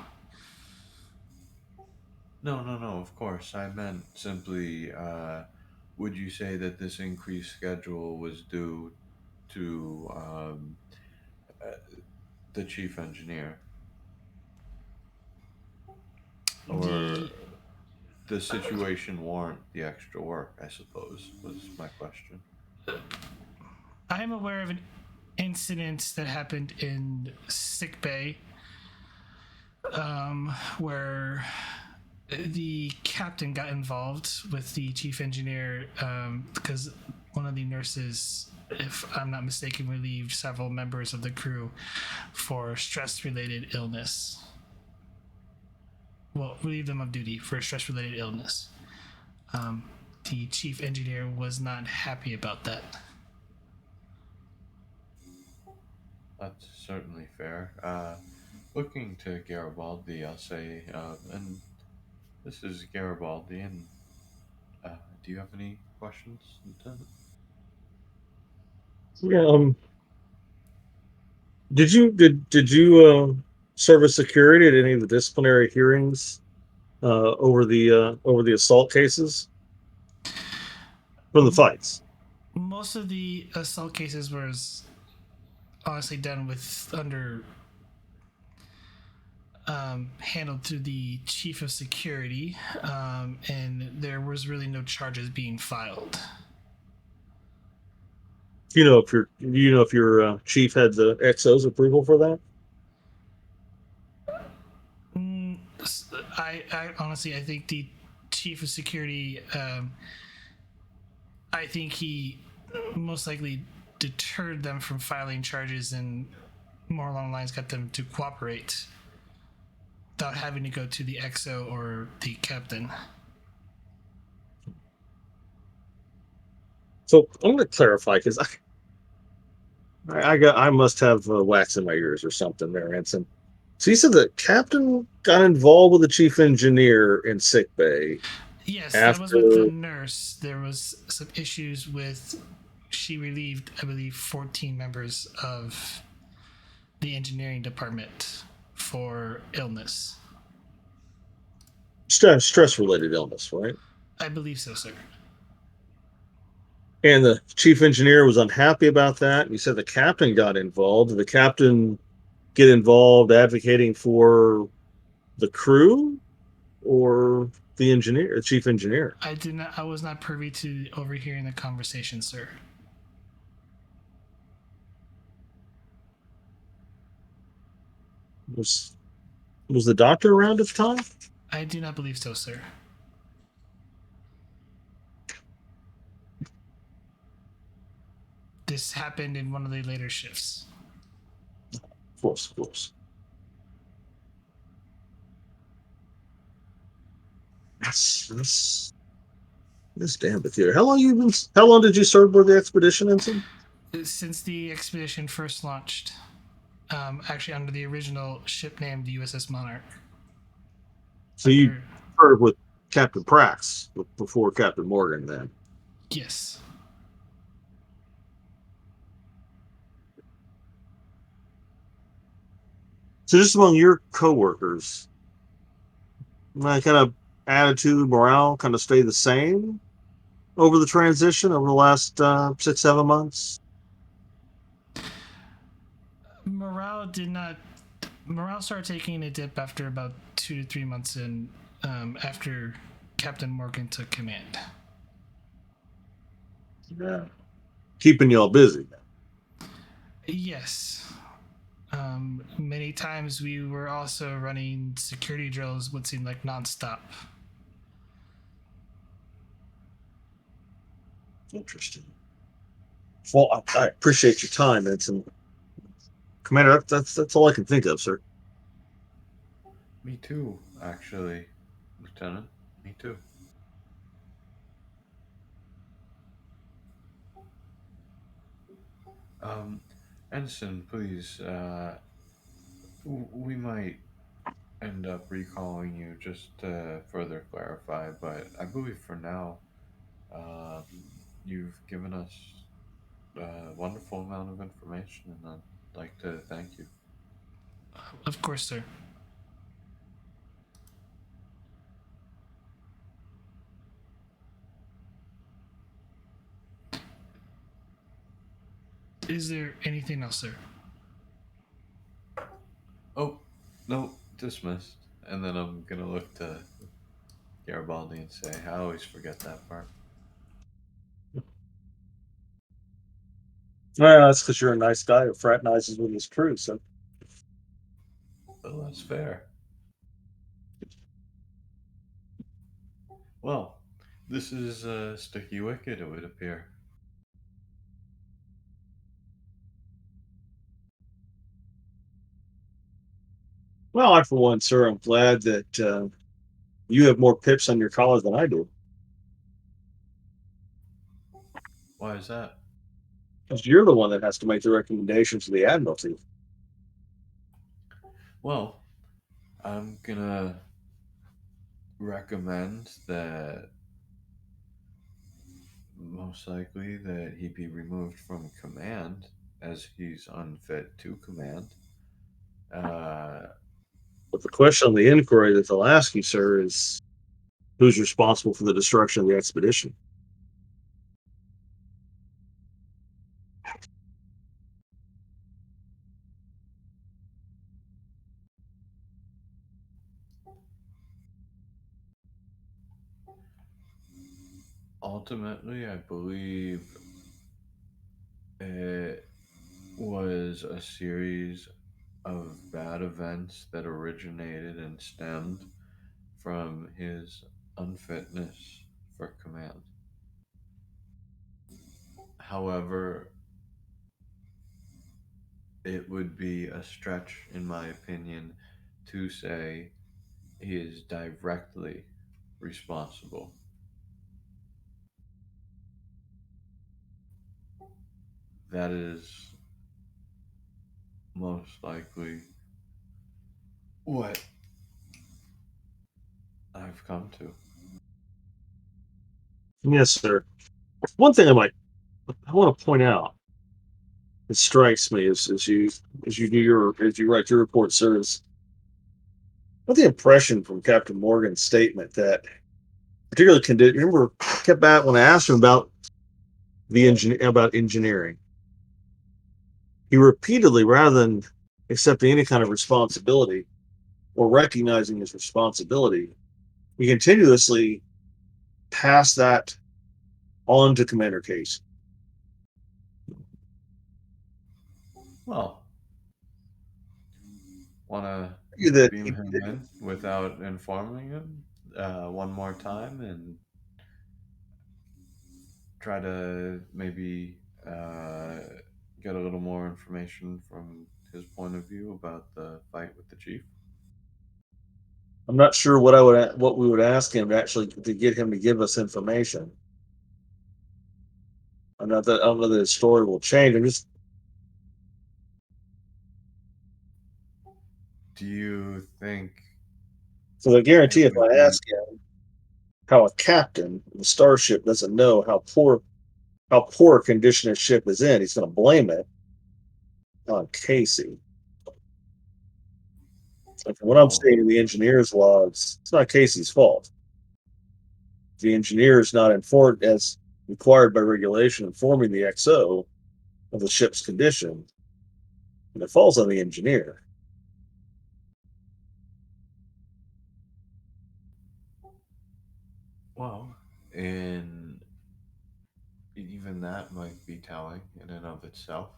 No, of course. I meant simply would you say that this increased schedule was due to uh, the chief engineer, or The the situation warrant the extra work? I suppose was my question. I am aware of an incident that happened in sick bay, where the captain got involved with the chief engineer because one of the nurses, if I'm not mistaken, relieved several members of the crew for stress-related illness. Well, relieved them of duty for stress-related illness. The chief engineer was not happy about that. That's certainly fair. Looking to Garibaldi, I'll say, and this is Garibaldi, and do you have any questions, Lieutenant? Yeah. Did you serve as security at any of the disciplinary hearings over the assault cases from the fights? Most of the assault cases was honestly done with under handled through the chief of security, and there was really no charges being filed. Do you know if your chief had the XO's approval for that? I honestly, I think the chief of security, I think he most likely deterred them from filing charges and more along the lines got them to cooperate without having to go to the XO or the captain. So I'm going to clarify because I must have wax in my ears or something there, Ensign. So you said the captain got involved with the chief engineer in sick bay Yes, that was with the after. nurse. There was some issues with she relieved, I believe, 14 members of the engineering department for illness. Stress related illness, right? I believe so, sir. And the chief engineer was unhappy about that. You said the captain got involved. Did the captain get involved advocating for the crew or the engineer, the chief engineer? I was not privy to overhearing the conversation, sir. Was the doctor around at the time? I do not believe so, sir. This happened in one of the later shifts. Of course, of course. This damn theater. How long did you serve with the expedition, Ensign? Since the expedition first launched, actually under the original ship name, the U.S.S. Monarch. So you served with Captain Prax before Captain Morgan, then? Yes. So just among your coworkers, my kind of attitude, morale, kind of stay the same over the transition over the last 6-7 months? Morale did not. Morale started taking a dip after about 2 to 3 months in, after Captain Morgan took command. Yeah. Keeping y'all busy. Yes. Many times we were also running security drills, would seem like nonstop. Interesting. Well, I appreciate your time, Ensign. Commander, that's all I can think of, sir. Me too, actually, Lieutenant. Me too. Um, Ensign, please. We might end up recalling you just to further clarify, but I believe for now, um, you've given us a wonderful amount of information, and I'd like to thank you. Of course, sir. is there anything else, sir? Oh, no, dismissed. And then I'm gonna look to Garibaldi and say, I always forget that part. Well, that's because you're a nice guy who fraternizes with his crew. So, Well, that's fair. Well, this is a sticky wicket, it would appear. well, I for one, sir, I'm glad that you have more pips on your collar than I do. Why is that? Because you're the one that has to make the recommendation to the Admiralty. Well, I'm gonna recommend that most likely that he be removed from command as he's unfit to command. Uh, But the question on the inquiry that they'll ask you, sir, is who's responsible for the destruction of the expedition? ultimately, I believe it was a series of bad events that originated and stemmed from his unfitness for command. However, it would be a stretch, in my opinion, to say he is directly responsible. That is most likely what I've come to. Yes, sir. One thing I want to point out that strikes me as you write your report, sir, is what the impression from Captain Morgan's statement that particularly remember kept back when I asked him about about engineering. He repeatedly, rather than accepting any kind of responsibility or recognizing his responsibility, he continuously passed that on to Commander Case. Well, want to That beam him in without informing him one more time and try to maybe get a little more information from his point of view about the fight with the chief. I'm not sure what we would ask him to get him to give us information. I don't know that his story will change. I'm just Do you think so I guarantee it if would I be ask him how a captain of a starship doesn't know how poor a condition his ship is in, he's going to blame it on Casey. So from what I'm well? seeing in the engineer's logs, it's not Casey's fault. The engineer is not informed as required by regulation informing the XO of the ship's condition, and it falls on the engineer. Well, and even that might be telling in and of itself.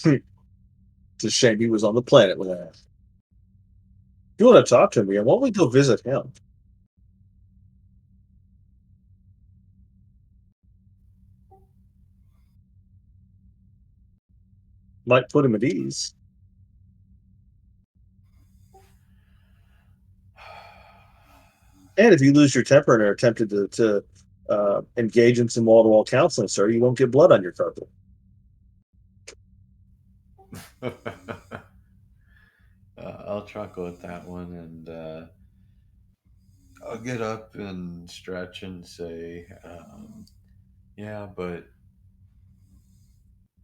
It's a shame he was on the planet with that. If you want to talk to me, why don't we go visit him? Might put him at ease. And if you lose your temper and are tempted to engage in some wall to wall counseling, sir, you won't get blood on your carpet. I'll chuckle at that one, and I'll get up and stretch and say, "Yeah, but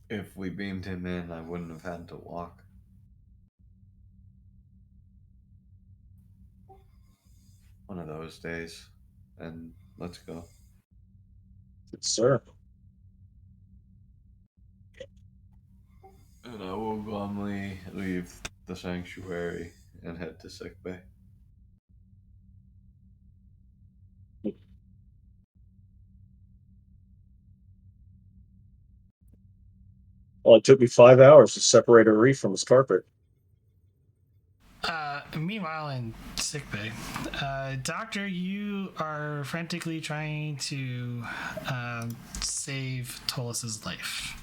if we beamed him in, I wouldn't have had to walk." one of those days, and let's go. Sir. And I will glumly leave the sanctuary and head to sickbay. Well, it took me 5 hours to separate Arif from his carpet. Meanwhile, in sickbay, Doctor, you are frantically trying to save Tolus's life.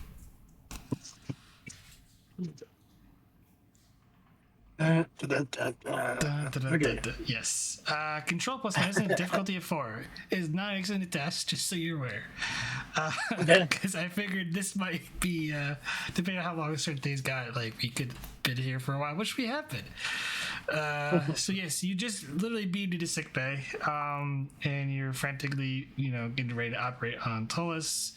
Okay. Yes. Control plus medicine, difficulty of 4 is not an excellent test, just so you're aware. Because I figured this might be, depending on how long certain things got, like we could been here for a while, which we have been. So yes, you just literally beamed into sick bay, and you're frantically, getting ready to operate on Tolus.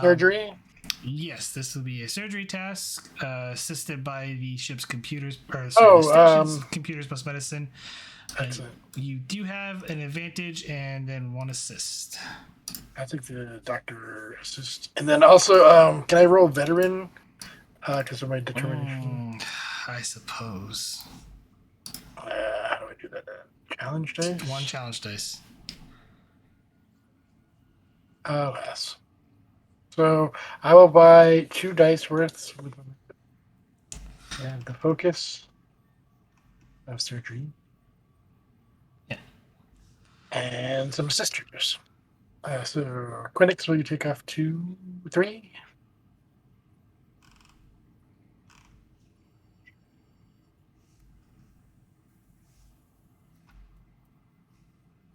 Surgery? Yes, this will be a surgery task, assisted by the ship's computers, or Oh, the station's computers plus medicine. Excellent. You do have an advantage and then 1 assist. I think the doctor assist. And then also, can I roll veteran? Because of my determination. I suppose. How do I do that? Challenge dice? 1 challenge dice. Oh, yes. So I will buy 2 dice worth and the focus of surgery. Yeah. And some sisters. So Quinix, will you take off 2, 3?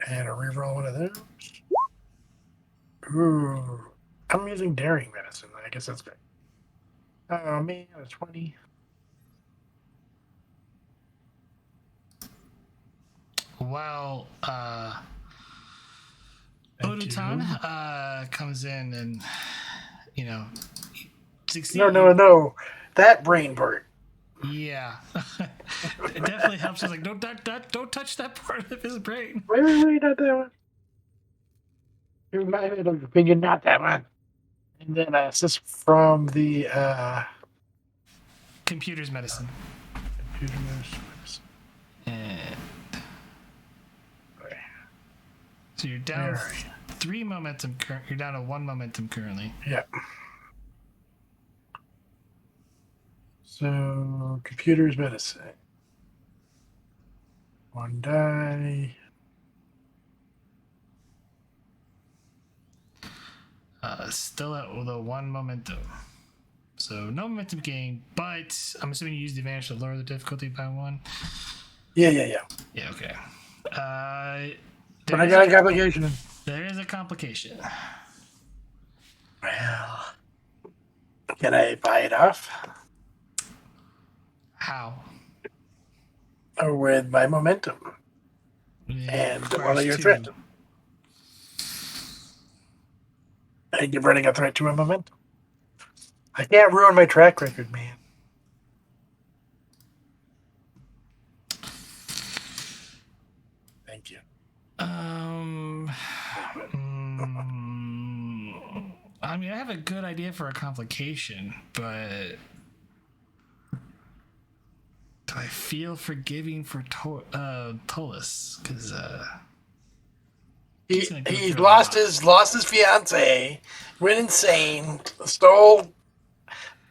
And a reroll one of those. Ooh. I'm using daring medicine. I guess that's great. Oh man, a 20. While Thank Odutan comes in and, succeeds. No. That brain part. Yeah. It definitely helps. It's like, don't touch that part of his brain. Wait, not that one. You might have an opinion, not that one. And then assist from the Computer's medicine. computer medicine. And so you're down 3 momentum. You're down to 1 momentum currently. Yeah. So computer's medicine. 1 die. Still at the 1 momentum. So no momentum gain, but I'm assuming you use the advantage to lower the difficulty by 1. Yeah. Yeah, okay. But I got a complication. There is a complication. Well, can I buy it off? How? Or with my momentum? And while you're threatened. And you're running a threat to a momentum. I can't ruin my track record, man. Thank you. I mean, I have a good idea for a complication, but do I feel forgiving for Tolus? Because he lost his fiance, went insane, stole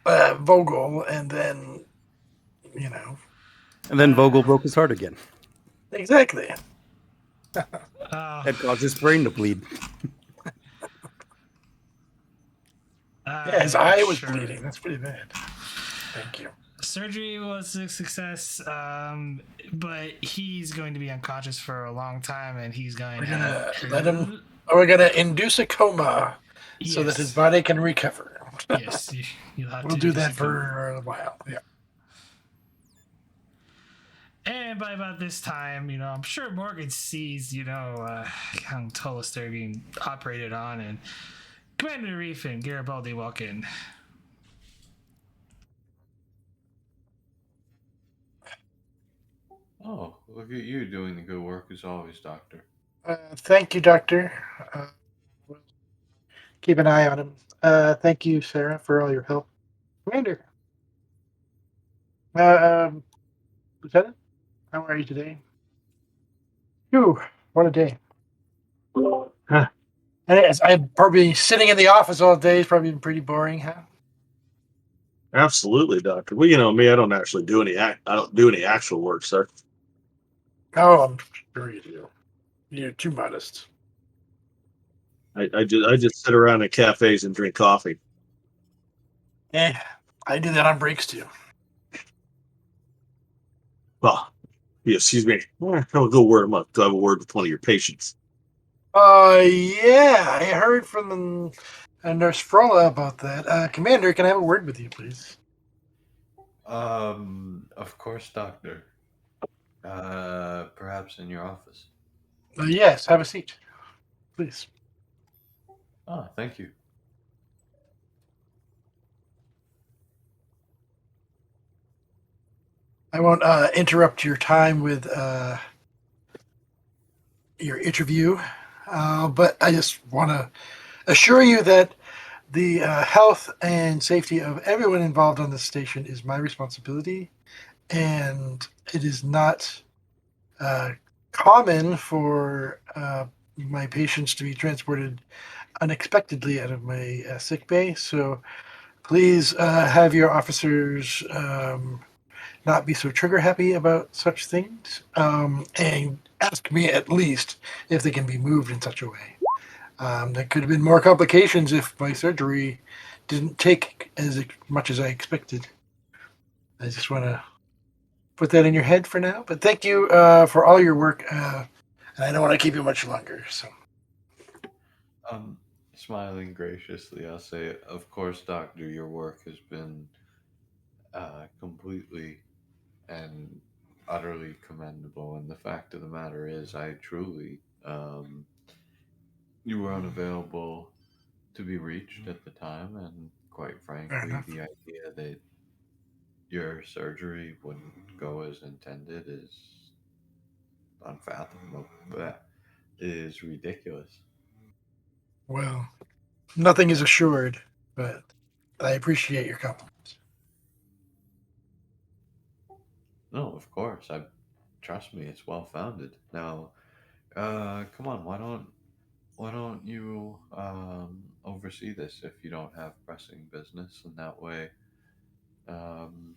Vogel, and then And then Vogel broke his heart again. Exactly. That caused his brain to bleed. Yeah, his eye was bleeding. That's pretty bad. Thank you. Surgery was a success, but he's going to be unconscious for a long time, and he's going to let him. We're gonna induce a coma so that his body can recover. Yes, you'll have we'll do that for a while. Yeah. And by about this time, I'm sure Morgan sees, how Tolus they're being operated on, and Commander Arif and Garibaldi walk in. Oh, look at you doing the good work as always, Doctor. Thank you, Doctor. We'll keep an eye on him. Thank you, Sarah, for all your help. Commander, um, Lieutenant, how are you today? Phew, what a day. Huh. And I'm probably sitting in the office all day. It's probably been pretty boring, huh? Absolutely, Doctor. Well, you know me, I don't actually do any I don't do any actual work, sir. Oh, I'm sure you do. You're too modest. I just sit around in cafes and drink coffee. I do that on breaks too. Well, excuse me. I'll go word a month to have a word with one of your patients. Yeah, I heard from Nurse Frola about that. Commander, can I have a word with you, please? Of course, Doctor. Perhaps in your office. Yes, have a seat, please. Ah, thank you. I won't interrupt your time with your interview, but I just want to assure you that the health and safety of everyone involved on this station is my responsibility, and it is not uh, common for my patients to be transported unexpectedly out of my sick bay. So please have your officers not be so trigger happy about such things, and ask me at least if they can be moved in such a way. There could have been more complications if my surgery didn't take as much as I expected. I just want to put that in your head for now. But thank you for all your work. And I don't want to keep you much longer. So, Um, Smiling graciously, I'll say, of course, Doctor, your work has been completely and utterly commendable. And the fact of the matter is, I truly, you were unavailable to be reached at the time, and quite fair frankly, enough. the idea that your surgery wouldn't go as intended is unfathomable. That is ridiculous. Well, nothing is assured, but I appreciate your compliments. No, of course. I trust me, it's well founded. Now, come on, why don't you oversee this if you don't have pressing business, and um,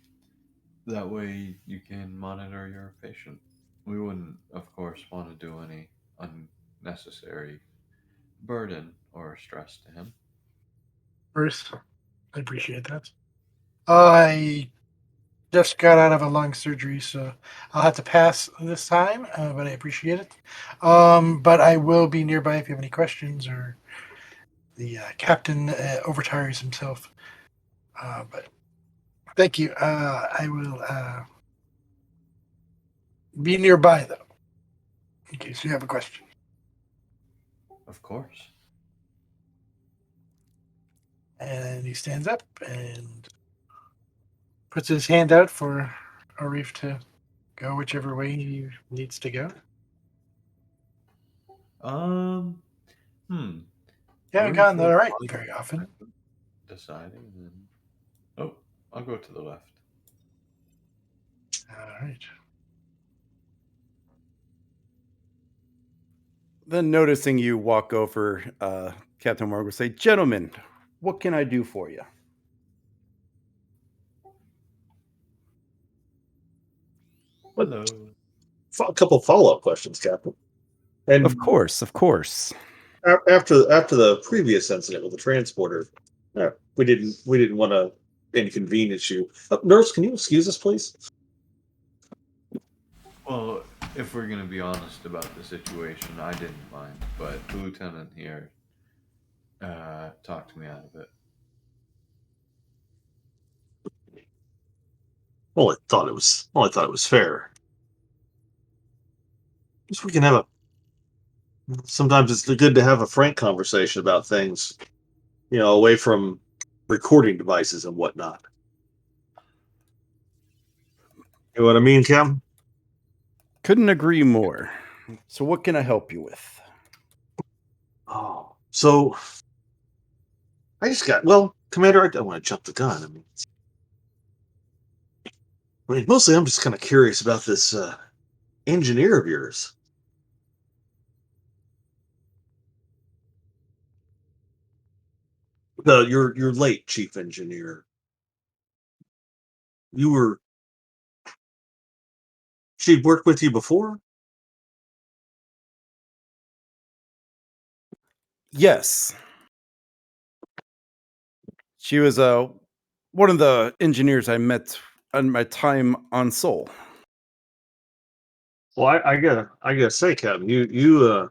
that way you can monitor your patient. We wouldn't, of course, want to do any unnecessary burden or stress to him. First, I appreciate that. I just got out of a lung surgery, so I'll have to pass this time, but I appreciate it. But I will be nearby if you have any questions, or the captain overtires himself. But thank you. I will be nearby, though, in case you have a question. Of course. And he stands up and puts his hand out for Arif to go whichever way he needs to go. Um, hmm. You haven't Arif gone will the right pause very for a often. second, deciding, and then, oh, I'll go to the left. All right. Then noticing you walk over, Captain Morgan will say, "Gentlemen, what can I do for you?" But Hello. a couple follow-up questions, Captain. Of And course, of course. after the previous incident with the transporter, we didn't want to inconvenience you. Nurse, can you excuse us, please? Well, if we're gonna be honest about the situation, I didn't mind, but the lieutenant here talked me out of it. Well, I thought it was fair. Just we can have a. Sometimes it's good to have a frank conversation about things, away from recording devices and whatnot. You know what I mean, Cam? Couldn't agree more. So what can I help you with? Oh, so Commander, I don't want to jump the gun. Mostly I'm just kind of curious about this engineer of yours. Your late chief engineer. You were She'd worked with you before? Yes. She was one of the engineers I met on my time on Sol. Well, I gotta say, Captain, you're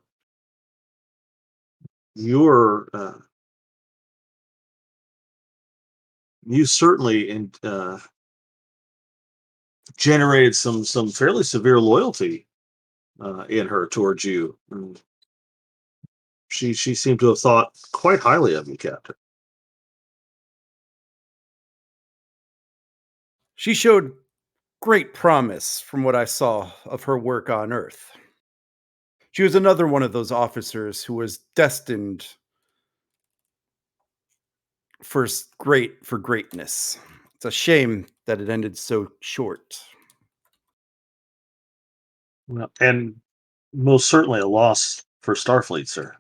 you certainly generated some fairly severe loyalty in her towards you. And she seemed to have thought quite highly of you, Captain. She showed great promise from what I saw of her work on Earth. She was another one of those officers who was destined for greatness. It's a shame that it ended so short. Well, and most certainly a loss for Starfleet, sir.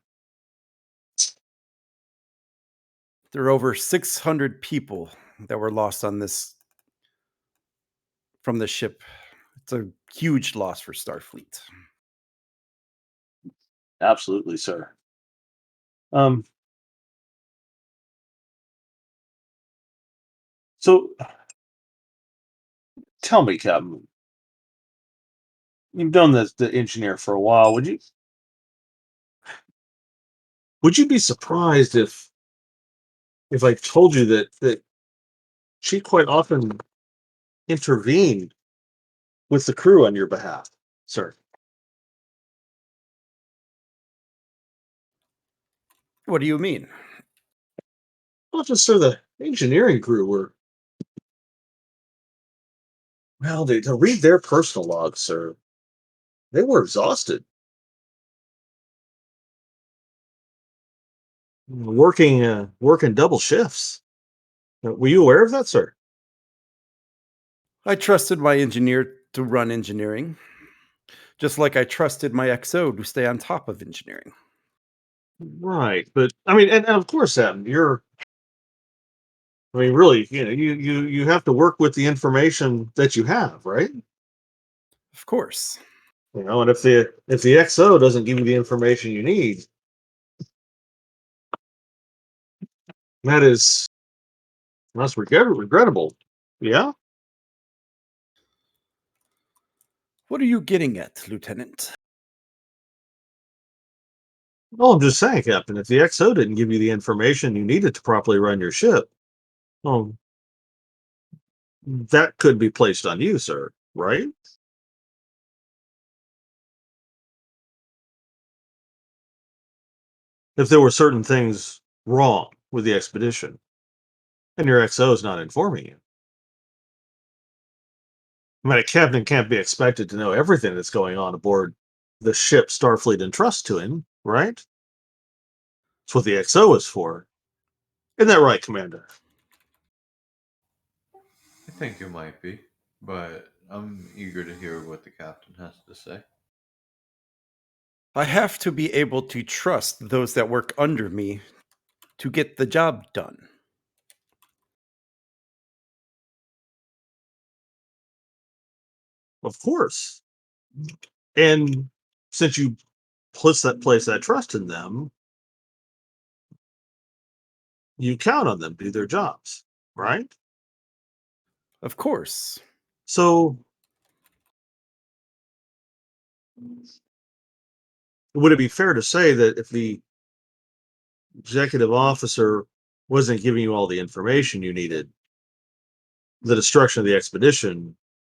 There are over 600 people that were lost on this from the ship. It's a huge loss for Starfleet. Absolutely, sir. Um, so tell me, Captain, you've done the engineer for a while. Would you be surprised if I told you that she quite often intervened with the crew on your behalf, sir? What do you mean? Well, just so the engineering crew were, well, to read their personal logs, sir, they were exhausted. Working double shifts. Were you aware of that, sir? I trusted my engineer to run engineering, just like I trusted my XO to stay on top of engineering. Right, but I mean, and of course, Adam, really, you have to work with the information that you have, right? Of course. And if the XO doesn't give you the information you need, that's regrettable. Yeah. What are you getting at, Lieutenant? Well, I'm just saying, Captain, if the XO didn't give you the information you needed to properly run your ship, well, that could be placed on you, sir, right? If there were certain things wrong with the expedition and your XO is not informing you. I mean, a captain can't be expected to know everything that's going on aboard the ship Starfleet entrusts to him, right? That's what the XO is for. Isn't that right, Commander? I think you might be, but I'm eager to hear what the captain has to say. I have to be able to trust those that work under me to get the job done. Of course. And since you place that trust in them, you count on them to do their jobs, right? Of course. So would it be fair to say that if the executive officer wasn't giving you all the information you needed, the destruction of the expedition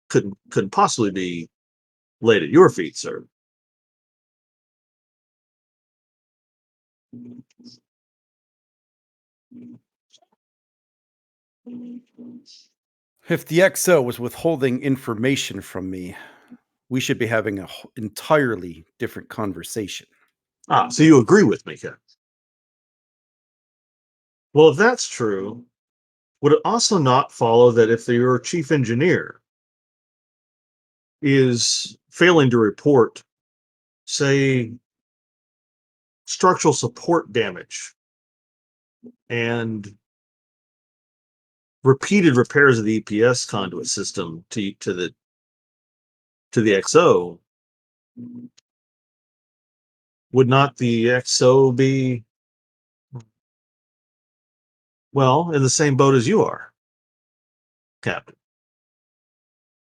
couldn't possibly be laid at your feet, sir? If the XO was withholding information from me, we should be having an entirely different conversation. Ah, so you agree with me, Ken? Well, if that's true, would it also not follow that if your chief engineer is failing to report, say, structural support damage and repeated repairs of the EPS conduit system to the XO, would not the XO be, well, in the same boat as you are, Captain?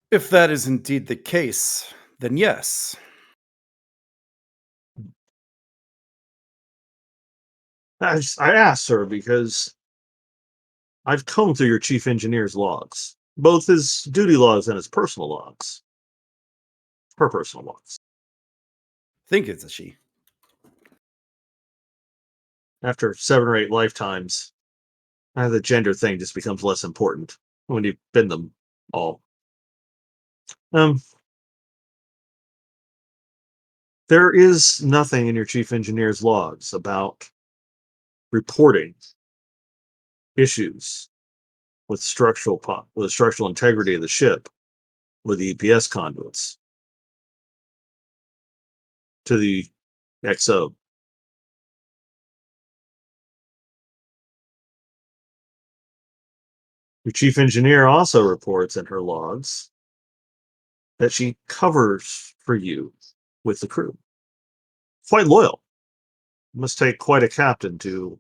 If that is indeed the case, then yes. I asked, sir, because I've combed through your chief engineer's logs, both his duty logs and his personal logs. Her personal logs. Think it's a she. After 7 or 8 lifetimes, the gender thing just becomes less important when you've been them all. There is nothing in your chief engineer's logs about reporting issues with structural integrity of the ship with the EPS conduits to the XO. Your chief engineer also reports in her logs that she covers for you with the crew. Quite loyal. It must take quite a captain to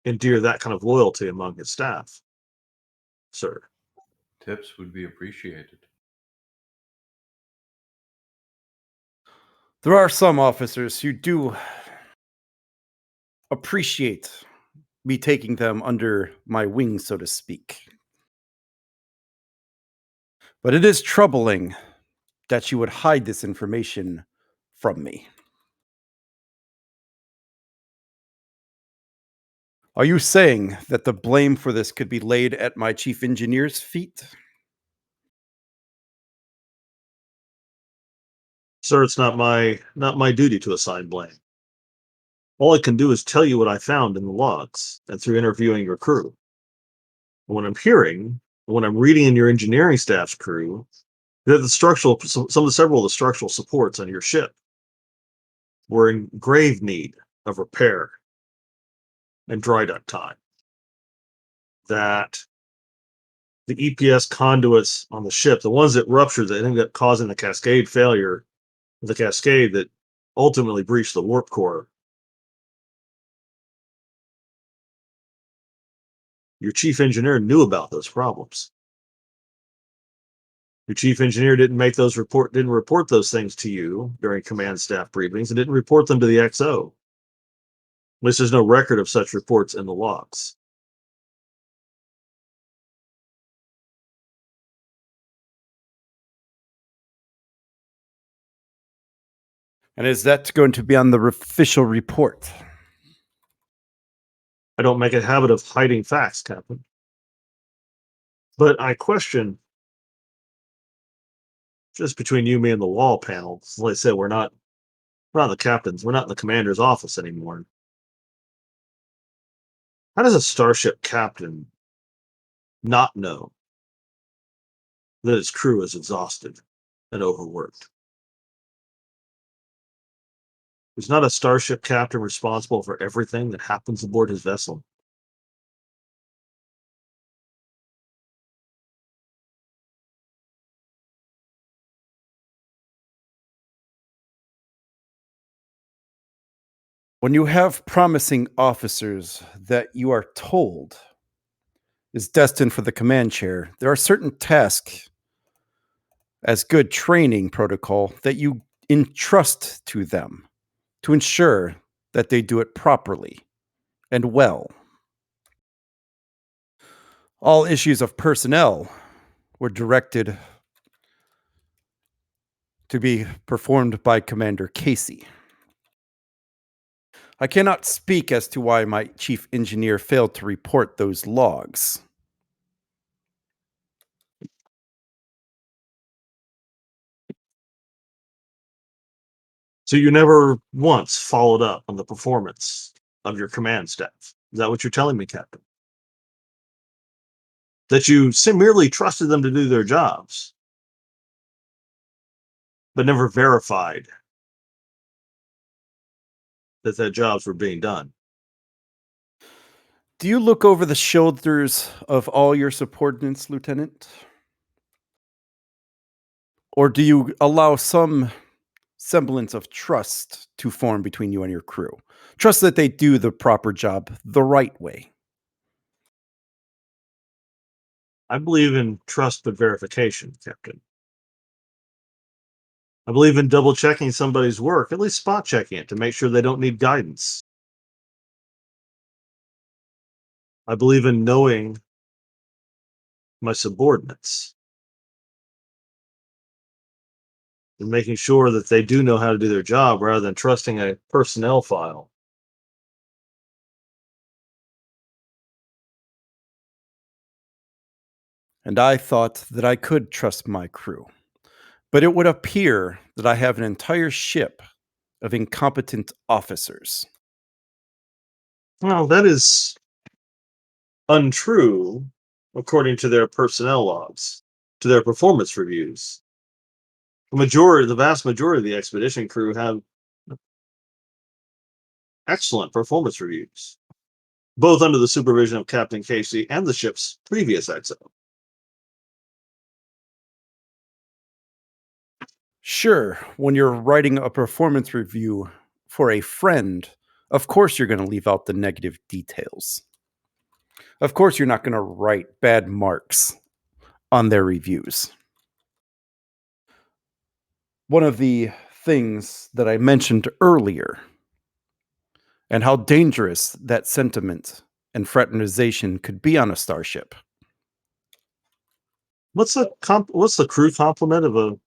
endear that kind of loyalty among his staff, sir. Tips would be appreciated. There are some officers who do appreciate me taking them under my wing, so to speak. But it is troubling that you would hide this information from me. Are you saying that the blame for this could be laid at my chief engineer's feet? Sir, it's not my duty to assign blame. All I can do is tell you what I found in the logs and through interviewing your crew. When I'm reading in your engineering staff's crew, that several of the structural supports on your ship were in grave need of repair and dry dock time. That the EPS conduits on the ship, the ones that ruptured, that ended up causing the cascade failure, the cascade that ultimately breached the warp core. Your chief engineer knew about those problems. Your chief engineer didn't report those things to you during command staff briefings and didn't report them to the XO. At least there's no record of such reports in the logs. And is that going to be on the official report? I don't make a habit of hiding facts, Captain. But I question, just between you, me, and the wall panel, like I said, we're not the captains, we're not in the commander's office anymore. How does a starship captain not know that his crew is exhausted and overworked? Is not a starship captain responsible for everything that happens aboard his vessel? When you have promising officers that you are told is destined for the command chair, there are certain tasks as good training protocol that you entrust to them to ensure that they do it properly and well. All issues of personnel were directed to be performed by Commander Casey. I cannot speak as to why my chief engineer failed to report those logs. So you never once followed up on the performance of your command staff. Is that what you're telling me, Captain? That you merely trusted them to do their jobs, but never verified that their jobs were being done. Do you look over the shoulders of all your subordinates, Lieutenant? Or do you allow some semblance of trust to form between you and your crew? Trust that they do the proper job the right way. I believe in trust but verification, Captain. I believe in double checking somebody's work, at least spot checking it to make sure they don't need guidance. I believe in knowing my subordinates and making sure that they do know how to do their job rather than trusting a personnel file. And I thought that I could trust my crew. But it would appear that I have an entire ship of incompetent officers. Well, that is untrue according to their personnel logs, to their performance reviews. The vast majority of the expedition crew have excellent performance reviews, both under the supervision of Captain Casey and the ship's previous XO. Sure, when you're writing a performance review for a friend, of course you're going to leave out the negative details. Of course you're not going to write bad marks on their reviews. One of the things that I mentioned earlier, and how dangerous that sentiment and fraternization could be on a starship. What's the crew complement of a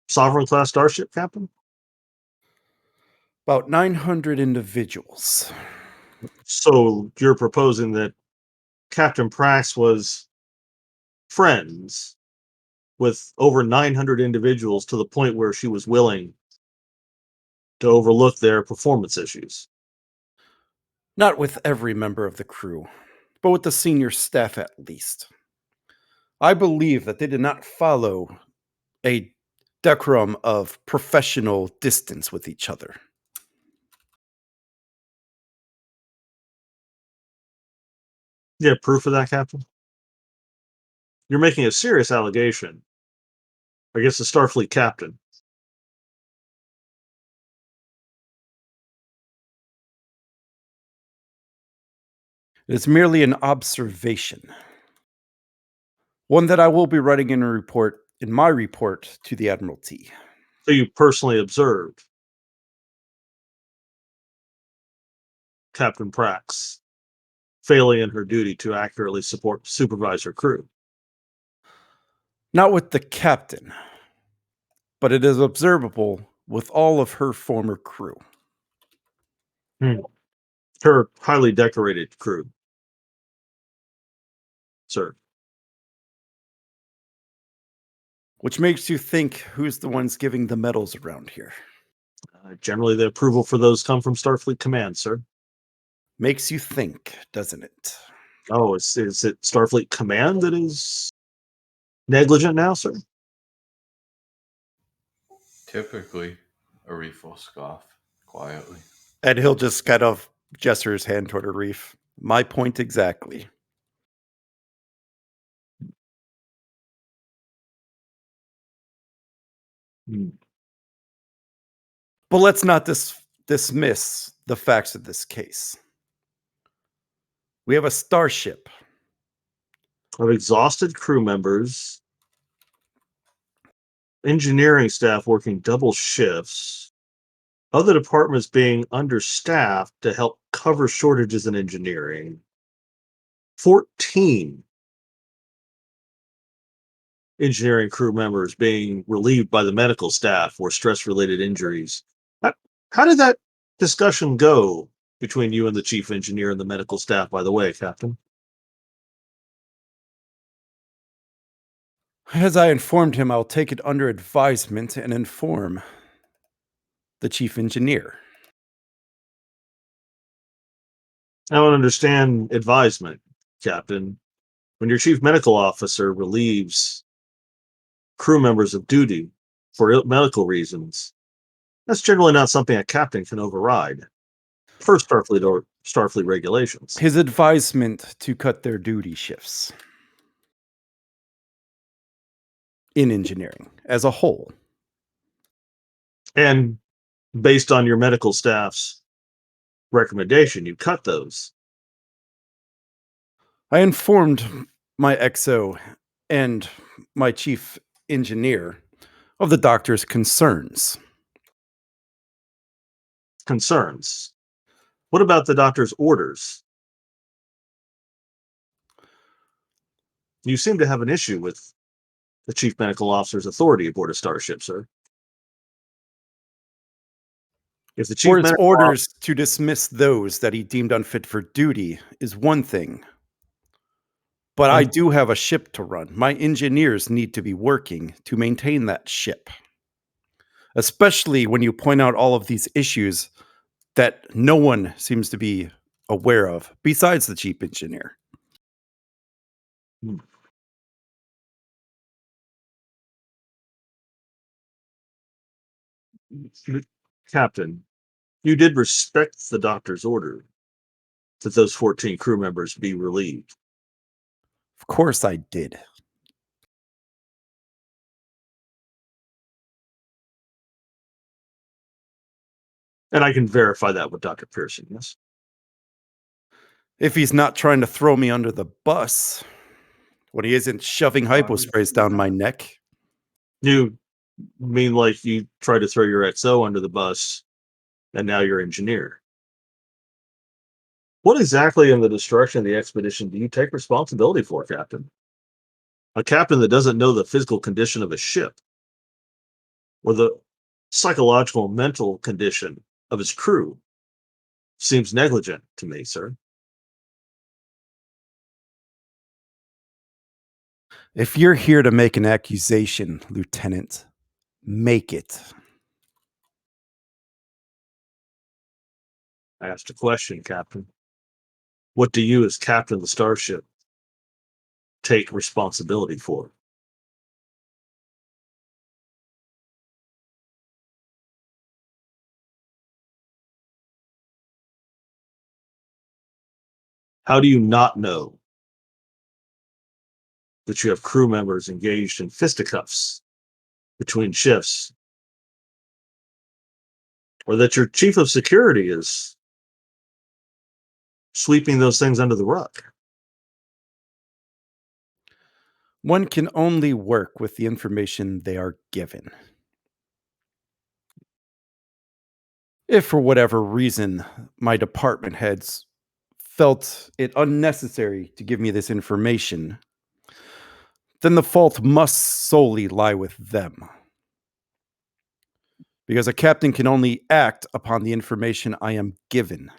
Sovereign class starship, Captain? About 900 individuals. So you're proposing that Captain Prax was friends with over 900 individuals to the point where she was willing to overlook their performance issues. Not with every member of the crew, but with the senior staff at least. I believe that they did not follow a decorum of professional distance with each other. You have proof of that, Captain? You're making a serious allegation against the Starfleet captain. It is merely an observation. One that I will be writing in my report to the Admiralty. So you personally observed Captain Prax failing in her duty to accurately supervise her crew. Not with the captain, but it is observable with all of her former crew. Her highly decorated crew, sir. Which makes you think who's the ones giving the medals around here. Generally, the approval for those come from Starfleet Command, sir. Makes you think, doesn't it? Oh, is it Starfleet Command that is negligent now, sir? Typically, Arif will scoff quietly. And he'll just kind of gesture his hand toward Arif. My point exactly. But let's not dismiss the facts of this case. We have a starship Of exhausted crew members, engineering staff working double shifts, other departments being understaffed to help cover shortages in engineering, 14 engineering crew members being relieved by the medical staff for stress-related injuries. How did that discussion go between you and the chief engineer and the medical staff, by the way, Captain? As I informed him, I'll take it under advisement and inform the chief engineer. I don't understand advisement, Captain. When your chief medical officer relieves crew members of duty for medical reasons, that's generally not something a captain can override. Per Starfleet regulations. His advisement to cut their duty shifts in engineering as a whole. And based on your medical staff's recommendation, you cut those. I informed my XO and my chief engineer of the doctor's concerns. Concerns. What about the doctor's orders? You seem to have an issue with the chief medical officer's authority aboard a starship, sir. If the chief For his medical orders to dismiss those that he deemed unfit for duty is one thing. But I do have a ship to run. My engineers need to be working to maintain that ship. Especially when you point out all of these issues that no one seems to be aware of, besides the chief engineer. Captain, you did respect the doctor's order that those 14 crew members be relieved. Of course I did. And I can verify that with Dr. Pearson, yes? If he's not trying to throw me under the bus, when he isn't shoving hyposprays down my neck. You mean like you tried to throw your XO under the bus and now you're engineer? What exactly in the destruction of the expedition do you take responsibility for, Captain? A captain that doesn't know the physical condition of a ship or the psychological and mental condition of his crew seems negligent to me, sir. If you're here to make an accusation, Lieutenant, make it. I asked a question, Captain. What do you, as captain of the starship, take responsibility for? How do you not know that you have crew members engaged in fisticuffs between shifts? Or that your chief of security is sweeping those things under the rug? One can only work with the information they are given. If for whatever reason my department heads felt it unnecessary to give me this information, then the fault must solely lie with them. Because a captain can only act upon the information I am given.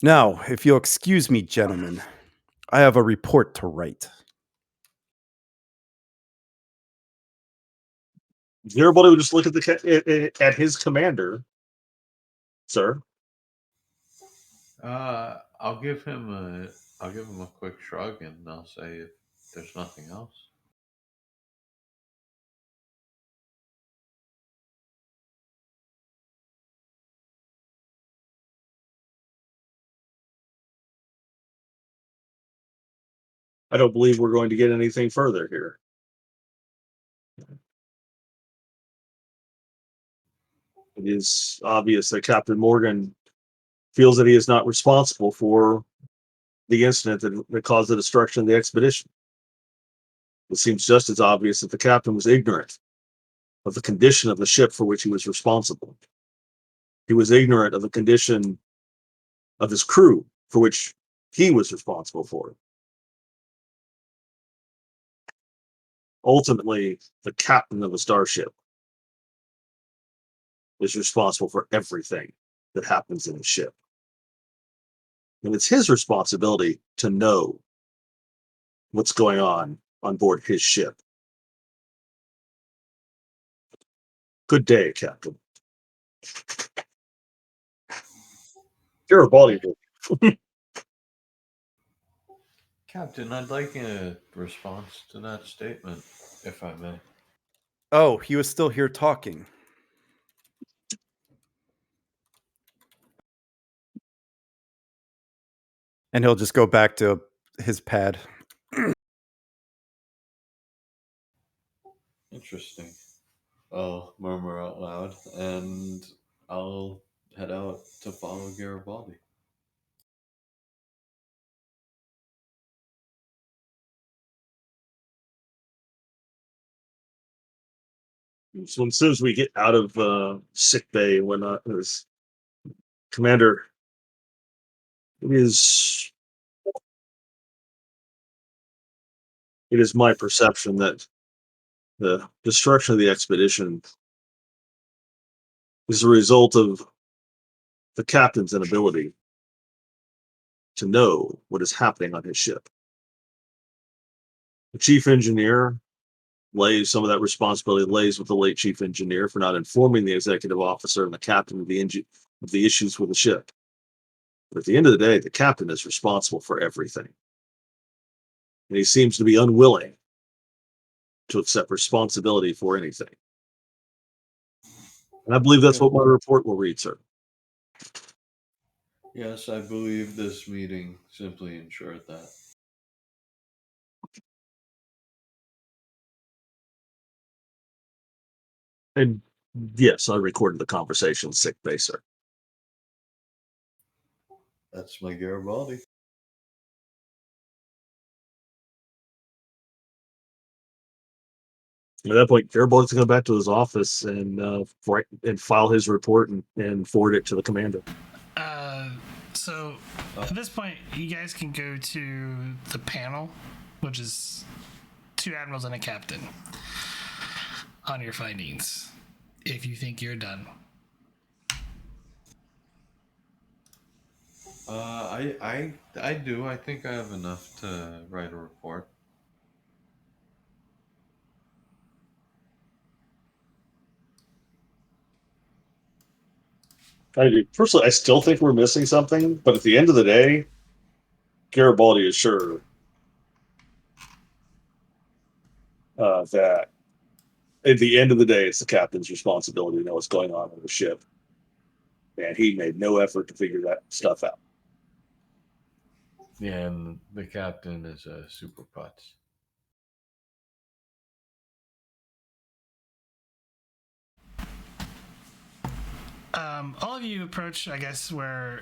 Now, if you'll excuse me, gentlemen, I have a report to write. Everybody would just look at at his commander, sir. I'll give him a quick shrug, and I'll say if there's nothing else. I don't believe we're going to get anything further here. It is obvious that Captain Morgan feels that he is not responsible for the incident that caused the destruction of the expedition. It seems just as obvious that the captain was ignorant of the condition of the ship for which he was responsible. He was ignorant of the condition of his crew for which he was responsible for. Ultimately, the captain of the starship is responsible for everything that happens in the ship. And it's his responsibility to know what's going on on board his ship. Good day, Captain. Garibaldi. Captain, I'd like a response to that statement, if I may. Oh, he was still here talking. And he'll just go back to his pad. Interesting. I'll murmur out loud, and I'll head out to follow Garibaldi. So as soon as we get out of sick bay and whatnot, as Commander, it is my perception that the destruction of the expedition is a result of the captain's inability to know what is happening on his ship. The chief engineer lays some of that responsibility lays with the late chief engineer for not informing the executive officer and the captain of the issues with the ship. But at the end of the day, the captain is responsible for everything. And he seems to be unwilling to accept responsibility for anything. And I believe that's what my report will read, sir. Yes, I believe this meeting simply ensured that. And yes, I recorded the conversation, sick bay, sir. That's my Garibaldi. At that point, Garibaldi's going to go back to his office and file his report and forward it to the commander. So at this point, you guys can go to the panel, which is 2 admirals and a captain, on your findings, if you think you're done. I do. I think I have enough to write a report. Personally, I still think we're missing something, but at the end of the day, Garibaldi is sure that at the end of the day, it's the captain's responsibility to know what's going on with the ship. And he made no effort to figure that stuff out. Yeah, and the captain is a super putz. All of you approach, I guess, where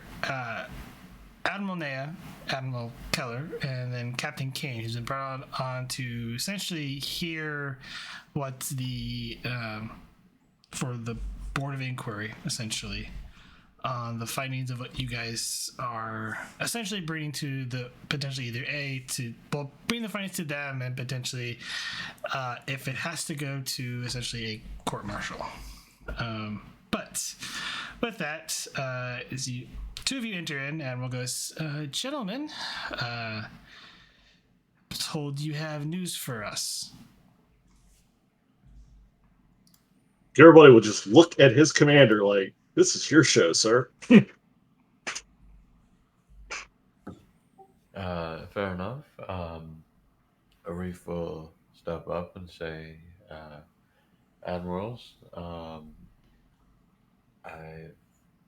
Admiral Nea, Admiral Keller, and then Captain Kane, who's been brought on to essentially hear what the for the Board of Inquiry, essentially, on the findings of what you guys are essentially bringing to the potentially either bring the findings to them and potentially if it has to go to essentially a court martial. But with that, as you 2 of you enter in, Admiral goes, gentlemen, told you have news for us. Garibaldi will just look at his commander like, this is your show, sir. Fair enough. Arif will step up and say, Admirals, I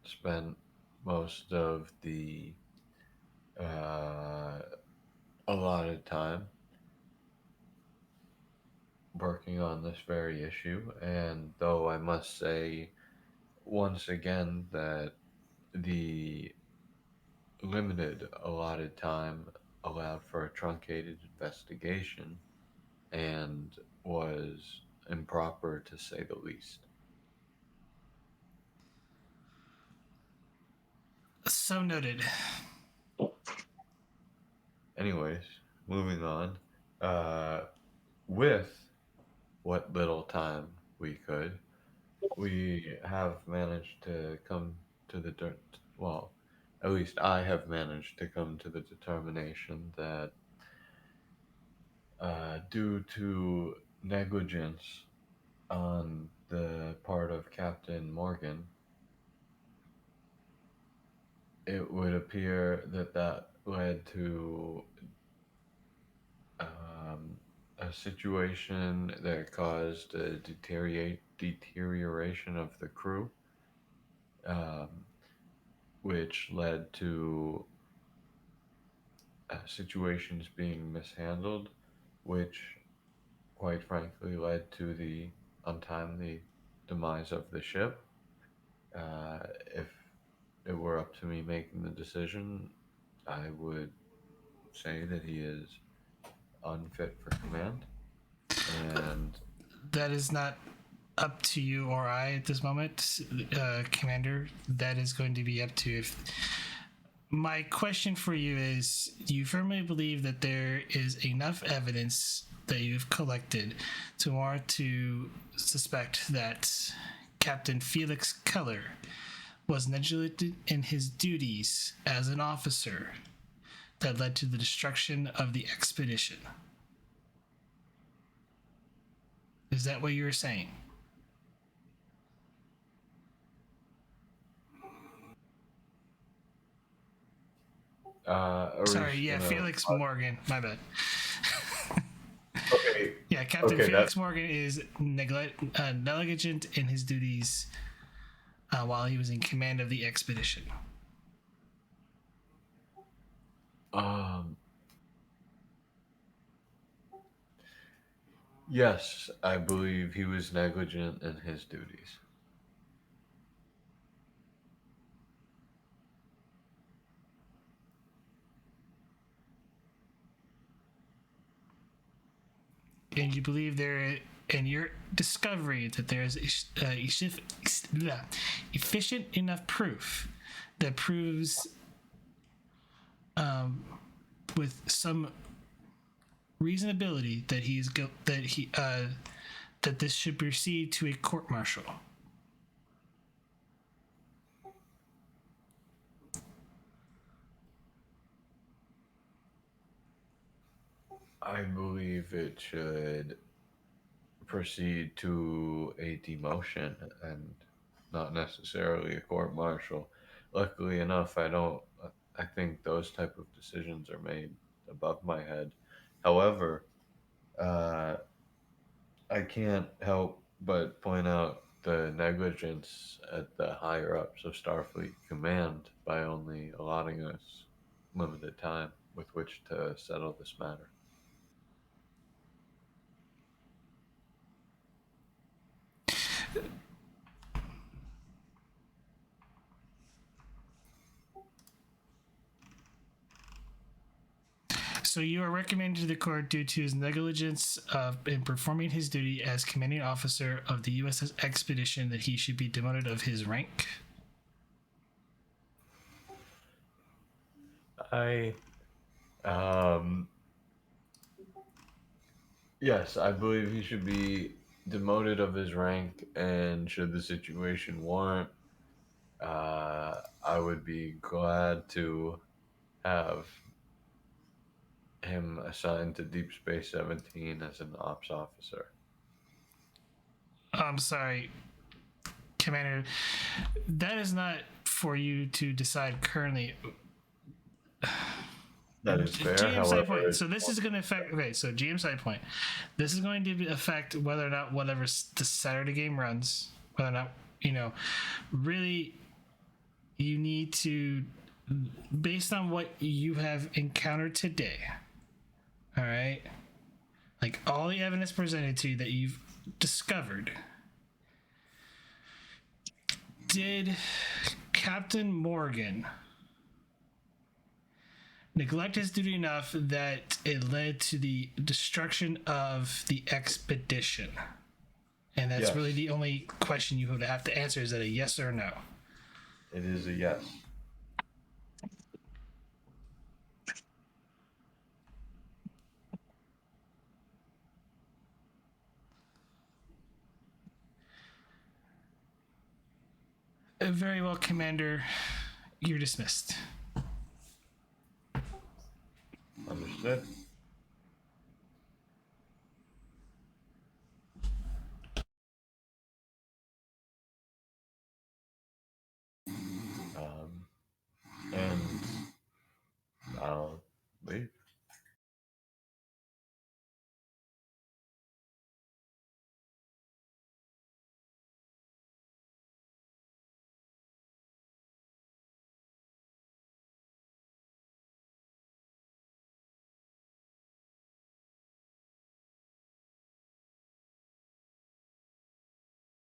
spent most of the allotted time working on this very issue, and though I must say once again that the limited allotted time allowed for a truncated investigation and was improper to say the least. So noted. Anyways, moving on. With what little time we could, we have managed to come to well, at least I have managed to come to the determination that due to negligence on the part of Captain Morgan, it would appear that that led to a situation that caused a deterioration of the crew, um, which led to situations being mishandled, which quite frankly led to the untimely demise of the ship. If it were up to me making the decision, I would say that he is unfit for command. And That is not up to you or I at this moment, Commander. That is going to be up to if. My question for you is: do you firmly believe that there is enough evidence that you've collected to warrant to suspect that Captain Felix Keller was negligent in his duties as an officer that led to the destruction of the expedition? Is that what you were saying? Sorry, yeah, Felix Morgan. My bad. Okay. Yeah, Captain Okay, Felix Morgan is negligent in his duties while he was in command of the expedition. Yes, I believe he was negligent in his duties. And you believe there, in your discovery, that there is efficient enough proof that proves with some reasonability that that this should proceed to a court martial. I believe it should proceed to a demotion and not necessarily a court martial. Luckily enough, I don't. I think those type of decisions are made above my head. However, uh, I can't help but point out the negligence at the higher ups of Starfleet Command by only allotting us limited time with which to settle this matter. So you are recommended to the court due to his negligence in performing his duty as commanding officer of the U.S.S. expedition that he should be demoted of his rank. I, yes, I believe he should be demoted of his rank, and should the situation warrant, I would be glad to have him assigned to Deep Space 17 as an ops officer. I'm sorry, Commander. That is not for you to decide currently. That is fair. GM However, side point. So this is going to affect. Okay, so GM side point. This is going to affect whether or not whatever the Saturday game runs. Whether or not really, you need to, based on what you have encountered today. All right, like all the evidence presented to you that you've discovered. Did Captain Morgan neglect his duty enough that it led to the destruction of the expedition? And that's really the only question you would have to answer. Is that a yes or no? It is a yes. Very well, Commander. You're dismissed. Understood.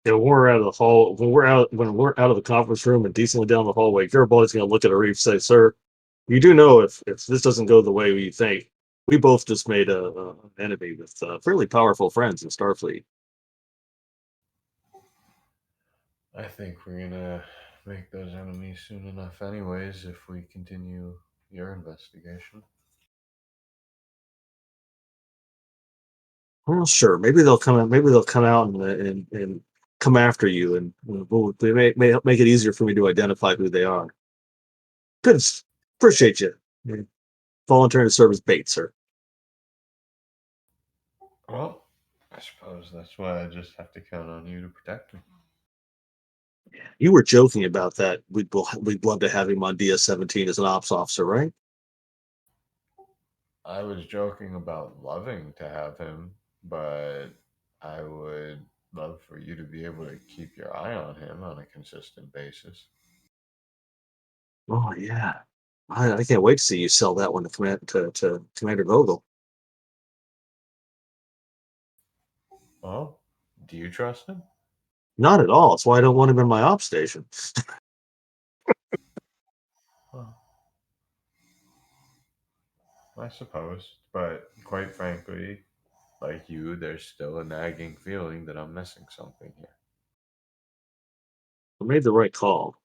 when we're out of the hall, when we're out of the conference room and decently down the hallway, Garibaldi's going to look at Arif and say, "Sir, you do know if this doesn't go the way we think, we both just made an enemy with fairly powerful friends in Starfleet." I think we're gonna make those enemies soon enough, anyways, if we continue your investigation. Well, sure. Maybe they'll come out. Maybe they'll come out and come after you, and they may make it easier for me to identify who they are. Good. Appreciate you. Volunteering to serve as bait, sir. Well, I suppose that's why I just have to count on you to protect me. You were joking about that. We'd love to have him on DS-17 as an ops officer, right? I was joking about loving to have him, but I would love for you to be able to keep your eye on him on a consistent basis. Oh yeah. I can't wait to see you sell that one to Commander Vogel. Well, do you trust him? Not at all. That's why I don't want him in my ops station. Well, I suppose, but quite frankly, like you, there's still a nagging feeling that I'm missing something here. I made the right call.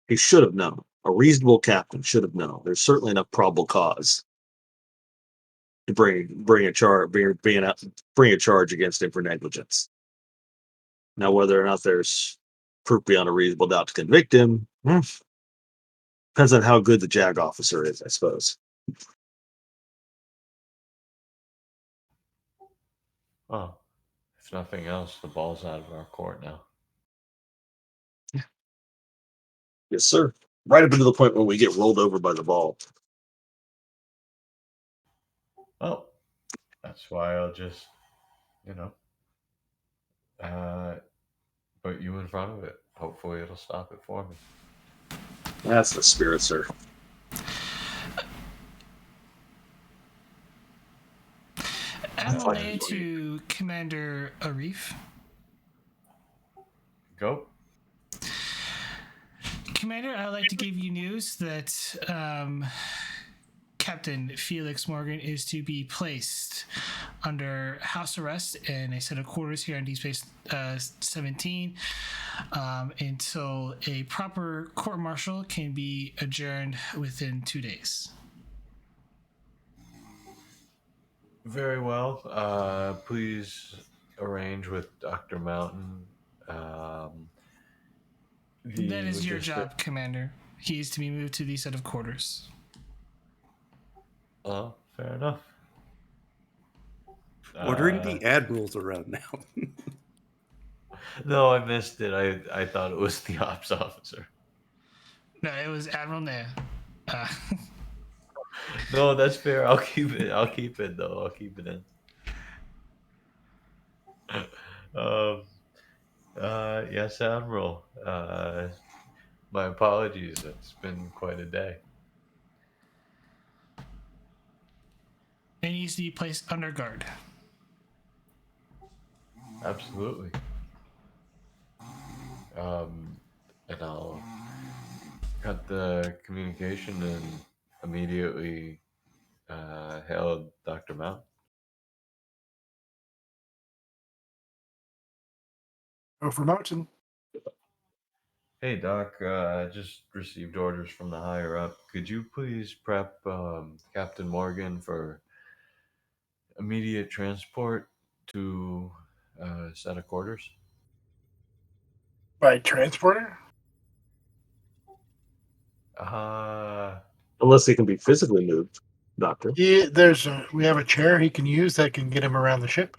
He should have known. A reasonable captain should have known. There's certainly enough probable cause to bring a charge bring a charge against him for negligence. Now, whether or not there's proof beyond a reasonable doubt to convict him, depends on how good the JAG officer is, I suppose. Oh, if nothing else, the ball's out of our court now. Yes, sir. Right up into the point where we get rolled over by the ball. Well, that's why I'll just, put you in front of it. Hopefully, it'll stop it for me. That's the spirit, sir. Admiral to Commander Arif. Go. Commander, I'd like to give you news that Captain Felix Morgan is to be placed under house arrest in a set of quarters here on Deep Space 17 until a proper court-martial can be adjourned within 2 days. Very well. Please arrange with Dr. Mountain. That is your job, Commander. He is to be moved to the set of quarters. Oh, fair enough. Ordering the admirals around now. No, I missed it. I thought it was the ops officer. No, it was Admiral Nea. No, that's fair. I'll keep it. I'll keep it though. I'll keep it in. Yes, Admiral. My apologies. It's been quite a day. It needs to be placed under guard. Absolutely. And I'll cut the communication and immediately hail Dr. Mount. Over Mountain. Hey, Doc. I just received orders from the higher up. Could you please prep Captain Morgan for immediate transport to set of quarters? By transporter? Unless he can be physically moved, Doctor. Yeah, we have a chair he can use that can get him around the ship.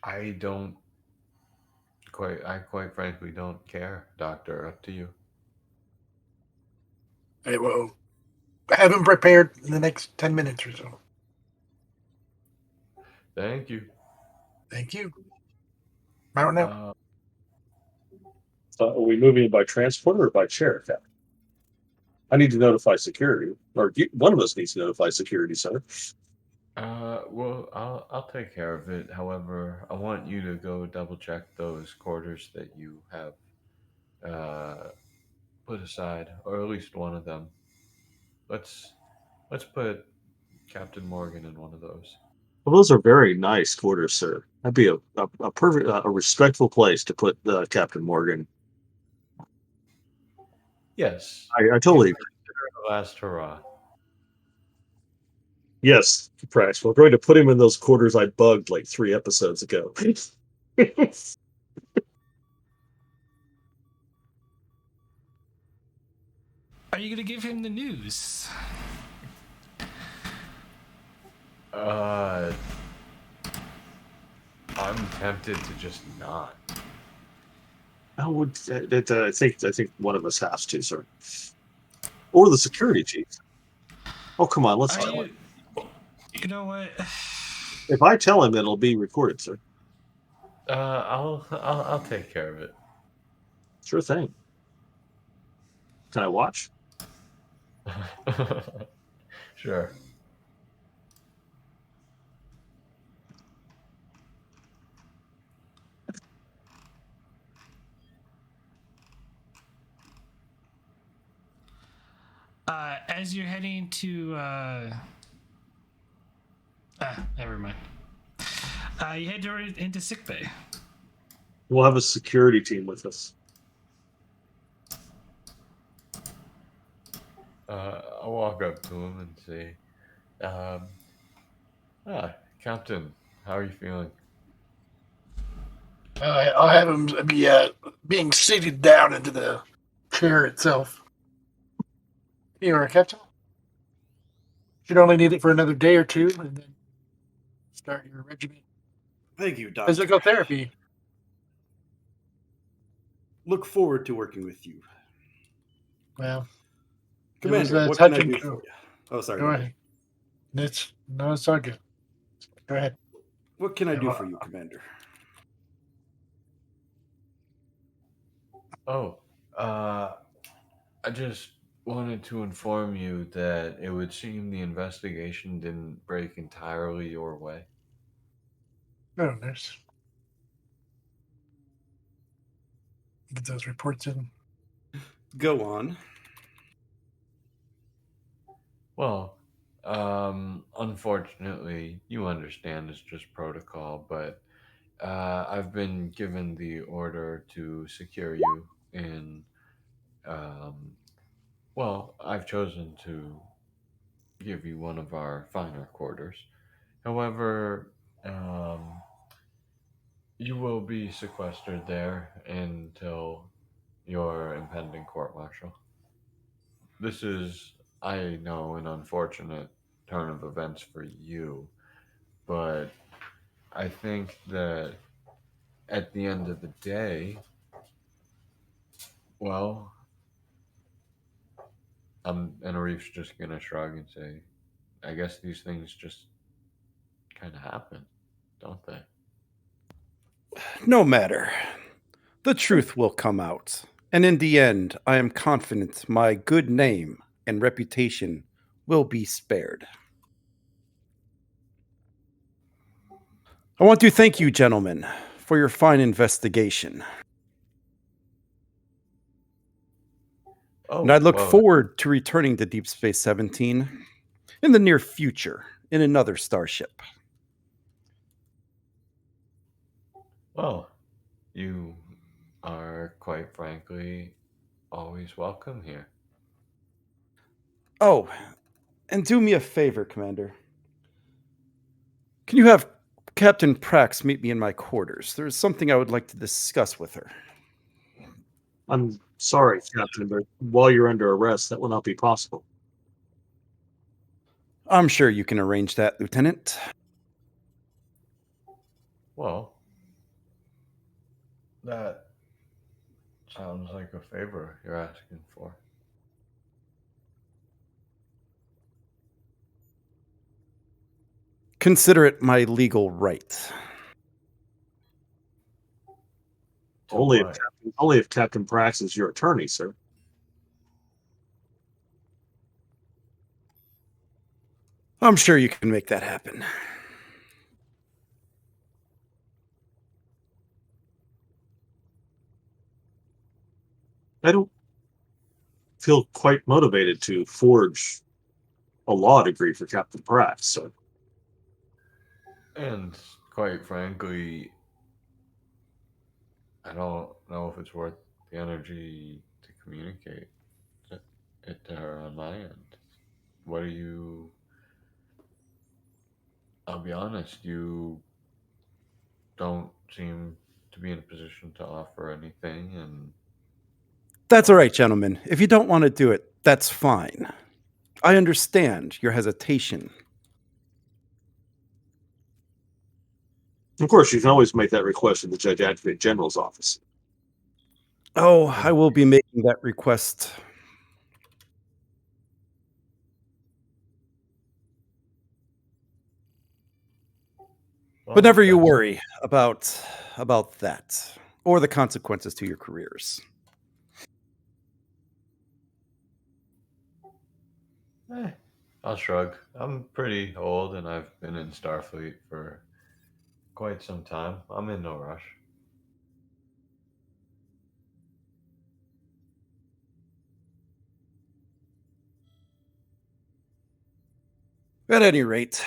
I quite frankly don't care, Doctor. Up to you. I will have him prepared in the next 10 minutes or so. Thank you. Thank you. Mountain out. Are we moving by transporter or by chair, Captain? I need to notify security, or one of us needs to notify security, sir. Well, I'll take care of it. However, I want you to go double check those quarters that you have uh, put aside, or at least one of them. Let's let's put Captain Morgan in one of those. Well, those are very nice quarters, sir. That'd be a perfect, a respectful place to put Captain Morgan. Yes, I we will totally agree. consider it a last hurrah. Yes, Prax. We're going to put him in those quarters I bugged like 3 episodes ago. Are you going to give him the news? Uh, I'm tempted to just not. I think one of us has to, sir, or the security chief. Oh, come on, let's Are tell him. you know what? If I tell him, it'll be recorded, sir. I'll take care of it. Sure thing. Can I watch? Sure. As you're heading to never mind. You head into sickbay. We'll have a security team with us. I'll walk up to him and say, Captain, how are you feeling? I'll have him be being seated down into the chair itself. Here, Captain. Should only need it for another day or two, and then start your regimen. Thank you, Doctor. Physical therapy. Look forward to working with you. Well, Commander, what touch can I and do go. for you? Oh, sorry. Go ahead. It's all good. Go ahead. What can I do for you, Commander? Oh, I just wanted to inform you that it would seem the investigation didn't break entirely your way. No, nurse. Get those reports in. Go on. Well, unfortunately, you understand it's just protocol, but I've been given the order to secure you in. Um, well, I've chosen to give you one of our finer quarters. However, you will be sequestered there until your impending court martial. This is, I know, an unfortunate turn of events for you, but I think that at the end of the day, well, and Arif's just gonna shrug and say, I guess these things just kind of happen, don't they? No matter. The truth will come out. And in the end, I am confident my good name and reputation will be spared. I want to thank you, gentlemen, for your fine investigation. Oh, And I look well, forward to returning to Deep Space 17 in the near future in another starship. well, you are quite frankly always welcome here. Oh, and do me a favor, Commander. Can you have Captain Prax meet me in my quarters? There's something I would like to discuss with her. I'm sorry, Captain, but while you're under arrest, that will not be possible. I'm sure you can arrange that, Lieutenant. Well, that sounds like a favor you're asking for. Consider it my legal right. To Only what? if Captain Prax is your attorney, sir. I'm sure you can make that happen. I don't feel quite motivated to forge a law degree for Captain Pratt. So And quite frankly, I don't know if it's worth the energy to communicate it to her on my end. What are you? I'll be honest, you don't seem to be in a position to offer anything, and That's all right, gentlemen. If you don't want to do it, that's fine. I understand your hesitation. of course, you can always make that request in the Judge Advocate General's office. Oh, I will be making that request. well, But never you that's- worry about that or the consequences to your careers. Eh, I'll shrug. I'm pretty old, and I've been in Starfleet for quite some time. I'm in no rush. At any rate,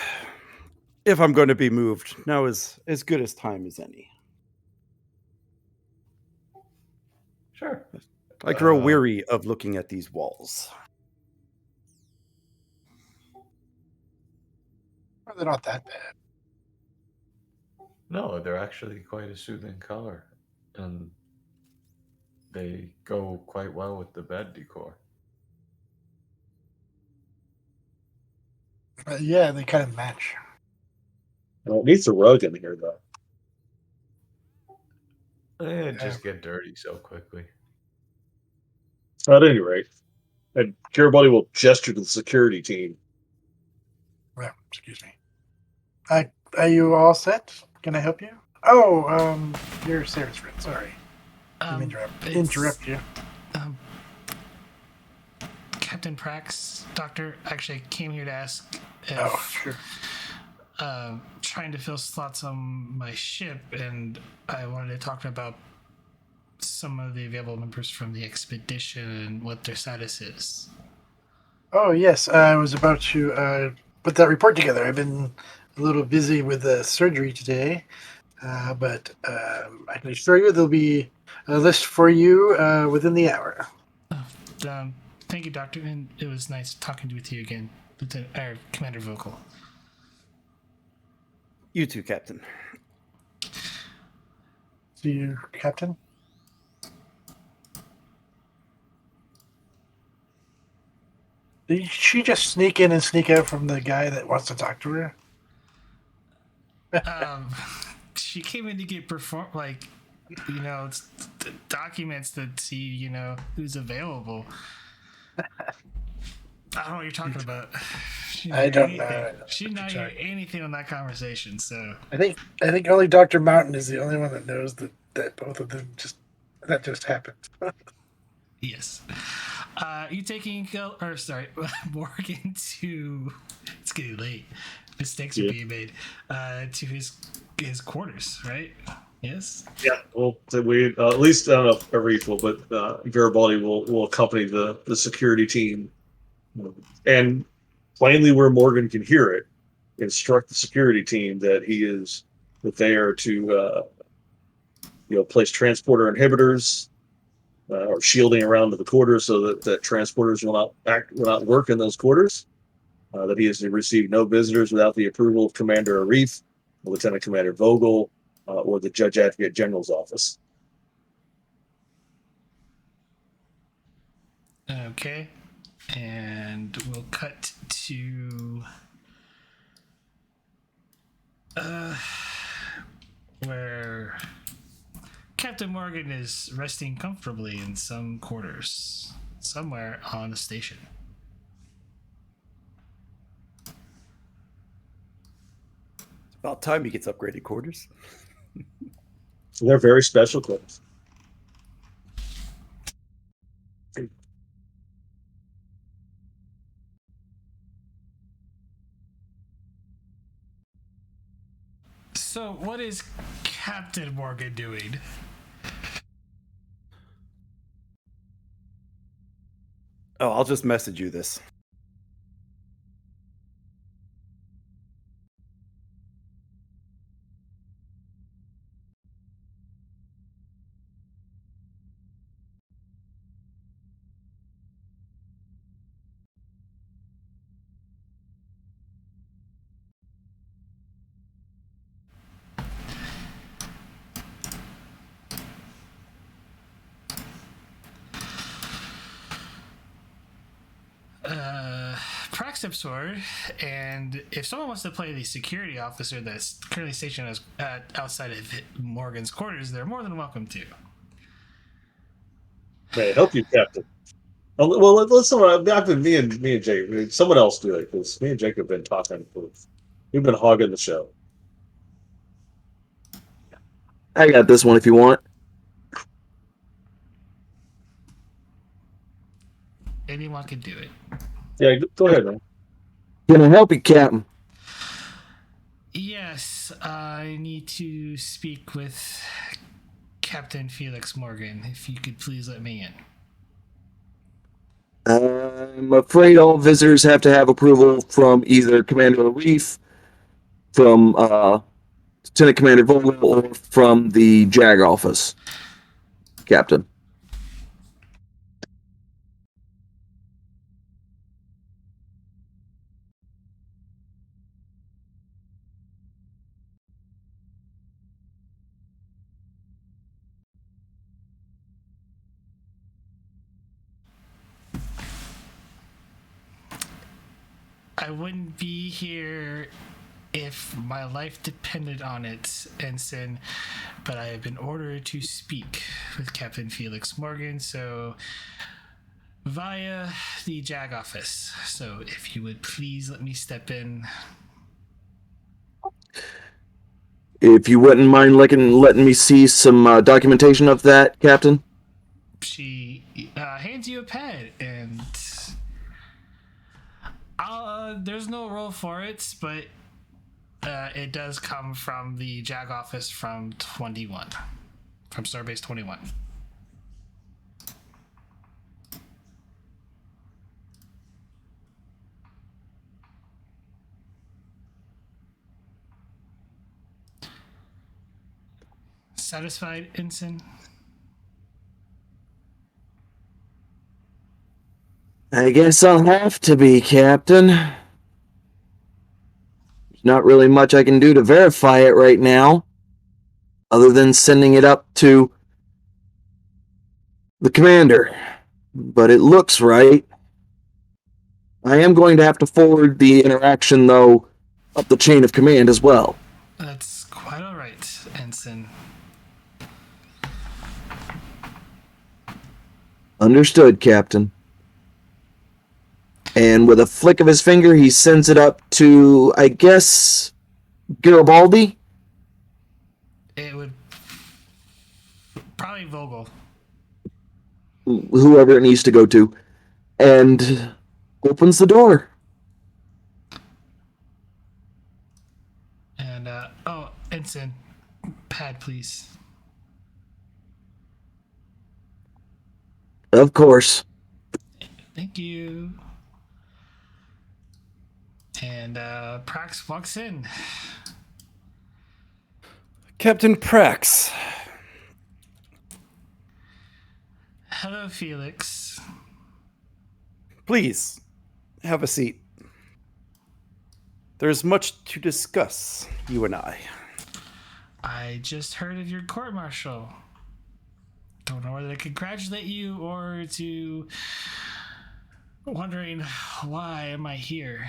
if I'm going to be moved, now is as good as time as any. Sure. I grow Uh, weary of looking at these walls. Well, they're not that bad. No, they're actually quite a soothing color, and they go quite well with the bed decor. Yeah, they kind of match. It needs a rug in here, though. They just get dirty so quickly. At any rate, and Garibaldi will gesture to the security team. Well, excuse me. Are you all set? Can I help you? Oh, you're Sarah's friend. Sorry. Interrupt you. Captain Prax, Doctor, actually came here to ask if Oh, sure. trying to fill slots on my ship, and I wanted to talk about some of the available members from the expedition and what their status is. Oh, yes. I was about to put that report together. I've been a little busy with the surgery today, but I can assure you there'll be a list for you within the hour. Thank you, Doctor, and it was nice talking with you again, Commander Vocal. You too, Captain. See you, Captain. Did she just sneak in and sneak out from the guy that wants to talk to her? She came in to get documents that see, who's available. I don't know what you're talking about. I don't know. She did not hear anything on that conversation, so I think only Dr. Mountain is the only one that knows that both of them just happened. yes. You taking Morgan to? It's getting late. Mistakes are being made. To his quarters, right? Yes. Yeah, well, so we at least I don't know if Arif will, but Garibaldi will accompany the security team, and plainly where Morgan can hear it, instruct the security team that they are to place transporter inhibitors or shielding around to the quarters so that transporters will not work in those quarters. That he is to receive no visitors without the approval of Commander Arif, Lieutenant Commander Vogel, or the Judge Advocate General's office. Okay. And we'll cut to where Captain Morgan is resting comfortably in some quarters somewhere on the station. About time he gets upgraded quarters. They're very special quarters. So, what is Captain Morgan doing? Oh, I'll just message you this. Praxip Sword, and if someone wants to play the security officer that's currently stationed outside of Morgan's quarters, they're more than welcome to. May I help you, Captain? Well, listen. After me and Jake, someone else do it because me and Jake have been talking. We've been hogging the show. I got this one if you want. Anyone can do it. Yeah, go ahead, man. Can I help you, Captain? Yes, I need to speak with Captain Felix Morgan. If you could please let me in. I'm afraid all visitors have to have approval from either Commander Arif, from Lieutenant Commander Vogel, or from the JAG office, Captain. I wouldn't be here if my life depended on it, Ensign, but I have been ordered to speak with Captain Felix Morgan, so via the JAG office. So if you would please let me step in. If you wouldn't mind letting me see some documentation of that, Captain. She hands you a pad, and there's no role for it, but it does come from the JAG office from Starbase 21. Satisfied, Ensign? I guess I'll have to be, Captain. There's not really much I can do to verify it right now, other than sending it up to the commander. But it looks right. I am going to have to forward the interaction, though, up the chain of command as well. That's quite all right, Ensign. Understood, Captain. And with a flick of his finger, he sends it up to, I guess, Garibaldi? It would probably Vogel. Whoever it needs to go to. And opens the door. And, Ensign, pad, please. Of course. Thank you. And, Prax walks in. Captain Prax. Hello, Felix. Please, have a seat. There's much to discuss, you and I. I just heard of your court-martial. Don't know whether to congratulate you or to wondering why am I here.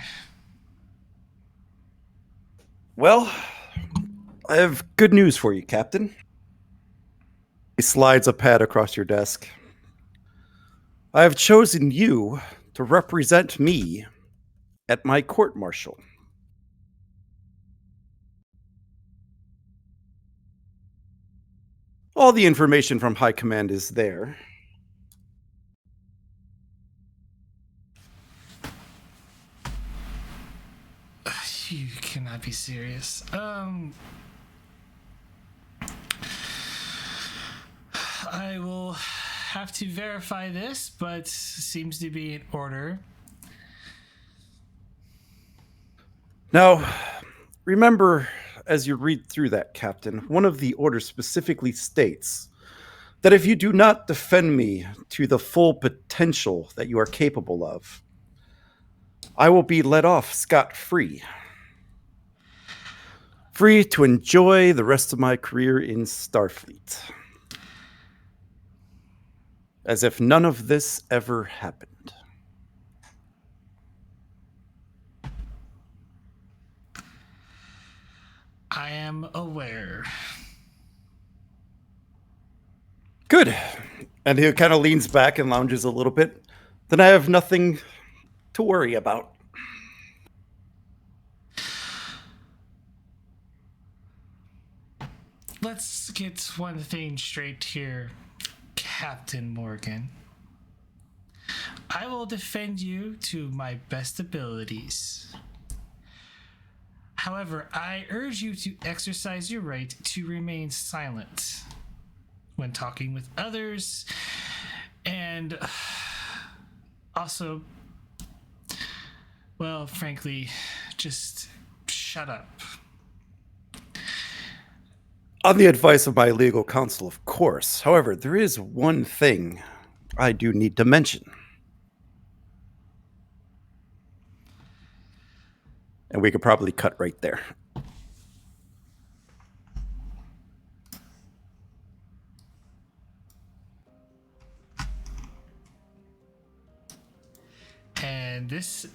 Well, I have good news for you, Captain. He slides a pad across your desk. I have chosen you to represent me at my court-martial. All the information from High Command is there. You cannot be serious. I will have to verify this, but seems to be in order. Now, remember, as you read through that, Captain, one of the orders specifically states that if you do not defend me to the full potential that you are capable of, I will be let off scot-free. Free to enjoy the rest of my career in Starfleet. As if none of this ever happened. I am aware. Good. And he kind of leans back and lounges a little bit. Then I have nothing to worry about. Let's get one thing straight here, Captain Morgan. I will defend you to my best abilities. However, I urge you to exercise your right to remain silent when talking with others, and also, well, frankly, just shut up. On the advice of my legal counsel, of course. However, there is one thing I do need to mention. And we could probably cut right there. And this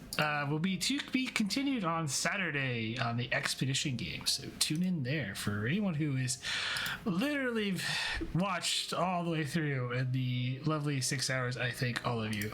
will be to be continued on Saturday on the Expedition game. So tune in there for anyone who is literally watched all the way through in the lovely 6 hours. I thank all of you.